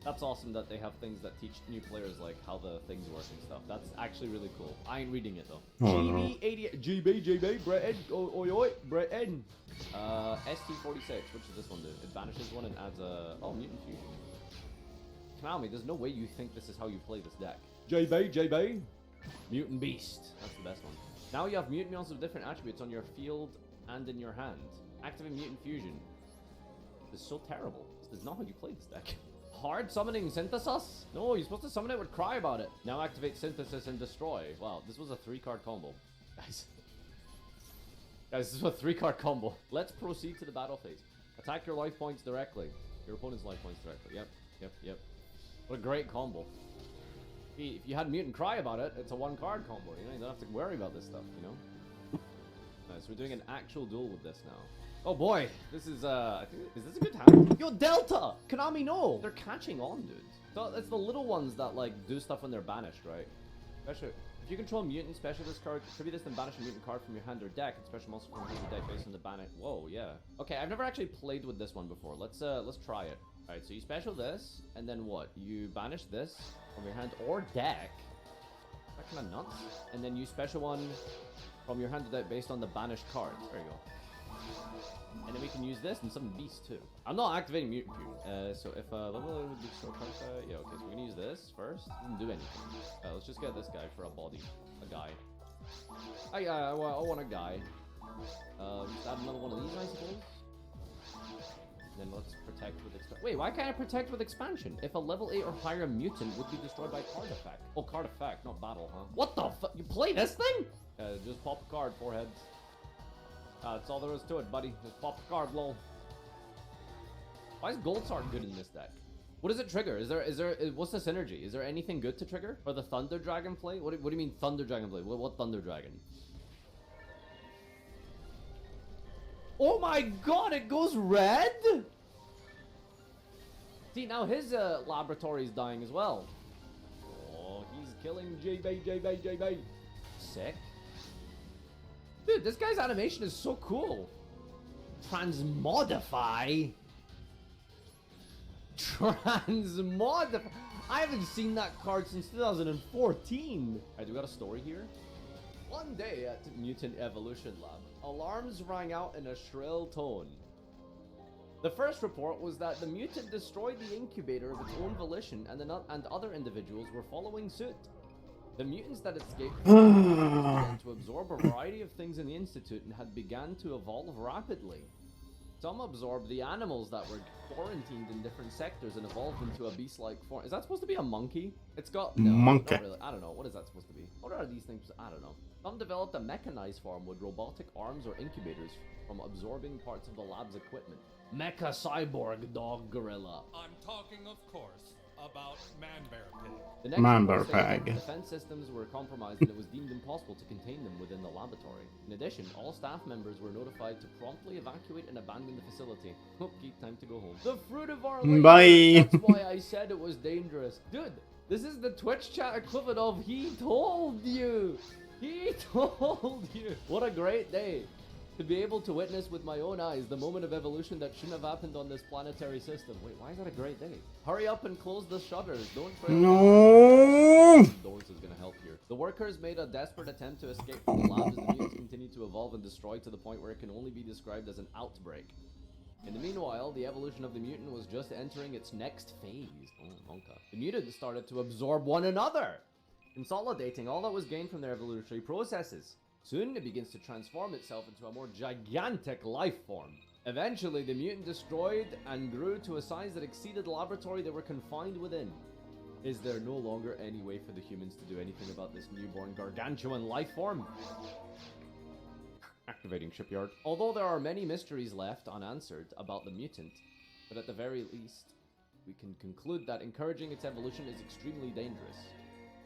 Speaker 5: That's awesome that they have things that teach new players like how the things work and stuff. That's actually really cool. I ain't reading it though.
Speaker 1: Oh, no.
Speaker 5: GB88, GB, Brett, oi, Brett, ST46, which does this one do? It banishes one and adds a, oh, Mutant Fusion. Konami, there's no way you think this is how you play this deck. JB, Mutant Beast. That's the best one. Now you have mutant mutants with different attributes on your field and in your hand. Activate Mutant Fusion. This is so terrible. This is not how you play this deck. Hard summoning Synthesis? No, you're supposed to summon it with Cry about it. Now activate Synthesis and Destroy. Wow, this was a 3-card combo. Guys, this is a 3-card combo. Let's proceed to the battle phase. Attack your life points directly. Your opponent's life points directly. Yep. What a great combo. If you had Mutant Cry about it, it's a 1-card combo. You know, you don't have to worry about this stuff, you know? Nice, we're doing an actual duel with this now. Oh boy, this is, I think, is this a good hand? Yo, Delta! Konami, no! They're catching on, dude. So it's the little ones that, like, do stuff when they're banished, right? Especially, if you control mutant, special this card, tribute this, then banish a mutant card from your hand or deck, and special monster from your hand or deck based on the banish. Whoa, yeah. Okay, I've never actually played with this one before. Let's try it. Alright, so you special this, and then what? You banish this from your hand or deck. That kind of nuts. And then you special one from your hand to deck based on the banished cards. There you go. And then we can use this and summon beasts too. I'm not activating Mutant Fusion. So if level would be so yeah, okay, so we're gonna use this first. Doesn't do anything. Let's just get this guy for a body. A guy. I want a guy. Just add another one of these, I suppose. And then let's protect with expansion. Wait, why can't I protect with expansion? If a level 8 or higher mutant would be destroyed by card effect. Oh, card effect, not battle, huh? What the fuck? You play this thing? Just pop a card, 4 heads. That's all there is to it, buddy. Just pop the card, lol. Why is Gold Sword good in this deck? What does it trigger? What's the synergy? Is there anything good to trigger? Or the Thunder Dragon play? What do you mean Thunder Dragon play? What Thunder Dragon? Oh my god, it goes red? See, now his laboratory is dying as well. Oh, he's killing JB. Sick. Dude, this guy's animation is so cool. Transmodify? Transmodify? I haven't seen that card since 2014. Alright, do we got a story here? One day at Mutant Evolution Lab, alarms rang out in a shrill tone. The first report was that the mutant destroyed the incubator of its own volition and other individuals were following suit. The mutants that escaped began to absorb a variety of things in the Institute and had begun to evolve rapidly. Some absorbed the animals that were quarantined in different sectors and evolved into a beast-like form. Is that supposed to be a monkey? It's got... No,
Speaker 1: monkey.
Speaker 5: Not really. I don't know. What is that supposed to be? What are these things? I don't know. Some developed a mechanized form with robotic arms or incubators from absorbing parts of the lab's equipment. Mecha cyborg dog gorilla.
Speaker 6: I'm talking, of course, about Man-Bear Pig.
Speaker 5: The next report stated that defense systems were compromised and it was deemed impossible to contain them within the laboratory. In addition, all staff members were notified to promptly evacuate and abandon the facility. Okay, time to go home. The fruit of our labor.
Speaker 1: Bye.
Speaker 5: That's why I said it was dangerous. Dude, this is the Twitch chat equivalent of he told you. He told you. What a great day. To be able to witness with my own eyes the moment of evolution that shouldn't have happened on this planetary system. Wait, why is that a great day? Hurry up and close the shutters. Don't trail.
Speaker 1: No.
Speaker 5: Doors is gonna help here. The workers made a desperate attempt to escape from the lab as the mutants continued to evolve and destroy to the point where it can only be described as an outbreak. In the meanwhile, the evolution of the mutant was just entering its next phase. Oh, Monka. The mutants started to absorb one another, consolidating all that was gained from their evolutionary processes. Soon, it begins to transform itself into a more gigantic life form. Eventually, the mutant destroyed and grew to a size that exceeded the laboratory they were confined within. Is there no longer any way for the humans to do anything about this newborn gargantuan life form? Activating shipyard. Although there are many mysteries left unanswered about the mutant, but at the very least, we can conclude that encouraging its evolution is extremely dangerous.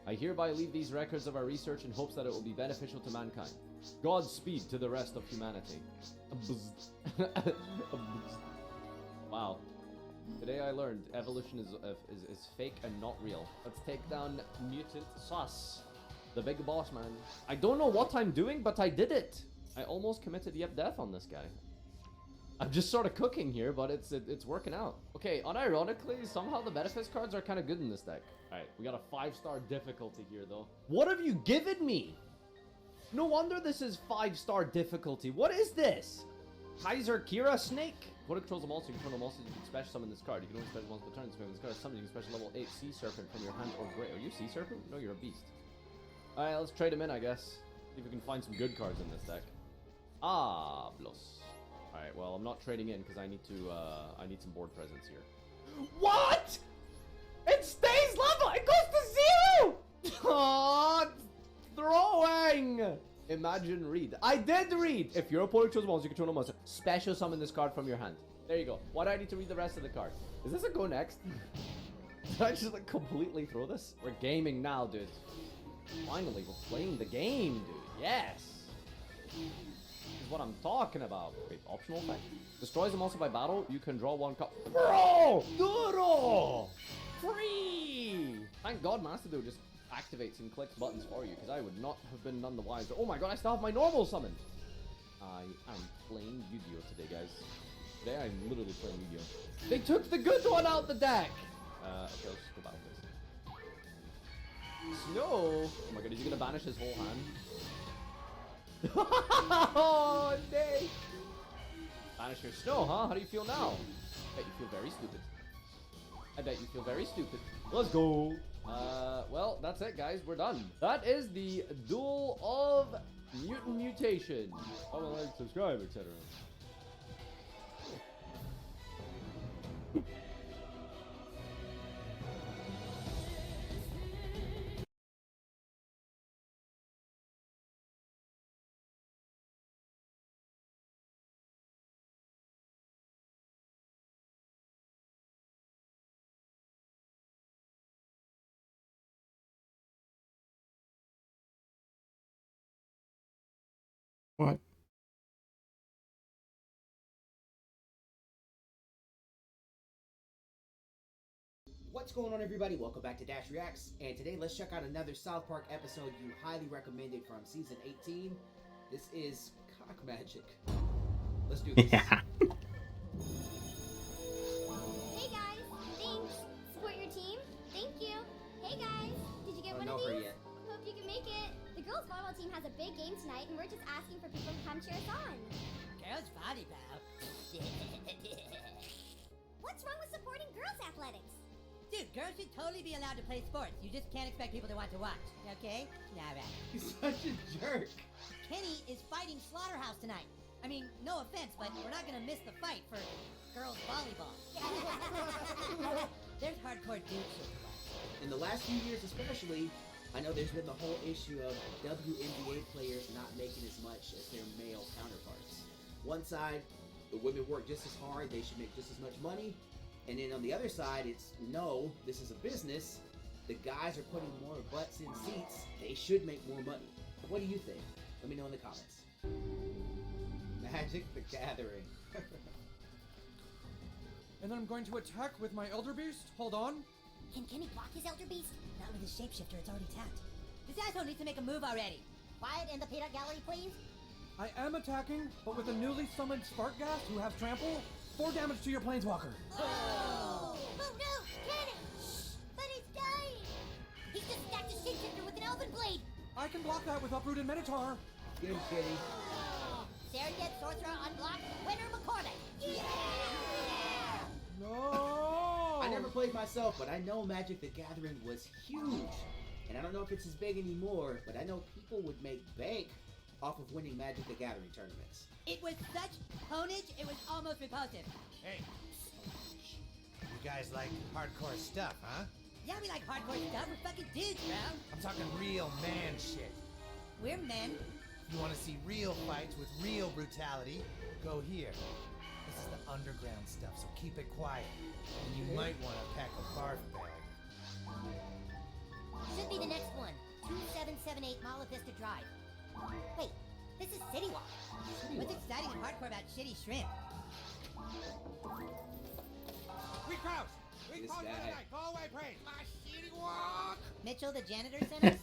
Speaker 5: I hereby leave these records of our research in hopes that it will be beneficial to mankind. Godspeed to the rest of humanity. Wow. Today I learned evolution is fake and not real. Let's take down Mutant Sus, the big boss man. I don't know what I'm doing, but I did it. I almost committed death on this guy. I'm just sort of cooking here, but it's working out. Okay, unironically, somehow the Metaphys cards are kind of good in this deck. Alright, we got a 5-star difficulty here, though. What have you given me? No wonder this is 5-star difficulty. What is this? Kaiser Kira Snake? What it controls a monster, you control a monster, you can special summon this card. You can only special monster per turn, summon this card. Summon, you can special level 8 Sea Serpent from your hand or grave. Are you Sea Serpent? No, you're a beast. Alright, let's trade him in, I guess. See if we can find some good cards in this deck. Ah, Blos. Alright, well, I'm not trading in because I need some board presence here. What? It stays level! It goes to 0! Aww, throwing! Imagine read. I did read! If your opponent chose monster, you control a monster. Special summon this card from your hand. There you go. Why do I need to read the rest of the card? Is this a go next? Did I just like completely throw this? We're gaming now, dude. Finally, we're playing the game, dude. Yes! This is what I'm talking about. Wait, optional effect? Destroys a monster by battle, you can draw 1 card. Bro! Duro! Free! Thank God Master Duo just activates and clicks buttons for you, because I would not have been none the wiser. Oh my god, I still have my normal summon! I am playing Yu-Gi-Oh! Today, guys. Today I'm literally playing Yu-Gi-Oh! They took the good one out the deck! Okay, let's just go back to this. Snow? Oh my god, is he gonna banish his whole hand? Oh, nay! Banish your snow, huh? How do you feel now? I bet you feel very stupid. I bet you feel very stupid. Let's go! Well, that's it, guys. We're done. That is the Duel of Mutant Mutation. Comment, like, subscribe, etc.
Speaker 1: What?
Speaker 3: What's going on, everybody? Welcome back to Dash Reacts, and today let's check out another South Park episode you highly recommended from season 18. This is Cock Magic. Let's do this.
Speaker 1: Yeah.
Speaker 22: Hey guys, thanks. Support your team. Thank you. Hey guys, did you get one
Speaker 3: Don't
Speaker 22: of
Speaker 3: know her
Speaker 22: these?
Speaker 3: yet.
Speaker 22: Hope you can make it. The girls volleyball team has a big game tonight, and we're just asking for people to come cheer us on.
Speaker 23: Girls volleyball?
Speaker 22: What's wrong with supporting girls athletics?
Speaker 23: Dude, girls should totally be allowed to play sports. You just can't expect people to want to watch, okay? Alright.
Speaker 3: He's such a jerk.
Speaker 23: Kenny is fighting Slaughterhouse tonight. I mean, no offense, but we're not gonna miss the fight for girls volleyball. There's hardcore dude shit to watch.
Speaker 3: In the last few years especially, I know there's been the whole issue of WNBA players not making as much as their male counterparts. One side, the women work just as hard, they should make just as much money. And then on the other side, it's, no, this is a business. The guys are putting more butts in seats. They should make more money. What do you think? Let me know in the comments. Magic the Gathering.
Speaker 24: And then I'm going to attack with my Elder Beast. Hold on.
Speaker 23: Can Kenny block his Elder Beast? Not with his shapeshifter, it's already tapped. This asshole needs to make a move already.
Speaker 22: Quiet in the peanut gallery, please.
Speaker 24: I am attacking, but with a newly summoned Spark Gas who have Trample, 4 damage to your Planeswalker.
Speaker 22: Oh no, Kenny! Shh, but he's dying! He's just stacked his shapeshifter with an elven blade!
Speaker 24: I can block that with Uprooted Minotaur.
Speaker 3: Get him, Kitty.
Speaker 22: Surrogate Sorcerer unblocked, winner McCormick! Yeah!
Speaker 24: No!
Speaker 3: I never played myself, but I know Magic the Gathering was huge. And I don't know if it's as big anymore, but I know people would make bank off of winning Magic the Gathering tournaments.
Speaker 23: It was such honage, it was almost repulsive.
Speaker 25: Hey, you guys like hardcore stuff, huh?
Speaker 23: Yeah, we like hardcore stuff. We're fucking dudes, bro.
Speaker 25: I'm talking real man shit.
Speaker 23: We're men.
Speaker 25: You want to see real fights with real brutality? Go here. This is the underground stuff, so keep it quiet. And you might want to pack a barf bag.
Speaker 22: Should be the next one. 2778 Mala Vista Drive. Wait, this is City Walk.
Speaker 23: What's exciting and hardcore about shitty shrimp?
Speaker 25: We Kraus! We
Speaker 3: This
Speaker 25: call you
Speaker 3: guy.
Speaker 25: tonight! Go away, praise! My shitty walk!
Speaker 23: Mitchell, the janitor, sent us?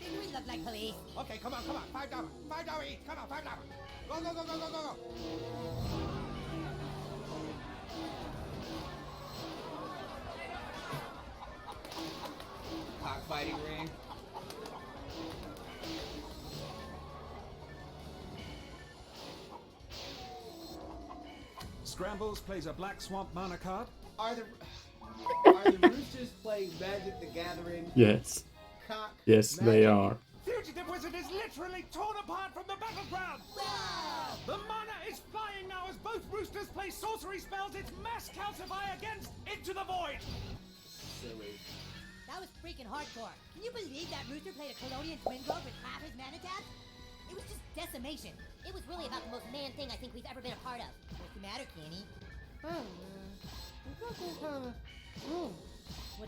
Speaker 23: Didn't we look like police?
Speaker 25: Okay, come on, $5. $5 each, come on, $5. Go, go, go, go, go, go, go!
Speaker 3: fighting ring.
Speaker 2: Scrambles plays a Black Swamp mana card.
Speaker 3: Are the Roosters playing Magic the Gathering?
Speaker 1: Yes.
Speaker 3: Cock
Speaker 1: Yes, they are.
Speaker 2: Fugitive Wizard is literally torn apart from the battleground! The mana is flying now as both Roosters play sorcery spells its mass calcify against Into the Void!
Speaker 3: Silly.
Speaker 23: That was freaking hardcore. Can you believe that Rooster played a Colonian Twin Grove with half his mana tap? It was just decimation.
Speaker 22: It was really about the most man thing I think we've ever been a part of.
Speaker 23: What's the matter, Kenny? What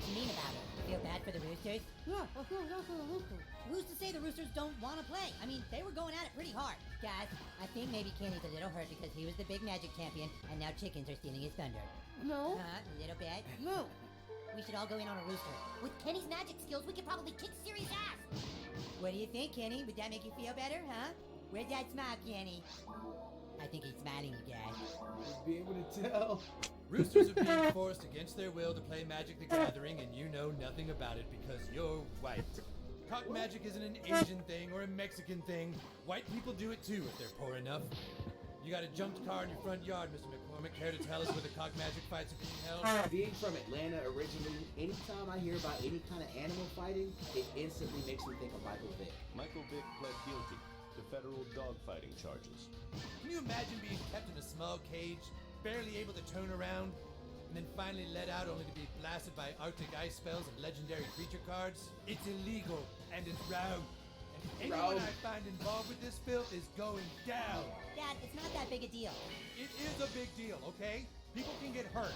Speaker 23: do you mean about it? You feel bad for the Roosters?
Speaker 15: Yeah, I feel bad for the Roosters.
Speaker 23: Who's to say the Roosters don't want to play? I mean, they were going at it pretty hard. Guys, I think maybe Kenny's a little hurt because he was the big Magic champion, and now chickens are stealing his thunder.
Speaker 15: No.
Speaker 23: A little bit?
Speaker 15: No.
Speaker 23: We should all go in on a Rooster.
Speaker 22: With Kenny's magic skills, we could probably kick serious ass.
Speaker 23: What do you think, Kenny? Would that make you feel better, huh? Where's that smile, Kenny? I think he's smiling, you guys.
Speaker 3: You'd be able to tell.
Speaker 7: Roosters are being forced against their will to play Magic the Gathering, and you know nothing about it because you're white. Cock magic isn't an Asian thing or a Mexican thing. White people do it too if they're poor enough. You got a jumped car in your front yard, Mr. McCormick. Care to tell us where the cock magic fights are being held?
Speaker 3: Being from Atlanta originally, anytime I hear about any kind of animal fighting, it instantly makes me think of Michael Vick.
Speaker 10: Michael Vick pled guilty to federal dogfighting charges.
Speaker 7: Can you imagine being kept in a small cage, barely able to turn around, and then finally let out only to be blasted by Arctic ice spells and legendary creature cards? It's illegal, and it's wrong. And anyone I find involved with this filth is going down.
Speaker 23: Dad, it's not that big a deal.
Speaker 7: It is a big deal, okay? People can get hurt.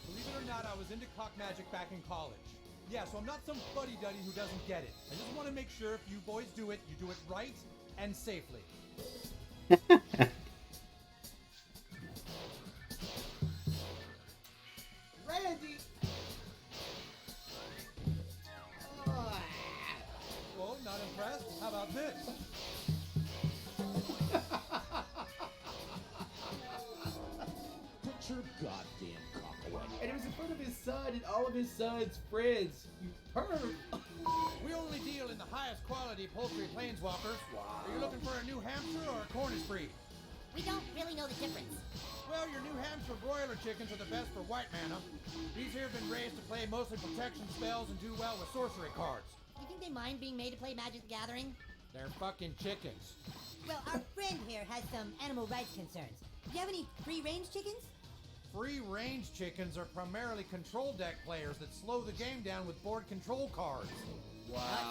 Speaker 7: Believe it or not, I was into cock magic back in college. Yeah, so I'm not some fuddy-duddy who doesn't get it. I just want to make sure if you boys do it, you do it right and safely.
Speaker 3: Randy!
Speaker 7: Whoa, not impressed? How about this?
Speaker 3: Put your goddamn cock away. And it was in front of his son and all of his son's friends. You perv!
Speaker 7: We only deal in the highest quality poultry planeswalkers. Wow. Are you looking for a New Hampshire or a Cornish breed?
Speaker 22: We don't really know the difference.
Speaker 7: Well, your New Hampshire broiler chickens are the best for white mana. These here have been raised to play mostly protection spells and do well with sorcery cards.
Speaker 23: You think they mind being made to play Magic the Gathering?
Speaker 7: They're fucking chickens.
Speaker 23: Well, our friend here has some animal rights concerns. Do you have any free-range chickens?
Speaker 7: Free-range chickens are primarily control deck players that slow the game down with board control cards.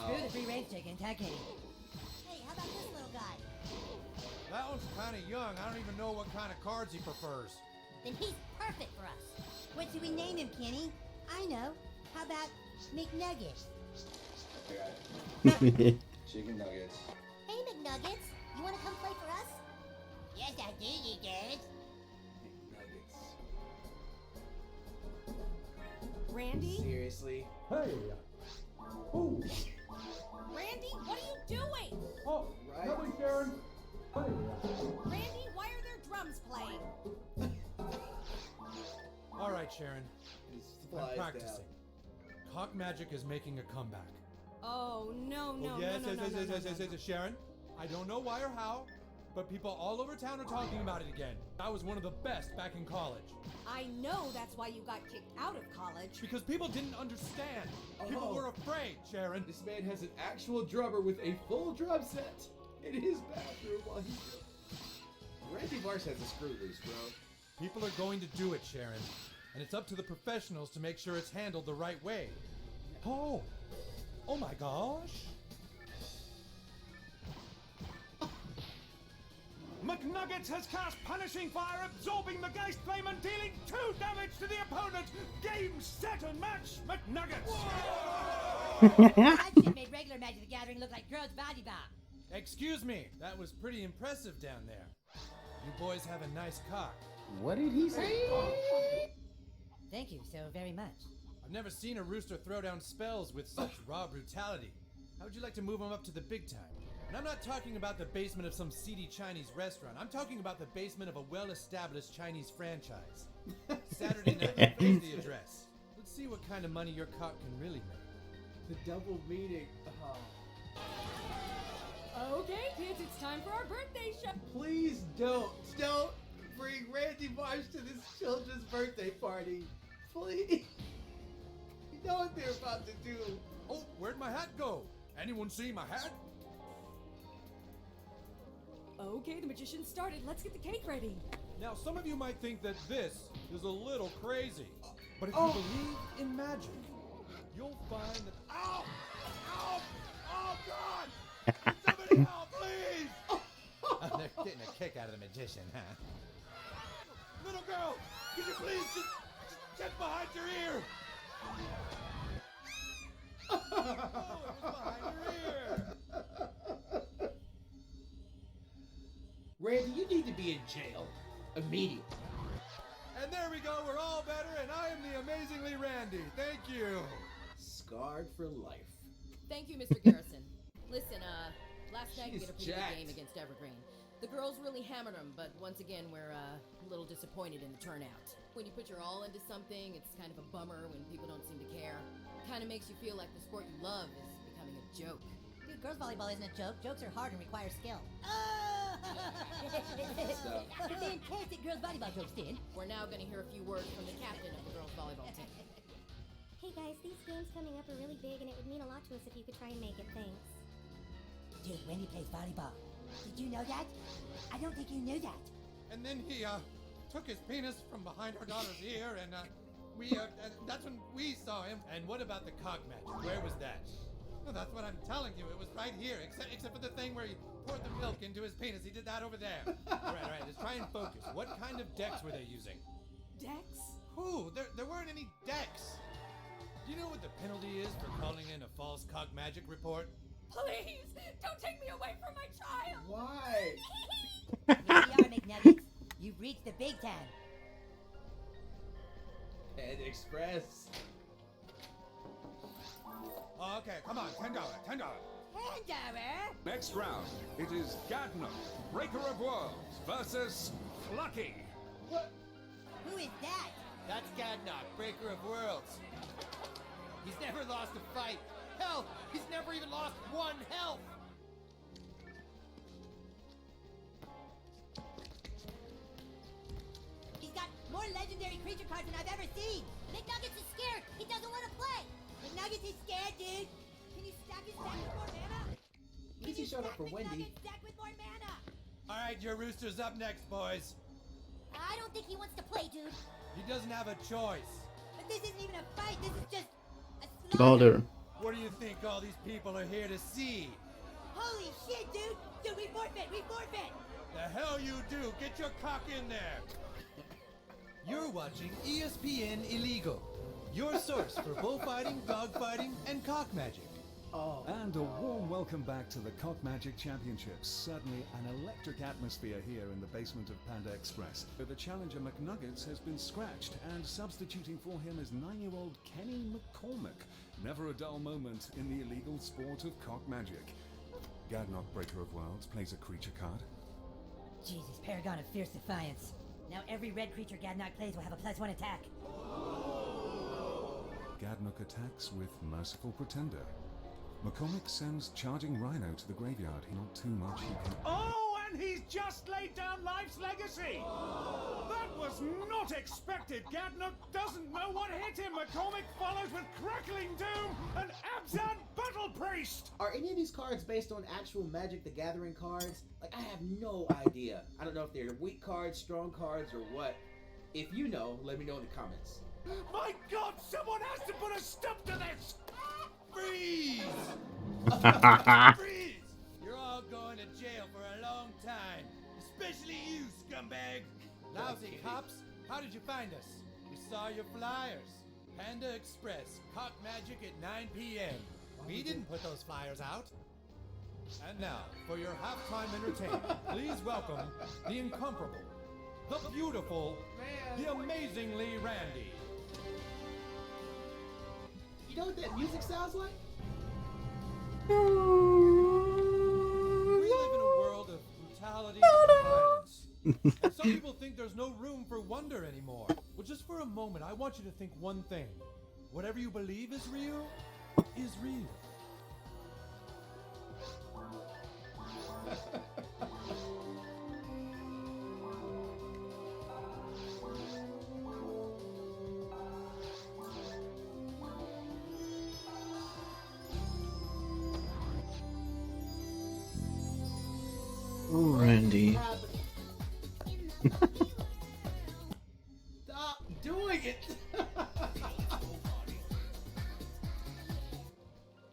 Speaker 23: Screw the free-range chickens, huh, Kenny?
Speaker 22: Hey, how about this little guy?
Speaker 7: That one's kind of young. I don't even know what kind of cards he prefers.
Speaker 22: Then he's perfect for us.
Speaker 23: What should we name him, Kenny? I know. How about McNugget?
Speaker 17: Chicken nuggets.
Speaker 22: Hey, McNuggets. You want to come play for us? Yes, I do, you guys.
Speaker 23: Randy?
Speaker 3: Seriously?
Speaker 7: Hey! Ooh!
Speaker 22: Randy, what are you doing?
Speaker 7: Oh, nothing, Sharon. Hey!
Speaker 22: Randy, why are there drums playing?
Speaker 7: All right, Sharon.
Speaker 3: flies
Speaker 7: I'm practicing. Cock magic is making a comeback.
Speaker 22: Oh, no, no,
Speaker 7: yes,
Speaker 22: no, no, no, no, no, no.
Speaker 7: Sharon. I don't know why or how, but people all over town are talking about it again. I was one of the best back in college.
Speaker 22: I know that's why you got kicked out of college.
Speaker 7: Because people didn't understand. People were afraid, Sharon.
Speaker 3: This man has an actual drummer with a full drum set in his bathroom while he's... Randy Marsh has a screw loose, bro.
Speaker 7: People are going to do it, Sharon. And it's up to the professionals to make sure it's handled the right way. Oh! Oh my gosh!
Speaker 2: McNuggets has cast Punishing Fire, absorbing the Geist Flame and dealing 2 damage to the opponent. Game, set, and match, McNuggets!
Speaker 23: That shit made regular Magic the Gathering look like girls' volleyball.
Speaker 7: Excuse me, that was pretty impressive down there. You boys have a nice cock.
Speaker 3: What did he say?
Speaker 23: Thank you so very much.
Speaker 7: I've never seen a rooster throw down spells with such raw brutality. How would you like to move him up to the big time? And I'm not talking about the basement of some seedy Chinese restaurant. I'm talking about the basement of a well-established Chinese franchise. Saturday night, here's the address. Let's see what kind of money your cock can really make.
Speaker 3: The double meaning.
Speaker 9: Okay, kids, it's time for our birthday show.
Speaker 3: Please don't bring Randy Marsh to this children's birthday party. Please. You know what they're about to do.
Speaker 2: Oh, where'd my hat go? Anyone see my hat?
Speaker 9: Okay, the magician started. Let's get the cake ready.
Speaker 2: Now, some of you might think that this is a little crazy, but if
Speaker 3: Oh.
Speaker 2: you believe in magic, you'll find that. Ow! Ow! Oh, God! Somebody help, please!
Speaker 25: Oh, they're getting a kick out of the magician, huh?
Speaker 2: Little girl, could you please just check behind your ear? Oh, it was behind your ear.
Speaker 3: Randy, you need to be in jail immediately.
Speaker 2: And there we go, we're all better, and I am the amazingly Randy. Thank you.
Speaker 3: Scarred for life.
Speaker 9: Thank you, Mr. Garrison. Listen, last night we
Speaker 3: She's
Speaker 9: had a pretty
Speaker 3: jacked.
Speaker 9: good game against Evergreen. The girls really hammered them, but once again, we're a little disappointed in the turnout. When you put your all into something, it's kind of a bummer when people don't seem to care. Kind of makes you feel like the sport you love is becoming a joke.
Speaker 23: Dude, girls volleyball isn't a joke. Jokes are hard and require skill. But fantastic girls volleyball jokes did.
Speaker 9: We're now going to hear a few words from the captain of the girls volleyball team.
Speaker 22: Hey guys, these games coming up are really big, and it would mean a lot to us if you could try and make it. Thanks.
Speaker 23: Dude, Wendy plays volleyball. Did you know that? I don't think you knew that.
Speaker 2: And then he took his penis from behind our daughter's ear, and that's when we saw him.
Speaker 7: And what about the cock magic? Where was that?
Speaker 2: Well, that's what I'm telling you. It was right here, except for the thing where he poured the milk into his penis. He did that over there.
Speaker 7: All right, let's try and focus. What kind of decks were they using?
Speaker 9: Decks?
Speaker 2: Who? There weren't any decks.
Speaker 7: Do you know what the penalty is for calling in a false cock magic report?
Speaker 9: Please, don't take me away from my child.
Speaker 3: Why?
Speaker 23: Here we are, McNuggets. You've reached the big time.
Speaker 3: And Express.
Speaker 2: Oh, okay, come on, $10.
Speaker 23: $10.
Speaker 11: Next round, it is Gadnuk, Breaker of Worlds, versus Lucky.
Speaker 3: What?
Speaker 23: Who is that?
Speaker 25: That's Gadnok, Breaker of Worlds. He's never lost a fight. Hell, he's never even lost one health.
Speaker 23: He's got more legendary creature cards than I've ever seen.
Speaker 22: McNuggets is scared. He doesn't want to play.
Speaker 23: McNuggets is scared, dude. Can you stack his deck with more mana?
Speaker 3: At least he showed up for Wendy.
Speaker 23: McNuggets deck with more mana.
Speaker 7: All right, your rooster's up next, boys.
Speaker 22: I don't think he wants to play, dude.
Speaker 7: He doesn't have a choice.
Speaker 23: But this isn't even a fight. This is just a
Speaker 1: Slaughter.
Speaker 7: What do you think all these people are here to see?
Speaker 23: Holy shit, dude! Dude, we forfeit! We forfeit!
Speaker 7: The hell you do! Get your cock in there!
Speaker 25: You're watching ESPN Illegal, your source for bullfighting, dogfighting, and cock magic.
Speaker 3: Oh.
Speaker 12: And a warm welcome back to the Cock Magic Championships. Certainly an electric atmosphere here in the basement of Panda Express. The challenger McNuggets has been scratched, and substituting for him is 9-year-old Kenny McCormick. Never a dull moment in the illegal sport of cock magic. Gadnok, Breaker of Worlds, plays a creature card.
Speaker 23: Jesus, Paragon of Fierce Defiance. Now every red creature Gadnok plays will have a +1 attack.
Speaker 12: Gadnok attacks with Merciful Pretender. McCormick sends Charging Rhino to the graveyard. Not too much he can...
Speaker 2: Oh, and he's just laid down life's legacy. That was not expected. Gadnuk doesn't know what hit him. McCormick follows with Crackling Doom and Abzan Battle Priest.
Speaker 3: Are any of these cards based on actual Magic the Gathering cards? Like, I have no idea. I don't know if they're weak cards, strong cards, or what. If you know, let me know in the comments.
Speaker 2: My God, someone has to put a stop to this.
Speaker 7: Freeze! Freeze! You're all going to jail for a long time. Especially you, scumbag. Lousy cops, how did you find us? We saw your flyers. Panda Express, Cock Magic at 9 p.m.
Speaker 25: We didn't put those flyers out.
Speaker 7: And now, for your halftime entertainment, please welcome the incomparable, the beautiful, the amazingly Randy.
Speaker 3: You know what that music sounds like?
Speaker 7: We live in a world of brutality and violence. And some people think there's no room for wonder anymore. Well, just for a moment, I want you to think one thing. Whatever you believe is real, is real.
Speaker 1: Oh, Randy.
Speaker 3: Stop doing it!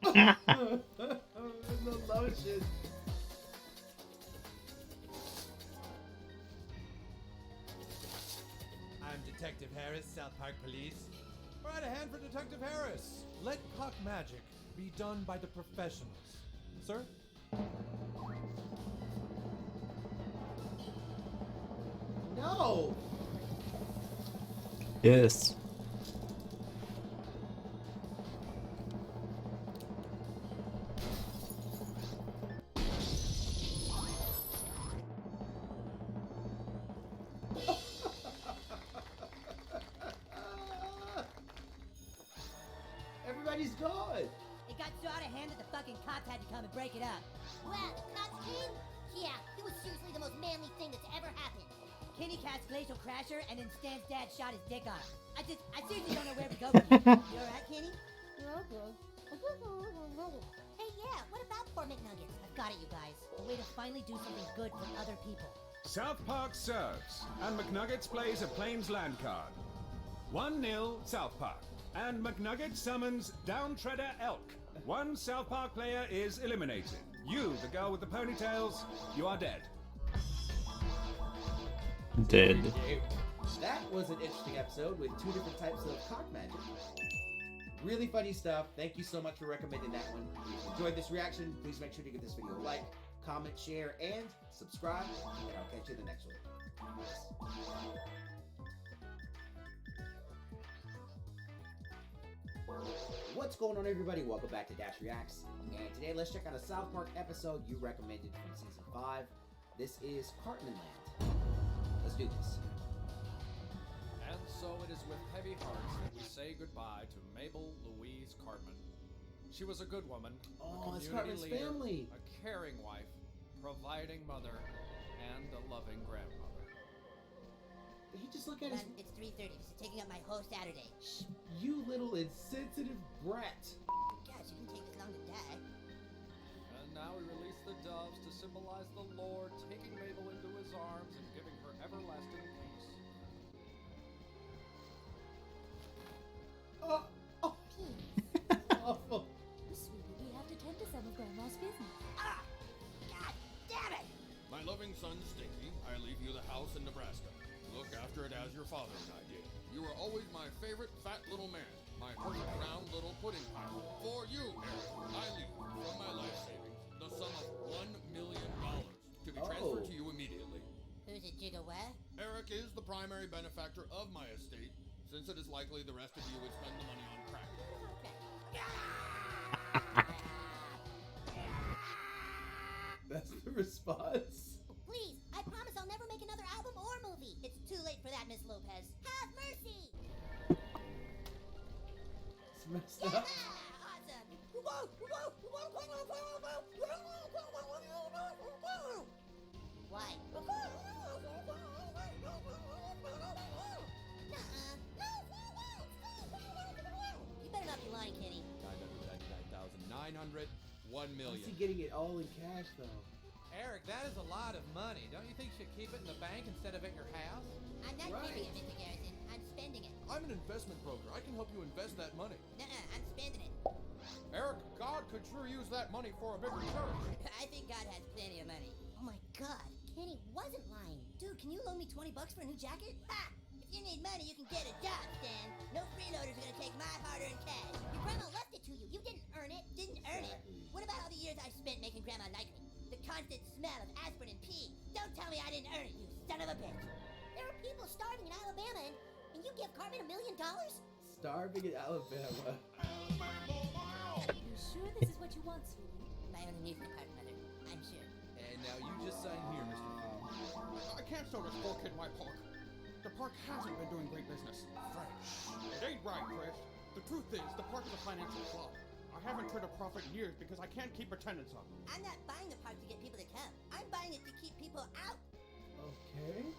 Speaker 3: The lotion.
Speaker 7: I'm Detective Harris, South Park Police. All right, a hand for Detective Harris. Let cock magic be done by the professionals. Sir?
Speaker 3: No!
Speaker 1: Yes.
Speaker 3: Everybody's gone!
Speaker 23: It got so out of hand that the fucking cops had to come and break it up.
Speaker 22: Wow, the cops came? Yeah, it was seriously the most manly thing that's ever happened.
Speaker 23: Kenny cast Glacial Crasher, and then Stan's dad shot his dick off. I seriously don't know where we go from here. You alright, Kenny?
Speaker 22: Yeah, okay. Hey, yeah, what about poor McNuggets?
Speaker 23: I've got it, you guys. A way to finally do something good for other people.
Speaker 11: South Park serves, and McNuggets plays a Plains land card. 1-0 South Park, and McNuggets summons Downtreader Elk. One South Park player is eliminated. You, the girl with the ponytails, you are dead.
Speaker 1: Dead.
Speaker 3: That was an interesting episode with 2 different types of cock magic. Really funny stuff. Thank you so much for recommending that one. If you enjoyed this reaction, please make sure to give this video a like, comment, share, and subscribe. And I'll catch you in the next one. What's going on, everybody? Welcome back to Dash Reacts. And today, let's check out a South Park episode you recommended from Season 5. This is Cartman Land. Let's do this.
Speaker 6: And so it is with heavy hearts that we say goodbye to Mabel Louise Cartman. She was a good woman,
Speaker 3: Oh,
Speaker 6: a
Speaker 3: it's
Speaker 6: community
Speaker 3: Cartman's
Speaker 6: leader,
Speaker 3: family.
Speaker 6: a caring wife, providing mother, and a loving grandmother.
Speaker 3: Did he just look at his...
Speaker 23: It's 3:30. This is taking up my whole Saturday.
Speaker 3: Shh, you little insensitive brat.
Speaker 23: Gosh, it didn't take this long to die.
Speaker 6: And now we release the doves to symbolize the Lord taking Mabel into his arms and giving her everlasting peace.
Speaker 3: Awful.
Speaker 15: Sweetie, we have to tend to some of Grandma's business.
Speaker 23: Ah! God damn it!
Speaker 8: My loving son, Stinky, I leave you the house in Nebraska. Look after it as your father and I did. You were always my favorite fat little man, my perfect round little pudding pile. For you, Eric, I leave from my life savings the sum of $1 million to be transferred to you immediately.
Speaker 23: Who's it, Jigga what?
Speaker 8: Eric is the primary benefactor of my estate, since it is likely the rest of you would spend the money on crack.
Speaker 3: That's the response.
Speaker 22: Please, I promise I'll never make another album or movie. It's too late for that, Miss Lopez. Have mercy!
Speaker 3: It's messed
Speaker 22: Yeah!
Speaker 3: up.
Speaker 22: Awesome! Why? You better not be lying, Kenny.
Speaker 8: 999,900, 1 million.
Speaker 3: Is he getting it all in cash, though?
Speaker 7: Eric, that is a lot of money. Don't you think you should keep it in the bank instead of at your house?
Speaker 22: I'm not keeping it, Mr. Garrison. I'm spending it.
Speaker 8: I'm an investment broker. I can help you invest that money.
Speaker 22: Nuh-uh, I'm spending it.
Speaker 8: Eric, God could sure use that money for a bigger church.
Speaker 23: I think God has plenty of money.
Speaker 22: Oh my god, Kenny wasn't lying. Dude, can you loan me $20 for a new jacket?
Speaker 23: Ha! If you need money, you can get a job, Stan. No freeloaders are gonna take my hard-earned cash.
Speaker 22: Your grandma left it to you. You didn't earn it.
Speaker 23: Didn't earn it. What about all the years I spent making Grandma like me? The constant smell of aspirin and pee. Don't tell me I didn't earn it, you son of a bitch.
Speaker 22: There are people starving in Alabama, and you give Cartman $1 million?
Speaker 3: Starving in Alabama.
Speaker 15: You sure this is what you want, sweetie?
Speaker 23: My own amusement park, Mother. I'm sure.
Speaker 7: And now you just sign here, Mr.
Speaker 8: I can't sort of fork in my pork. The park hasn't been doing great business. Fresh. It ain't right, Chris. The truth is, the park is a financial flop. I haven't turned a profit in years because I can't keep attendance up.
Speaker 23: I'm not buying the park to get people to come. I'm buying it to keep people out.
Speaker 3: Okay.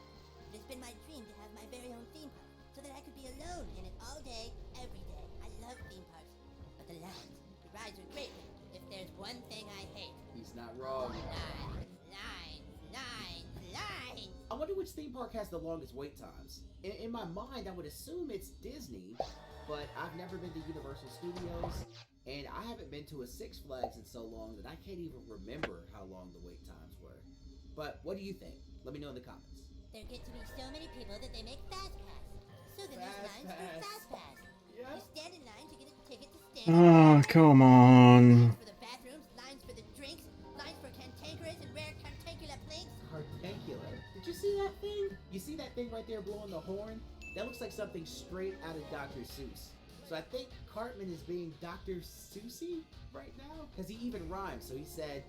Speaker 23: It's been my dream to have my very own theme park, so that I could be alone in it all day, every day. I love theme parks, but the rides are great. If there's one thing I hate,
Speaker 3: He's not wrong.
Speaker 23: Lines.
Speaker 3: I wonder which theme park has the longest wait times. In my mind, I would assume it's Disney, but I've never been to Universal Studios, and I haven't been to a Six Flags in so long that I can't even remember how long the wait times were. But what do you think? Let me know in the comments.
Speaker 23: There get to be so many people that they make Fast Pass. So then there's lines for Fast Pass.
Speaker 3: Yeah.
Speaker 23: You stand in line to get a ticket to stand.
Speaker 1: Oh, come on.
Speaker 23: Lines for the bathrooms, lines for the drinks, lines for cantankerous and rare cantancular planks.
Speaker 3: Cartancular. Did you see that thing? You see that thing right there blowing the horn? That looks like something straight out of Dr. Seuss. So I think Cartman is being Dr. Seussy right now? Because he even rhymes. So he said,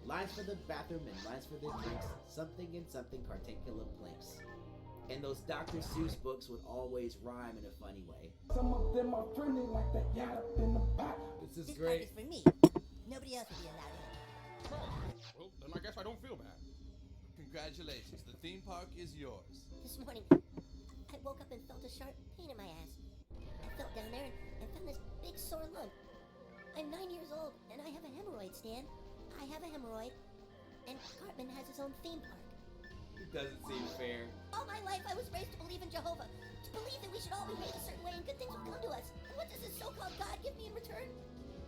Speaker 3: lines for the bathroom and lines for the drinks, something and something cartancular planks. And those Dr. Seuss books would always rhyme in a funny way.
Speaker 13: Some of them are friendly like that yacht up in the back.
Speaker 3: This is
Speaker 23: This
Speaker 3: great.
Speaker 23: park is for me. Nobody else will be allowed in.
Speaker 8: Well, then I guess I don't feel bad.
Speaker 14: Congratulations, the theme park is yours.
Speaker 22: This morning, I woke up and felt a sharp pain in my ass. I felt down there and found this big sore lump. I'm 9 years old and I have a hemorrhoid, Stan. I have a hemorrhoid, and Cartman has his own theme park.
Speaker 3: It doesn't seem fair.
Speaker 22: All my life I was raised to believe in Jehovah, to believe that we should all behave a certain way and good things will come to us. And what does this so-called God give me in return?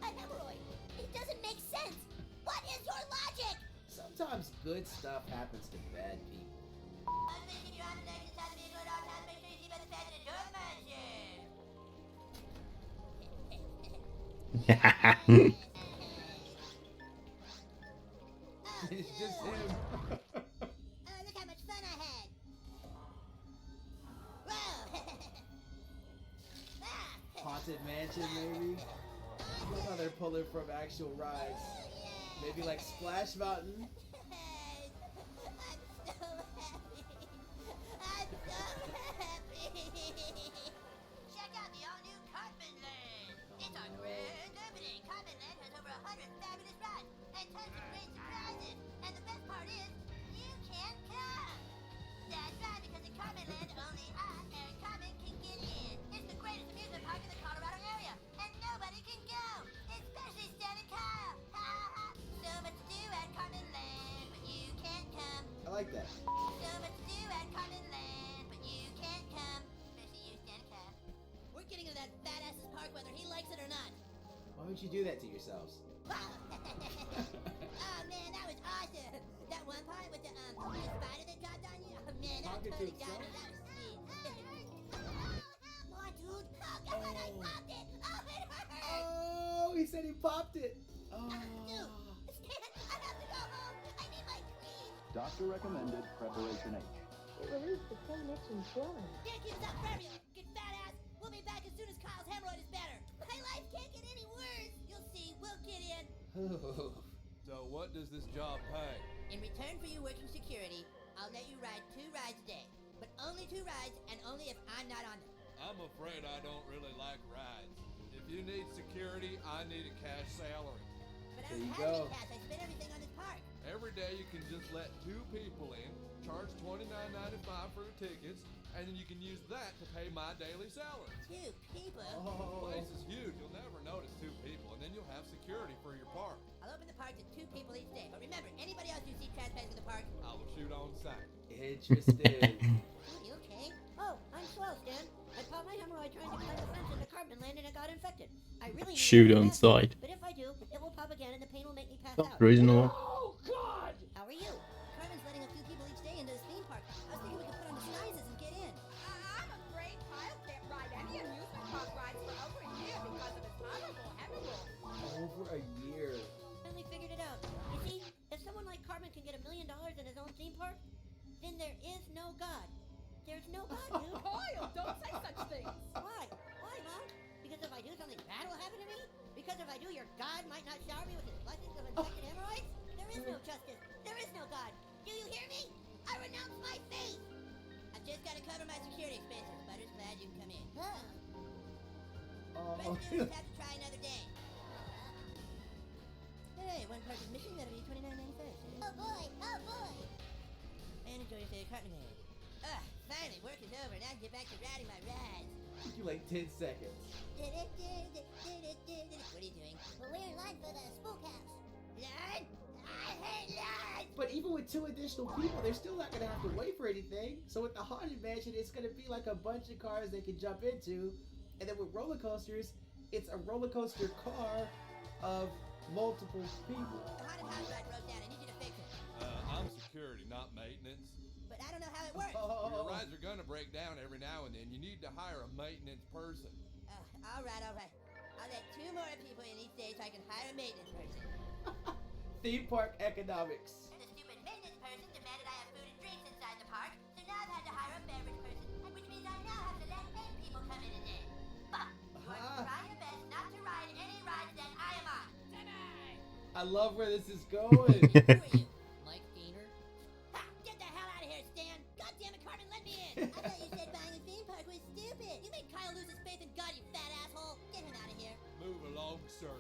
Speaker 22: A hemorrhoid. It doesn't make sense. What is your logic?
Speaker 3: Sometimes good stuff happens to bad people. It's just him.
Speaker 22: Look how much fun I had. Whoa.
Speaker 3: Haunted Mansion, maybe? I love how they're pulling from actual rides. Maybe like Splash Mountain.
Speaker 22: Check out the all-new Cartman Land. It's our grand opening. Cartman Land has over 100 fabulous rides and tons of great surprises. And the best part is, you can come. That's right, because in Cartman Land, only I and Cartman can get in. It's the greatest amusement park in the Colorado area, and nobody can go, especially Stan and Kyle. So much to do at Cartman Land, but you can't come.
Speaker 3: I like that.
Speaker 22: So much to do at Cartman Land, but you can't come, especially you, Stan and Kyle. We're getting into that badass's park whether he likes it or not.
Speaker 3: Why would you do that to yourselves?
Speaker 22: Oh man, that was awesome. That one part with the spider that dropped on you. Oh man, that totally got me. That was sweet. Come on, dude. Oh god, I popped it. Oh, it hurt.
Speaker 3: Oh, he said he popped it. Oh.
Speaker 22: Dude, Stan, I have to go home. I need my cream.
Speaker 10: Doctor recommended Preparation H.
Speaker 22: It relieves the pain, itch, and swelling. Can't keep this up forever, you get fat ass. We'll be back as soon as Kyle's hemorrhoid is better. My life can't get any worse. You'll see. We'll get in.
Speaker 14: So what does this job pay?
Speaker 23: In return for you working security, I'll let you ride 2 rides a day. But only 2 rides, and only if I'm not on them.
Speaker 14: I'm afraid I don't really like rides. If you need security, I need a cash salary.
Speaker 23: But I
Speaker 3: There
Speaker 23: don't
Speaker 3: you
Speaker 23: have any
Speaker 3: go.
Speaker 23: cash. I spent everything on this park.
Speaker 14: Every day you can just let 2 people in, charge $29.95 for the tickets, and then you can use that to pay my daily salary.
Speaker 23: 2 people?
Speaker 14: The place is huge. You'll never notice 2 people, and then you'll have security for your park.
Speaker 23: I'll open the park to 2 people each day. But remember, anybody else you see trespassing the park,
Speaker 14: I will shoot on sight.
Speaker 3: Interesting.
Speaker 23: you okay? Oh, I'm swell, Stan. I popped my hemorrhoid trying to climb the fence in the Cartman Land and it got infected. I really need
Speaker 1: Shoot
Speaker 23: to go
Speaker 1: on
Speaker 23: back,
Speaker 1: sight.
Speaker 23: But if I do, it will pop again and the pain will make me pass
Speaker 1: That's
Speaker 23: out.
Speaker 1: reasonable.
Speaker 23: Oh, God! How are you? Cartman's letting a few people each day into his theme park. I was thinking we could put on disguises and get in.
Speaker 16: I'm afraid Kyle can't ride any amusement park rides for over a year because of his horrible hemorrhoid.
Speaker 3: Over a year.
Speaker 23: Finally figured it out. You see, if someone like Cartman can get $1 million in his own theme park, then there is no God. There's no God, dude.
Speaker 16: Kyle, don't say such things.
Speaker 23: Why? Why, Mom? Because if I do, something bad will happen to me? Because if I do, your God might not shower me with his blessings of infected hemorrhoids? There is no justice. There is no God. Do you hear me? I renounce my faith. I've just got to cover my security expenses. Butter's glad you can come in. Rest of us have to try another day. time enjoy your apartment land. Ugh, finally, work is over and I can get back to riding my rides.
Speaker 3: You like 10 seconds.
Speaker 23: What are you doing?
Speaker 15: Well, we're in line for the spook house.
Speaker 23: Line? I hate lines!
Speaker 3: But even with 2 additional people, they're still not gonna have to wait for anything. So with the Haunted Mansion, it's gonna be like a bunch of cars they can jump into. And then with roller coasters, it's a roller coaster car of multiple people.
Speaker 23: The haunted house ride broke down. I need you to fix it.
Speaker 14: I'm security, not maintenance.
Speaker 23: But I don't know how it works.
Speaker 14: Your rides are gonna break down every now and then. You need to hire a maintenance person.
Speaker 23: All right. I'll let 2 more people in each day so I can hire a maintenance person.
Speaker 3: Theme park economics.
Speaker 22: The stupid maintenance person demanded I have food and drinks inside the park, so now I've had to hire a beverage person, which means I now have to let 8 people come in a day. But you are to try your best not to ride any rides that I am on.
Speaker 3: I love where this is going.
Speaker 23: Who are you? Mike Gainer? Ha! Get the hell out of here, Stan! God damn it, Carmen, let me in! I thought you said buying a theme park was stupid! You made Kyle lose his faith in God, you fat asshole! Get him out of here!
Speaker 14: Move along, sir.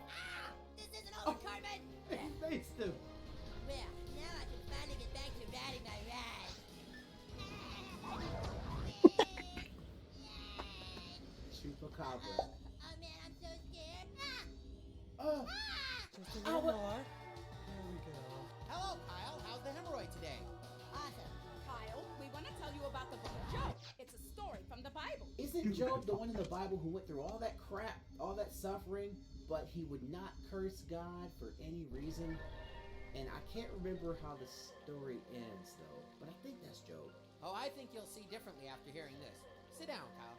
Speaker 23: Ah! This isn't over, Carmen!
Speaker 3: He faced him.
Speaker 23: Well, now I can finally get back to riding my ride.
Speaker 3: Chupacabra.
Speaker 23: Oh man, I'm so scared.
Speaker 3: Oh.
Speaker 25: Just a little more. There we go.
Speaker 4: Hello, Kyle. How's the hemorrhoid today?
Speaker 23: Awesome.
Speaker 16: Kyle, we want to tell you about the book of Job. It's a story from the Bible.
Speaker 3: Isn't Job the one in the Bible who went through all that crap, all that suffering, but he would not curse God for any reason? And I can't remember how the story ends, though, but I think that's Job.
Speaker 4: Oh, I think you'll see differently after hearing this. Sit down, Kyle.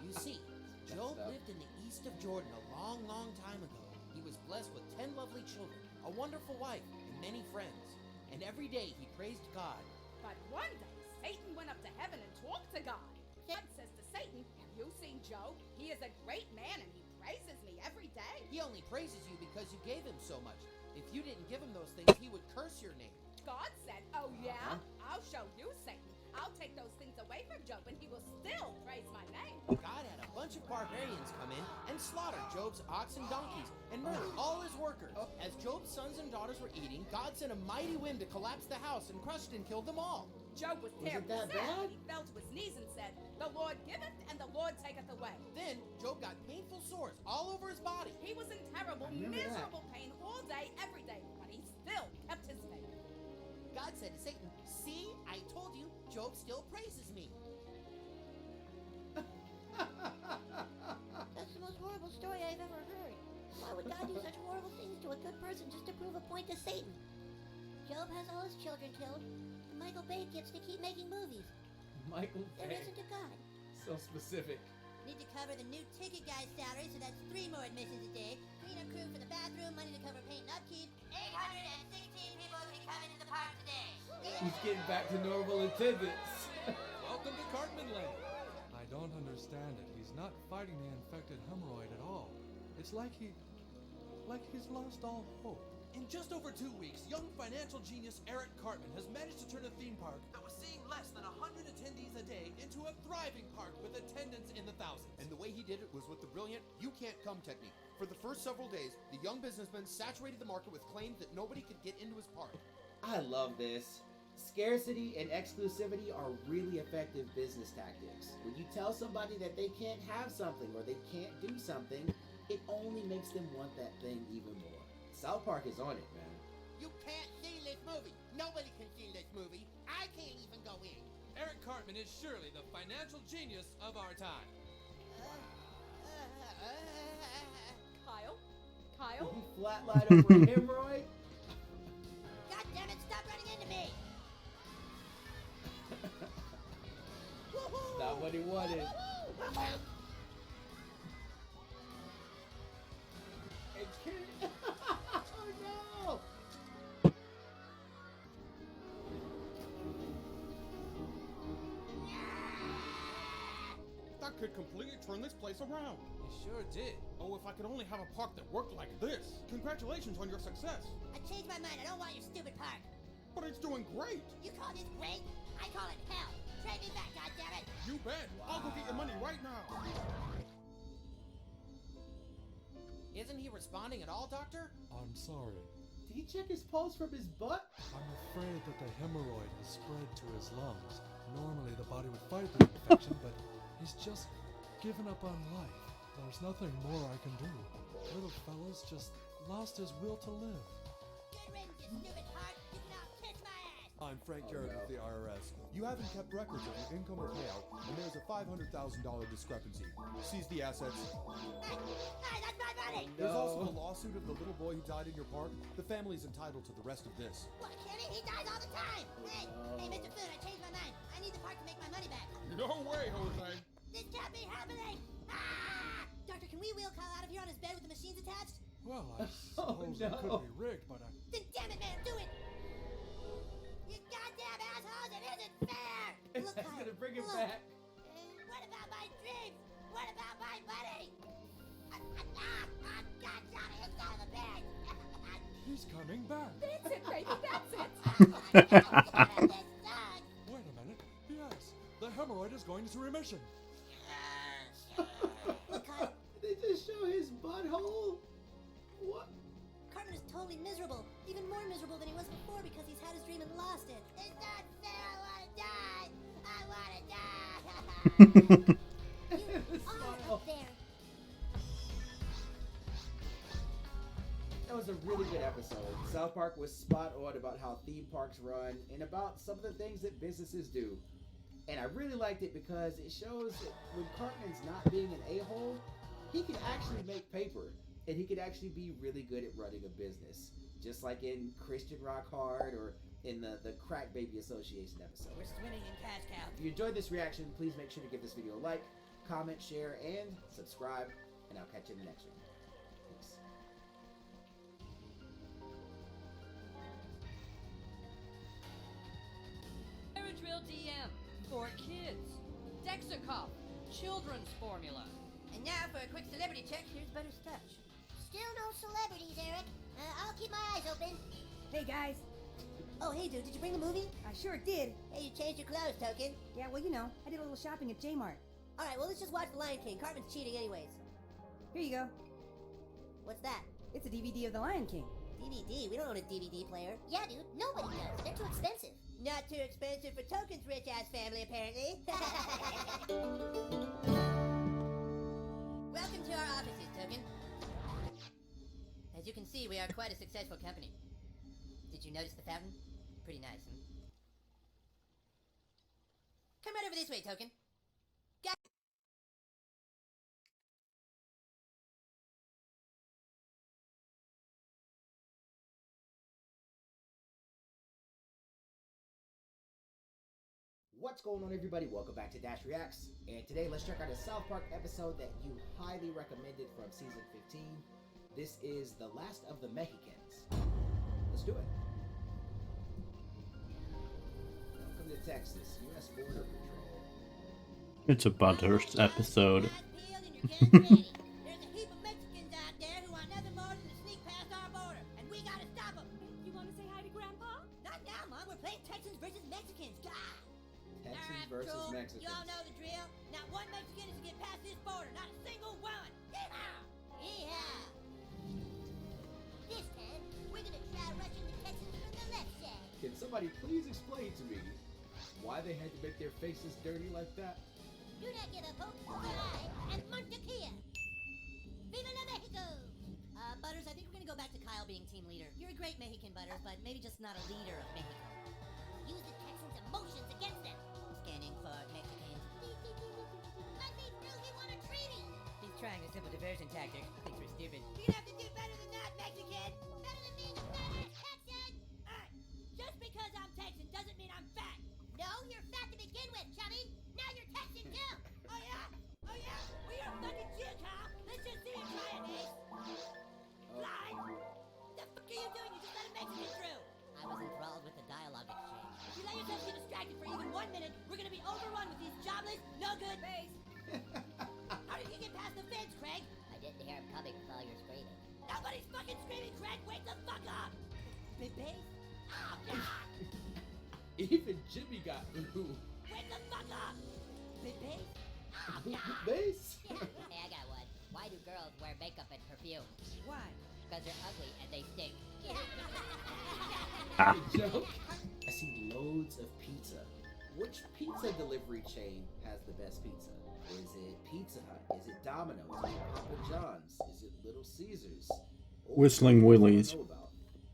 Speaker 4: You see, Job lived in the east of Jordan a long, long time ago. He was blessed with 10 lovely children, a wonderful wife, and many friends. And every day he praised God.
Speaker 16: But one day, Satan went up to heaven and talked to God. God says to Satan, have you seen Job? He is a great man and he praises me every day.
Speaker 4: He only praises you because you gave him so much. If you didn't give him those things, he would curse your name.
Speaker 16: God said, oh yeah? I'll show you, Satan. I'll take those things away from Job and he will still praise my name.
Speaker 4: God had a bunch of barbarians come in and slaughter Job's ox and donkeys and murder all his workers. As Job's sons and daughters were eating, God sent a mighty wind to collapse the house and crushed and killed them all.
Speaker 16: Job was terribly sad. He fell to his knees and said, the Lord giveth and the Lord taketh away.
Speaker 4: Then Job got painful sores all over his body.
Speaker 16: He was in terrible, miserable pain all day, every day, but he still kept his faith.
Speaker 4: God said to Satan, see, I told you, Job still praises me.
Speaker 23: That's the most horrible story I've ever heard. Why would God do such horrible things to a good person just to prove a point to Satan? Job has all his children killed, and Michael Bay gets to keep making movies.
Speaker 3: Michael
Speaker 23: There
Speaker 3: Bay.
Speaker 23: isn't a God.
Speaker 3: So specific.
Speaker 23: Need to cover the new ticket guy's salary, so that's 3 more admissions a day. Cleanup crew for the bathroom, money to cover paint and upkeep.
Speaker 22: 816 people can come into the park today.
Speaker 3: He's getting back to normal attendance.
Speaker 14: Welcome to Cartman Land. I don't understand it. He's not fighting the infected hemorrhoid at all. It's like he's lost all hope.
Speaker 7: In just over 2 weeks, young financial genius Eric Cartman has managed to turn a theme park that was seeing less than 100 attendees a day into a thriving park with attendance in the thousands.
Speaker 4: And the way he did it was with the brilliant "you can't come" technique. For the first several days, the young businessman saturated the market with claims that nobody could get into his park.
Speaker 3: I love this. Scarcity and exclusivity are really effective business tactics. When you tell somebody that they can't have something or they can't do something, it only makes them want that thing even more. South Park is on it, man.
Speaker 4: You can't see this movie. Nobody can see this movie. I can't even go in.
Speaker 7: Eric Cartman is surely the financial genius of our time.
Speaker 16: Kyle? Kyle?
Speaker 3: Flatline over a hemorrhoid?
Speaker 23: God damn it, stop running into me!
Speaker 3: It's not what he wanted. Oh no!
Speaker 18: That could completely turn this place around.
Speaker 7: It sure did.
Speaker 18: Oh, if I could only have a park that worked like this. Congratulations on your success.
Speaker 23: I changed my mind, I don't want your stupid park.
Speaker 18: But it's doing great.
Speaker 23: You call this great? I call it hell. Trade me back, goddammit!
Speaker 18: You bet. I'll go get your money right now.
Speaker 4: Isn't he responding at all, Doctor?
Speaker 14: I'm sorry.
Speaker 3: Did he check his pulse from his butt?
Speaker 14: afraid that the hemorrhoid has spread to his lungs. Normally the body would fight the infection, but he's just given up on life. There's nothing more I can do. Little fella's just lost his will to live.
Speaker 23: Get rid of you stupid heart. You can all kiss my ass.
Speaker 5: I'm Frank Garrett with the IRS. You haven't kept records of your income or payout, and there's a $500,000 discrepancy. Seize the assets.
Speaker 23: Hey, that's my money.
Speaker 5: There's also the lawsuit of the little boy who died in your park. The family's entitled to the rest of this.
Speaker 23: What, Kenny? He dies all the time. Hey, Mr. Food, I changed my mind. I need the park to make my money back.
Speaker 8: No way, Jose.
Speaker 23: This can't be happening. Ah! Doctor, can we wheel Kyle out of here on his bed with the machines attached?
Speaker 14: Well, I suppose it could be rigged, but
Speaker 23: Then damn it, man, do it! You goddamn assholes, it isn't fair! Look, Kyle,
Speaker 3: gonna bring him
Speaker 23: look.
Speaker 3: back.
Speaker 23: What about my dreams? What about my money? God, Johnny, it's out of the bed!
Speaker 14: he's coming back.
Speaker 16: That's it, baby, that's it.
Speaker 14: Wait a minute. Yes, the hemorrhoid is going into remission.
Speaker 23: Look, Kyle,
Speaker 3: They just show his butthole? What?
Speaker 23: Cartman is totally miserable. Even more miserable than he was before because he's had his dream and lost it. It's not fair, I wanna die! I wanna die! You are up there.
Speaker 3: That was a really good episode. South Park was spot on about how theme parks run and about some of the things that businesses do. And I really liked it because it shows that when Cartman's not being an a-hole, he can actually make paper. And he could actually be really good at running a business. Just like in Christian Rock Hard or in the Crack Baby Association episode.
Speaker 23: We're swimming in cash cow.
Speaker 3: If you enjoyed this reaction, please make sure to give this video a like, comment, share, and subscribe. And I'll catch you in the next one. Peace.
Speaker 19: Drill DM for kids. Dexacough, children's formula.
Speaker 23: And now for a quick celebrity check, here's Butterscotch. Still no celebrities, Eric. I'll keep my eyes open.
Speaker 20: Hey guys.
Speaker 23: Oh, hey dude, did you bring the movie?
Speaker 20: I sure did.
Speaker 23: Hey, you changed your clothes, Token.
Speaker 20: Yeah, well, you know, I did a little shopping at J-Mart.
Speaker 23: Alright, well, let's just watch The Lion King. Cartman's cheating anyways.
Speaker 20: Here you go.
Speaker 23: What's that?
Speaker 20: It's a DVD of The Lion King.
Speaker 23: DVD? We don't own a DVD player. Yeah, dude, nobody does. They're too expensive. Not too expensive for Token's rich-ass family, apparently. Welcome to our offices, Token. As you can see, we are quite a successful company. Did you notice the fountain? Pretty nice, huh? Come right over this way, Token.
Speaker 3: What's going on, everybody? Welcome back to Dash Reacts. And today, let's check out a South Park episode that you highly recommended from season 15. This is The Last of the Mexicans. Let's do it. Welcome to Texas, U.S. Border Patrol.
Speaker 1: It's a Butters episode.
Speaker 23: There's a heap of Mexicans out there who want nothing more than to sneak past our border, and we gotta stop them.
Speaker 16: You want to say hi to Grandpa?
Speaker 23: Not now, Mom. We're playing Texans versus Mexicans. God.
Speaker 3: Texans versus Mexicans.
Speaker 23: You all know the drill. Not one Mexican is to get past this border. Not a single one. Yeehaw! Yeehaw! This time, we're gonna try rushing the Texans from the left side.
Speaker 3: Can somebody please explain to me why they had to make their faces dirty like that?
Speaker 23: Do not give up hope, for I am Montequilla. Viva la Mexico! Butters, I think we're gonna go back to Kyle being team leader. You're a great Mexican, Butters, but maybe just not a leader of Mexico. Use the Texans' emotions against them. Scanning for Mexicans. Let me through, he want a treaty! He's trying a simple diversion tactic. Thinks we're stupid. You have to do better than that, Mexican! Better than me, the better Texan! Alright, just because I'm Texan doesn't mean I'm fat. No, you're fat to begin with, chummy! Now you're Texan too! Oh yeah? Oh yeah? Well, you're a fucking Jew, Kyle! Let's just see you try it, Ace! Fly! The fuck are you doing? You just let a Mexican through! I was enthralled with the dialogue exchange. If you let yourself get distracted for even 1 minute, we're gonna be overrun with these jobless, no good base. How did you get past the fence, Craig? I didn't hear him coming while you were screaming. Nobody's fucking screaming, Craig! Wake the fuck up! Big base? Oh, God!
Speaker 3: Even Jimmy got through.
Speaker 23: Wake the fuck up! Big base? Oh, God!
Speaker 3: Base?
Speaker 23: Hey, I got one. Why do girls wear makeup and perfume? Why? Because they're ugly and they stink.
Speaker 1: Ah.
Speaker 3: Joke. foods of pizza. Which pizza delivery chain has the best pizza? Is it Pizza Hut? Is it Domino's? Is it Papa John's? Is it Little Caesars? Or
Speaker 1: Whistling
Speaker 3: what do you
Speaker 1: Willie's.
Speaker 3: know about?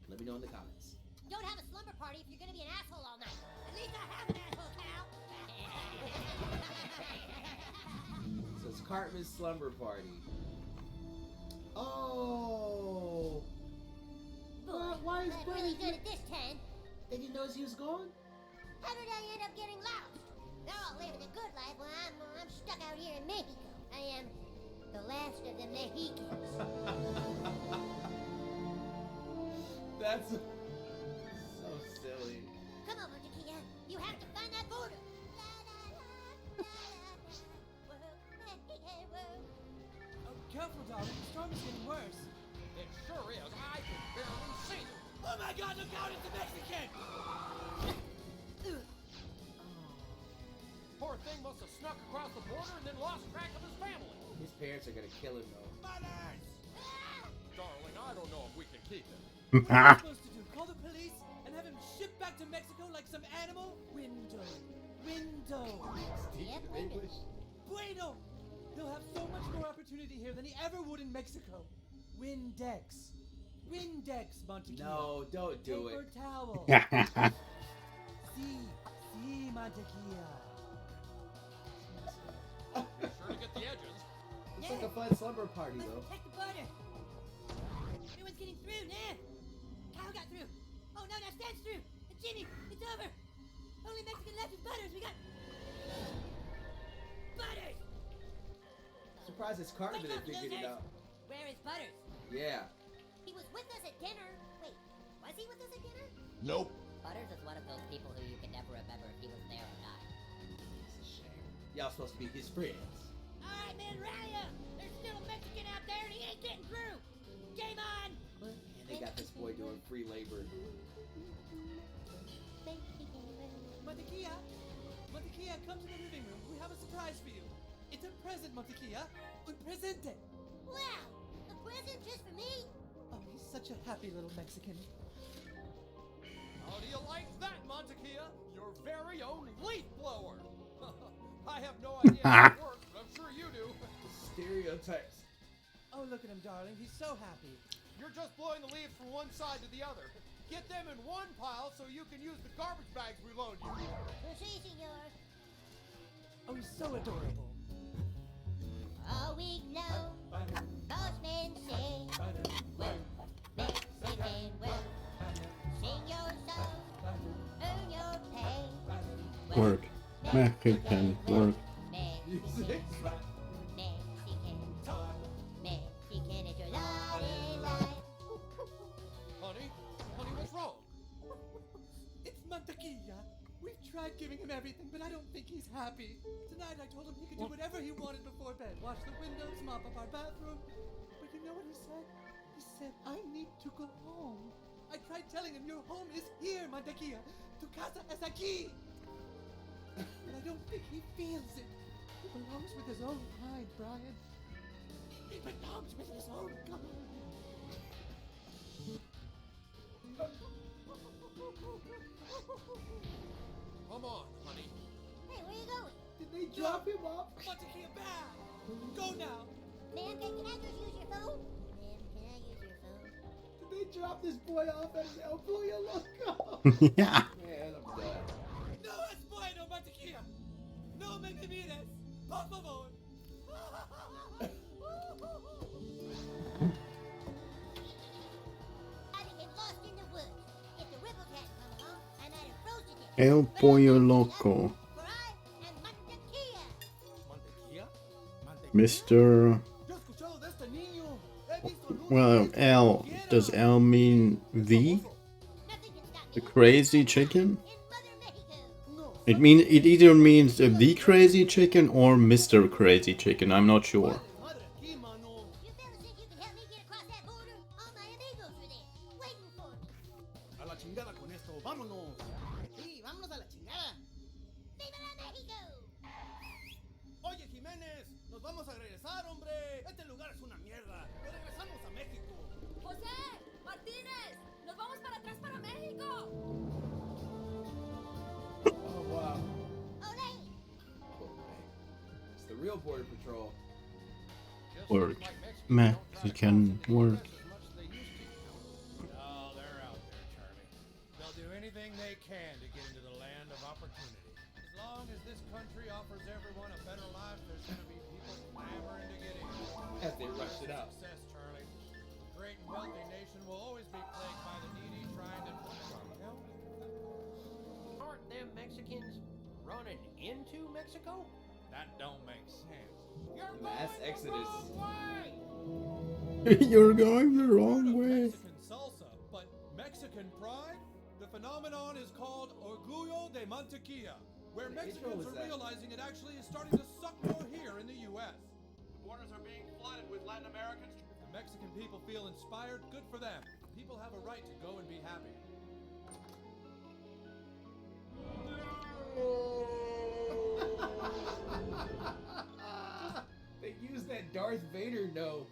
Speaker 3: Let me know in the comments.
Speaker 23: Don't have a slumber party if you're gonna be an asshole all night. At least I have an asshole, Cal.
Speaker 3: So it's Cartman's slumber party. Oh. Why is
Speaker 23: I'm really good at this, Ten.
Speaker 3: They didn't know he was gone?
Speaker 23: How did I end up getting lost? They're all living a good life while I'm stuck out here in Mexico. I am the last of the Mexicans.
Speaker 3: That's so silly.
Speaker 23: Come on, Montequilla. You have to find that border.
Speaker 4: Oh, careful, darling. The storm is getting worse.
Speaker 6: It sure is. I can barely see it.
Speaker 4: Oh my God! Look out! It's a Mexican!
Speaker 6: Poor thing must have snuck across the border and then lost track of his family.
Speaker 3: His parents are gonna kill him though.
Speaker 6: Darling, I don't know if we can keep him.
Speaker 4: What are we supposed to do? Call the police and have him shipped back to Mexico like some animal? Window.
Speaker 23: Yep, English.
Speaker 4: Bueno! He'll have so much more opportunity here than he ever would in Mexico. Windex, Montequilla.
Speaker 3: No, don't do
Speaker 4: Paper
Speaker 3: it.
Speaker 4: towel. See, Montequilla.
Speaker 6: Be sure to get the edges.
Speaker 3: It's like a fun slumber party though.
Speaker 23: Protect the border. Everyone's getting through, nah. Kyle got through. Oh no, now Stan's through. And Jimmy, it's over. Only Mexican left is Butters. We got Butters.
Speaker 3: Surprised it's Cartman that figured it out.
Speaker 23: Where is Butters?
Speaker 3: Yeah.
Speaker 23: He was with us at dinner. Wait, was he with us at dinner?
Speaker 10: Nope.
Speaker 23: Butters is one of those people who you can never remember if he was there or not.
Speaker 3: It's a shame. Y'all supposed to be his friends.
Speaker 23: Alright, man, rally up! There's still a Mexican out there and he ain't getting through! Game on!
Speaker 3: And they got this boy doing free labor.
Speaker 4: Montequilla, come to the living room. We have a surprise for you. It's a present, Montequilla. Un presente.
Speaker 23: Wow! A present just for me?
Speaker 4: Oh, he's such a happy little Mexican.
Speaker 6: How do you like that, Montequilla? Your very own leaf blower. I have no idea how it works, but I'm sure you do.
Speaker 3: Stereotypes.
Speaker 4: Oh, look at him, darling. He's so happy.
Speaker 6: You're just blowing the leaves from one side to the other. Get them in one pile so you can use the garbage bags we loaned you.
Speaker 23: Si, senor.
Speaker 4: Oh, he's so adorable.
Speaker 23: All week long, postmen say, well, Mexican, well, sing your song, earn your pay.
Speaker 1: Work. Mexican work.
Speaker 23: Mexican talk. Mexican is your lot in life.
Speaker 6: Honey, what's wrong?
Speaker 4: It's Montequilla. We've tried giving him everything, but I don't think he's happy. Tonight I told him he could do whatever he wanted before bed. Wash the windows, mop up our bathroom. But you know what he said? He said, I need to go home. I tried telling him your home is here, Montequilla. Tu casa es aquí. But I don't think he feels it. He belongs with his own kind, Brian. He belongs with his own kind.
Speaker 6: Come on, honey.
Speaker 23: Hey, where you going?
Speaker 3: Did they drop him off?
Speaker 4: Montequilla back. Go now.
Speaker 23: Ma'am, can I just use your phone? Ma'am, can I use your phone?
Speaker 3: Did they drop this boy off at El Pollo Loco?
Speaker 1: Yeah.
Speaker 3: Man, I'm done.
Speaker 4: No es bueno, Montequilla. No me mires. Por favor.
Speaker 23: I'd get lost in the woods. If the ripples hadn't come along, I might have froze to death.
Speaker 1: El Pollo Loco.
Speaker 23: For I am Montequilla.
Speaker 1: Mr. Well, L. Does L mean the? The crazy chicken? It either means the crazy chicken or Mr. Crazy Chicken. I'm not sure.
Speaker 23: You fellas think you can help me get across that border? All my amigos are there, waiting for me.
Speaker 18: A la chingada con esto, vámonos.
Speaker 23: Sí, vámonos a la chingada. ¡Viva la México!
Speaker 18: Oye, Jiménez, nos vamos a regresar, hombre. Este lugar es una mierda. Nos regresamos a México.
Speaker 16: ¡José! ¡Martínez! ¡Nos vamos para atrás para México!
Speaker 3: Wow. It's the real Border Patrol.
Speaker 1: Work. Mexican work.
Speaker 7: Oh, they're out there, Charlie. They'll do anything they can to get into the land of opportunity. As long as this country offers everyone a better life, there's going to be people clamoring to get in.
Speaker 3: As they rush it out.
Speaker 7: Success, Charlie. A great and wealthy nation will always be plagued by the needy trying to help.
Speaker 9: Aren't them Mexicans running into Mexico?
Speaker 7: That don't make sense.
Speaker 3: Mass Exodus.
Speaker 1: You're going the wrong way.
Speaker 7: Mexican salsa, but Mexican pride? The phenomenon is called Orgullo de Mantequilla, where Mexicans are realizing it actually is starting to suck more here in the U.S.
Speaker 6: Borders are being flooded with Latin Americans.
Speaker 7: If the Mexican people feel inspired, good for them. People have a right to go and be happy.
Speaker 3: They use that Darth Vader no.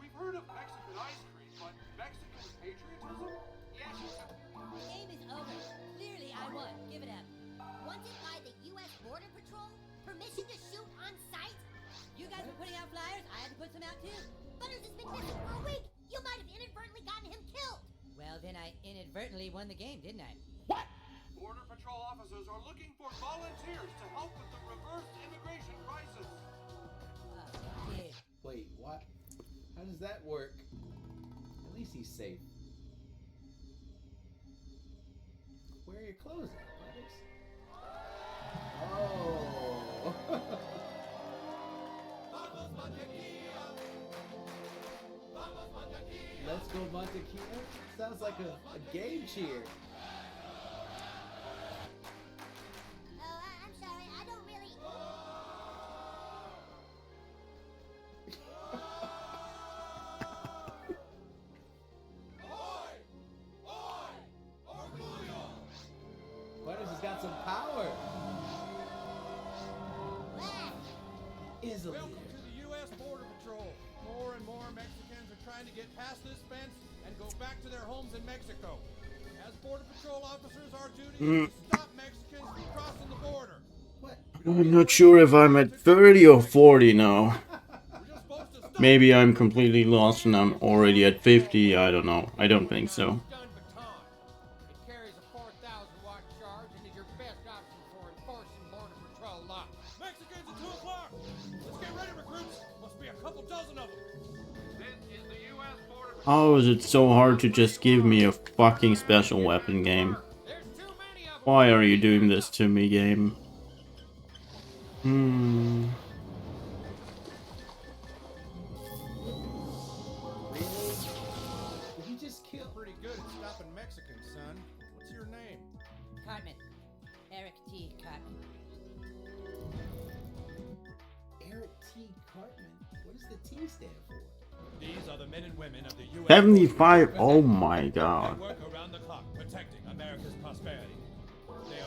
Speaker 6: We've heard of Mexican ice cream, but Mexican patriotism?
Speaker 23: Yes. The game is over. Clearly I won. Give it up. Wanted by the U.S. Border Patrol? Permission to shoot on sight? You guys were putting out flyers. I had to put some out too. Butters has been missing for a week. You might have inadvertently gotten him killed. Well, then I inadvertently won the game, didn't I?
Speaker 6: What? Border Patrol officers are looking for volunteers to help with the reverse immigration crisis.
Speaker 3: Wait, what? How does that work? At least he's safe. Where are your clothes at, Butters? Oh. Let's go Mantequilla. Sounds like a game cheer.
Speaker 23: I'm sorry. I don't really...
Speaker 3: Butters has got some power. Easily.
Speaker 7: Welcome to the U.S. Border Patrol. More and more Mexicans are trying to get past this fence and go back to their homes in Mexico. As Border Patrol officers, our duty is to stop Mexicans from crossing the border.
Speaker 1: I'm not sure if I'm at 30 or 40 now. Maybe I'm completely lost and I'm already at 50. I don't know. I don't think so.
Speaker 9: It carries a 4,000-watt charge and is your best option for enforcing Border Patrol law.
Speaker 7: Mexicans at 2 o'clock! Let's get ready, recruits! Must be a couple dozen of them.
Speaker 6: This is the U.S. Border
Speaker 1: How is it so hard to just give me a fucking special weapon, game? Why are you doing this to me, game?
Speaker 3: Did he just kill?
Speaker 7: Pretty good at stopping Mexicans, son. What's your name?
Speaker 23: Cartman. Eric T. Cartman.
Speaker 3: Eric T. Cartman? What does the T stand for?
Speaker 7: These are the men and women of the U.S.
Speaker 1: 75? Oh my god.
Speaker 7: They work around the clock, protecting America's prosperity.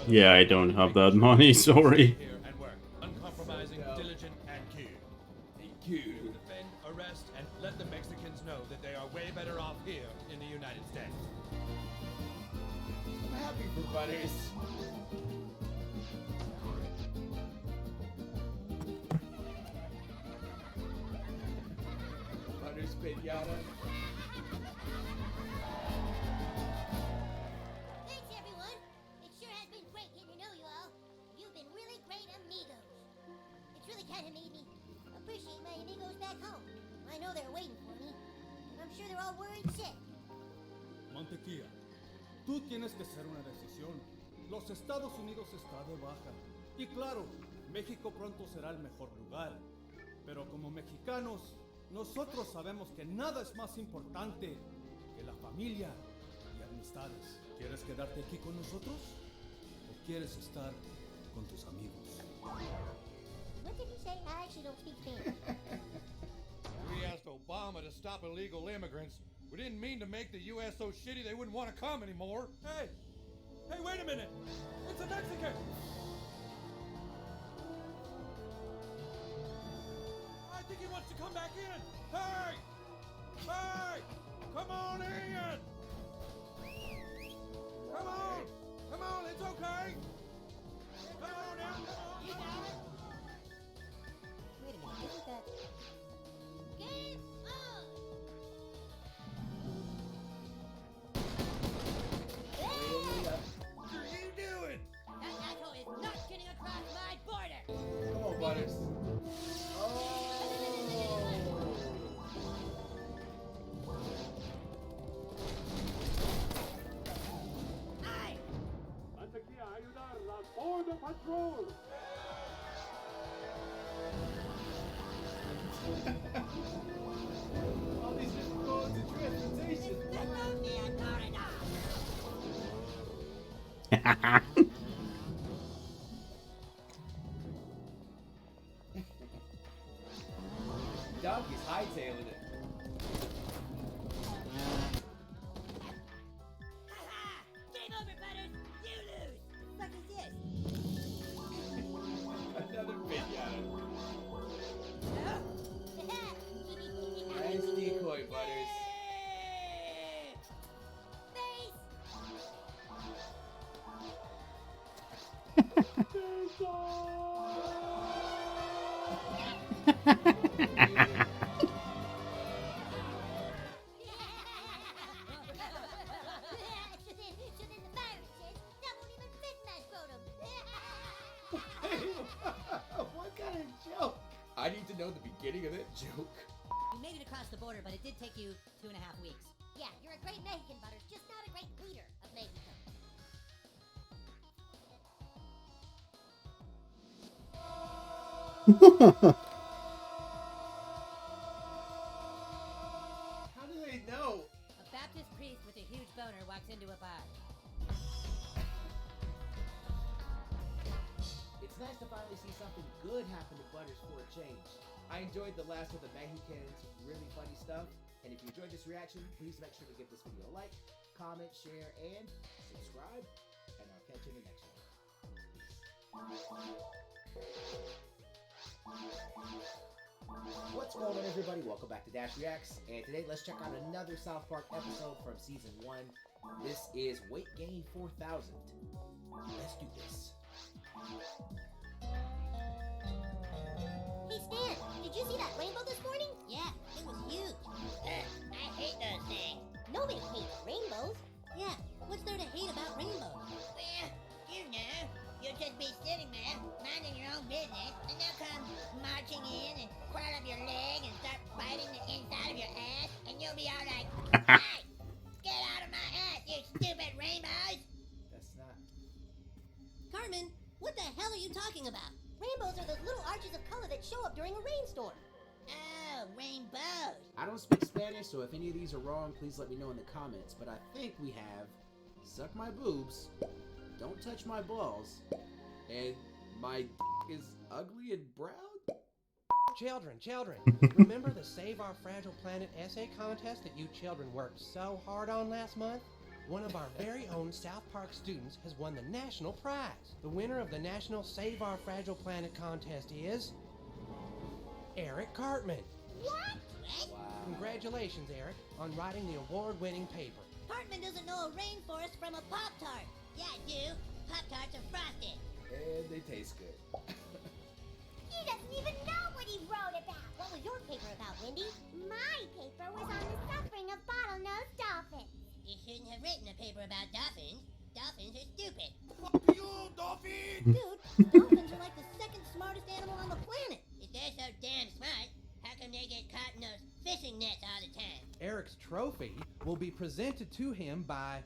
Speaker 1: Yeah, I don't have that money, sorry.
Speaker 7: Here and work, uncompromising, diligent, and cute. Defend, arrest, and let the Mexicans know that they are way better off here in the United States.
Speaker 3: I'm happy for Butters. Butters pinata.
Speaker 23: Thanks, everyone. It sure has been great getting to know you all. You've been really great amigos. It's really kind of made me appreciate my amigos back home. I know they're waiting for me, and I'm sure they're all worried sick.
Speaker 18: Mantequilla, tú tienes que hacer una decisión. Los Estados Unidos está de baja. Y claro, México pronto será el mejor lugar. Pero como mexicanos, nosotros sabemos que nada es más importante que la familia y amistades. ¿Quieres quedarte aquí con nosotros? ¿O quieres estar con tus amigos?
Speaker 23: What did he say? I actually don't speak Spanish.
Speaker 7: We asked Obama to stop illegal immigrants. We didn't mean to make the U.S. so shitty they wouldn't want to come anymore. Hey! Hey, wait a minute! It's a Mexican! I think he wants to come back in! Hey! Hey! Come on in!
Speaker 11: Come on! Come on, it's okay! Come on now!
Speaker 23: You got it. Wait a minute, isn't that... Game on!
Speaker 3: What are you doing?
Speaker 23: That asshole is not getting across my border!
Speaker 3: Come on, Butters.
Speaker 10: Aquí a ayudar la Border Patrol.
Speaker 3: All these different modes of transportation. Donkey's hightailing it.
Speaker 23: Game over, Butters! You lose! What is this?
Speaker 3: Another pinata. Nice decoy, Butters. What kind of joke? I need to know the beginning of that joke.
Speaker 23: You made it across the border, but it did take you 2.5 weeks. Yeah, you're a great Mexican, Butters, just not a great leader of Mexico.
Speaker 3: How do they know?
Speaker 23: A Baptist priest with a huge boner walks into a bar.
Speaker 3: It's nice to finally see something good happen to Butters for a change. I enjoyed the last of the Mexicans' really funny stuff, and if you enjoyed this reaction, please make sure to give this video a like, comment, share, and subscribe, and I'll catch you in the next one. What's going on, everybody? Welcome back to Dash Reacts, and today let's check out another South Park episode from Season 1. This is Weight Gain 4000. Let's do this.
Speaker 23: Hey Stan, did you see that rainbow this morning? Yeah, it was huge. I hate those things. Nobody hates rainbows. Yeah, what's there to hate about rainbows? Well, you know, you'll just be sitting there, minding your own business, and they'll come marching in and curl up your leg and start biting the inside of your ass, and you'll be all like, hey, get out of my ass, you stupid rainbows!
Speaker 3: That's not...
Speaker 23: Carmen, what the hell are you talking about? Rainbows are those little arches of color that show up during a rainstorm. Oh, rainbows.
Speaker 3: I don't speak Spanish, so if any of these are wrong, please let me know in the comments. But I think we have suck my boobs, don't touch my balls, and my is ugly and brown?
Speaker 2: Children, remember the Save Our Fragile Planet essay contest that you children worked so hard on last month? One of our very own South Park students has won the national prize. The winner of the National Save Our Fragile Planet contest is... Eric Cartman.
Speaker 23: What?
Speaker 3: Wow.
Speaker 2: Congratulations, Eric, on writing the award-winning paper.
Speaker 23: Cartman doesn't know a rainforest from a Pop-Tart. Yeah, I do. Pop-Tarts are frosted.
Speaker 3: And they taste good.
Speaker 23: He doesn't even know what he wrote about. What was your paper about, Wendy?
Speaker 15: My paper was on the suffering of bottlenose dolphins.
Speaker 23: You shouldn't have written a paper about dolphins. Dolphins are stupid.
Speaker 11: Fuck you, dolphin!
Speaker 23: Dude, dolphins are like the second smartest animal on the planet. If they're so damn smart, how come they get caught in those fishing nets all the time?
Speaker 2: Eric's trophy will be presented to him by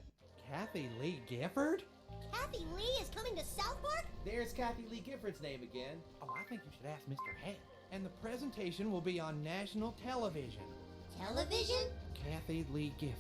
Speaker 2: Kathy Lee Gifford?
Speaker 23: Kathy Lee is coming to South Park?
Speaker 3: There's Kathy Lee Gifford's name again.
Speaker 2: Oh, I think you should ask Mr. Head. And the presentation will be on national television.
Speaker 23: Television?
Speaker 2: Kathy Lee Gifford.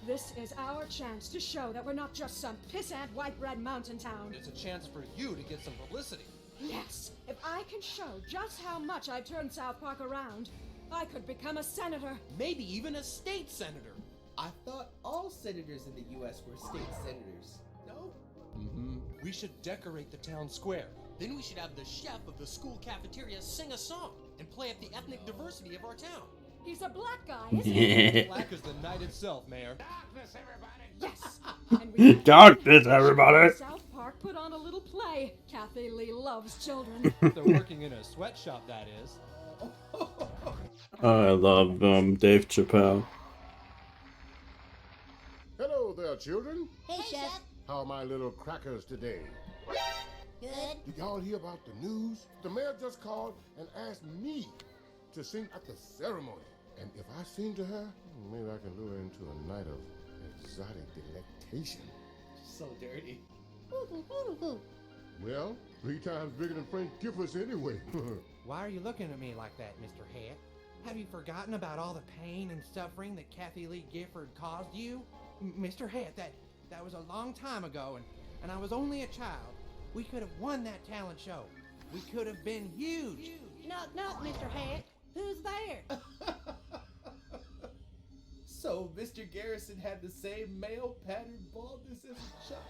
Speaker 12: This is our chance to show that we're not just some pissant white bread mountain town.
Speaker 2: It's a chance for you to get some publicity.
Speaker 12: Yes, if I can show just how much I've turned South Park around, I could become a senator.
Speaker 2: Maybe even a state senator.
Speaker 3: I thought all senators in the U.S. were state senators. No?
Speaker 2: Mm-hmm. We should decorate the town square. Then we should have the chef of the school cafeteria sing a song and play up the ethnic diversity of our town.
Speaker 12: He's a black guy, isn't he?
Speaker 6: Black as the night itself, Mayor.
Speaker 8: Darkness, everybody!
Speaker 12: Yes. And we
Speaker 1: Darkness, everybody!
Speaker 12: South Park put on a little play. Kathy Lee loves children.
Speaker 6: They're working in a sweatshop, that is.
Speaker 1: I love Dave Chappelle.
Speaker 13: Hello there, children.
Speaker 23: Hey, Chef.
Speaker 13: How are my little crackers today?
Speaker 23: Good.
Speaker 13: Did y'all hear about the news? The mayor just called and asked me to sing at the ceremony. And if I sing to her, maybe I can lure her into a night of exotic delectation.
Speaker 3: So dirty.
Speaker 13: Well, 3 times bigger than Frank Giffords anyway.
Speaker 2: Why are you looking at me like that, Mr. Head? Have you forgotten about all the pain and suffering that Kathy Lee Gifford caused you? Mr. Head, that was a long time ago, and I was only a child. We could have won that talent show. We could have been huge.
Speaker 23: Knock, knock, Mr. Head. Who's there?
Speaker 3: So, Mr. Garrison had the same male pattern baldness as a child.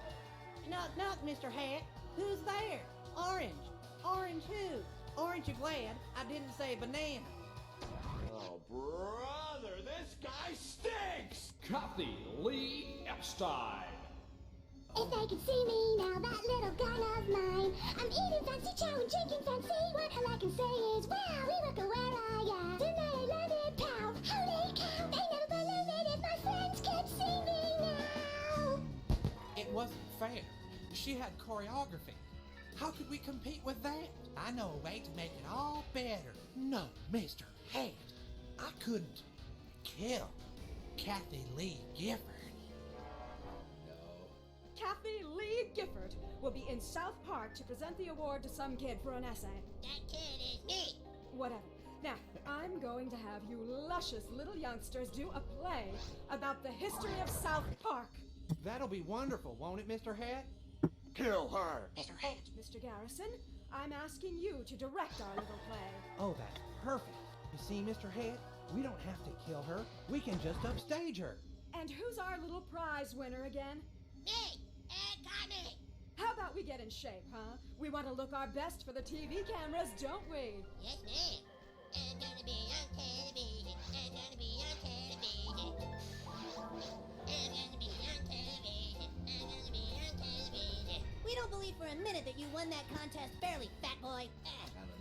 Speaker 23: Knock, knock, Mr. Hat. Who's there? Orange. Orange who? Orange, you're glad I didn't say banana.
Speaker 11: Oh, brother, this guy stinks! Kathy Lee Epstein.
Speaker 15: If they could see me now, that little gun of mine. I'm eating fancy chow and drinking fancy. What all I can say is, wow, we rock where I am. Tonight I love it, pow. Holy cow, they never believe it if my friends could see me now.
Speaker 2: It wasn't fair. She had choreography. How could we compete with that? I know a way to make it all better. No, Mr. Head, I couldn't kill Kathy Lee Gifford.
Speaker 12: Kathy Lee Gifford will be in South Park to present the award to some kid for an essay.
Speaker 23: That kid is me.
Speaker 12: Whatever. Now, I'm going to have you luscious little youngsters do a play about the history of South Park.
Speaker 2: That'll be wonderful, won't it, Mr. Head?
Speaker 13: Kill her.
Speaker 12: Mr. Head. Mr. Garrison, I'm asking you to direct our little play.
Speaker 2: Oh, that's perfect. You see, Mr. Head, we don't have to kill her. We can just upstage her.
Speaker 12: And who's our little prize winner again?
Speaker 23: Me. And Tommy.
Speaker 12: How about we get in shape, huh? We want to look our best for the TV cameras, don't we?
Speaker 23: Yes, ma'am. I'm gonna be on television. I'm gonna be on television. I'm gonna be on television. I'm gonna be on television. We don't believe for a minute that you won that contest fairly, fat boy.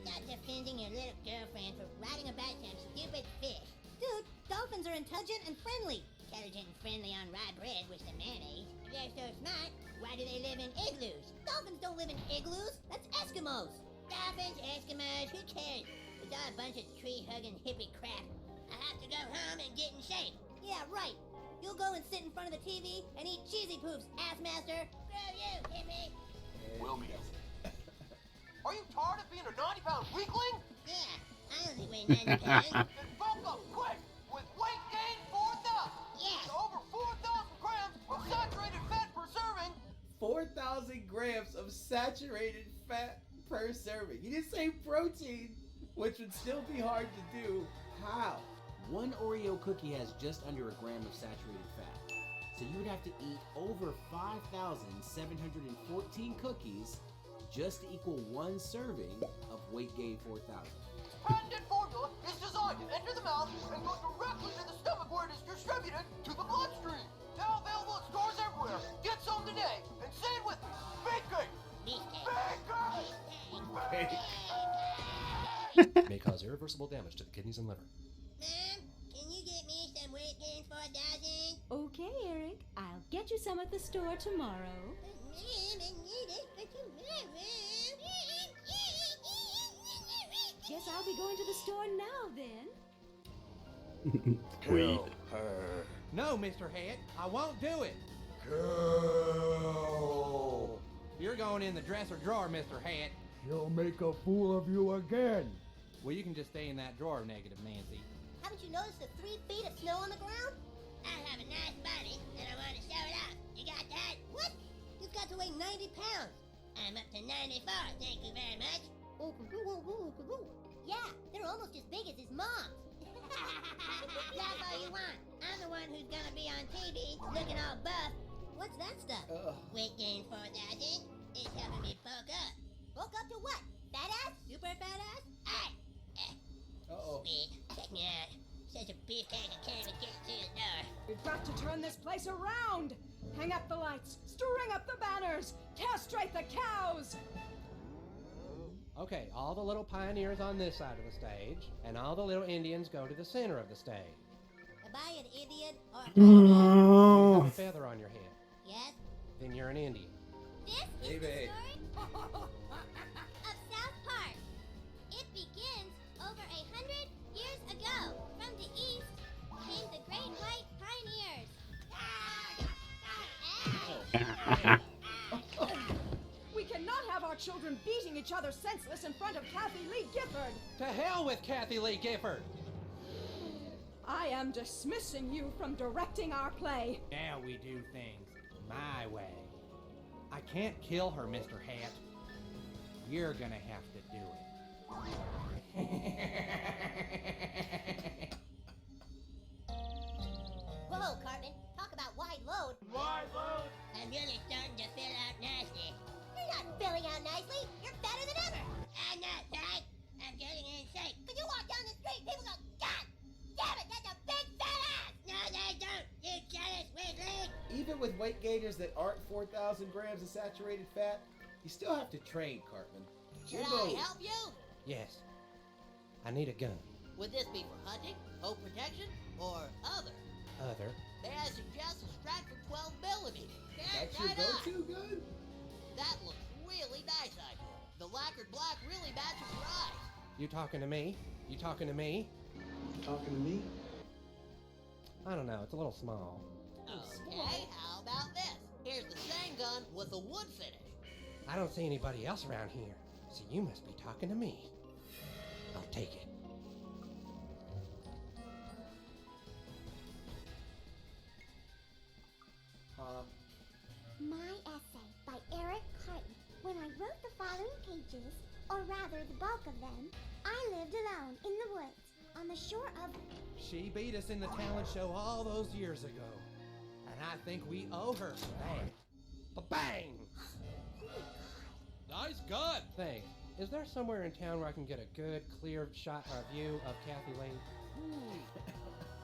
Speaker 23: Stop defending your little girlfriend for writing about some stupid fish. Dude, dolphins are intelligent and friendly. Intelligent and friendly on rye bread with some mayonnaise. If they're so smart, why do they live in igloos? Dolphins don't live in igloos. That's Eskimos. Dolphins, Eskimos, who cares? It's all a bunch of tree-hugging hippie crap. I have to go home and get in shape. Yeah, right. You'll go and sit in front of the TV and eat cheesy poops, ass master. Screw you, hippie.
Speaker 6: Will be.
Speaker 9: Are you tired of being a 90-pound weakling?
Speaker 23: Yeah, I only weigh 90 pounds.
Speaker 9: Then bulk up quick with weight gain 4,000.
Speaker 23: Yes.
Speaker 9: It's over 4,000 grams of saturated fat per serving.
Speaker 3: 4,000 grams of saturated fat per serving. You didn't say protein, which would still be hard to do. How? One Oreo cookie has just under a gram of saturated fat. So you would have to eat over 5,714 cookies just to equal one serving of weight gain 4,000.
Speaker 9: Patented formula is designed to enter the mouth and go directly to the stomach where it is distributed to the bloodstream. Now available at stores everywhere. Get some today and say it with me. Bacon!
Speaker 6: May cause irreversible damage to the kidneys and liver.
Speaker 23: Mom, can you get me some weight gain 4,000?
Speaker 15: Okay, Eric. I'll get you some at the store tomorrow.
Speaker 23: Mom, I need it for tomorrow.
Speaker 15: Guess I'll be going to the store now then.
Speaker 1: Kill
Speaker 13: her.
Speaker 2: No, Mr. Head, I won't do it.
Speaker 13: Kill.
Speaker 2: You're going in the dresser drawer, Mr. Head.
Speaker 18: He'll make a fool of you again.
Speaker 2: Well, you can just stay in that drawer, Negative Nancy.
Speaker 23: Haven't you noticed the 3 feet of snow on the ground? I have a nice body, and I want to show it off. You got that? What? You've got to weigh 90 pounds. I'm up to 94, thank you very much. Yeah, they're almost as big as his mom's. That's all you want. I'm the one who's gonna be on TV, looking all buff. What's that stuff? Weight gain 4,000. It's helping me bulk up. Bulk up to what? Fat ass? Super fat ass?
Speaker 3: Uh-oh.
Speaker 23: Sweet. Check me out. Such
Speaker 15: Beefcake and can't even get to his door.
Speaker 12: We've got to turn this place around! Hang up the lights, string up the banners, castrate the cows!
Speaker 2: Okay, all the little pioneers on this side of the stage, and all the little Indians go to the center of the stage.
Speaker 15: Am I an Indian or a
Speaker 2: You have a feather on your head.
Speaker 15: Yes?
Speaker 2: Then you're an Indian.
Speaker 15: This is the story of South Park. It begins over 100 years ago. From the east came the Great White Pioneers.
Speaker 12: We cannot have our children beating each other senseless in front of Kathy Lee Gifford!
Speaker 2: To hell with Kathy Lee Gifford!
Speaker 12: I am dismissing you from directing our play.
Speaker 2: Now we do things my way. I can't kill her, Mr. Hat. You're gonna have to do it.
Speaker 15: Whoa, Cartman. Talk about wide load.
Speaker 8: Wide load?
Speaker 15: I'm really starting to fill out nicely. You're not filling out nicely. You're better than ever. I'm not right. I'm getting in shape. When you walk down the street, people go, God damn it, that's a big fat ass. No, they don't. You jealous weakling.
Speaker 3: Even with weight gainers that aren't 4,000 grams of saturated fat, you still have to train, Cartman.
Speaker 15: Should I help you?
Speaker 2: Yes. I need a gun.
Speaker 15: Would this be for hunting, home protection, or other?
Speaker 2: Other.
Speaker 15: May I suggest a Stratford 12 millimeter?
Speaker 3: That's your go-to gun?
Speaker 15: That looks really nice on you. The lacquered black really matches your eyes.
Speaker 2: You talking to me? You talking to me?
Speaker 3: Talking to me?
Speaker 2: I don't know, it's a little small.
Speaker 15: Okay, how about this? Here's the same gun with a wood finish.
Speaker 2: I don't see anybody else around here, so you must be talking to me. I'll take it.
Speaker 15: My essay by Eric Carton. When I wrote the following pages, or rather the bulk of them, I lived alone in the woods on the shore of...
Speaker 2: She beat us in the talent show all those years ago, and I think we owe her for that. Ba-bang!
Speaker 6: Nice gun!
Speaker 2: Thanks. Is there somewhere in town where I can get a good, clear shot or view of Kathy Lee?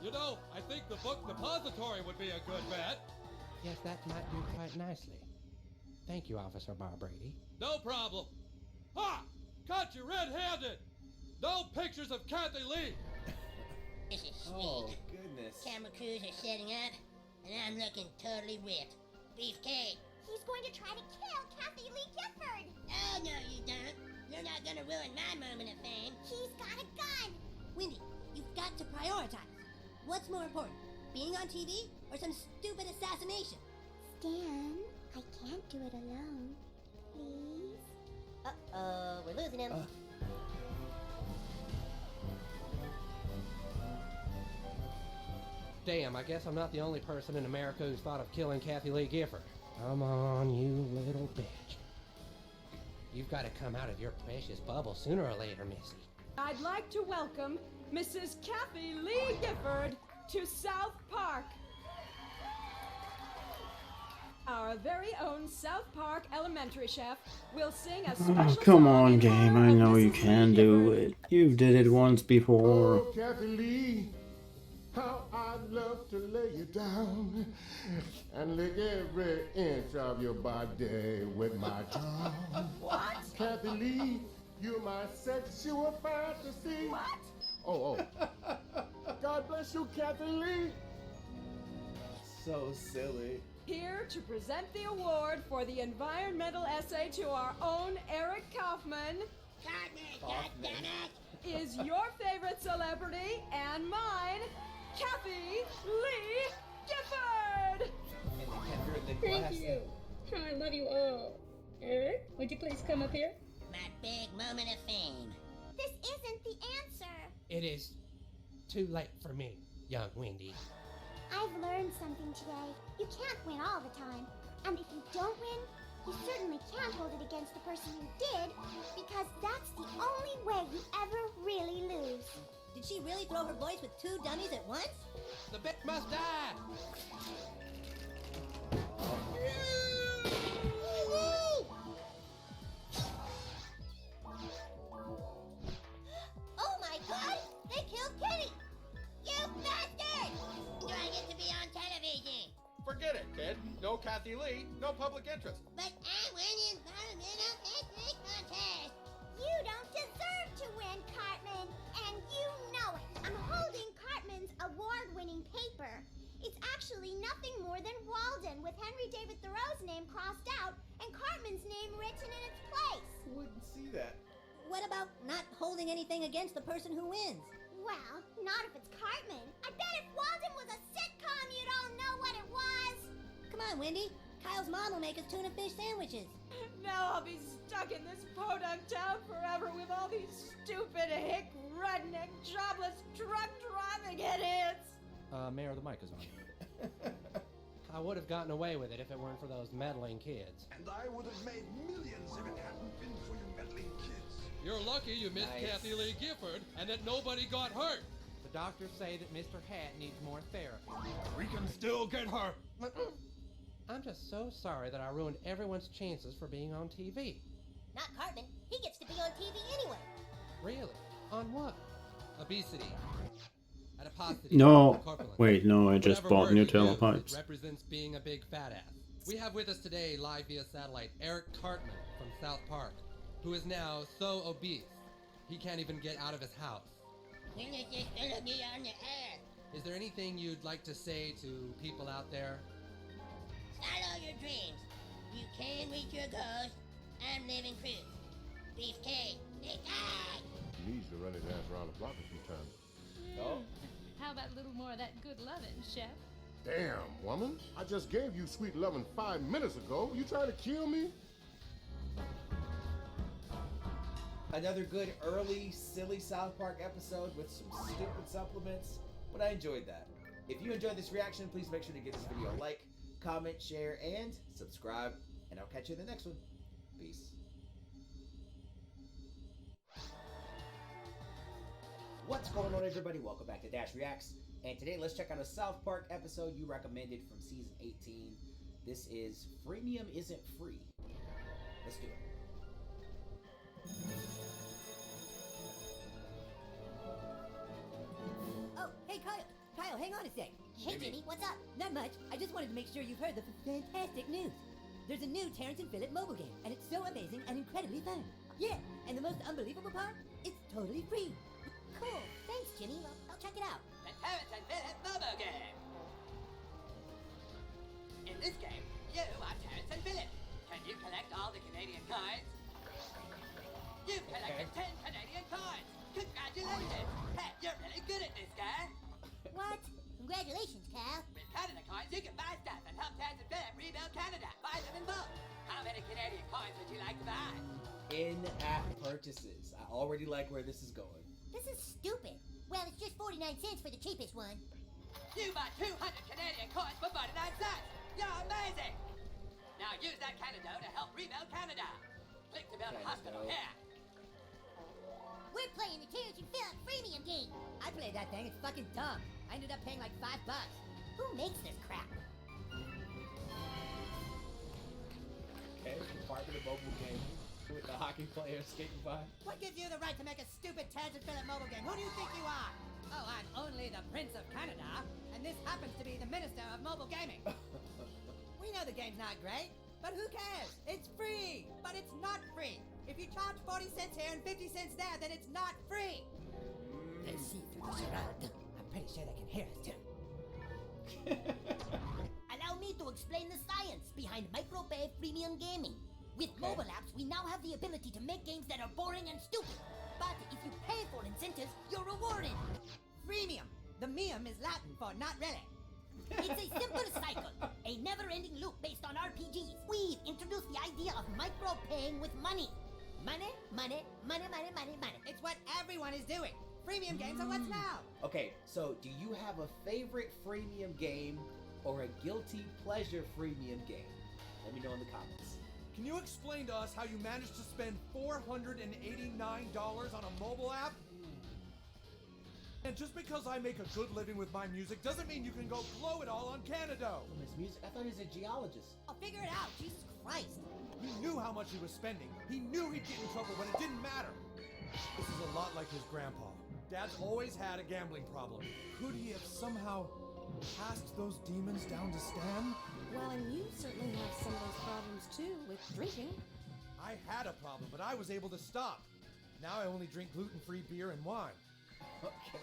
Speaker 6: You know, I think the book depository would be a good bet.
Speaker 2: Yes, that might do quite nicely. Thank you, Officer Barbrady.
Speaker 6: No problem. Ha! Caught you red-handed! No pictures of Kathy Lee!
Speaker 15: This is sweet.
Speaker 3: Oh, goodness.
Speaker 15: Camera crews are setting up, and I'm looking totally ripped. Beefcake. He's going to try to kill Kathy Lee Gifford. Oh, no, you don't. You're not going to ruin my moment of fame. He's got a gun. Wendy, you've got to prioritize. What's more important, being on TV or some stupid assassination? Stan, I can't do it alone. Please? Uh-oh, we're losing him.
Speaker 2: Damn, I guess I'm not the only person in America who's thought of killing Kathy Lee Gifford. Come on, you little bitch. You've got to come out of your precious bubble sooner or later, Missy.
Speaker 12: I'd like to welcome Mrs. Kathy Lee Gifford to South Park. Our very own South Park elementary chef will sing a special
Speaker 1: Oh, come
Speaker 12: song
Speaker 1: on,
Speaker 12: in
Speaker 1: game.
Speaker 12: honor
Speaker 1: I
Speaker 12: of
Speaker 1: know you
Speaker 12: Mrs.
Speaker 1: can
Speaker 12: Lee
Speaker 1: do
Speaker 12: Gifford.
Speaker 1: it. You did it once before.
Speaker 13: Oh, Kathy Lee, how I'd love to lay you down and lick every inch of your body with my tongue.
Speaker 12: What?
Speaker 13: Kathy Lee, you're my sexual fantasy.
Speaker 12: What?
Speaker 13: Oh. God bless you, Kathy Lee.
Speaker 3: So silly.
Speaker 12: Here to present the award for the environmental essay to our own Eric Kaufman is your favorite celebrity and mine, Kathy Lee Gifford!
Speaker 3: Thank
Speaker 17: you. I love you all. Eric, would you please come up here?
Speaker 15: My big moment of fame. This isn't the answer.
Speaker 2: It is too late for me, young Wendy.
Speaker 15: I've learned something today. You can't win all the time. And if you don't win, you certainly can't hold it against the person who did, because that's the only way you ever really lose. Did she really throw her voice with two dummies at once?
Speaker 2: The bitch must die!
Speaker 15: Oh my god! They killed Kitty! You bastard!
Speaker 6: Kathy Lee, no public interest.
Speaker 15: But I won environmental essay contest. You don't deserve to win, Cartman, and you know it. I'm holding Cartman's award-winning paper. It's actually nothing more than Walden with Henry David Thoreau's name crossed out and Cartman's name written in its place.
Speaker 3: Wouldn't see that.
Speaker 23: What about not holding anything against the person who wins?
Speaker 15: Well, not if it's Cartman. I bet if Walden was a sitcom, you'd all know what it was.
Speaker 23: Come on, Wendy. Kyle's mom will make us tuna fish sandwiches.
Speaker 12: Now I'll be stuck in this podunk town forever with all these stupid hick, redneck, jobless, truck-driving idiots.
Speaker 2: Mayor, the mic is on. I would have gotten away with it if it weren't for those meddling kids.
Speaker 8: And I would have made millions if it hadn't been for you meddling kids.
Speaker 6: You're lucky you missed
Speaker 2: Nice.
Speaker 6: Kathy Lee Gifford and that nobody got hurt.
Speaker 2: The doctors say that Mr. Hat needs more therapy.
Speaker 8: We can still get her.
Speaker 2: I'm just so sorry that I ruined everyone's chances for being on TV.
Speaker 23: Not Cartman. He gets to be on TV anyway.
Speaker 2: Really? On what? Obesity. Adiposity.
Speaker 1: No.
Speaker 2: corpulence.
Speaker 1: Wait, no, I just
Speaker 2: Whatever
Speaker 1: bought
Speaker 2: word you
Speaker 1: Nutella
Speaker 2: use,
Speaker 1: pipes.
Speaker 2: It represents being a big fat ass. We have with us today, live via satellite, Eric Cartman from South Park, who is now so obese, he can't even get out of his house.
Speaker 23: When is this gonna be on the air?
Speaker 2: Is there anything you'd like to say to people out there?
Speaker 23: Follow your dreams. You can reach your goals. I'm living proof. Beefcake. Nick Eye.
Speaker 13: Needs to run his ass around the block a few times.
Speaker 3: Oh.
Speaker 5: How about a little more of that good lovin', Chef?
Speaker 13: Damn, woman. I just gave you sweet loving 5 minutes ago. You trying to kill me?
Speaker 3: Another good early, silly South Park episode with some stupid supplements, but I enjoyed that. If you enjoyed this reaction, please make sure to give this video a like, comment, share, and subscribe, and I'll catch you in the next one. Peace. What's going on, everybody? Welcome back to Dash Reacts, and today let's check out a South Park episode you recommended from season 18. This is Freemium Isn't Free. Let's do it.
Speaker 23: Oh, hey, Kyle. Kyle, hang on a sec. Hey, Jimmy, what's up? Not much. I just wanted to make sure you've heard the fantastic news. There's a new Terrence and Phillip mobile game, and it's so amazing and incredibly fun. Yeah, and the most unbelievable part? It's totally free. Cool. Thanks, Jimmy. I'll check it out.
Speaker 21: The Terrence and Phillip mobile game. In this game, you are Terrence and Phillip. Can you collect all the Canadian coins? You've collected 10 Canadian coins. Congratulations. Hey, you're really good at this, guy.
Speaker 23: What? Congratulations, Cal.
Speaker 21: With Canada coins, you can buy stuff and help Terrence and Phillip rebuild Canada. Buy them in bulk. How many Canadian coins would you like to buy?
Speaker 3: In-app purchases. I already like where this is going.
Speaker 23: This is stupid. Well, it's just 49 cents for the cheapest one.
Speaker 21: You bought 200 Canadian coins for 49 cents. You're amazing. Now use that Canada to help rebuild Canada. Click to build a hospital here.
Speaker 23: We're playing the Terrence and Phillip freemium game. I played that thing. It's fucking dumb. I ended up paying like $5. Who makes this crap?
Speaker 3: Okay, Department of Mobile Game with the hockey player skating by.
Speaker 23: What gives you the right to make a stupid Terrence and Phillip mobile game? Who do you think you are? Oh, I'm only the Prince of Canada, and this happens to be the Minister of Mobile Gaming. We know the game's not great, but who cares? It's free, but it's not free. If you charge 40 cents here and 50 cents there, then it's not free. They see through the charade. I'm pretty sure they can hear us too. Allow me to explain the science behind micropay freemium gaming. With mobile apps, we now have the ability to make games that are boring and stupid. But if you pay for incentives, you're rewarded. Freemium. The mium is Latin for not really. It's a simple cycle, a never-ending loop based on RPGs. We've introduced the idea of micro-paying with money. Money, money, money, money, money, money. It's what everyone is doing. Freemium games are what's now.
Speaker 3: Okay, so do you have a favorite freemium game or a guilty pleasure freemium game? Let me know in the comments.
Speaker 6: Can you explain to us how you managed to spend $489 on a mobile app? And just because I make a good living with my music doesn't mean you can go blow it all on Canada.
Speaker 3: From his music? I thought he was a geologist.
Speaker 23: I'll figure it out. Jesus Christ.
Speaker 6: He knew how much he was spending. He knew he'd get in trouble, but it didn't matter. This is a lot like his grandpa. Dad's always had a gambling problem. Could he have somehow passed those demons down to Stan?
Speaker 12: Well, and you certainly have some of those problems too with drinking.
Speaker 6: I had a problem, but I was able to stop. Now I only drink gluten-free beer and wine.
Speaker 23: Okay.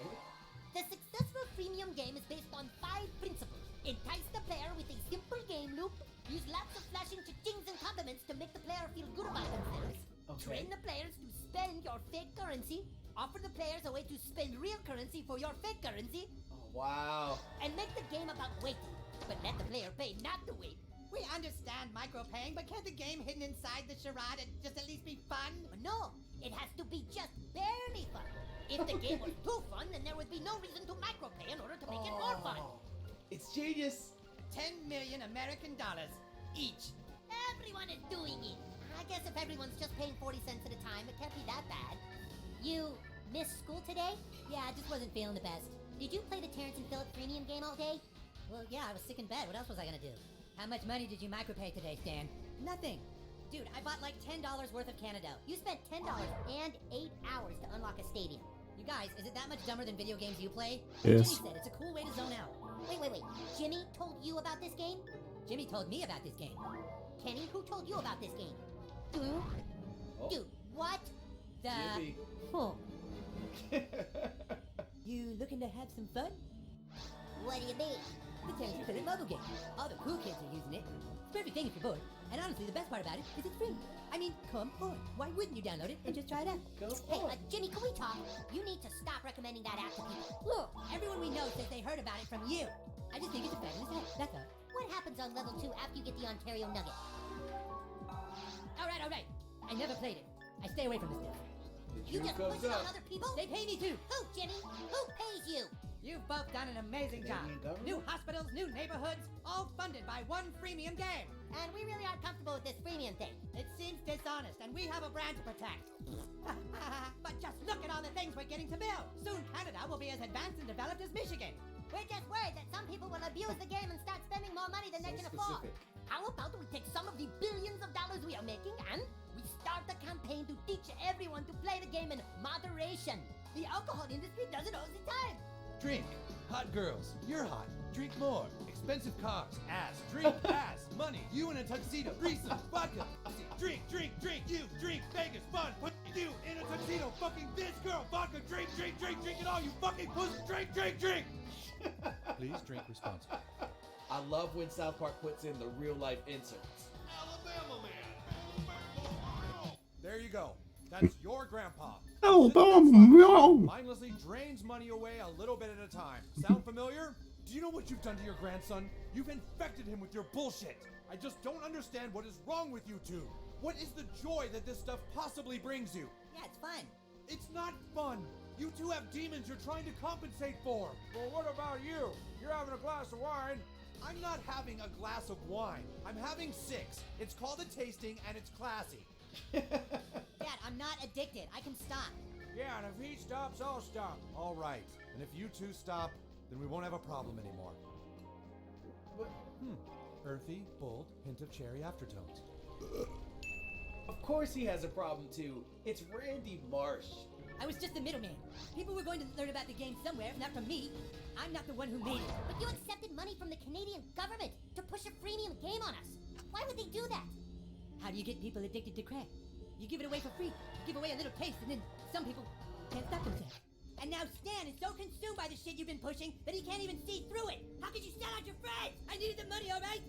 Speaker 23: The successful freemium game is based on 5 principles. Entice the player with a simple game loop. Use lots of flashing cha-chings and compliments to make the player feel good about themselves.
Speaker 3: Okay.
Speaker 23: Train the players to spend your fake currency. Offer the players a way to spend real currency for your fake currency.
Speaker 3: Oh, wow.
Speaker 23: And make the game about waiting. But let the player pay not to wait.
Speaker 2: We understand micropaying, but can't the game hidden inside the charade just at least be fun?
Speaker 23: No, it has to be just barely fun. If the game was too fun, then there would be no reason to micropay in order to make it more fun.
Speaker 3: It's genius.
Speaker 2: 10 million American dollars each.
Speaker 23: Everyone is doing it. I guess if everyone's just paying 40 cents at a time, it can't be that bad. You missed school today? Yeah, I just wasn't feeling the best. Did you play the Terrence and Phillip freemium game all day? Well, yeah, I was sick in bed. What else was I gonna do? How much money did you micropay today, Stan? Nothing. Dude, I bought like $10 worth of Canada. You spent $10 and 8 hours to unlock a stadium. You guys, is it that much dumber than video games you play?
Speaker 1: Yes.
Speaker 23: Jimmy said it's a cool way to zone out. Wait. Jimmy told you about this game? Jimmy told me about this game. Kenny, who told you about this game? Dude, what the...
Speaker 3: Jimmy.
Speaker 23: Oh. You looking to have some fun? What do you mean? The Terrence and Phillip mobile game. All the cool kids are using it. It's a perfect thing if you're bored. And honestly, the best part about it is it's free. I mean, come on. Why wouldn't you download it and just try it out? Hey, Jimmy, can we talk? You need to stop recommending that app to people. Look, everyone we know says they heard about it from you. I just think it's a fabulous app. That's all. What happens on level 2 after you get the Ontario Nugget? All right. I never played it. I stay away from this stuff. You just push it on other people? They pay me too. Who, Jimmy? Who pays you?
Speaker 2: You've both done an amazing job. New hospitals, new neighborhoods, all funded by one freemium game.
Speaker 23: And we really aren't comfortable with this freemium thing.
Speaker 2: It seems dishonest, and we have a brand to protect. But just look at all the things we're getting to build. Soon Canada will be as advanced and developed as Michigan.
Speaker 23: We're just worried that some people will abuse the game and start spending more money than they can afford. How about we take some of the billions of dollars we are making and we start a campaign to teach everyone to play the game in moderation. The alcohol industry does it all the time.
Speaker 6: Drink. Hot girls. You're hot. Drink more. Expensive cars. Ass. Drink. Ass. Money. You in a tuxedo. Threesome. Vodka. Drink. You. Drink. Vegas. Fun. Put you in a tuxedo. Fucking this girl. Vodka. Drink it all. You fucking pussy. Drink. Please drink responsibly.
Speaker 3: I love when South Park puts in the real life inserts.
Speaker 6: Alabama man. There you go. That's your grandpa.
Speaker 1: Alabama man.
Speaker 6: Mindlessly drains money away a little bit at a time. Sound familiar? Do you know what you've done to your grandson? You've infected him with your bullshit. I just don't understand what is wrong with you two. What is the joy that this stuff possibly brings you?
Speaker 23: Yeah, it's fun.
Speaker 6: It's not fun. You two have demons you're trying to compensate for. Well, what about you? You're having a glass of wine. I'm not having a glass of wine. I'm having 6. It's called a tasting and it's classy.
Speaker 23: Dad, I'm not addicted. I can stop.
Speaker 6: Yeah, and if he stops, I'll stop. All right. And if you two stop, then we won't have a problem anymore. Earthy, bold, hint of cherry aftertones.
Speaker 3: Of course he has a problem too. It's Randy Marsh.
Speaker 23: I was just the middleman. People were going to learn about the game somewhere, not from me. I'm not the one who made it. But you accepted money from the Canadian government to push a freemium game on us. Why would they do that? How do you get people addicted to crack? You give it away for free. You give away a little taste, and then some people can't stop themselves. And now Stan is so consumed by the shit you've been pushing that he can't even see through it. How could you sell out your friends? I needed the money, all right?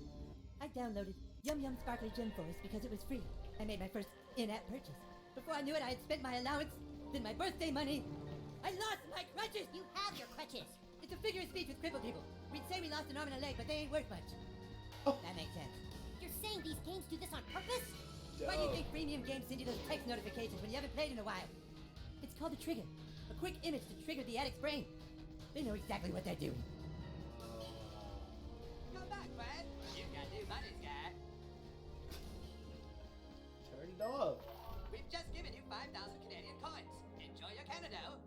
Speaker 23: I downloaded Yum Yum Sparkly Gem Forest because it was free. I made my first in-app purchase. Before I knew it, I had spent my allowance, then my birthday money. I lost my crutches! You have your crutches! It's a figure of speech with crippled people. We'd say we lost an arm and a leg, but they ain't worth much. That makes sense. You're saying these games do this on purpose? Why do you think premium games send you those text notifications when you haven't played in a while? It's called a trigger. A quick image to trigger the addict's brain. They know exactly what they're doing.
Speaker 21: Come back, Brad. You've got new money, Sky.
Speaker 3: Turn it off.
Speaker 21: We've just given you 5,000 Canadian coins. Enjoy your Canada.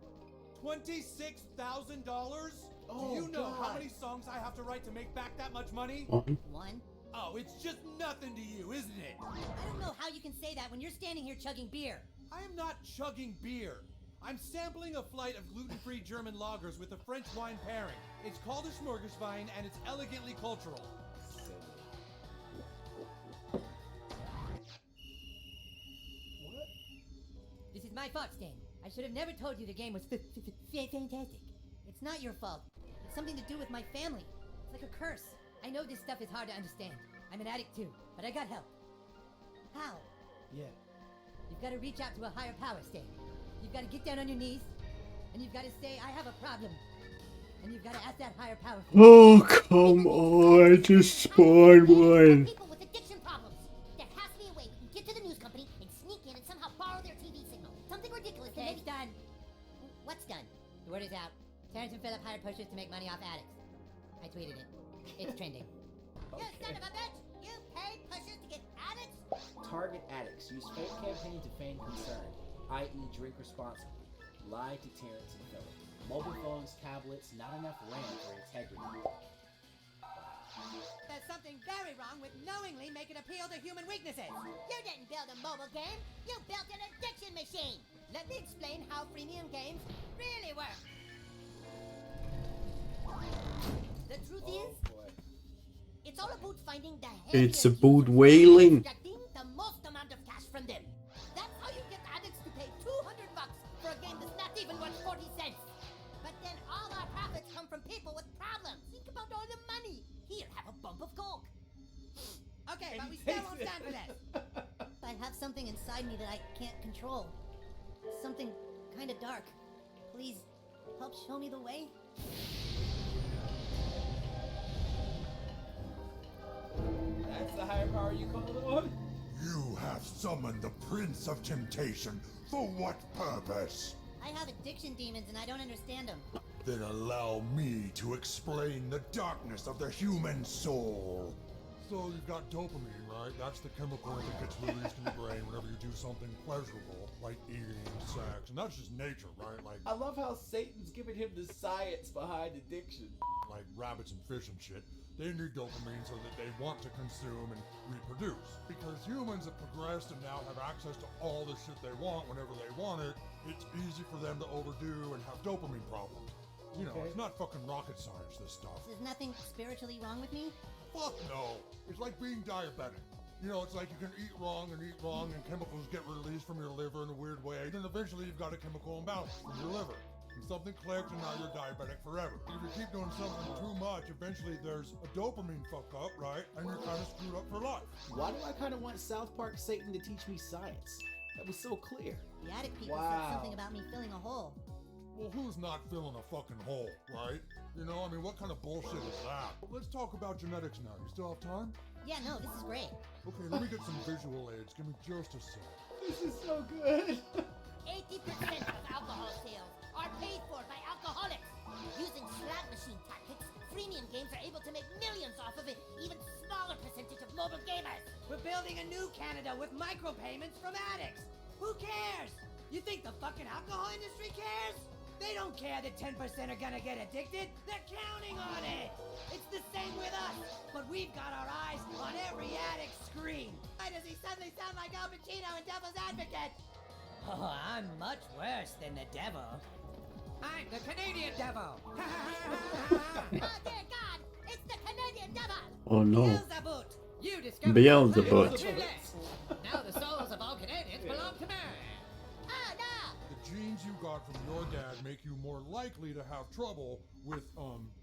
Speaker 6: $26,000?
Speaker 3: Oh,
Speaker 6: do you know how
Speaker 3: God.
Speaker 6: many songs I have to write to make back that much money?
Speaker 23: One?
Speaker 6: Oh, it's just nothing to you, isn't it?
Speaker 23: I don't know how you can say that when you're standing here chugging beer.
Speaker 6: I am not chugging beer. I'm sampling a flight of gluten-free German lagers with a French wine pairing. It's called a Smorgaswein, and it's elegantly cultural.
Speaker 23: my fault, Stan. I should have never told you the game was fantastic. It's not your fault. It's something to do with my family. It's like a curse. I know this stuff is hard to understand. I'm an addict too, but I got help. How?
Speaker 2: Yeah.
Speaker 23: You've got to reach out to a higher power, Stan. You've got to get down on your knees, and you've got to say, I have a problem. And you've got to ask that higher power.
Speaker 1: Oh, come on, I just spawned one.
Speaker 15: People with addiction problems. There has to be a way we can get to the news company and sneak in and somehow borrow their TV signal. Something ridiculous.
Speaker 23: Okay, it's done.
Speaker 15: What's done?
Speaker 23: The word is out. Terrence and Philip hired pushers to make money off addicts. I tweeted it. It's trending.
Speaker 15: You son of a bitch! You paid pushers to get addicts?
Speaker 3: Target addicts. Use fake campaign to feign concern, i.e. drink responsibly. Lie to Terrence and Philip. Mobile phones, tablets, not enough RAM for integrity.
Speaker 23: There's something very wrong with knowingly making appeal to human weaknesses.
Speaker 15: You didn't build a mobile game. You built an addiction machine.
Speaker 23: Let me explain how freemium games really work. The truth is,
Speaker 15: it's all about finding the
Speaker 1: It's about whaling.
Speaker 15: extracting the most amount of cash from them. That's how you get addicts to pay $200 for a game that's not even worth 40 cents. But then all our profits come from people with problems. Think about all the money. Here, have a bump of coke.
Speaker 23: Okay, but we still won't stand for this.
Speaker 20: I have something inside me that I can't control. Something kind of dark. Please, help show me the way.
Speaker 3: That's the higher power you call it on?
Speaker 14: You have summoned the Prince of Temptation. For what purpose?
Speaker 20: I have addiction demons and I don't understand them.
Speaker 14: Then allow me to explain the darkness of the human soul.
Speaker 6: So you've got dopamine, right? That's the chemical that gets released in your brain whenever you do something pleasurable, like eating, sex, and that's just nature, right? Like
Speaker 3: I love how Satan's giving him the science behind addiction.
Speaker 6: Like rabbits and fish and shit. They need dopamine so that they want to consume and reproduce. Because humans have progressed and now have access to all the shit they want whenever they want it, it's easy for them to overdo and have dopamine problems. You know, it's not fucking rocket science, this stuff.
Speaker 20: There's nothing spiritually wrong with me?
Speaker 6: Fuck no. It's like being diabetic. You know, it's like you can eat wrong and chemicals get released from your liver in a weird way. Then eventually you've got a chemical imbalance from your liver. And something clicked and now you're diabetic forever. If you keep doing something too much, eventually there's a dopamine fuck up, right? And you're kind of screwed up for life.
Speaker 3: Why do I kind of want South Park Satan to teach me science? That was so clear.
Speaker 20: The addict people said something about me filling a hole.
Speaker 6: Well, who's not filling a fucking hole, right? You know, I mean, what kind of bullshit is that? Let's talk about genetics now. You still have time?
Speaker 20: Yeah, no, this is great.
Speaker 6: Okay, let me get some visual aids. Give me just a sec.
Speaker 3: This is so good.
Speaker 15: 80% of alcohol sales are paid for by alcoholics. Using slot machine tactics, freemium games are able to make millions off of an even smaller percentage of mobile gamers.
Speaker 23: We're building a new Canada with micropayments from addicts. Who cares? You think the fucking alcohol industry cares? They don't care that 10% are gonna get addicted. They're counting on it. It's the same with us, but we've got our eyes on every addict's screen. Why does he suddenly sound like Al Pacino in Devil's Advocate? Oh, I'm much worse than the devil. I'm the Canadian devil.
Speaker 15: Oh dear God, it's the Canadian devil.
Speaker 1: Oh no.
Speaker 23: Beelzebub. You discovered
Speaker 1: Beelzebub.
Speaker 23: Now the souls of all Canadians belong to me.
Speaker 15: Oh no.
Speaker 6: The genes you got from your dad make you more likely to have trouble with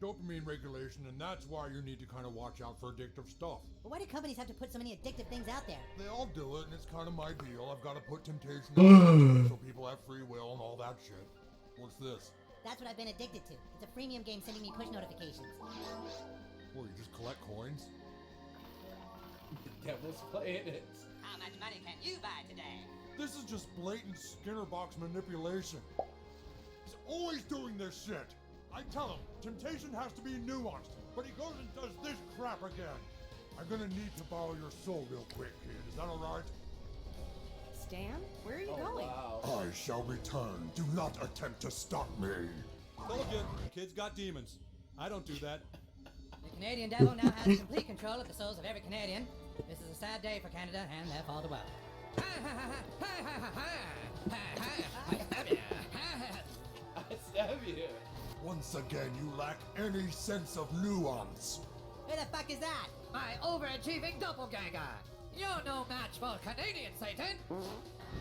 Speaker 6: dopamine regulation, and that's why you need to kind of watch out for addictive stuff.
Speaker 20: But why do companies have to put so many addictive things out there?
Speaker 6: They all do it, and it's kind of my deal. I've got to put temptation out so people have free will and all that shit. What's this?
Speaker 20: That's what I've been addicted to. It's a freemium game sending me push notifications.
Speaker 6: Well, you just collect coins?
Speaker 3: The devil's playing it.
Speaker 16: How much money can you buy today?
Speaker 6: This is just blatant Skinner box manipulation. He's always doing this shit. I tell him, temptation has to be nuanced, but he goes and does this crap again. I'm gonna need to borrow your soul real quick, kid. Is that alright?
Speaker 12: Stan, where are you going?
Speaker 6: I shall return. Do not attempt to stop me.
Speaker 18: Told you, kids got demons. I don't do that.
Speaker 23: The Canadian devil now has complete control of the souls of every Canadian. This is a sad day for Canada and therefore the world.
Speaker 3: I stab you.
Speaker 6: Once again, you lack any sense of nuance.
Speaker 23: Who the fuck is that? My overachieving doppelganger. You're no match for Canadian Satan.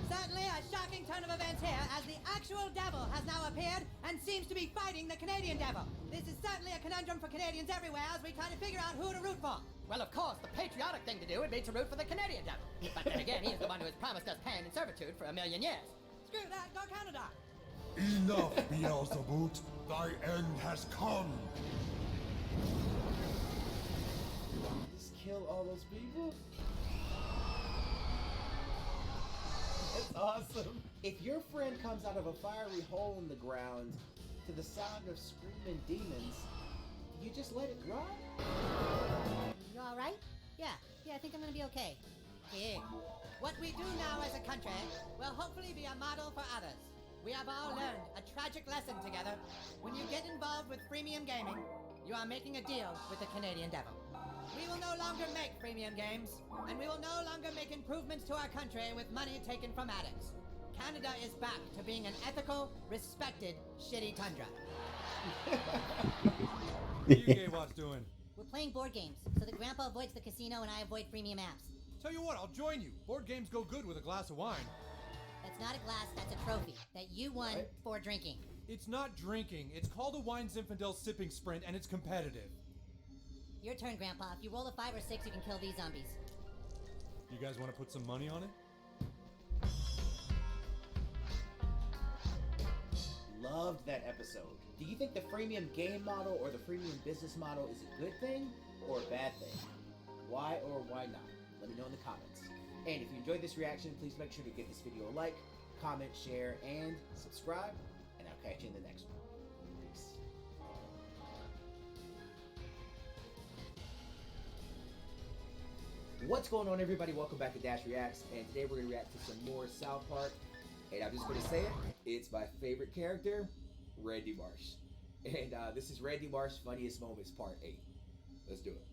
Speaker 23: Certainly a shocking turn of events
Speaker 4: here as the actual devil has now appeared and seems to be fighting the Canadian devil. This is certainly a conundrum for Canadians everywhere as we try to figure out who to root for. Well, of course, the patriotic thing to do would be to root for the Canadian devil. But then again, he's the one who has promised us pain and servitude for 1,000,000 years. Screw that, go Canada!
Speaker 14: Enough, Beelzebub. Thy end has come.
Speaker 3: Just kill all those people? It's awesome. If your friend comes out of a fiery hole in the ground to the sound of screaming demons, you just let it run?
Speaker 4: You alright? Yeah, I think I'm gonna be okay. Here. What we do now as a country will hopefully be a model for others. We have all learned a tragic lesson together. When you get involved with freemium gaming, you are making a deal with the Canadian devil. We will no longer make freemium games, and we will no longer make improvements to our country with money taken from addicts. Canada is back to being an ethical, respected, shitty tundra.
Speaker 6: What are you gay-wats doing?
Speaker 20: We're playing board games, so that Grandpa avoids the casino and I avoid freemium apps.
Speaker 6: Tell you what, I'll join you. Board games go good with a glass of wine.
Speaker 20: That's not a glass, that's a trophy that you won for drinking.
Speaker 6: It's not drinking. It's called a Wine Zinfandel sipping sprint, and it's competitive.
Speaker 20: Your turn, Grandpa. If you roll a 5 or 6, you can kill these zombies.
Speaker 6: You guys want to put some money on it?
Speaker 3: Loved that episode. Do you think the freemium game model or the freemium business model is a good thing or a bad thing? Why or why not? Let me know in the comments. And if you enjoyed this reaction, please make sure to give this video a like, comment, share, and subscribe. And I'll catch you in the next one. Peace. What's going on, everybody? Welcome back to Dash Reacts, and today we're going to react to some more South Park. And I'm just going to say it, it's my favorite character, Randy Marsh. And this is Randy Marsh Funniest Moments Part 8. Let's do it.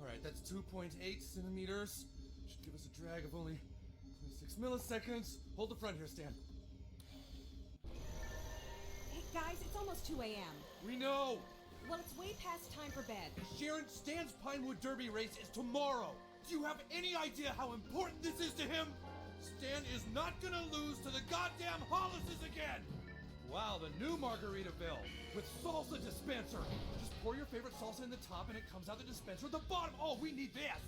Speaker 6: Alright, that's 2.8 centimeters. Should give us a drag of only 26 milliseconds. Hold the front here, Stan.
Speaker 12: Hey guys, it's almost 2 a.m.
Speaker 6: We know!
Speaker 12: Well, it's way past time for bed.
Speaker 6: Sharon, Stan's Pinewood Derby race is tomorrow. Do you have any idea how important this is to him? Stan is not gonna lose to the goddamn Hollises again! Wow, the new Margaritaville with salsa dispenser. Just pour your favorite salsa in the top and it comes out the dispenser at the bottom. Oh, we need this!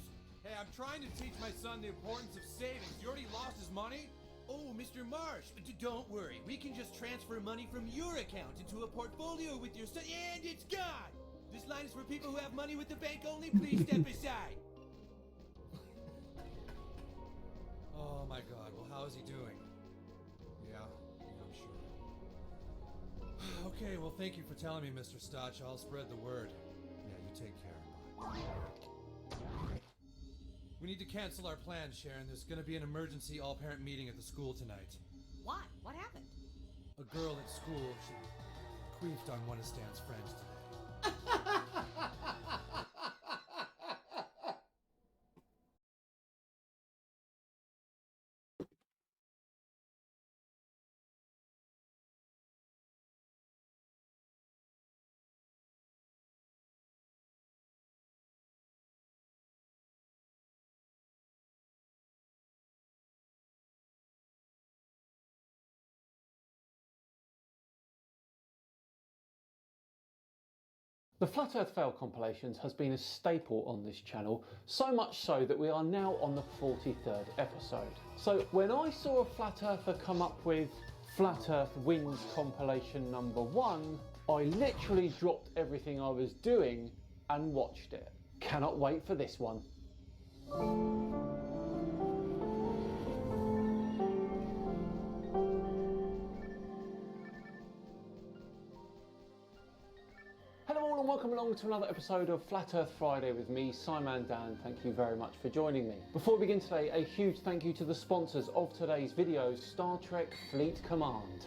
Speaker 6: Hey, I'm trying to teach my son the importance of savings. You already lost his money? Oh, Mr. Marsh, don't worry. We can just transfer money from your account into a portfolio with your son, and it's gone! This line is for people who have money with the bank only. Please step aside. Oh my god, well, how is he doing? Yeah, I'm sure. Okay, well, thank you for telling me, Mr. Stotch. I'll spread the word. Yeah, you take care. We need to cancel our plans, Sharon. There's gonna be an emergency all-parent meeting at the school tonight.
Speaker 12: Why? What happened?
Speaker 6: A girl at school, she queefed on one of Stan's friends today.
Speaker 19: The Flat Earth Fail compilations has been a staple on this channel, so much so that we are now on the 43rd episode. So when I saw a Flat Earther come up with Flat Earth Wins compilation number 1, I literally dropped everything I was doing and watched it. Cannot wait for this one. Welcome along to another episode of Flat Earth Friday with me, Simon Dan. Thank you very much for joining me. Before we begin today, a huge thank you to the sponsors of today's videos, Star Trek Fleet Command.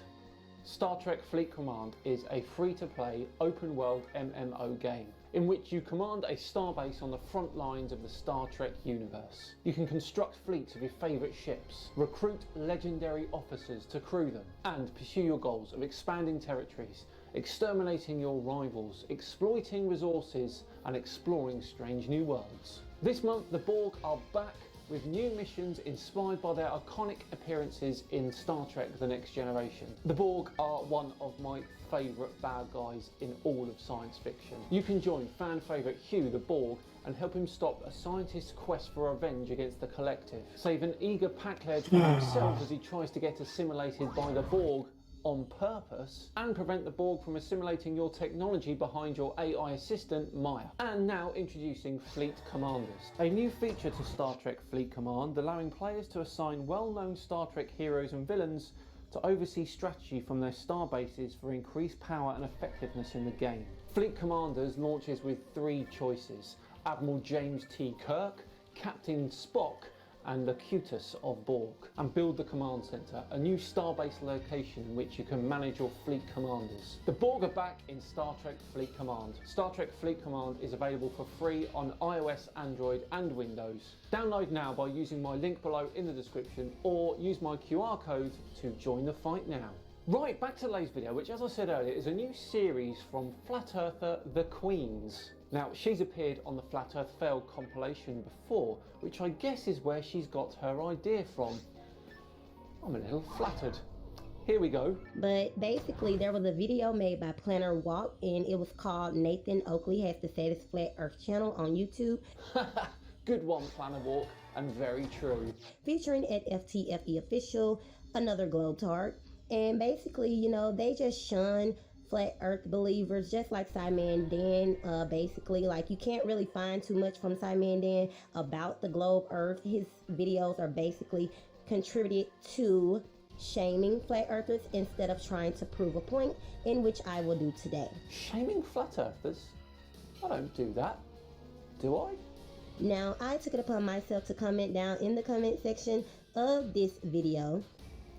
Speaker 19: Star Trek Fleet Command is a free-to-play, open-world MMO game in which you command a starbase on the front lines of the Star Trek universe. You can construct fleets of your favourite ships, recruit legendary officers to crew them, and pursue your goals of expanding territories, exterminating your rivals, exploiting resources, and exploring strange new worlds. This month, the Borg are back with new missions inspired by their iconic appearances in Star Trek The Next Generation. The Borg are one of my favourite bad guys in all of science fiction. You can join fan favourite Hugh the Borg and help him stop a scientist's quest for revenge against the Collective, save an eager Packlead from himself as he tries to get assimilated by the Borg on purpose, and prevent the Borg from assimilating your technology behind your AI assistant, Maya. And now introducing Fleet Commanders, a new feature to Star Trek Fleet Command, allowing players to assign well-known Star Trek heroes and villains to oversee strategy from their star bases for increased power and effectiveness in the game. Fleet Commanders launches with 3 choices: Admiral James T. Kirk, Captain Spock, and Locutus of Borg, and build the command centre, a new starbase location in which you can manage your fleet commanders. The Borg are back in Star Trek Fleet Command. Star Trek Fleet Command is available for free on iOS, Android and Windows. Download now by using my link below in the description, or use my QR code to join the fight now. Right, back to today's video, which, as I said earlier, is a new series from Flat Earther The Queens. Now, she's appeared on the Flat Earth Fail compilation before, which I guess is where she's got her idea from. I'm a little flattered. Here we go.
Speaker 7: But basically, there was a video made by Planner Walk, and it was called Nathan Oakley Has the Saddest Flat Earth Channel on YouTube.
Speaker 19: Good one, Planner Walk, and very true.
Speaker 7: Featuring at FTFE Official, another Globetard. And basically, you know, they just shun flat earth believers, just like Simon Dan. Basically, like, you can't really find too much from Simon Dan about the globe earth. His videos are basically contributed to shaming flat earthers instead of trying to prove a point, in which I will do today.
Speaker 19: Shaming flat earthers? I don't do that, do I?
Speaker 7: Now, I took it upon myself to comment down in the comment section of this video,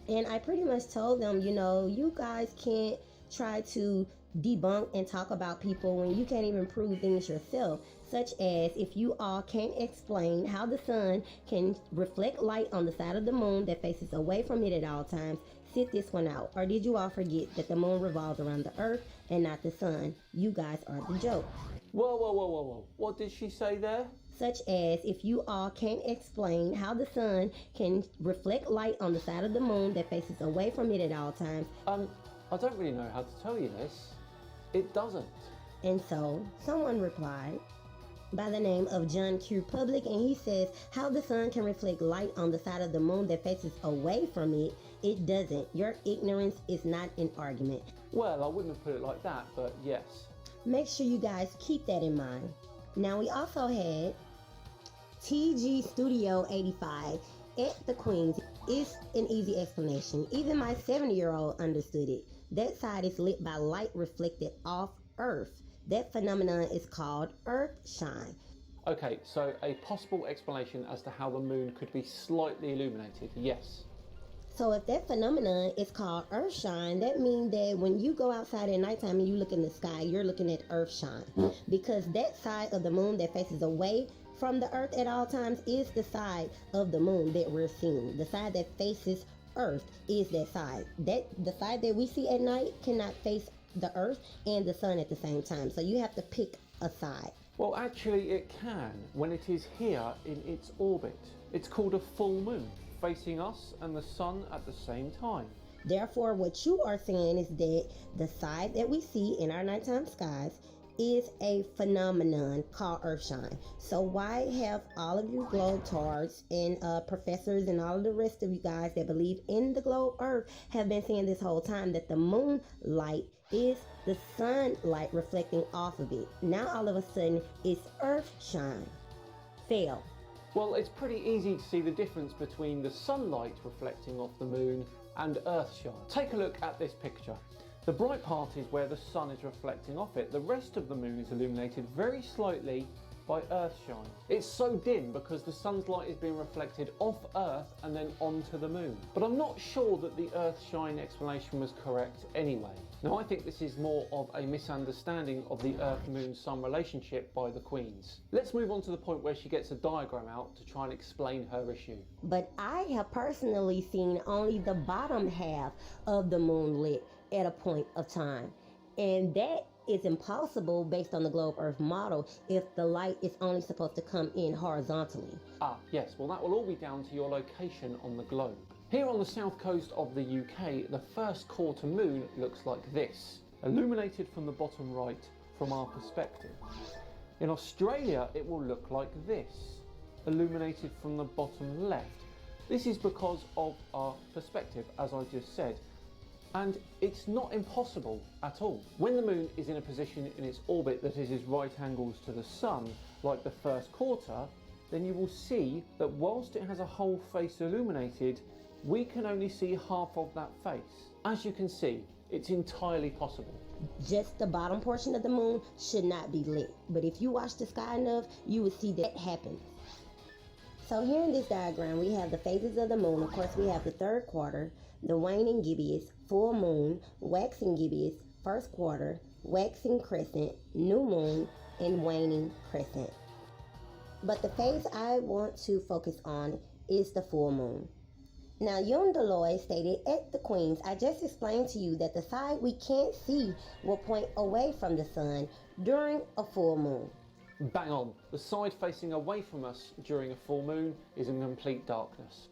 Speaker 7: and I pretty much told them, you know, you guys can't try to debunk and talk about people when you can't even prove things yourself, such as if you all can't explain how the sun can reflect light on the side of the moon that faces away from it at all times. Sit this one out. Or did you all forget that the moon revolves around the earth and not the sun? You guys are the joke.
Speaker 19: Whoa, whoa, whoa, whoa, whoa. What did she say there?
Speaker 7: Such as if you all can't explain how the sun can reflect light on the side of the moon that faces away from it at all times.
Speaker 19: I don't really know how to tell you this. It doesn't.
Speaker 7: And so someone replied by the name of John Q. Public, and he says, how the sun can reflect light on the side of the moon that faces away from it, it doesn't. Your ignorance is not an argument.
Speaker 19: Well, I wouldn't have put it like that, but yes.
Speaker 7: Make sure you guys keep that in mind. Now, we also had TG Studio 85 at the Queens. It's an easy explanation. Even my 7-year-old understood it. That side is lit by light reflected off Earth. That phenomenon is called Earth shine.
Speaker 19: Okay, so a possible explanation as to how the moon could be slightly illuminated, yes.
Speaker 7: So if that phenomenon is called Earth shine, that means that when you go outside at nighttime and you look in the sky, you're looking at Earth shine. Because that side of the moon that faces away from the Earth at all times is the side of the moon that we're seeing. The side that faces Earth is that side. The side that we see at night cannot face the Earth and the sun at the same time. So you have to pick a side.
Speaker 19: Well, actually it can when it is here in its orbit. It's called a full moon, facing us and the sun at the same time.
Speaker 7: Therefore, what you are saying is that the side that we see in our nighttime skies is a phenomenon called Earthshine. So why have all of you globetards and professors and all of the rest of you guys that believe in the globe Earth have been saying this whole time that the moonlight is the sunlight reflecting off of it? Now all of a sudden it's Earthshine. Fail.
Speaker 19: Well, it's pretty easy to see the difference between the sunlight reflecting off the moon and Earthshine. Take a look at this picture. The bright part is where the sun is reflecting off it. The rest of the moon is illuminated very slightly by Earthshine. It's so dim because the sun's light is being reflected off Earth and then onto the moon. But I'm not sure that the Earthshine explanation was correct anyway. Now, I think this is more of a misunderstanding of the Earth-Moon-Sun relationship by the Queens. Let's move on to the point where she gets a diagram out to try and explain her issue.
Speaker 7: But I have personally seen only the bottom half of the moon lit at a point of time. And that is impossible based on the globe Earth model if the light is only supposed to come in horizontally.
Speaker 19: Ah, yes, well that will all be down to your location on the globe. Here on the south coast of the UK, the first quarter moon looks like this, illuminated from the bottom right from our perspective. In Australia, it will look like this, illuminated from the bottom left. This is because of our perspective, as I just said. And it's not impossible at all. When the moon is in a position in its orbit that is right angles to the sun, like the first quarter, then you will see that whilst it has a whole face illuminated, we can only see half of that face. As you can see, it's entirely possible.
Speaker 7: Just the bottom portion of the moon should not be lit, but if you watch the sky enough, you will see that happen. So here in this diagram, we have the phases of the moon. Of course, we have the third quarter, the waning gibbous, full moon, waxing gibbous, first quarter, waxing crescent, new moon, and waning crescent. But the phase I want to focus on is the full moon. Now, HUnewearl stated at the Queens, I just explained to you that the side we can't see will point away from the sun during a full moon.
Speaker 19: Bang on. The side facing away from us during a full moon is in complete darkness.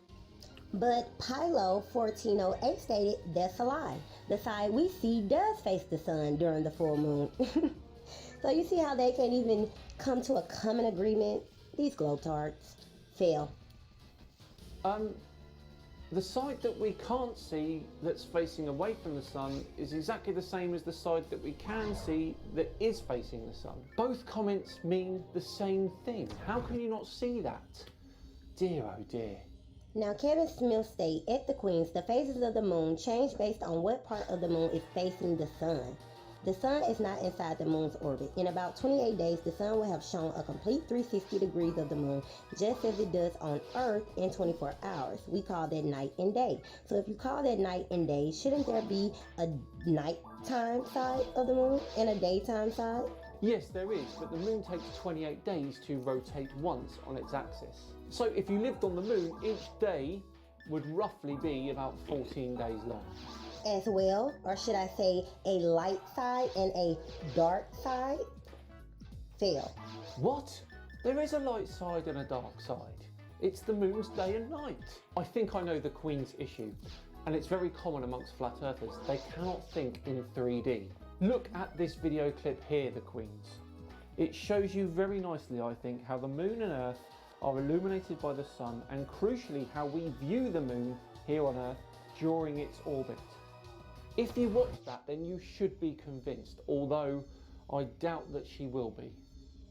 Speaker 7: But Pilo 1408 stated that's a lie. The side we see does face the sun during the full moon. So you see how they can't even come to a common agreement? These globetards fail.
Speaker 19: The side that we can't see that's facing away from the sun is exactly the same as the side that we can see that is facing the sun. Both comments mean the same thing. How can you not see that? Dear oh dear.
Speaker 7: Now, Kevin Smith stated at the Queens, the phases of the moon change based on what part of the moon is facing the sun. The sun is not inside the moon's orbit. In about 28 days, the sun will have shown a complete 360 degrees of the moon, just as it does on Earth in 24 hours. We call that night and day. So if you call that night and day, shouldn't there be a nighttime side of the moon and a daytime side?
Speaker 19: Yes, there is, but the moon takes 28 days to rotate once on its axis. So if you lived on the moon, each day would roughly be about 14 days long.
Speaker 7: As well, or should I say a light side and a dark side? Fail.
Speaker 19: What? There is a light side and a dark side. It's the moon's day and night. I think I know the Queen's issue, and it's very common amongst flat earthers. They cannot think in 3D. Look at this video clip here, the Queens. It shows you very nicely, I think, how the moon and Earth are illuminated by the sun, and crucially how we view the moon here on Earth during its orbit. If you watch that, then you should be convinced, although I doubt that she will be.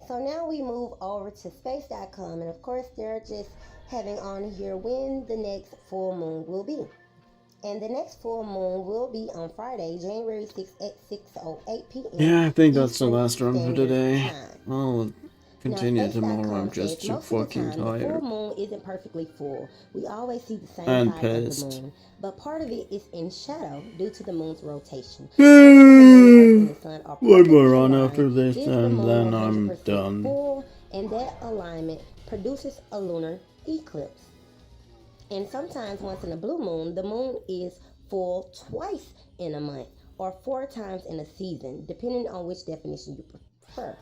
Speaker 7: So now we move over to space.com, and of course they're just having on here when the next full moon will be. And the next full moon will be on Friday, January 6th at 6:08 p.m.
Speaker 1: Yeah, I think that's the last one for
Speaker 7: Standard
Speaker 1: today.
Speaker 7: Time.
Speaker 1: I'll continue
Speaker 7: Now,
Speaker 1: tomorrow. I'm
Speaker 7: Space.com
Speaker 1: just
Speaker 7: says
Speaker 1: too
Speaker 7: most of the
Speaker 1: fucking
Speaker 7: time, The
Speaker 1: tired.
Speaker 7: full moon isn't perfectly full. We always see the same
Speaker 1: And
Speaker 7: side
Speaker 1: pissed.
Speaker 7: of the moon, but part of it is in shadow due to the moon's rotation.
Speaker 1: One
Speaker 7: One
Speaker 1: more run after this, and then I'm done.
Speaker 7: Full, and that alignment produces a lunar eclipse. And sometimes once in a blue moon, the moon is full twice in a month or 4 times in a season, depending on which definition you prefer.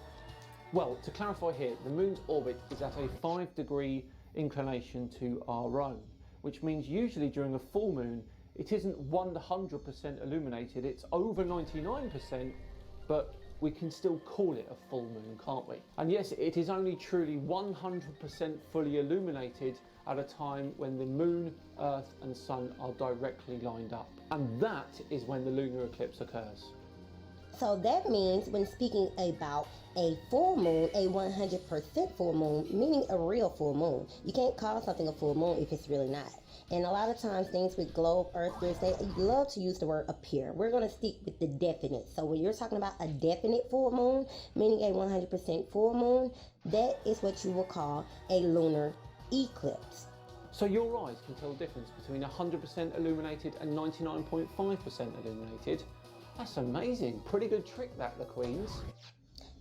Speaker 19: Well, to clarify here, the moon's orbit is at a 5-degree inclination to our own, which means usually during a full moon, it isn't 100% illuminated, it's over 99%, but we can still call it a full moon, can't we? And yes, it is only truly 100% fully illuminated at a time when the moon, earth and sun are directly lined up. And that is when the lunar eclipse occurs.
Speaker 7: So that means when speaking about a full moon, a 100% full moon, meaning a real full moon. You can't call something a full moon if it's really not. And a lot of times things with globe earthers, they love to use the word appear. We're going to stick with the definite. So when you're talking about a definite full moon, meaning a 100% full moon, that is what you will call a lunar eclipse.
Speaker 19: So your eyes can tell the difference between 100% illuminated and 99.5% illuminated. That's amazing. Pretty good trick that, the Queens.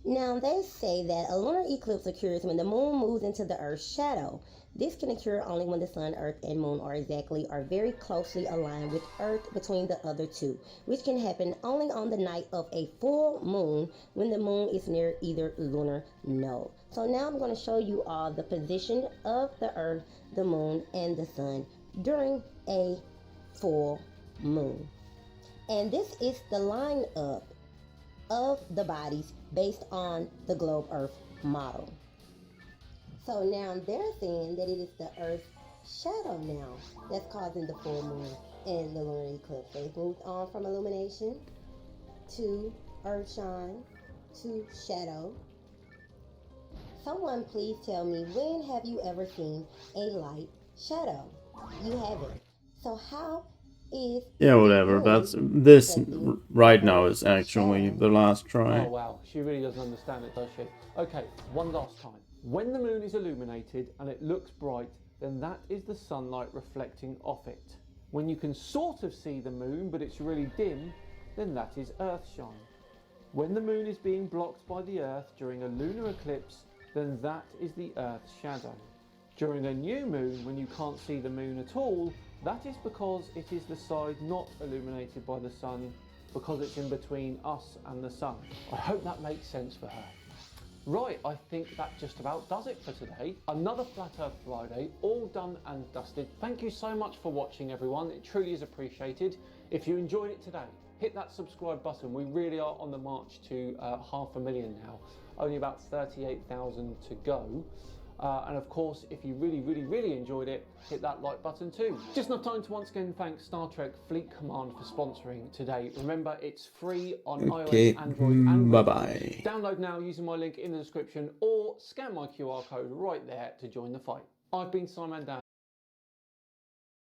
Speaker 7: Now, they say that a lunar eclipse occurs when the moon moves into the Earth's shadow. This can occur only when the sun, earth, and moon are very closely aligned with Earth between the other two, which can happen only on the night of a full moon when the moon is near either lunar node. So now I'm going to show you all the position of the Earth, the moon, and the sun during a full moon. And this is the lineup of the bodies based on the globe Earth model. So now they're saying that it is the Earth's shadow now that's causing the full moon and the lunar eclipse. They've moved on from illumination to Earth shine to shadow. Someone please tell me, when have you ever seen a light shadow? You haven't. So how is
Speaker 1: Yeah, whatever. This right now is actually the last try.
Speaker 19: Oh wow, she really doesn't understand it, does she? Okay, one last time. When the moon is illuminated and it looks bright, then that is the sunlight reflecting off it. When you can sort of see the moon, but it's really dim, then that is Earthshine. When the moon is being blocked by the Earth during a lunar eclipse, then that is the Earth's shadow. During a new moon, when you can't see the moon at all, that is because it is the side not illuminated by the sun, because it's in between us and the sun. I hope that makes sense for her. Right, I think that just about does it for today. Another Flat Earth Friday, all done and dusted. Thank you so much for watching, everyone. It truly is appreciated. If you enjoyed it today, hit that subscribe button. We really are on the march to 500,000 now. Only about 38,000 to go. And of course, if you really enjoyed it, hit that like button too. Just enough time to once again thank Star Trek Fleet Command for sponsoring today. Remember, it's free on iOS, Android, and
Speaker 1: bye-bye.
Speaker 19: Download now using my link in the description or scan my QR code right there to join the fight. I've been Simon Dan.